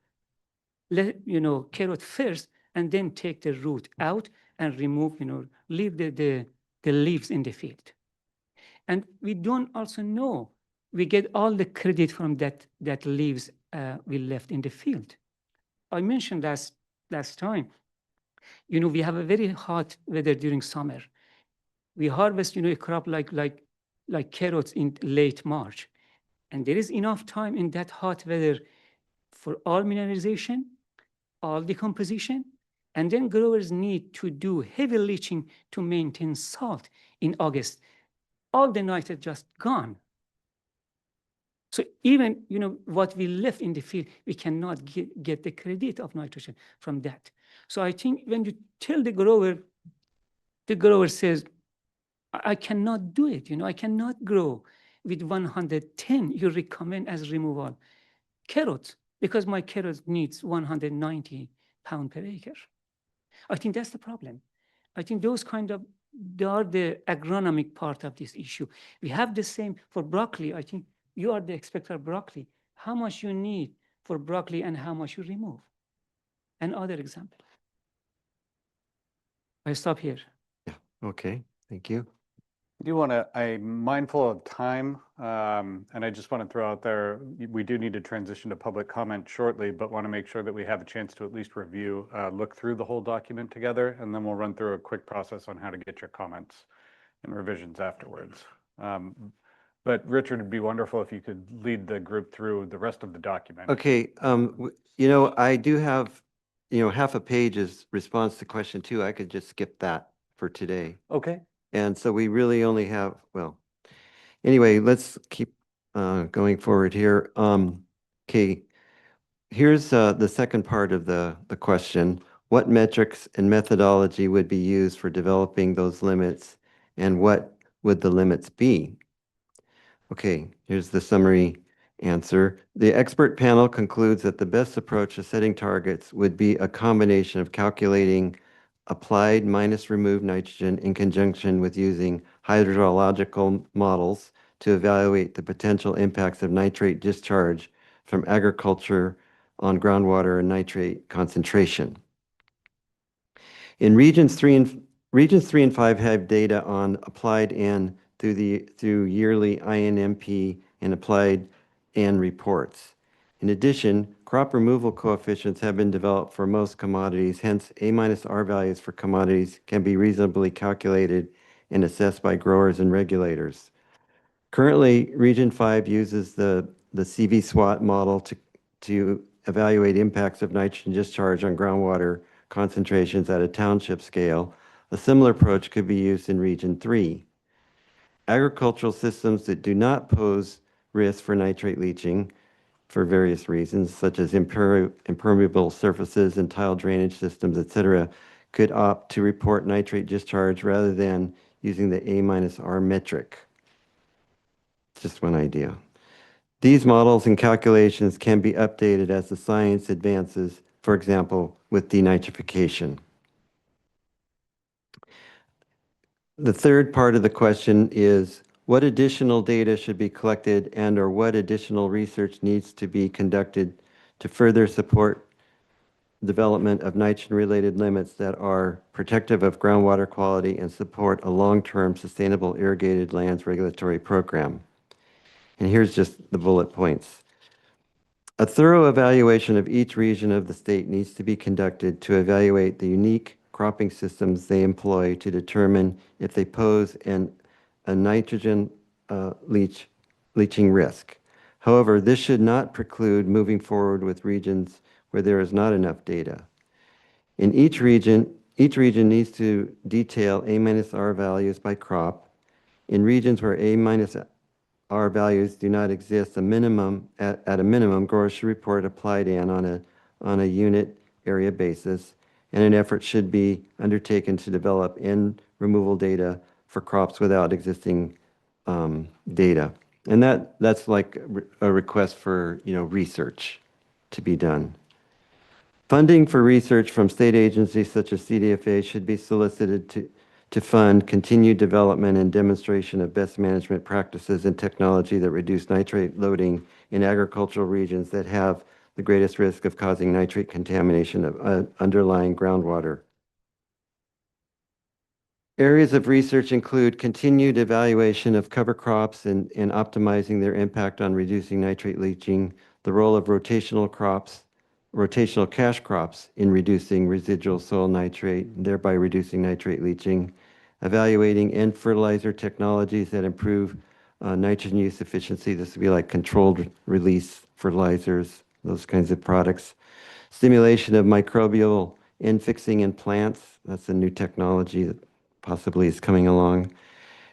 let, carrot first and then take the root out and remove, leave the leaves in the field. And we don't also know, we get all the credit from that leaves we left in the field. I mentioned last time, we have a very hot weather during summer. We harvest, a crop like carrots in late March. And there is enough time in that hot weather for all mineralization, all decomposition, and then growers need to do heavy leaching to maintain salt in August. All the nitrogen just gone. So even, what we left in the field, we cannot get the credit of nitrogen from that. So I think when you tell the grower says, I cannot do it, I cannot grow with 110 you recommend as removal carrots because my carrots needs 190 pounds per acre. I think that's the problem. I think they are the agronomic part of this issue. We have the same for broccoli. I think you are the expert of broccoli. How much you need for broccoli and how much you remove. And other example. I stop here. Yeah, okay, thank you. I'm mindful of time, and I just want to throw out there, we do need to transition to public comment shortly, but want to make sure that we have a chance to at least review, look through the whole document together, and then we'll run through a quick process on how to get your comments and revisions afterwards. But Richard, it'd be wonderful if you could lead the group through the rest of the document. Okay, I do have, half a page is response to question 2. I could just skip that for today. Okay. And so we really only have, well, anyway, let's keep going forward here. Okay, here's the second part of the question. What metrics and methodology would be used for developing those limits, and what would the limits be? Okay, here's the summary answer. The expert panel concludes that the best approach to setting targets would be a combination of calculating applied minus removed nitrogen in conjunction with using hydrological models to evaluate the potential impacts of nitrate discharge from agriculture on groundwater and nitrate concentration. In regions 3 and 5 have data on applied N through yearly INMP and applied N reports. In addition, crop removal coefficients have been developed for most commodities, hence A-R values for commodities can be reasonably calculated and assessed by growers and regulators. Currently, Region 5 uses the CV-SWAT model to evaluate impacts of nitrogen discharge on groundwater concentrations at a township scale. A similar approach could be used in Region 3. Agricultural systems that do not pose risk for nitrate leaching for various reasons, such as impermeable surfaces and tile drainage systems, etc., could opt to report nitrate discharge rather than using the A-R metric. Just one idea. These models and calculations can be updated as the science advances, for example, with denitrification. The third part of the question is, what additional data should be collected and/or what additional research needs to be conducted to further support development of nitrogen-related limits that are protective of groundwater quality and support a long-term sustainable irrigated lands regulatory program? And here's just the bullet points. A thorough evaluation of each region of the state needs to be conducted to evaluate the unique cropping systems they employ to determine if they pose a nitrogen leaching risk. However, this should not preclude moving forward with regions where there is not enough data. In each region needs to detail A-R values by crop. In regions where A-R values do not exist, at a minimum, growers should report applied N on a unit area basis, and an effort should be undertaken to develop N removal data for crops without existing data. And that's like a request for research to be done. Funding for research from state agencies such as CDFA should be solicited to fund continued development and demonstration of best management practices and technology that reduce nitrate loading in agricultural regions that have the greatest risk of causing nitrate contamination of underlying groundwater. Areas of research include continued evaluation of cover crops and optimizing their impact on reducing nitrate leaching, the role of rotational cash crops in reducing residual soil nitrate, thereby reducing nitrate leaching, evaluating end fertilizer technologies that improve nitrogen use efficiency. This would be like controlled release fertilizers, those kinds of products. Stimulation of microbial end fixing in plants. That's a new technology that possibly is coming along.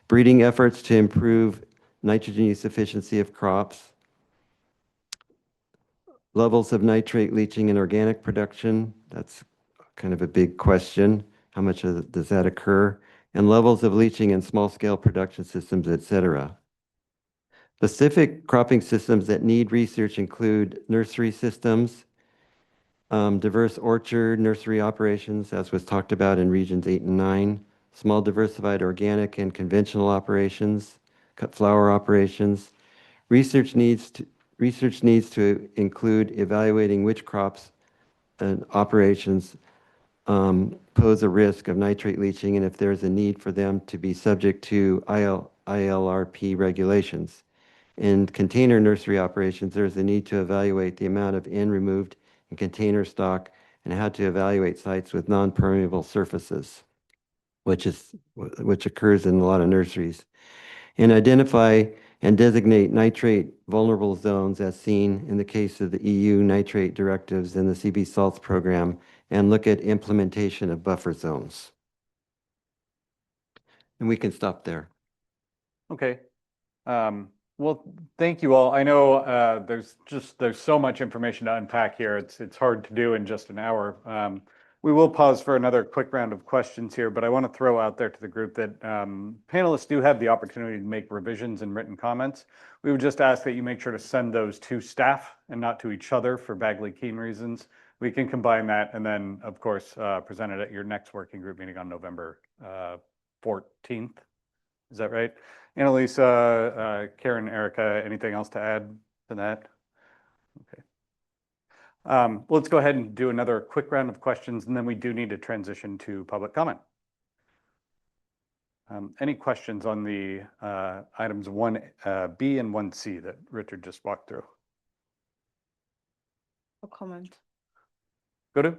Breeding efforts to improve nitrogen use efficiency of crops. Levels of nitrate leaching in organic production. That's kind of a big question. How much does that occur? And levels of leaching in small-scale production systems, et cetera. Specific cropping systems that need research include nursery systems, diverse orchard nursery operations, as was talked about in regions 8 and 9, small diversified organic and conventional operations, cut flower operations. Research needs to include evaluating which crops and operations pose a risk of nitrate leaching and if there's a need for them to be subject to ILRP regulations. In container nursery operations, there's a need to evaluate the amount of N removed in container stock and how to evaluate sites with non-permeable surfaces, which occurs in a lot of nurseries. And identify and designate nitrate vulnerable zones as seen in the case of the EU nitrate directives and the CB salts program, and look at implementation of buffer zones. And we can stop there. Okay. Well, thank you all. I know there's so much information to unpack here. It's hard to do in just an hour. We will pause for another quick round of questions here, but I want to throw out there to the group that panelists do have the opportunity to make revisions and written comments. We would just ask that you make sure to send those to staff and not to each other for Bagley-Keene reasons. We can combine that and then, of course, present it at your next working group meeting on November 14th. Is that right? Annalisa, Karen, Erica, anything else to add to that? Okay. Let's go ahead and do another quick round of questions, and then we do need to transition to public comment. Any questions on the items 1B and 1C that Richard just walked through? A comment. Go to.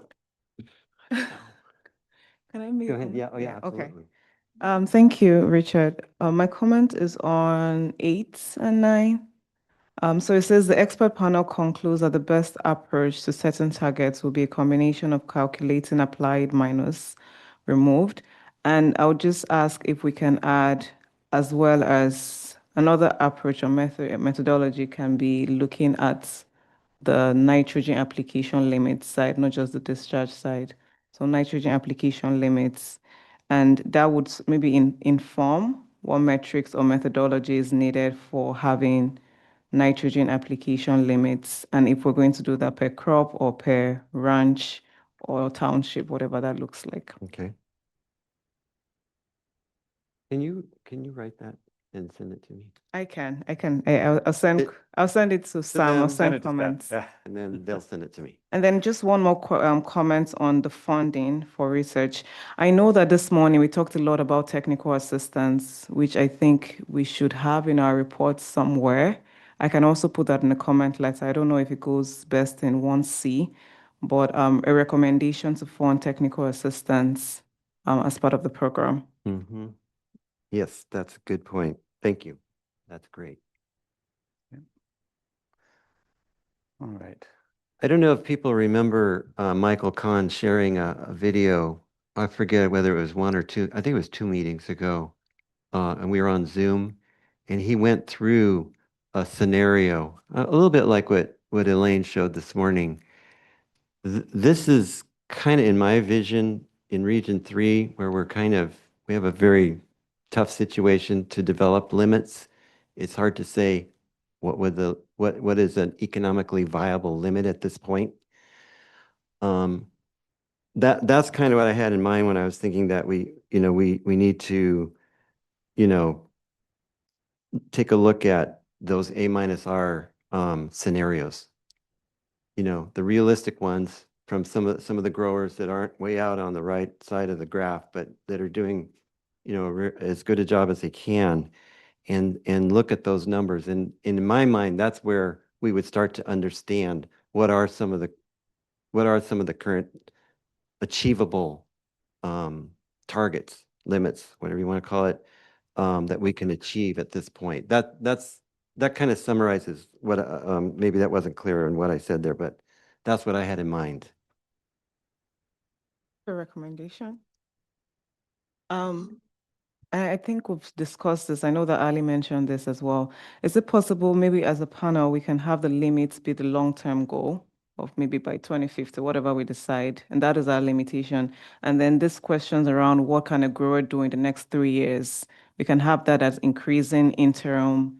Can I make? Go ahead. Yeah. Oh, yeah. Okay. Absolutely. Thank you, Richard. My comment is on 8 and 9. So it says the expert panel concludes that the best approach to setting targets will be a combination of calculating applied minus removed. And I would just ask if we can add, as well as another approach or methodology can be looking at the nitrogen application limit side, not just the discharge side. So nitrogen application limits, and that would maybe inform what metrics or methodology is needed for having nitrogen application limits, and if we're going to do that per crop or per ranch or township, whatever that looks like. Okay. Can you write that and send it to me? I can. I'll send it to Sam. I'll send comments. Yeah. And then they'll send it to me. And then just one more comment on the funding for research. I know that this morning we talked a lot about technical assistance, which I think we should have in our report somewhere. I can also put that in the comment letter. I don't know if it goes best in 1C, but a recommendation to fund technical assistance as part of the program. Mm-hmm. Yes, that's a good point. Thank you. That's great. All right. I don't know if people remember Michael Kahn sharing a video. I forget whether it was 1 or 2. I think it was 2 meetings ago. And we were on Zoom, and he went through a scenario, a little bit like what Elaine showed this morning. This is kind of in my vision in Region 3, where we have a very tough situation to develop limits. It's hard to say what is an economically viable limit at this point. That's kind of what I had in mind when I was thinking that we need to, take a look at those A-R scenarios. the realistic ones from some of the growers that aren't way out on the right side of the graph, but that are doing, as good a job as they can, and look at those numbers. And in my mind, that's where we would start to understand what are some of the current achievable targets, limits, whatever you want to call it, that we can achieve at this point. That kind of summarizes what, maybe that wasn't clear in what I said there, but that's what I had in mind. A recommendation. I think we've discussed this. I know that Ali mentioned this as well. Is it possible maybe as a panel, we can have the limits be the long-term goal of maybe by 2050, whatever we decide, and that is our limitation. And then these questions around what can a grower do in the next 3 years, we can have that as increasing interim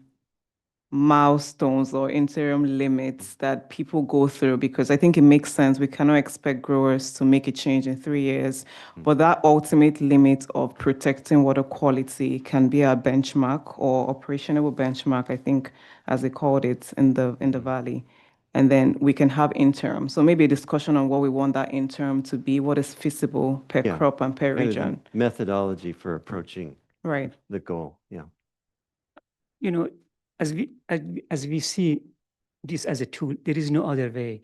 milestones or interim limits that people go through, because I think it makes sense. We cannot expect growers to make a change in 3 years, but that ultimate limit of protecting water quality can be a benchmark or operational benchmark, I think, as they called it in the valley. And then we can have interim. So maybe a discussion on what we want that interim to be, what is feasible per Yeah, crop and per kind of the region. methodology for approaching Right. the goal. Yeah. As we see this as a tool, there is no other way.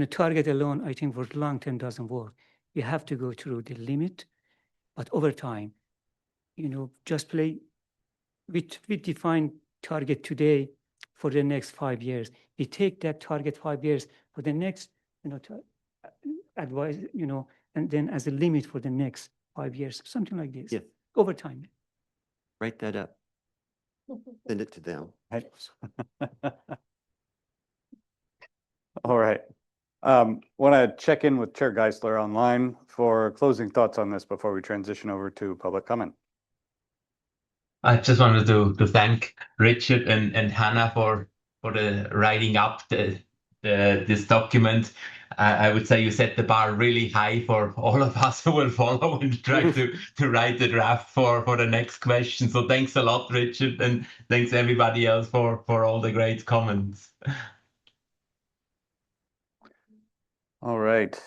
Target alone, I think for long term doesn't work. You have to go through the limit, but over time, just play. We define target today for the next 5 years. We take that target 5 years for the next, advise, and then as a limit for the next 5 years, something like this. Yeah. Over time. Write that up. Send it to them. All right. Want to check in with Chair Geisler online for closing thoughts on this before we transition over to public comment. I just wanted to thank Richard and Hannah for the writing up this document. I would say you set the bar really high for all of us who will follow and try to write the draft for the next question. So thanks a lot, Richard, and thanks everybody else for all the great comments. All right.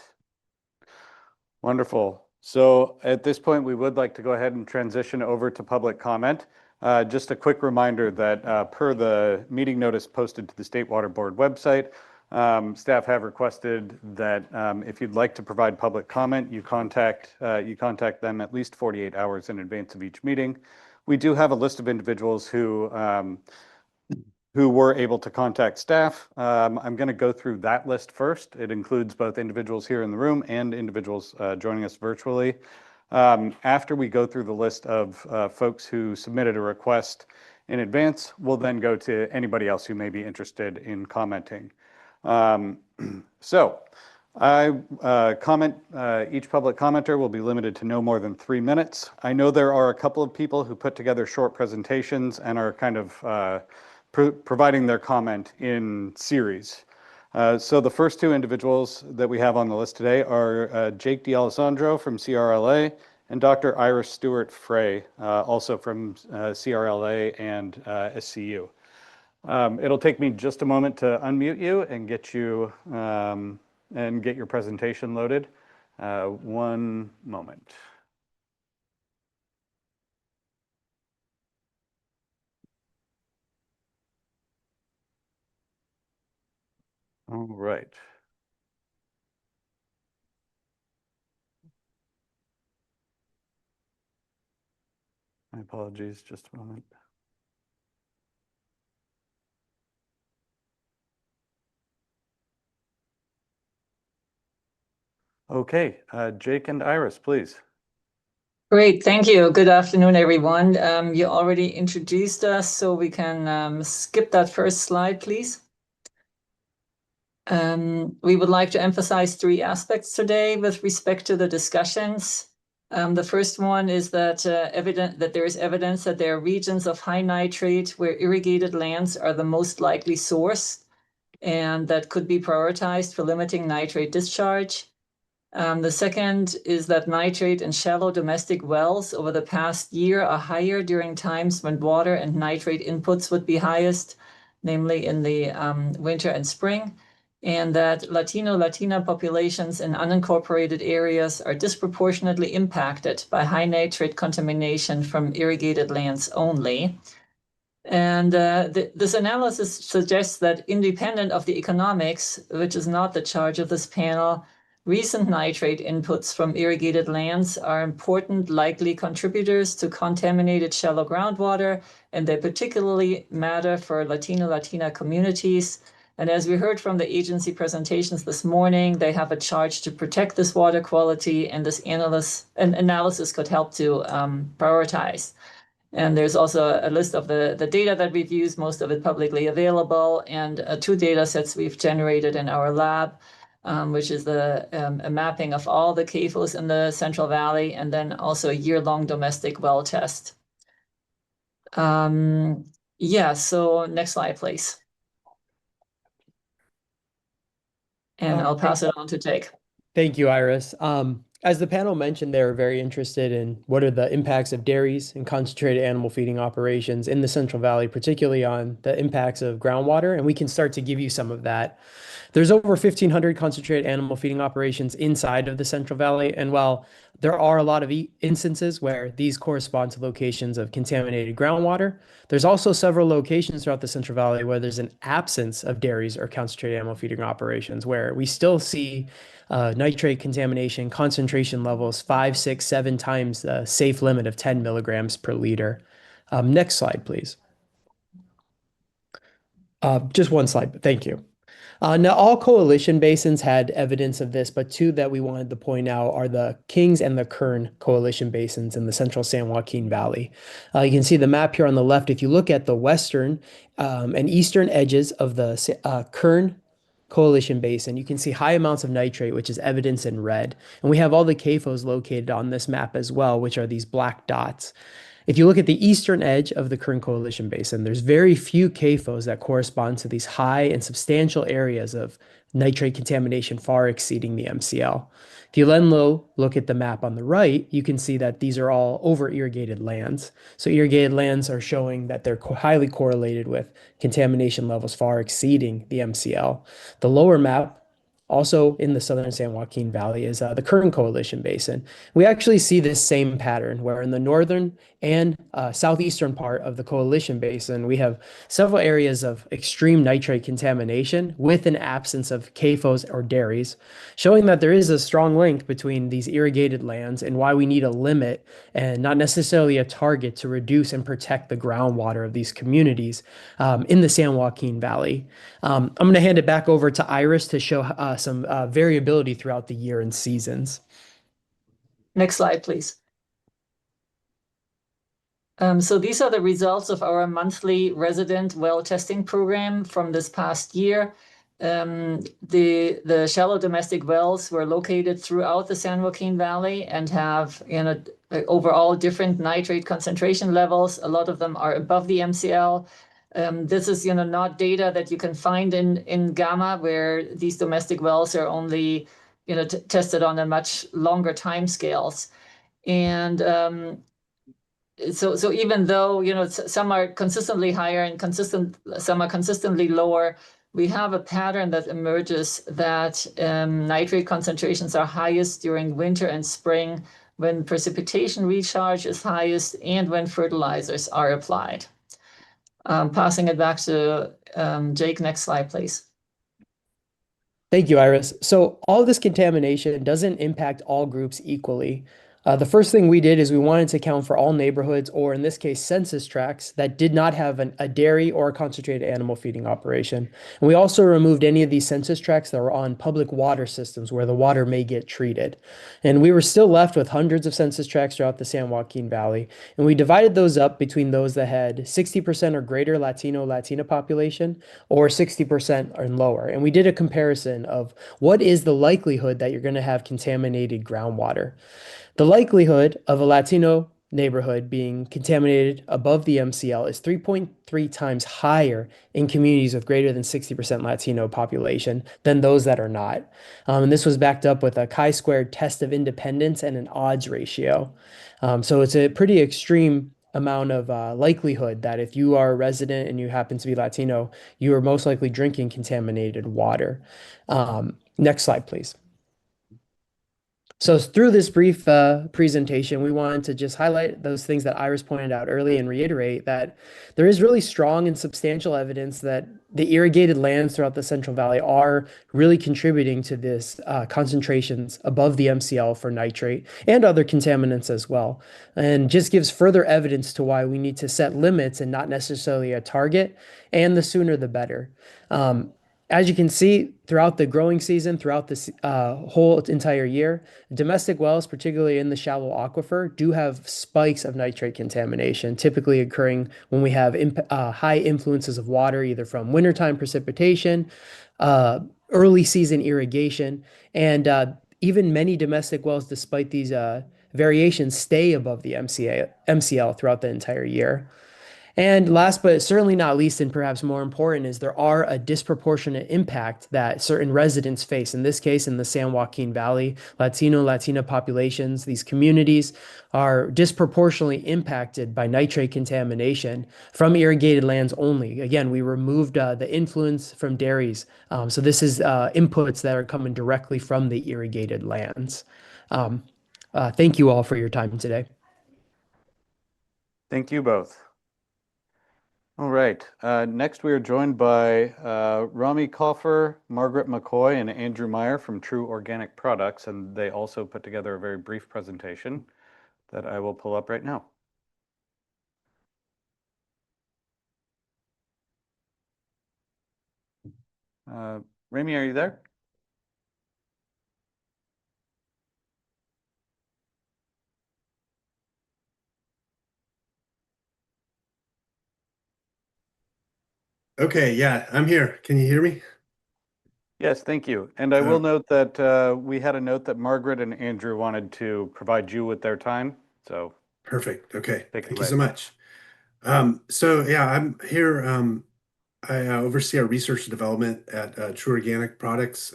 Wonderful. So at this point, we would like to go ahead and transition over to public comment. Just a quick reminder that per the meeting notice posted to the State Water Board website, staff have requested that if you'd like to provide public comment, you contact them at least 48 hours in advance of each meeting. We do have a list of individuals who were able to contact staff. I'm going to go through that list first. It includes both individuals here in the room and individuals joining us virtually. After we go through the list of folks who submitted a request in advance, we'll then go to anybody else who may be interested in commenting. So each public commenter will be limited to no more than 3 minutes. I know there are a couple of people who put together short presentations and are kind of providing their comment in series. So the first two individuals that we have on the list today are Jake D'Alessandro from CRLA and Dr. Iris Stewart-Frey, also from CRLA and SCU. It'll take me just a moment to unmute you and get your presentation loaded. 1 moment. All right. My apologies, just a moment. Okay, Jake and Iris, please. Great, thank you. Good afternoon, everyone. You already introduced us, so we can skip that first slide, please. We would like to emphasize 3 aspects today with respect to the discussions. The first one is that there is evidence that there are regions of high nitrate where irrigated lands are the most likely source, and that could be prioritized for limiting nitrate discharge. The second is that nitrate in shallow domestic wells over the past year are higher during times when water and nitrate inputs would be highest, namely in the winter and spring. and that Latina populations in unincorporated areas are disproportionately impacted by high nitrate contamination from irrigated lands only. And this analysis suggests that independent of the economics, which is not the charge of this panel, recent nitrate inputs from irrigated lands are important likely contributors to contaminated shallow groundwater, and they particularly matter for Latina communities. And as we heard from the agency presentations this morning, they have a charge to protect this water quality, and this analysis could help to prioritize. And there's also a list of the data that we've used, most of it publicly available, and 2 data sets we've generated in our lab, which is a mapping of all the CAFOs in the Central Valley, and then also a year-long domestic well test. Yeah, so next slide, please. And I'll pass it on to Jake. Thank you, Iris. As the panel mentioned, they were very interested in what are the impacts of dairies and concentrated animal feeding operations in the Central Valley, particularly on the impacts of groundwater, and we can start to give you some of that. There's over 1,500 concentrated animal feeding operations inside of the Central Valley, and while there are a lot of instances where these correspond to locations of contaminated groundwater, there's also several locations throughout the Central Valley where there's an absence of dairies or concentrated animal feeding operations, where we still see nitrate contamination concentration levels 5, 6, 7 times the safe limit of 10 milligrams per liter. Next slide, please. Just one slide, thank you. Now, all coalition basins had evidence of this, but 2 that we wanted to point out are the Kings and the Kern coalition basins in the central San Joaquin Valley. You can see the map here on the left. If you look at the western and eastern edges of the Kern coalition basin, you can see high amounts of nitrate, which is evidenced in red. And we have all the CAFOs located on this map as well, which are these black dots. If you look at the eastern edge of the Kern Coalition Basin, there's very few CAFOs that correspond to these high and substantial areas of nitrate contamination far exceeding the MCL. If you then look at the map on the right, you can see that these are all over-irrigated lands. So irrigated lands are showing that they're highly correlated with contamination levels far exceeding the MCL. The lower map, also in the southern San Joaquin Valley, is the Kern Coalition Basin. We actually see this same pattern where in the northern and southeastern part of the Coalition Basin, we have several areas of extreme nitrate contamination with an absence of CAFOs or dairies, showing that there is a strong link between these irrigated lands and why we need a limit and not necessarily a target to reduce and protect the groundwater of these communities in the San Joaquin Valley. I'm going to hand it back over to Iris to show some variability throughout the year and seasons. Next slide, please. So these are the results of our monthly resident well testing program from this past year. The shallow domestic wells were located throughout the San Joaquin Valley and have overall different nitrate concentration levels. A lot of them are above the MCL. This is not data that you can find in Gamma, where these domestic wells are only tested on a much longer time scales. And so even though some are consistently higher and some are consistently lower, we have a pattern that emerges that nitrate concentrations are highest during winter and spring, when precipitation recharge is highest and when fertilizers are applied. Passing it back to Jake. Next slide, please. Thank you, Iris. So all this contamination doesn't impact all groups equally. The first thing we did is we wanted to account for all neighborhoods, or in this case, census tracts that did not have a dairy or a concentrated animal feeding operation. And we also removed any of these census tracts that were on public water systems where the water may get treated. And we were still left with hundreds of census tracts throughout the San Joaquin Valley. And we divided those up between those that had 60% or greater Latina population or 60% or lower. And we did a comparison of what is the likelihood that you're going to have contaminated groundwater. The likelihood of a Latino neighborhood being contaminated above the MCL is 3.3 times higher in communities with greater than 60% Latino population than those that are not. And this was backed up with a chi-squared test of independence and an odds ratio. So it's a pretty extreme amount of likelihood that if you are a resident and you happen to be Latino, you are most likely drinking contaminated water. Next slide, please. So through this brief presentation, we wanted to just highlight those things that Iris pointed out early and reiterate that there is really strong and substantial evidence that the irrigated lands throughout the Central Valley are really contributing to this concentrations above the MCL for nitrate and other contaminants as well. And just gives further evidence to why we need to set limits and not necessarily a target, and the sooner the better. As you can see, throughout the growing season, throughout this whole entire year, domestic wells, particularly in the shallow aquifer, do have spikes of nitrate contamination, typically occurring when we have high influences of water, either from wintertime precipitation, early season irrigation, and even many domestic wells, despite these variations, stay above the MCL throughout the entire year. And last but certainly not least, and perhaps more important, is there are a disproportionate impact that certain residents face. In this case, in the San Joaquin Valley, Latina populations, these communities are disproportionately impacted by nitrate contamination from irrigated lands only. Again, we removed the influence from dairies. So this is inputs that are coming directly from the irrigated lands. Thank you all for your time today. Thank you both. All right. Next, we are joined by Rami Kaufer, Margaret McCoy, and Andrew Meyer from True Organic Products, and they also put together a very brief presentation that I will pull up right now. Rami, are you there? Okay, yeah, I'm here. Can you hear me? Yes, thank you. And I will note that we had a note that Margaret and Andrew wanted to provide you with their time. So perfect. Okay, thank you so much. So yeah, I'm here. I oversee our research and development at True Organic Products.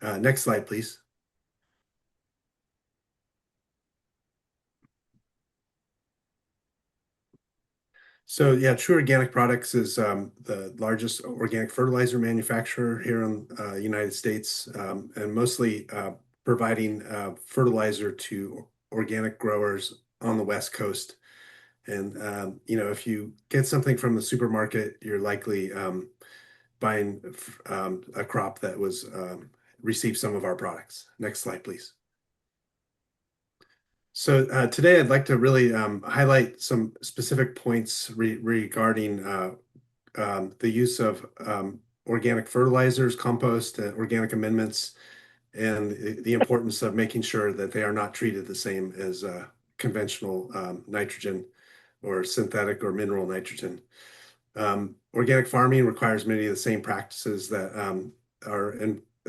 Next slide, please. So yeah, True Organic Products is the largest organic fertilizer manufacturer here in the United States, and mostly providing fertilizer to organic growers on the West Coast. And if you get something from the supermarket, you're likely buying a crop that was received some of our products. Next slide, please. So today I'd like to really highlight some specific points regarding the use of organic fertilizers, compost, organic amendments, and the importance of making sure that they are not treated the same as conventional nitrogen or synthetic or mineral nitrogen. Organic farming requires many of the same practices that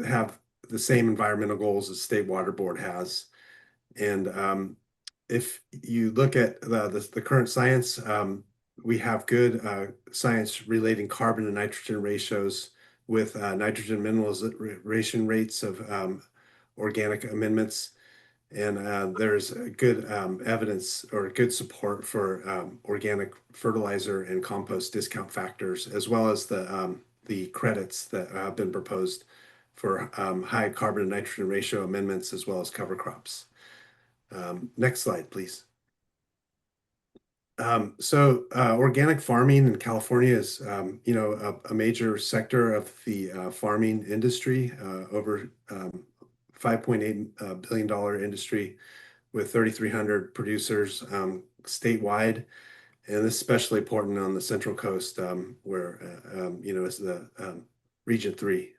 have the same environmental goals as State Water Board has. And if you look at the current science, we have good science relating carbon and nitrogen ratios with nitrogen mineralization rates of organic amendments. And there's good evidence or good support for organic fertilizer and compost discount factors, as well as the credits that have been proposed for high carbon and nitrogen ratio amendments, as well as cover crops. Next slide, please. Organic farming in California is, a major sector of the farming industry, over $5.8 billion industry with 3,300 producers statewide. And this is especially important on the Central Coast, where, is the Region 3.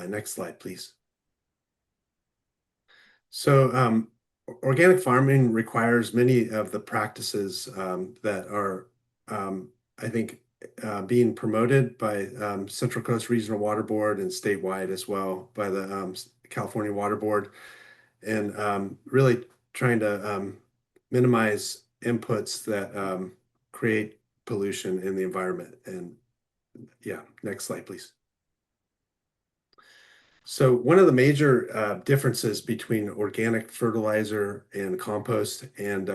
Next slide, please. So organic farming requires many of the practices that are, I think, being promoted by Central Coast Regional Water Board and statewide as well by the California Water Board, and really trying to minimize inputs that create pollution in the environment. And yeah, next slide, please. So one of the major differences between organic fertilizer and compost and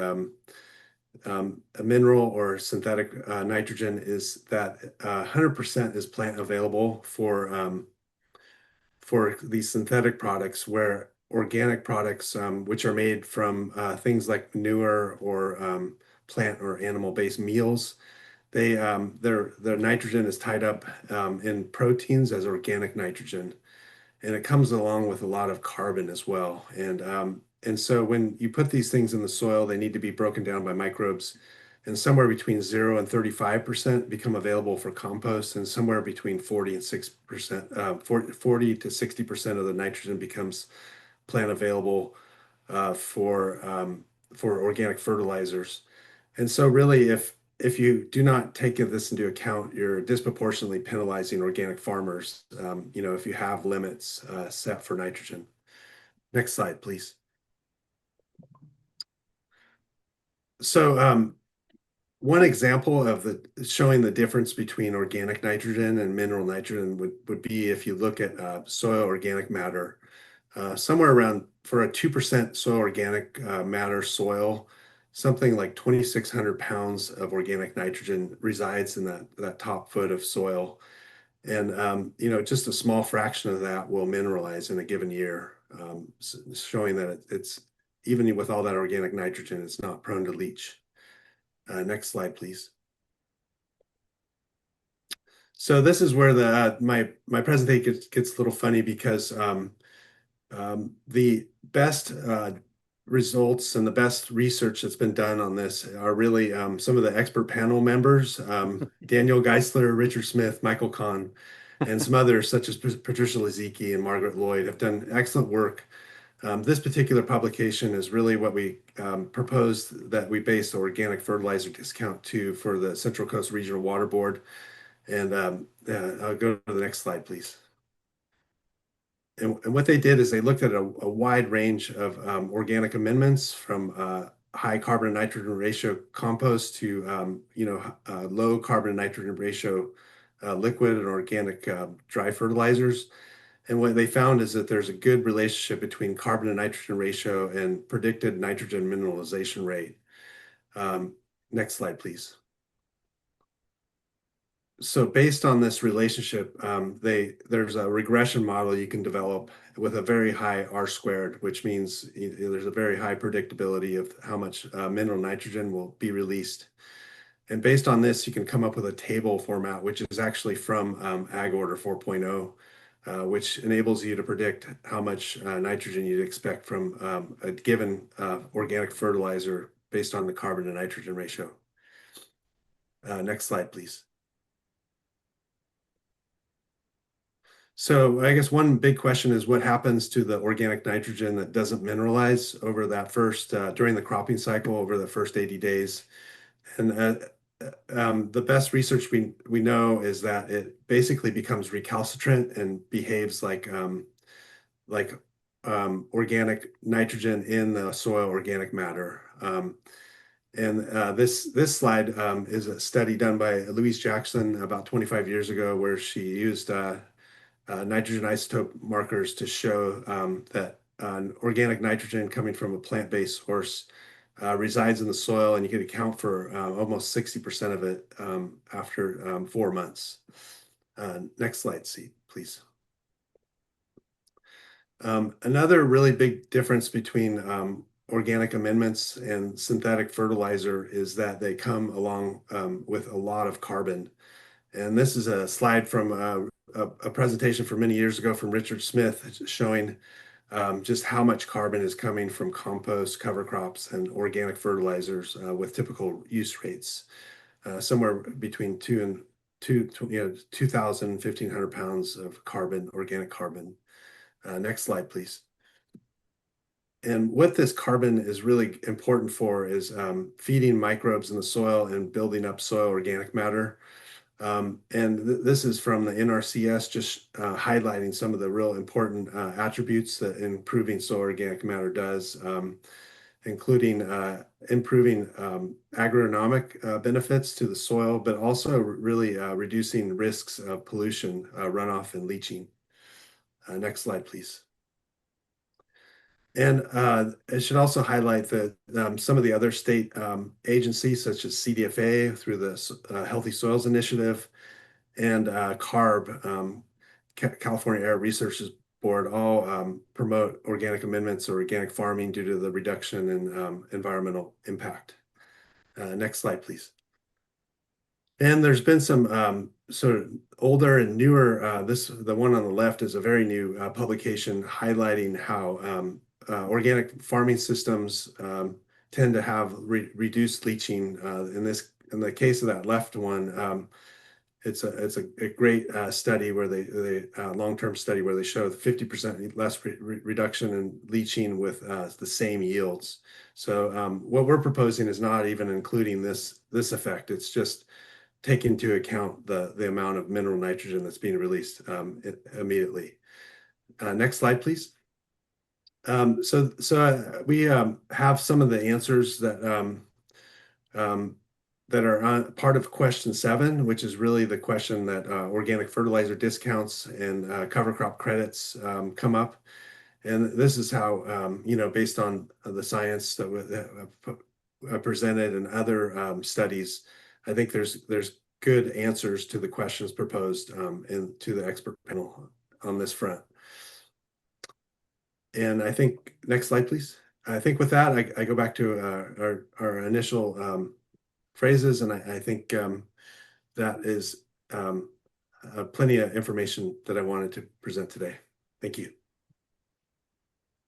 a mineral or synthetic nitrogen is that 100% is plant available for these synthetic products, where organic products, which are made from things like manure or plant or animal-based meals, their nitrogen is tied up in proteins as organic nitrogen, and it comes along with a lot of carbon as well. And so when you put these things in the soil, they need to be broken down by microbes, and somewhere between 0 and 35% become available for compost, and somewhere between 40 and 6%, 40 to 60% of the nitrogen becomes plant available for organic fertilizers. And so really, if you do not take this into account, you're disproportionately penalizing organic farmers, if you have limits set for nitrogen. Next slide, please. So one example of showing the difference between organic nitrogen and mineral nitrogen would be if you look at soil organic matter. Somewhere around, for a 2% soil organic matter soil, something like 2,600 pounds of organic nitrogen resides in that top foot of soil. And just a small fraction of that will mineralize in a given year, showing that it's, even with all that organic nitrogen, it's not prone to leach. Next slide, please. So this is where my presentation gets a little funny, because the best results and the best research that's been done on this are really some of the expert panel members, Daniel Geisler, Richard Smith, Michael Kahn, and some others such as Patricia Lizicki and Margaret Lloyd have done excellent work. This particular publication is really what we proposed that we base the organic fertilizer discount to for the Central Coast Regional Water Board. And I'll go to the next slide, please. And what they did is they looked at a wide range of organic amendments, from high carbon and nitrogen ratio compost to low carbon and nitrogen ratio liquid and organic dry fertilizers. And what they found is that there's a good relationship between carbon and nitrogen ratio and predicted nitrogen mineralization rate. Next slide, please. So based on this relationship, there's a regression model you can develop with a very high R-squared, which means there's a very high predictability of how much mineral nitrogen will be released. And based on this, you can come up with a table format, which is actually from Ag Order 4.0, which enables you to predict how much nitrogen you'd expect from a given organic fertilizer based on the carbon to nitrogen ratio. Next slide, please. So I guess one big question is, what happens to the organic nitrogen that doesn't mineralize over that first, during the cropping cycle, over the first 80 days? And the best research we know is that it basically becomes recalcitrant and behaves like organic nitrogen in the soil organic matter. This slide is a study done by Louise Jackson about 25 years ago, where she used nitrogen isotope markers to show that organic nitrogen coming from a plant-based source resides in the soil, and you can account for almost 60% of it after 4 months. Next slide, please. Another really big difference between organic amendments and synthetic fertilizer is that they come along with a lot of carbon. And this is a slide from a presentation from many years ago from Richard Smith, showing just how much carbon is coming from compost, cover crops, and organic fertilizers with typical use rates, somewhere between 2,000 and 1,500 pounds of carbon, organic carbon. Next slide, please. And what this carbon is really important for is feeding microbes in the soil and building up soil organic matter. This is from the NRCS, just highlighting some of the real important attributes that improving soil organic matter does, including improving agronomic benefits to the soil, but also really reducing risks of pollution, runoff, and leaching. Next slide, please. And it should also highlight that some of the other state agencies, such as CDFA through the Healthy Soils Initiative and CARB, California Air Resources Board, all promote organic amendments or organic farming due to the reduction in environmental impact. Next slide, please. And there's been some sort of older and newer, the one on the left is a very new publication highlighting how organic farming systems tend to have reduced leaching. In the case of that left one, it's a great study where they long-term study where they show 50% less reduction in leaching with the same yields. So what we're proposing is not even including this effect. It's just take into account the amount of mineral nitrogen that's being released immediately. Next slide, please. So we have some of the answers that are part of question 7, which is really the question that organic fertilizer discounts and cover crop credits come up. And this is how, based on the science that presented and other studies, I think there's good answers to the questions proposed to the expert panel on this front. And I think, next slide, please. I think with that, I go back to our initial phrases, and I think that is plenty of information that I wanted to present today. Thank you.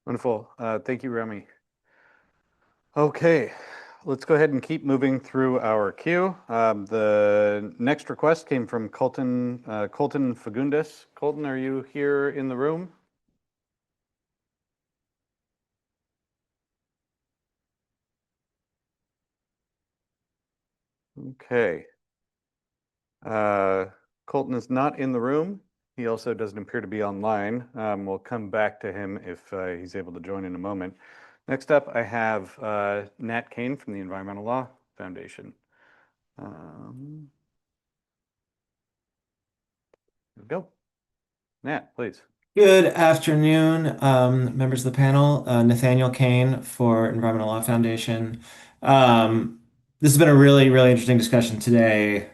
Wonderful. Thank you, Remy. Okay, let's go ahead and keep moving through our queue. The next request came from Colton Fagundes. Colton, are you here in the room? Okay. Colton is not in the room. He also doesn't appear to be online. We'll come back to him if he's able to join in a moment. Next up, I have Nat Kane from the Environmental Law Foundation. There we go. Nat, please. Good afternoon, members of the panel. Nathaniel Kane for Environmental Law Foundation. This has been a really, really interesting discussion today.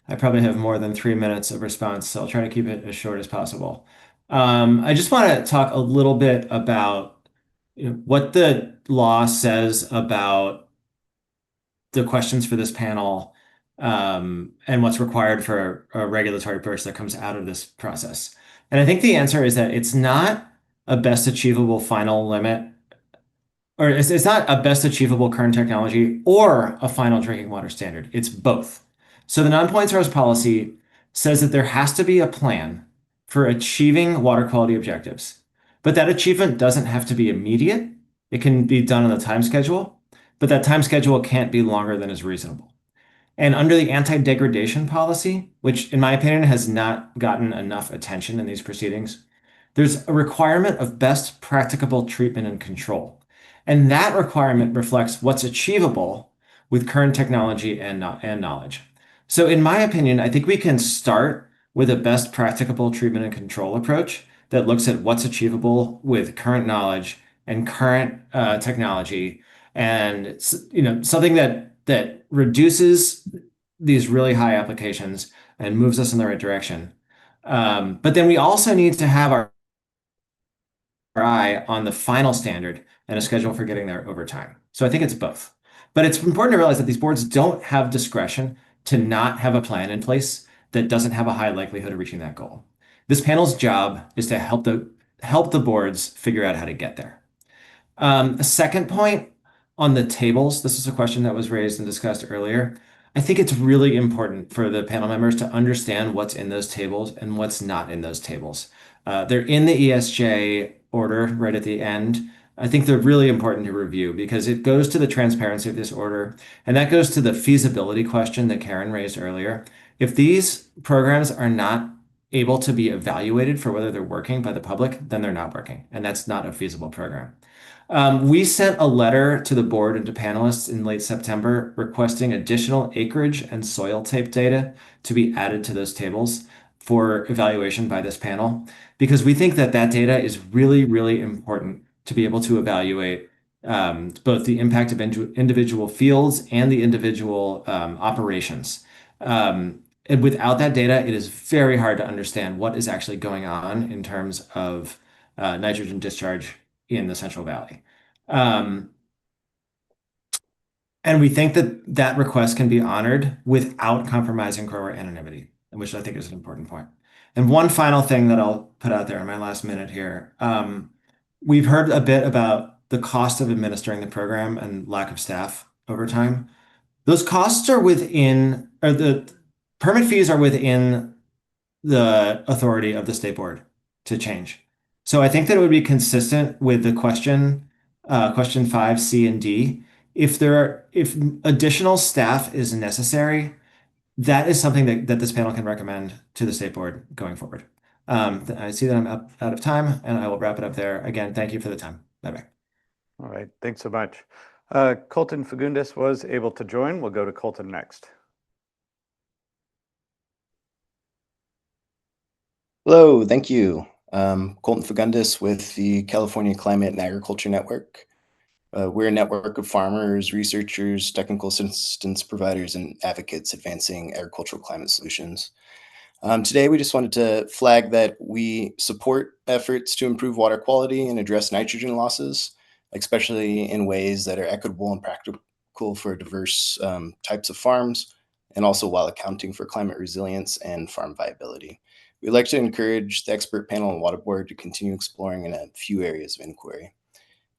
I probably have more than 3 minutes of response, so I'll try to keep it as short as possible. I just want to talk a little bit about what the law says about the questions for this panel and what's required for a regulatory approach that comes out of this process. And I think the answer is that it's not a best achievable final limit, or it's not a best achievable current technology or a final drinking water standard. It's both. So the non-point source policy says that there has to be a plan for achieving water quality objectives, but that achievement doesn't have to be immediate. It can be done on a time schedule, but that time schedule can't be longer than is reasonable. And under the anti-degradation policy, which in my opinion has not gotten enough attention in these proceedings, there's a requirement of best practicable treatment and control. And that requirement reflects what's achievable with current technology and knowledge. So in my opinion, I think we can start with a best practicable treatment and control approach that looks at what's achievable with current knowledge and current technology, and something that reduces these really high applications and moves us in the right direction. But then we also need to have our eye on the final standard and a schedule for getting there over time. So I think it's both. But it's important to realize that these boards don't have discretion to not have a plan in place that doesn't have a high likelihood of reaching that goal. This panel's job is to help the boards figure out how to get there. A second point on the tables, this is a question that was raised and discussed earlier. I think it's really important for the panel members to understand what's in those tables and what's not in those tables. They're in the ESJ order right at the end. I think they're really important to review because it goes to the transparency of this order, and that goes to the feasibility question that Karen raised earlier. If these programs are not able to be evaluated for whether they're working by the public, then they're not working, and that's not a feasible program. We sent a letter to the board and to panelists in late September requesting additional acreage and soil tape data to be added to those tables. for evaluation by this panel, because we think that that data is really, really important to be able to evaluate both the impact of individual fields and the individual operations. And without that data, it is very hard to understand what is actually going on in terms of nitrogen discharge in the Central Valley. And we think that that request can be honored without compromising grower anonymity, which I think is an important point. And one final thing that I'll put out there in my last minute here. We've heard a bit about the cost of administering the program and lack of staff over time. Those costs are within, or the permit fees are within the authority of the state board to change. So I think that it would be consistent with the question 5, C and D. If additional staff is necessary, that is something that this panel can recommend to the state board going forward. I see that I'm out of time, and I will wrap it up there. Again, thank you for the time. Bye-bye. All right, thanks so much. Colton Fagundes was able to join. We'll go to Colton next. Hello, thank you. Colton Fagundes with the California Climate and Agriculture Network. We're a network of farmers, researchers, technical assistance providers, and advocates advancing agricultural climate solutions. Today, we just wanted to flag that we support efforts to improve water quality and address nitrogen losses, especially in ways that are equitable and practical for diverse types of farms, and also while accounting for climate resilience and farm viability. We'd like to encourage the expert panel and water board to continue exploring in a few areas of inquiry.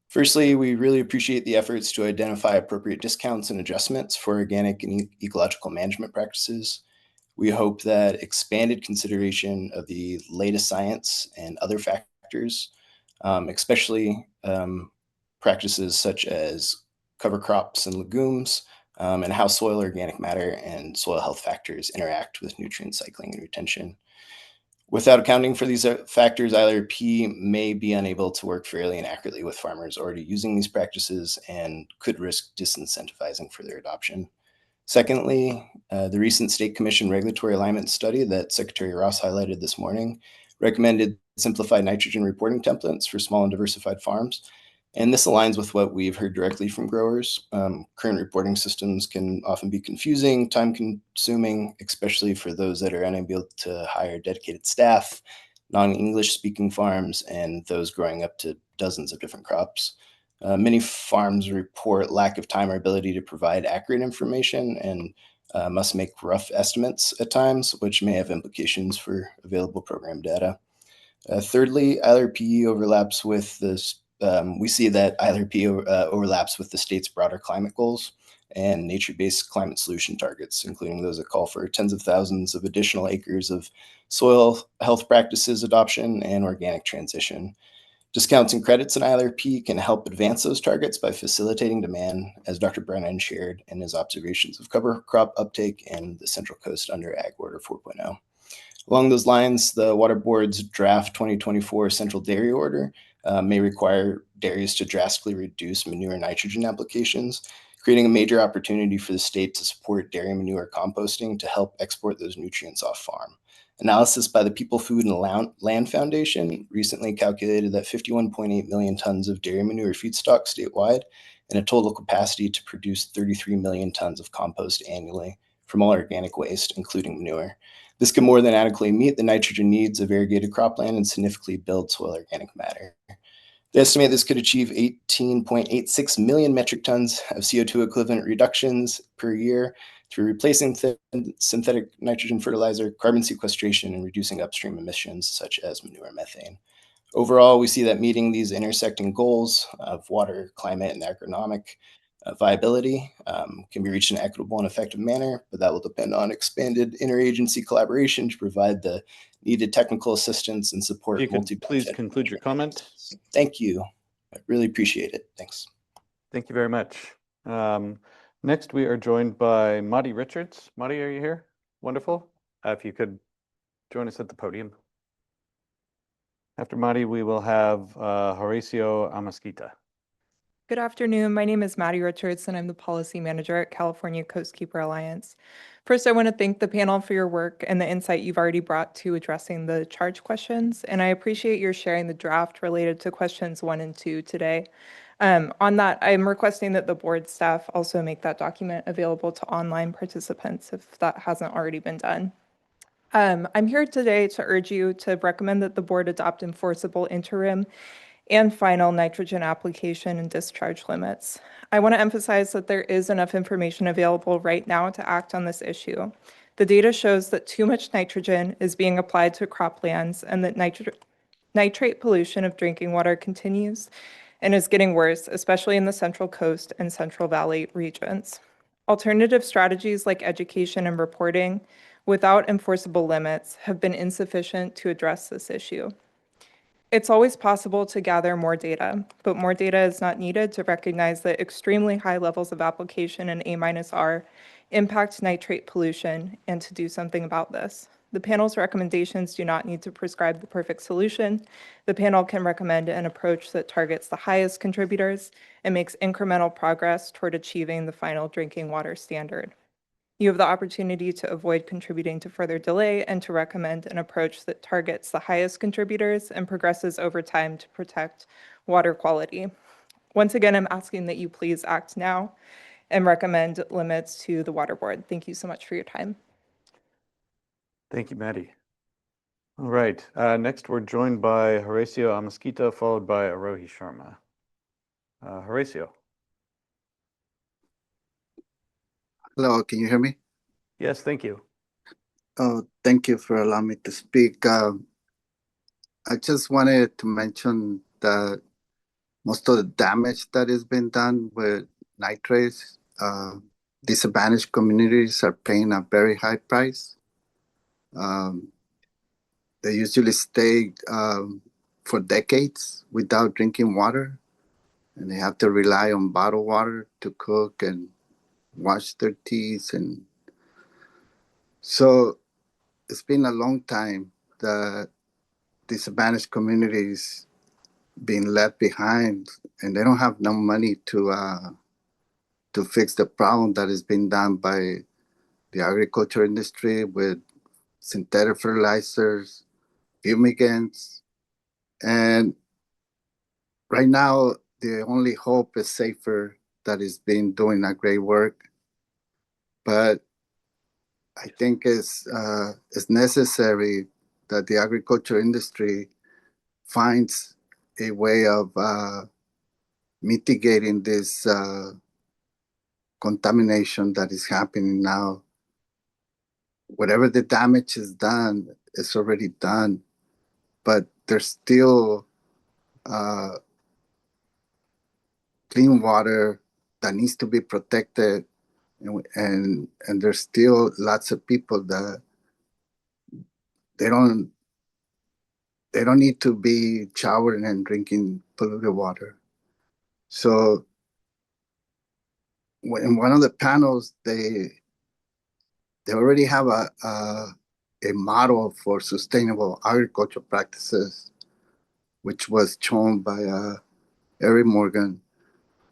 Firstly, we really appreciate the efforts to identify appropriate discounts and adjustments for organic and ecological management practices. We hope that expanded consideration of the latest science and other factors, especially practices such as cover crops and legumes, and how soil organic matter and soil health factors interact with nutrient cycling and retention. Without accounting for these factors, ILRP may be unable to work fairly and accurately with farmers already using these practices and could risk disincentivizing for their adoption. Secondly, the recent State Commission regulatory alignment study that Secretary Ross highlighted this morning recommended simplified nitrogen reporting templates for small and diversified farms. And this aligns with what we've heard directly from growers. Current reporting systems can often be confusing, time-consuming, especially for those that are unable to hire dedicated staff, non-English speaking farms, and those growing up to dozens of different crops. Many farms report lack of time or ability to provide accurate information and must make rough estimates at times, which may have implications for available program data. Thirdly, ILRP overlaps with this. We see that ILRP overlaps with the state's broader climate goals and nature-based climate solution targets, including those that call for tens of thousands of additional acres of soil health practices adoption and organic transition. Discounts and credits in ILRP can help advance those targets by facilitating demand, as Dr. Brennan shared in his observations of cover crop uptake in the Central Coast under Ag Order 4.0. Along those lines, the Water Board's draft 2024 Central Dairy Order may require dairies to drastically reduce manure nitrogen applications, creating a major opportunity for the state to support dairy manure composting to help export those nutrients off farm. Analysis by the People, Food, and Land Foundation recently calculated that 51.8 million tons of dairy manure feedstock statewide and a total capacity to produce 33 million tons of compost annually from all organic waste, including manure. This can more than adequately meet the nitrogen needs of irrigated cropland and significantly build soil organic matter. They estimate this could achieve 18.86 million metric tons of CO2 equivalent reductions per year through replacing synthetic nitrogen fertilizer, carbon sequestration, and reducing upstream emissions such as manure and methane. Overall, we see that meeting these intersecting goals of water, climate, and agronomic viability can be reached in an equitable and effective manner, but that will depend on expanded interagency collaboration to provide the needed technical assistance and support. You can please conclude your comment. Thank you. I really appreciate it. Thanks. Thank you very much. Next, we are joined by Madi Richards. Madi, are you here? Wonderful. If you could join us at the podium. After Madi, we will have Horacio Amasquita. Good afternoon. My name is Maddie Richards, and I'm the Policy Manager at California Coastkeeper Alliance. First, I want to thank the panel for your work and the insight you've already brought to addressing the charge questions, and I appreciate your sharing the draft related to questions 1 and 2 today. On that, I'm requesting that the board staff also make that document available to online participants if that hasn't already been done. I'm here today to urge you to recommend that the board adopt enforceable interim and final nitrogen application and discharge limits. I want to emphasize that there is enough information available right now to act on this issue. The data shows that too much nitrogen is being applied to croplands and that nitrate pollution of drinking water continues and is getting worse, especially in the Central Coast and Central Valley regions. Alternative strategies like education and reporting without enforceable limits have been insufficient to address this issue. It's always possible to gather more data, but more data is not needed to recognize that extremely high levels of application in A-R impact nitrate pollution and to do something about this. The panel's recommendations do not need to prescribe the perfect solution. The panel can recommend an approach that targets the highest contributors and makes incremental progress toward achieving the final drinking water standard. You have the opportunity to avoid contributing to further delay and to recommend an approach that targets the highest contributors and progresses over time to protect water quality. Once again, I'm asking that you please act now and recommend limits to the Water Board. Thank you so much for your time. Thank you, Maddie. All right, next we're joined by Horacio Amasquita, followed by Arohi Sharma. Horacio. Hello, can you hear me? Yes, thank you. Thank you for allowing me to speak. I just wanted to mention that most of the damage that has been done with nitrates, disadvantaged communities are paying a very high price. They usually stay for decades without drinking water, and they have to rely on bottled water to cook and wash their teeth. And so it's been a long time that disadvantaged communities being left behind, and they don't have no money to fix the problem that has been done by the agriculture industry with synthetic fertilizers, fumigants, and right now the only hope is SAFER that is been doing a great work, but I think it's necessary that the agriculture industry finds a way of mitigating this contamination that is happening now. Whatever the damage is done, it's already done, but there's still clean water that needs to be protected, and there's still lots of people that they don't need to be showering and drinking polluted water. So in one of the panels, they already have a model for sustainable agricultural practices, which was shown by Eric Morgan,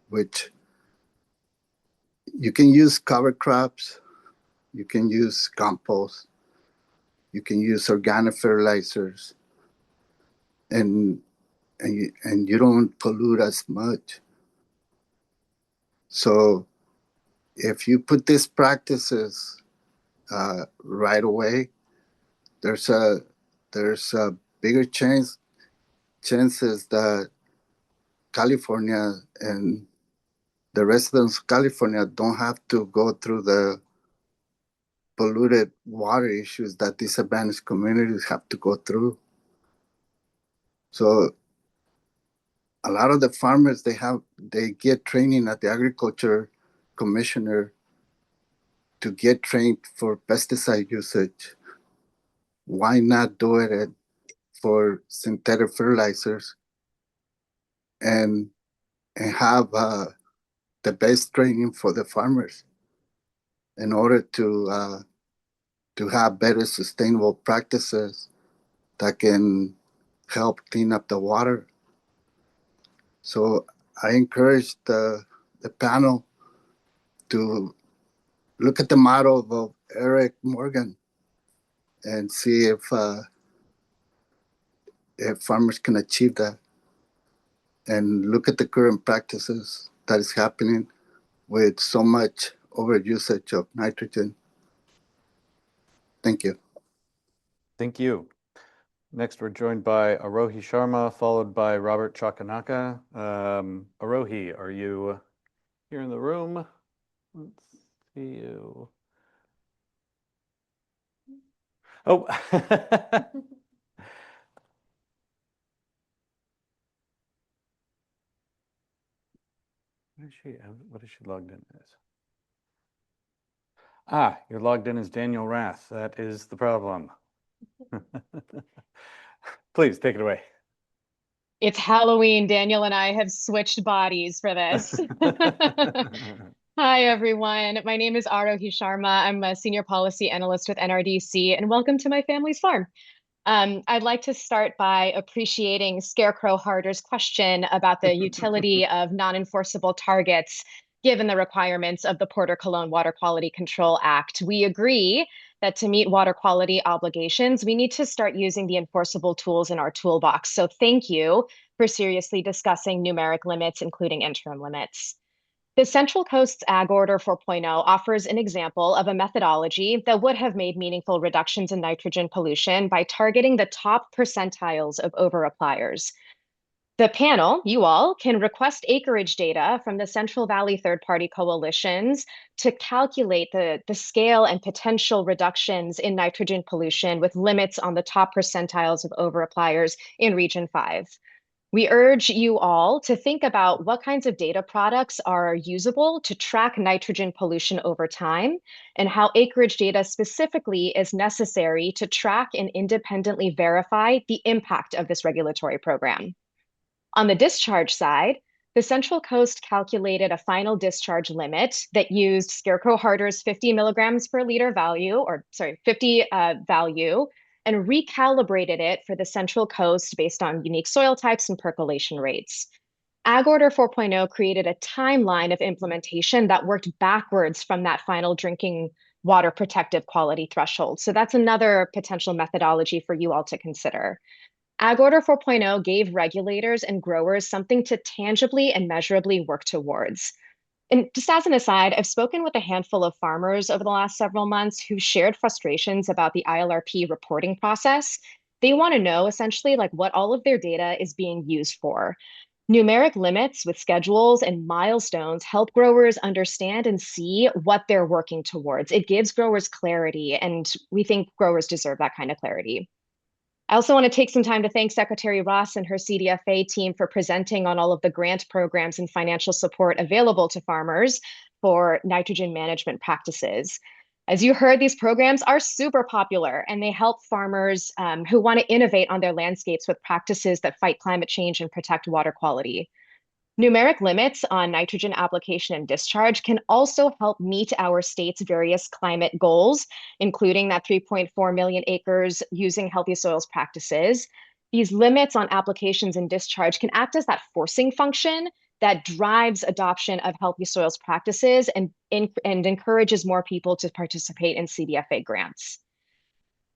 which you can use cover crops, you can use compost, you can use organic fertilizers, and you don't pollute as much. So if you put these practices right away, there's a bigger chances that California and the residents of California don't have to go through the polluted water issues that disadvantaged communities have to go through. So a lot of the farmers, they get training at the agriculture commissioner to get trained for pesticide usage. Why not do it for synthetic fertilizers and have the best training for the farmers in order to have better sustainable practices that can help clean up the water? So I encourage the panel to look at the model of Eric Morgan and see if farmers can achieve that, and look at the current practices that is happening with so much overusage of nitrogen. Thank you. Thank you. Next, we're joined by Arohi Sharma, followed by Robert Chakanaka. Arohi, are you here in the room? Let's see you. Oh. What is she logged in as? Ah, you're logged in as Daniel Rath. That is the problem. Please take it away. It's Halloween. Daniel and I have switched bodies for this. Hi, everyone. My name is Arohi Sharma. I'm a senior policy analyst with NRDC, and welcome to my family's farm. I'd like to start by appreciating Scarecrow Harder's question about the utility of non-enforceable targets given the requirements of the Porter Cologne Water Quality Control Act. We agree that to meet water quality obligations, we need to start using the enforceable tools in our toolbox. So thank you for seriously discussing numeric limits, including interim limits. The Central Coast's Ag Order 4.0 offers an example of a methodology that would have made meaningful reductions in nitrogen pollution by targeting the top percentiles of over-appliers. The panel, you all, can request acreage data from the Central Valley third-party coalitions to calculate the scale and potential reductions in nitrogen pollution with limits on the top percentiles of over-appliers in Region 5. We urge you all to think about what kinds of data products are usable to track nitrogen pollution over time, and how acreage data specifically is necessary to track and independently verify the impact of this regulatory program. On the discharge side, the Central Coast calculated a final discharge limit that used Scarecrow Harder's 50 milligrams per liter value, 50 value, and recalibrated it for the Central Coast based on unique soil types and percolation rates. Ag Order 4.0 created a timeline of implementation that worked backwards from that final drinking water protective quality threshold. So that's another potential methodology for you all to consider. Ag Order 4.0 gave regulators and growers something to tangibly and measurably work towards. And just as an aside, I've spoken with a handful of farmers over the last several months who shared frustrations about the ILRP reporting process. They want to know essentially like what all of their data is being used for. Numeric limits with schedules and milestones help growers understand and see what they're working towards. It gives growers clarity, and we think growers deserve that kind of clarity. I also want to take some time to thank Secretary Ross and her CDFA team for presenting on all of the grant programs and financial support available to farmers for nitrogen management practices. As you heard, these programs are super popular, and they help farmers who want to innovate on their landscapes with practices that fight climate change and protect water quality. Numeric limits on nitrogen application and discharge can also help meet our state's various climate goals, including that 3.4 million acres using healthy soils practices. These limits on applications and discharge can act as that forcing function that drives adoption of healthy soils practices and encourages more people to participate in CDFA grants.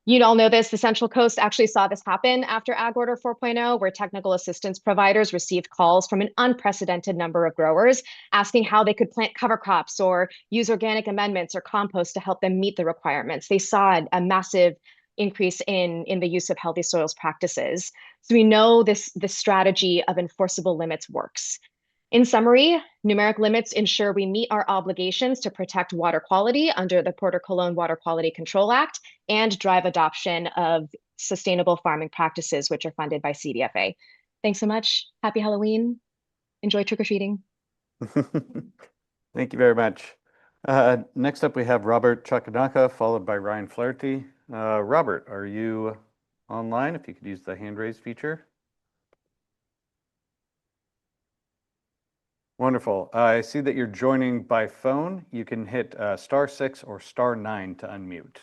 You all know this, the Central Coast actually saw this happen after Ag Order 4.0, where technical assistance providers received calls from an unprecedented number of growers asking how they could plant cover crops or use organic amendments or compost to help them meet the requirements. They saw a massive increase in the use of healthy soils practices. So we know this strategy of enforceable limits works. In summary, numeric limits ensure we meet our obligations to protect water quality under the Porter Cologne Water Quality Control Act and drive adoption of sustainable farming practices, which are funded by CDFA. Thanks so much. Happy Halloween. Enjoy trick-or-treating. Thank you very much. Next up, we have Robert Chakanaka, followed by Ryan Flaherty. Robert, are you online? If you could use the hand raise feature. Wonderful. I see that you're joining by phone. You can hit *6 or *9 to unmute.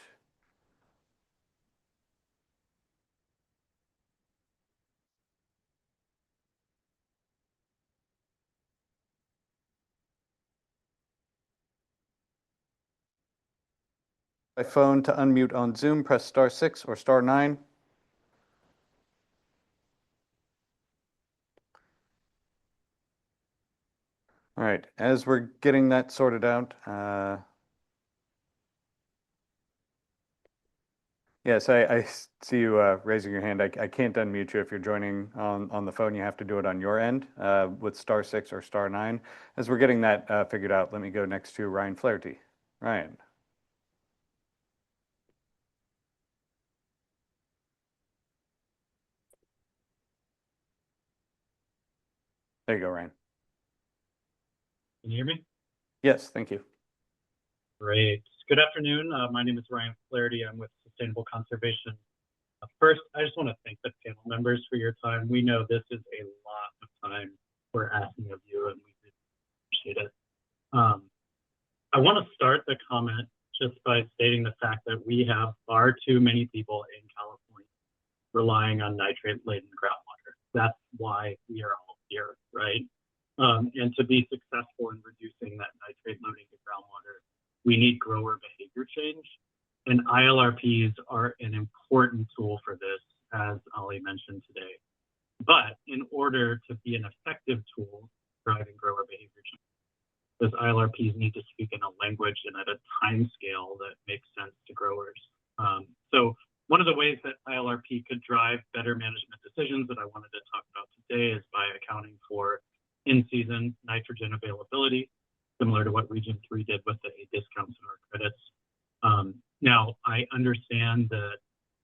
By phone to unmute on Zoom, press *6 or *9. All right, as we're getting that sorted out, yes, I see you raising your hand. I can't unmute you if you're joining on the phone. You have to do it on your end with *6 or *9. As we're getting that figured out, let me go next to Ryan Flaherty. Ryan. There you go, Ryan. Can you hear me? Yes, thank you. Great. Good afternoon. My name is Ryan Flaherty. I'm with Sustainable Conservation. First, I just want to thank the panel members for your time. We know this is a lot of time we're asking of you, and we really appreciate it. I want to start the comment just by stating the fact that we have far too many people in California relying on nitrate-laden groundwater. That's why we are all here, right? And to be successful in reducing that nitrate loading to groundwater, we need grower behavior change. And ILRPs are an important tool for this, as Ali mentioned today. But in order to be an effective tool driving grower behavior change, those ILRPs need to speak in a language and at a time scale that makes sense to growers. So one of the ways that ILRP could drive better management decisions that I wanted to talk about today is by accounting for in-season nitrogen availability, similar to what Region 3 did with the discounts and our credits. Now, I understand that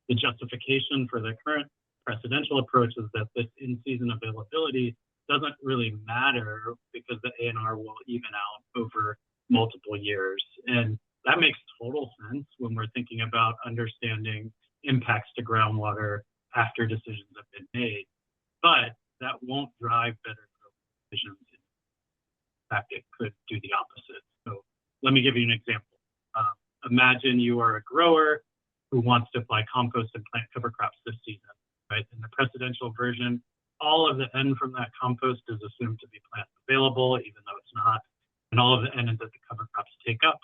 the justification for the current precedential approach is that this in-season availability doesn't really matter because the ANR will even out over multiple years. And that makes total sense when we're thinking about understanding impacts to groundwater after decisions have been made. But that won't drive better decisions. In fact, it could do the opposite. So let me give you an example. Imagine you are a grower who wants to apply compost and plant cover crops this season, right? In the precedential version, all of the N from that compost is assumed to be plant available, even though it's not. And all of the N that the cover crops take up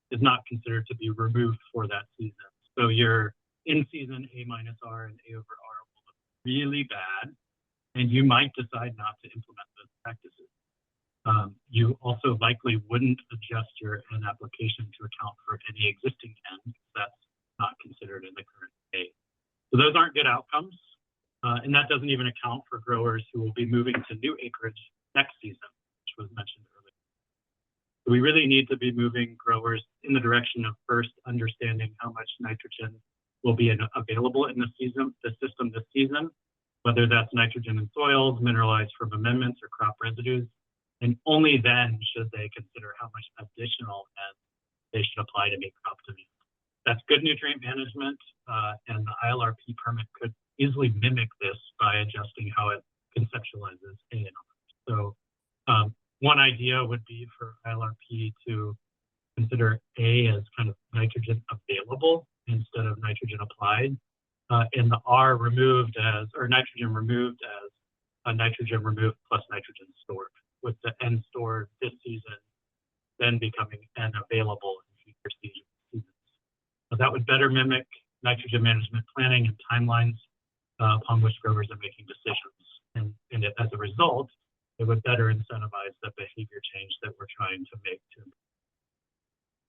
is not considered to be removed for that season. So your in-season A-R and A over R will look really bad, and you might decide not to implement those practices. You also likely wouldn't adjust your N application to account for any existing N. That's not considered in the current A. So those aren't good outcomes. And that doesn't even account for growers who will be moving to new acreage next season, which was mentioned earlier. So we really need to be moving growers in the direction of first understanding how much nitrogen will be available in the system this season, whether that's nitrogen in soils, mineralized from amendments, or crop residues. And only then should they consider how much additional N they should apply to meet crop demand. That's good nutrient management, and the ILRP permit could easily mimic this by adjusting how it conceptualizes ANR. So one idea would be for ILRP to consider A as kind of nitrogen available instead of nitrogen applied, and the R removed as, or nitrogen removed as a nitrogen removed plus nitrogen stored, with the N stored this season then becoming N available in future seasons. So that would better mimic nitrogen management planning and timelines upon which growers are making decisions. And as a result, it would better incentivize the behavior change that we're trying to make.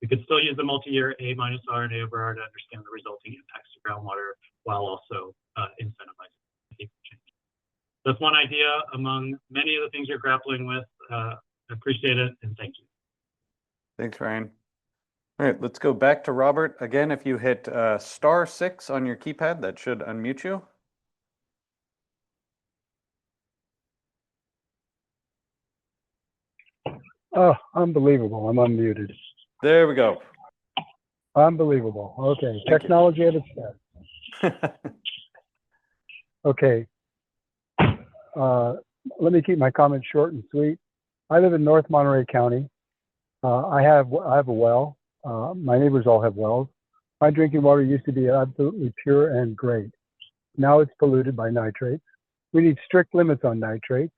We could still use the multi-year A-R and A over R to understand the resulting impacts to groundwater while also incentivizing behavior change. That's one idea among many of the things you're grappling with. I appreciate it, and thank you. Thanks, Ryan. All right, let's go back to Robert. Again, if you hit *6 on your keypad, that should unmute you. Oh, unbelievable. I'm unmuted. There we go. Unbelievable. Okay, Thank technology at its best. Okay. Let me keep my comments short and sweet. I live in North Monterey County. I have a well. My neighbors all have wells. My drinking water used to be absolutely pure and great. Now it's polluted by nitrates. We need strict limits on nitrates.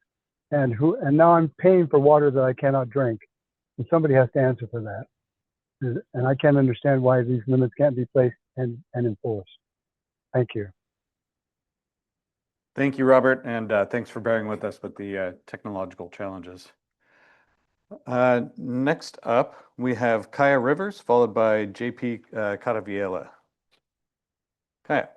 And now I'm paying for water that I cannot drink. And somebody has to answer for that. And I can't understand why these limits can't be placed and enforced. Thank you. Thank you, Robert, and thanks for bearing with us with the technological challenges. Next up, we have Kaya Rivers, followed by JP Caraviela. Kaya.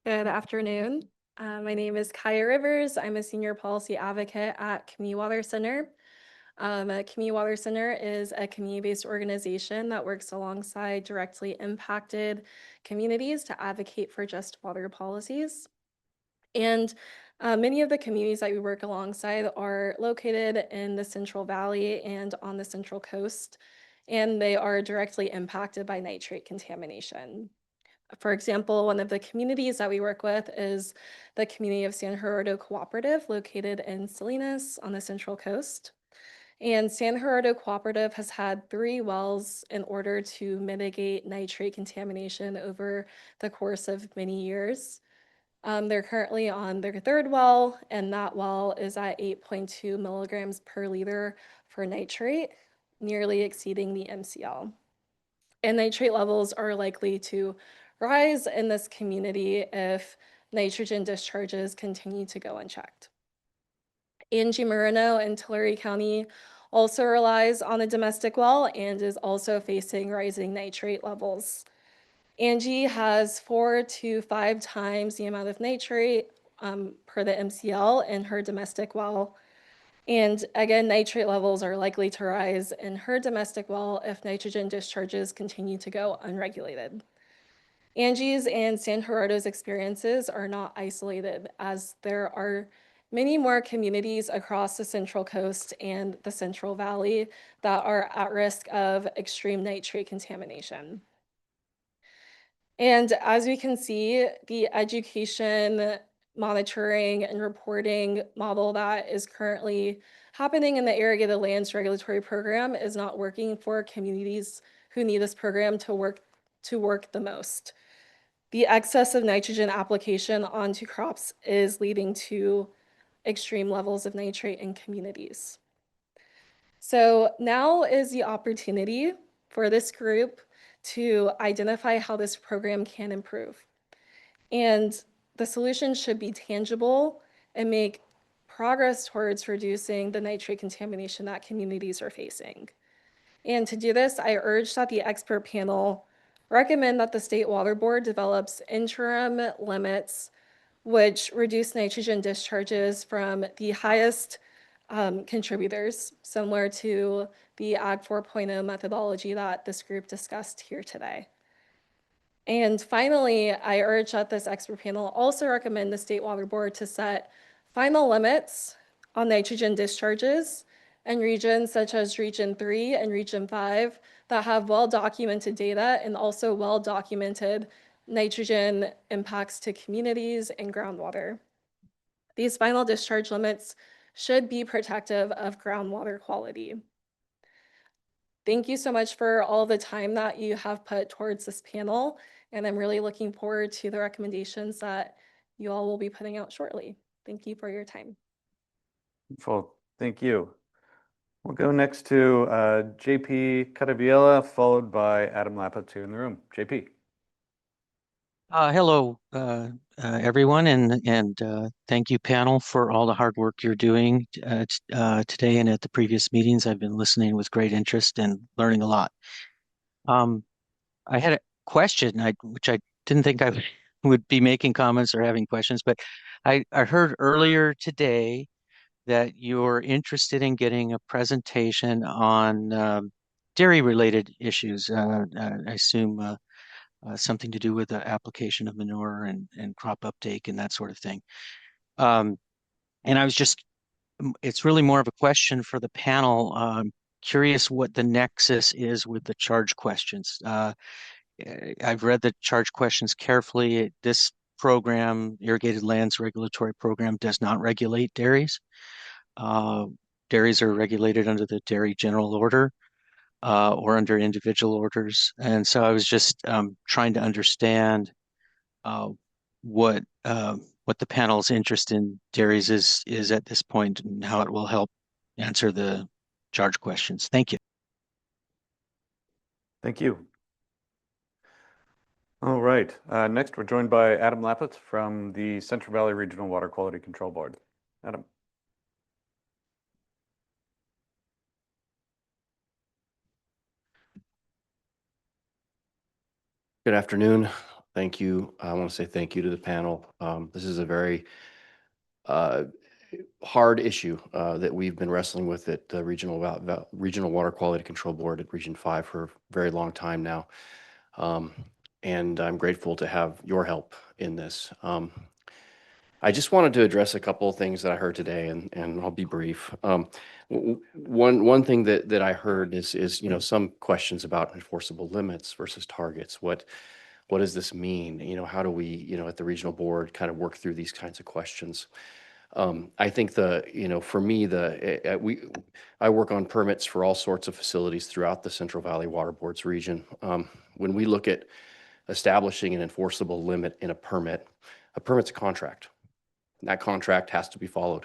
Good afternoon. My name is Kaya Rivers. I'm a senior policy advocate at Community Water Center. Community Water Center is a community-based organization that works alongside directly impacted communities to advocate for just water policies. And many of the communities that we work alongside are located in the Central Valley and on the Central Coast, and they are directly impacted by nitrate contamination. For example, one of the communities that we work with is the community of San Gerardo Cooperative, located in Salinas on the Central Coast. And San Gerardo Cooperative has had 3 wells in order to mitigate nitrate contamination over the course of many years. They're currently on their 3rd well, and that well is at 8.2 milligrams per liter for nitrate, nearly exceeding the MCL. And nitrate levels are likely to rise in this community if nitrogen discharges continue to go unchecked. Angie Moreno in Tulare County also relies on a domestic well and is also facing rising nitrate levels. Angie has 4 to 5 times the amount of nitrate per the MCL in her domestic well. And again, nitrate levels are likely to rise in her domestic well if nitrogen discharges continue to go unregulated. Angie's and San Gerardo's experiences are not isolated, as there are many more communities across the Central Coast and the Central Valley that are at risk of extreme nitrate contamination. And as we can see, the education, monitoring, and reporting model that is currently happening in the Irrigated Lands Regulatory Program is not working for communities who need this program to work the most. The excess of nitrogen application onto crops is leading to extreme levels of nitrate in communities. So now is the opportunity for this group to identify how this program can improve. And the solution should be tangible and make progress towards reducing the nitrate contamination that communities are facing. And to do this, I urge that the expert panel recommend that the State Water Board develops interim limits which reduce nitrogen discharges from the highest contributors, similar to the Ag 4.0 methodology that this group discussed here today. And finally, I urge that this expert panel also recommend the State Water Board to set final limits on nitrogen discharges in regions such as Region 3 and Region 5 that have well-documented data and also well-documented nitrogen impacts to communities and groundwater. These final discharge limits should be protective of groundwater quality. Thank you so much for all the time that you have put towards this panel, and I'm really looking forward to the recommendations that you all will be putting out shortly. Thank you for your time. Well, thank you. We'll go next to JP Caraviela, followed by Adam Lappa, in the room. JP. Hello, everyone, and thank you, panel, for all the hard work you're doing today and at the previous meetings. I've been listening with great interest and learning a lot. I had a question, which I didn't think I would be making comments or having questions, but I heard earlier today that you're interested in getting a presentation on dairy-related issues. I assume something to do with the application of manure and crop uptake and that sort of thing. And I was just, it's really more of a question for the panel. Curious what the nexus is with the charge questions. I've read the charge questions carefully. This program, Irrigated Lands Regulatory Program, does not regulate dairies. Dairies are regulated under the Dairy General Order or under individual orders. And so I was just trying to understand what what the panel's interest in dairies is at this point and how it will help answer the charge questions. Thank you. Thank you. All right. Next, we're joined by Adam Lapitz from the Central Valley Regional Water Quality Control Board. Adam. Good afternoon. Thank you. I want to say thank you to the panel. This is a very hard issue that we've been wrestling with at the Regional Water Quality Control Board at Region 5 for a very long time now. And I'm grateful to have your help in this. I just wanted to address a couple of things that I heard today, and I'll be brief. One thing that I heard is some questions about enforceable limits versus targets. What does this mean? How do we at the regional board kind of work through these kinds of questions? I think for me I work on permits for all sorts of facilities throughout the Central Valley Water Board's region. When we look at establishing an enforceable limit in a permit's a contract. And that contract has to be followed.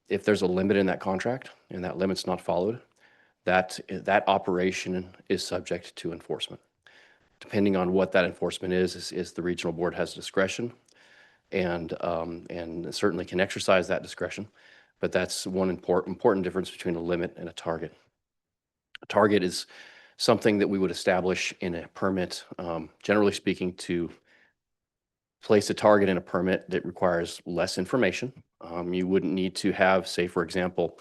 If there's a limit in that contract and that limit's not followed, that operation is subject to enforcement. Depending on what that enforcement is the regional board has discretion and certainly can exercise that discretion. But that's one important difference between a limit and a target. A target is something that we would establish in a permit, generally speaking, to place a target in a permit that requires less information. You wouldn't need to have, say, for example,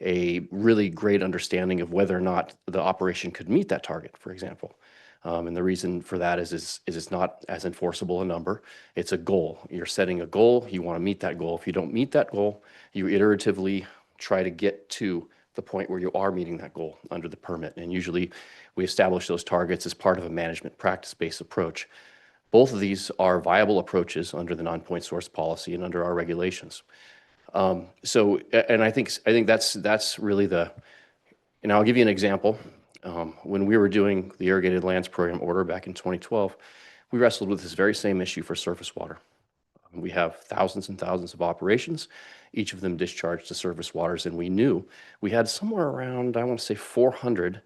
a really great understanding of whether or not the operation could meet that target, for example. And the reason for that is it's not as enforceable a number. It's a goal. You're setting a goal. You want to meet that goal. If you don't meet that goal, you iteratively try to get to the point where you are meeting that goal under the permit. And usually we establish those targets as part of a management practice-based approach. Both of these are viable approaches under the non-point source policy and under our regulations. And I think that's really and I'll give you an example. When we were doing the Irrigated Lands Program order back in 2012, we wrestled with this very same issue for surface water. We have thousands and thousands of operations, each of them discharged to surface waters, and we knew we had somewhere around, I want to say 400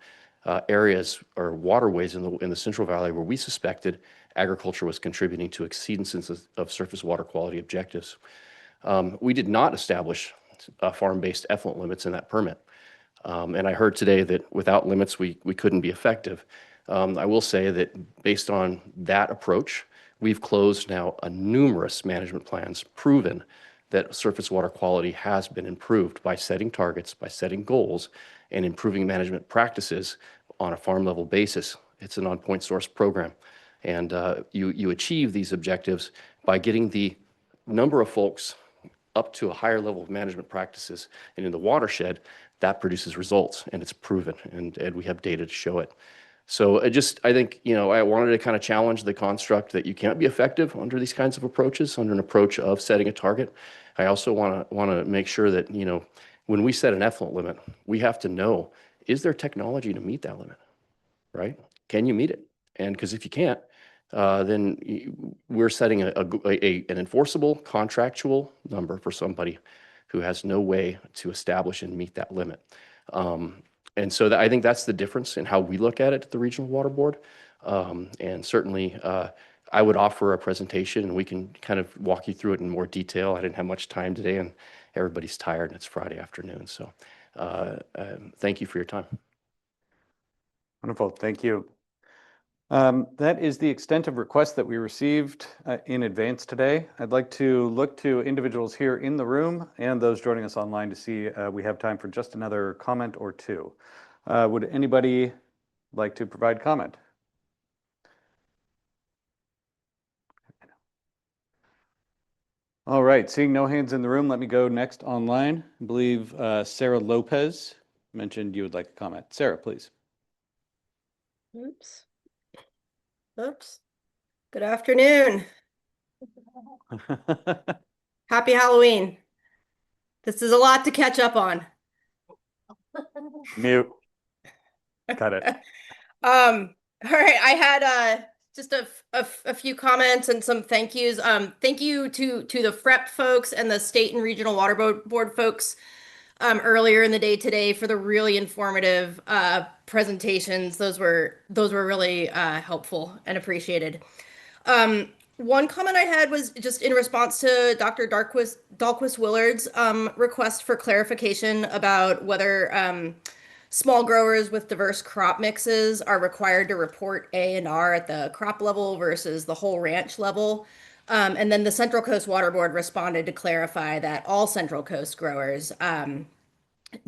areas or waterways in the Central Valley where we suspected agriculture was contributing to exceedances of surface water quality objectives. We did not establish farm-based effluent limits in that permit. And I heard today that without limits, we couldn't be effective. I will say that based on that approach, we've closed now numerous management plans, proven that surface water quality has been improved by setting targets, by setting goals, and improving management practices on a farm level basis. It's a non-point source program. And you achieve these objectives by getting the number of folks up to a higher level of management practices. And in the watershed, that produces results, and it's proven, and we have data to show it. So I think, I wanted to kind of challenge the construct that you can't be effective under these kinds of approaches, under an approach of setting a target. I also want to make sure that, when we set an effluent limit, we have to know, is there technology to meet that limit, right? Can you meet it? And because if you can't, then we're setting an enforceable contractual number for somebody who has no way to establish and meet that limit. And so I think that's the difference in how we look at it at the Regional Water Board. And certainly I would offer a presentation and we can kind of walk you through it in more detail. I didn't have much time today and everybody's tired and it's Friday afternoon. So thank you for your time. Wonderful. Thank you. That is the extent of requests that we received in advance today. I'd like to look to individuals here in the room and those joining us online to see we have time for just another comment or two. Would anybody like to provide comment? All right, seeing no hands in the room, let me go next online. I believe Sarah Lopez mentioned you would like to comment. Sarah, please. Oops. Good afternoon. Happy Halloween. This is a lot to catch up on. Mute. Cut it. All right. I had Just a few comments and some thank yous. Thank you to the FREP folks and the state and regional water board folks earlier in the day today for the really informative presentations. Those were really helpful and appreciated. One comment I had was just in response to Dr. Dahlquist Willard's request for clarification about whether small growers with diverse crop mixes are required to report A&R at the crop level versus the whole ranch level. And then the Central Coast Water Board responded to clarify that all Central Coast growers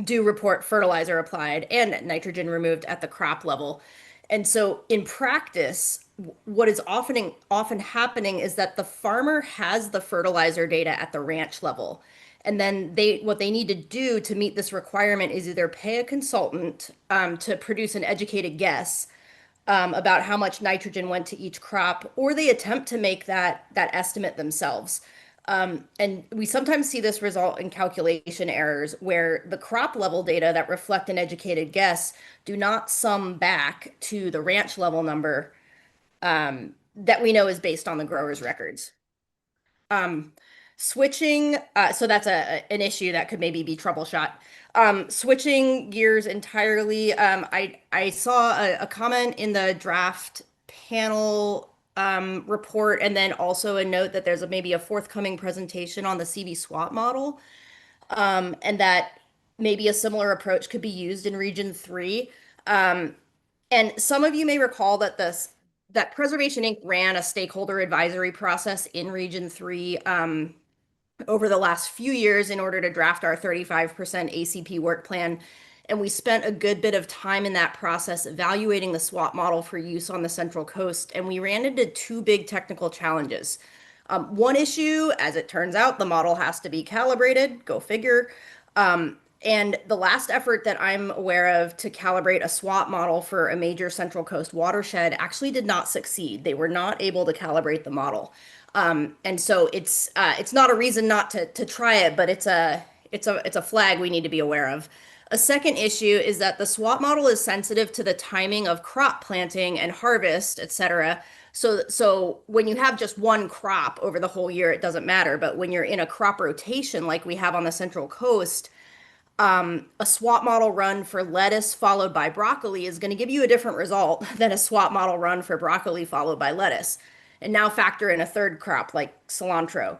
do report fertilizer applied and nitrogen removed at the crop level. And so in practice, what is often happening is that the farmer has the fertilizer data at the ranch level. And then what they need to do to meet this requirement is either pay a consultant to produce an educated guess about how much nitrogen went to each crop, or they attempt to make that estimate themselves. And we sometimes see this result in calculation errors where the crop level data that reflect an educated guess do not sum back to the ranch level number that we know is based on the grower's records. Switching, so that's an issue that could maybe be troubleshot. Switching gears entirely, I saw a comment in the draft panel report, and then also a note that there's maybe a forthcoming presentation on the CV SWAT model, and that maybe a similar approach could be used in Region 3. And some of you may recall that that Preservation Inc. ran a stakeholder advisory process in Region 3 over the last few years in order to draft our 35% ACP work plan. And we spent a good bit of time in that process evaluating the SWAT model for use on the Central Coast. And we ran into two big technical challenges. One issue, as it turns out, the model has to be calibrated, go figure. And the last effort that I'm aware of to calibrate a SWAT model for a major Central Coast watershed actually did not succeed. They were not able to calibrate the model. And so it's not a reason not to try it, but it's a flag we need to be aware of. A second issue is that the SWAT model is sensitive to the timing of crop planting and harvest, et cetera. So when you have just one crop over the whole year, it doesn't matter. But when you're in a crop rotation like we have on the Central Coast, a SWAT model run for lettuce followed by broccoli is going to give you a different result than a SWAT model run for broccoli followed by lettuce. And now factor in a third crop like cilantro.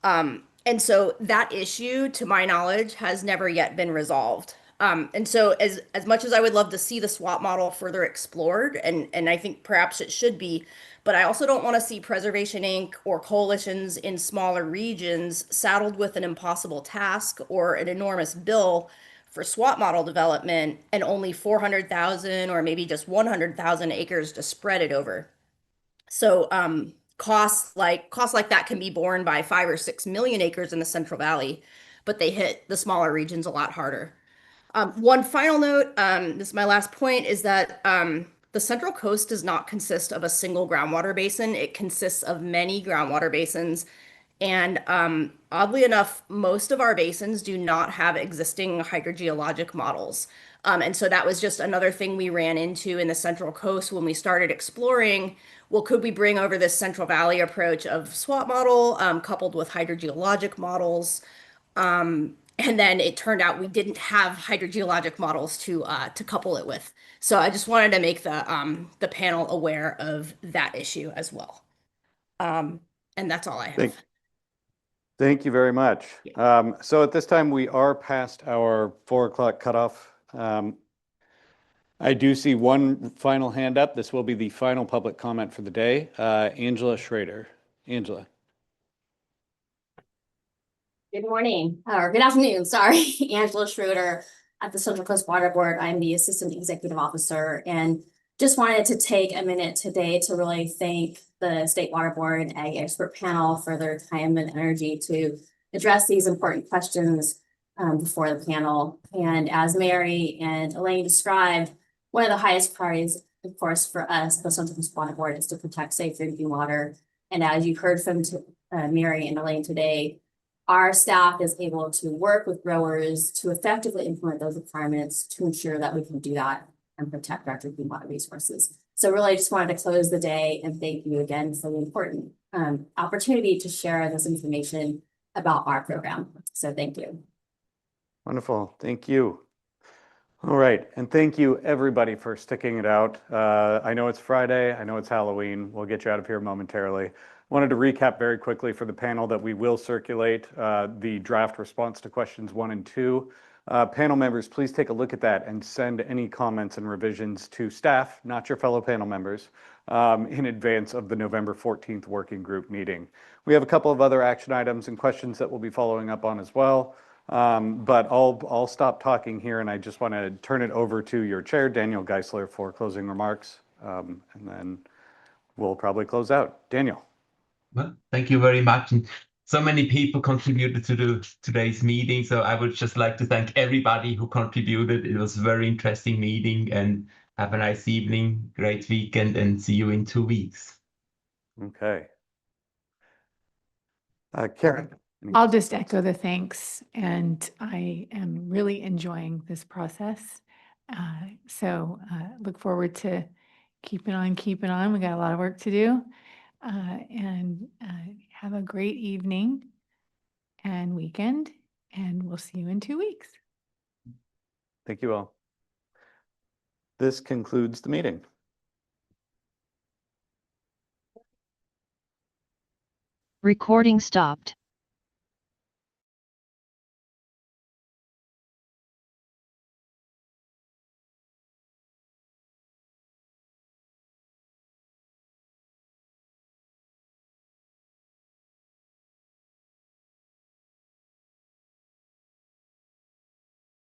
And so that issue, to my knowledge, has never yet been resolved. And so as much as I would love to see the SWAT model further explored, and I think perhaps it should be, but I also don't want to see Preservation Inc. or coalitions in smaller regions saddled with an impossible task or an enormous bill for SWAT model development and only 400,000 or maybe just 100,000 acres to spread it over. So costs like that can be borne by 5 or 6 million acres in the Central Valley, but they hit the smaller regions a lot harder. One final note, this is my last point, is that the Central Coast does not consist of a single groundwater basin. It consists of many groundwater basins. And oddly enough, most of our basins do not have existing hydrogeologic models. And so that was just another thing we ran into in the Central Coast when we started exploring, well, could we bring over this Central Valley approach of SWAT model coupled with hydrogeologic models? And then it turned out we didn't have hydrogeologic models to couple it with. So I just wanted to make the panel aware of that issue as well. And that's all I have. Thank you very much. So at this time, we are past our 4 o'clock cutoff. I do see one final hand up. This will be the final public comment for the day. Angela Schrader. Angela. Good morning, or good afternoon, sorry. Angela Schroeder at the Central Coast Water Board. I'm the Assistant Executive Officer, and just wanted to take a minute today to really thank the State Water Board and Ag Expert Panel for their time and energy to address these important questions before the panel. And as Mary and Elaine described, one of the highest priorities, of course, for us, the Central Coast Water Board, is to protect safe drinking water. And as you heard from Mary and Elaine today, our staff is able to work with growers to effectively implement those requirements to ensure that we can do that and protect our drinking water resources. So really, I just wanted to close the day and thank you again for the important opportunity to share this information about our program. So thank you. Wonderful. Thank you. All right. And thank you, everybody, for sticking it out. I know it's Friday. I know it's Halloween. We'll get you out of here momentarily. Wanted to recap very quickly for the panel that we will circulate the draft response to questions 1 and 2. Panel members, please take a look at that and send any comments and revisions to staff, not your fellow panel members, in advance of the November 14th working group meeting. We have a couple of other action items and questions that we'll be following up on as well. But I'll stop talking here, and I just want to turn it over to your chair, Daniel Geisler, for closing remarks, and then we'll probably close out. Daniel. Well, thank you very much. And so many people contributed to today's meeting, so I would just like to thank everybody who contributed. It was a very interesting meeting, and have a nice evening, great weekend, and see you in 2 weeks. Okay. Karen. I'll just echo the thanks, and I am really enjoying this process. So look forward to keeping on. We got a lot of work to do, and have a great evening and weekend, and we'll see you in 2 weeks. Thank you all. This concludes the meeting. Recording stopped.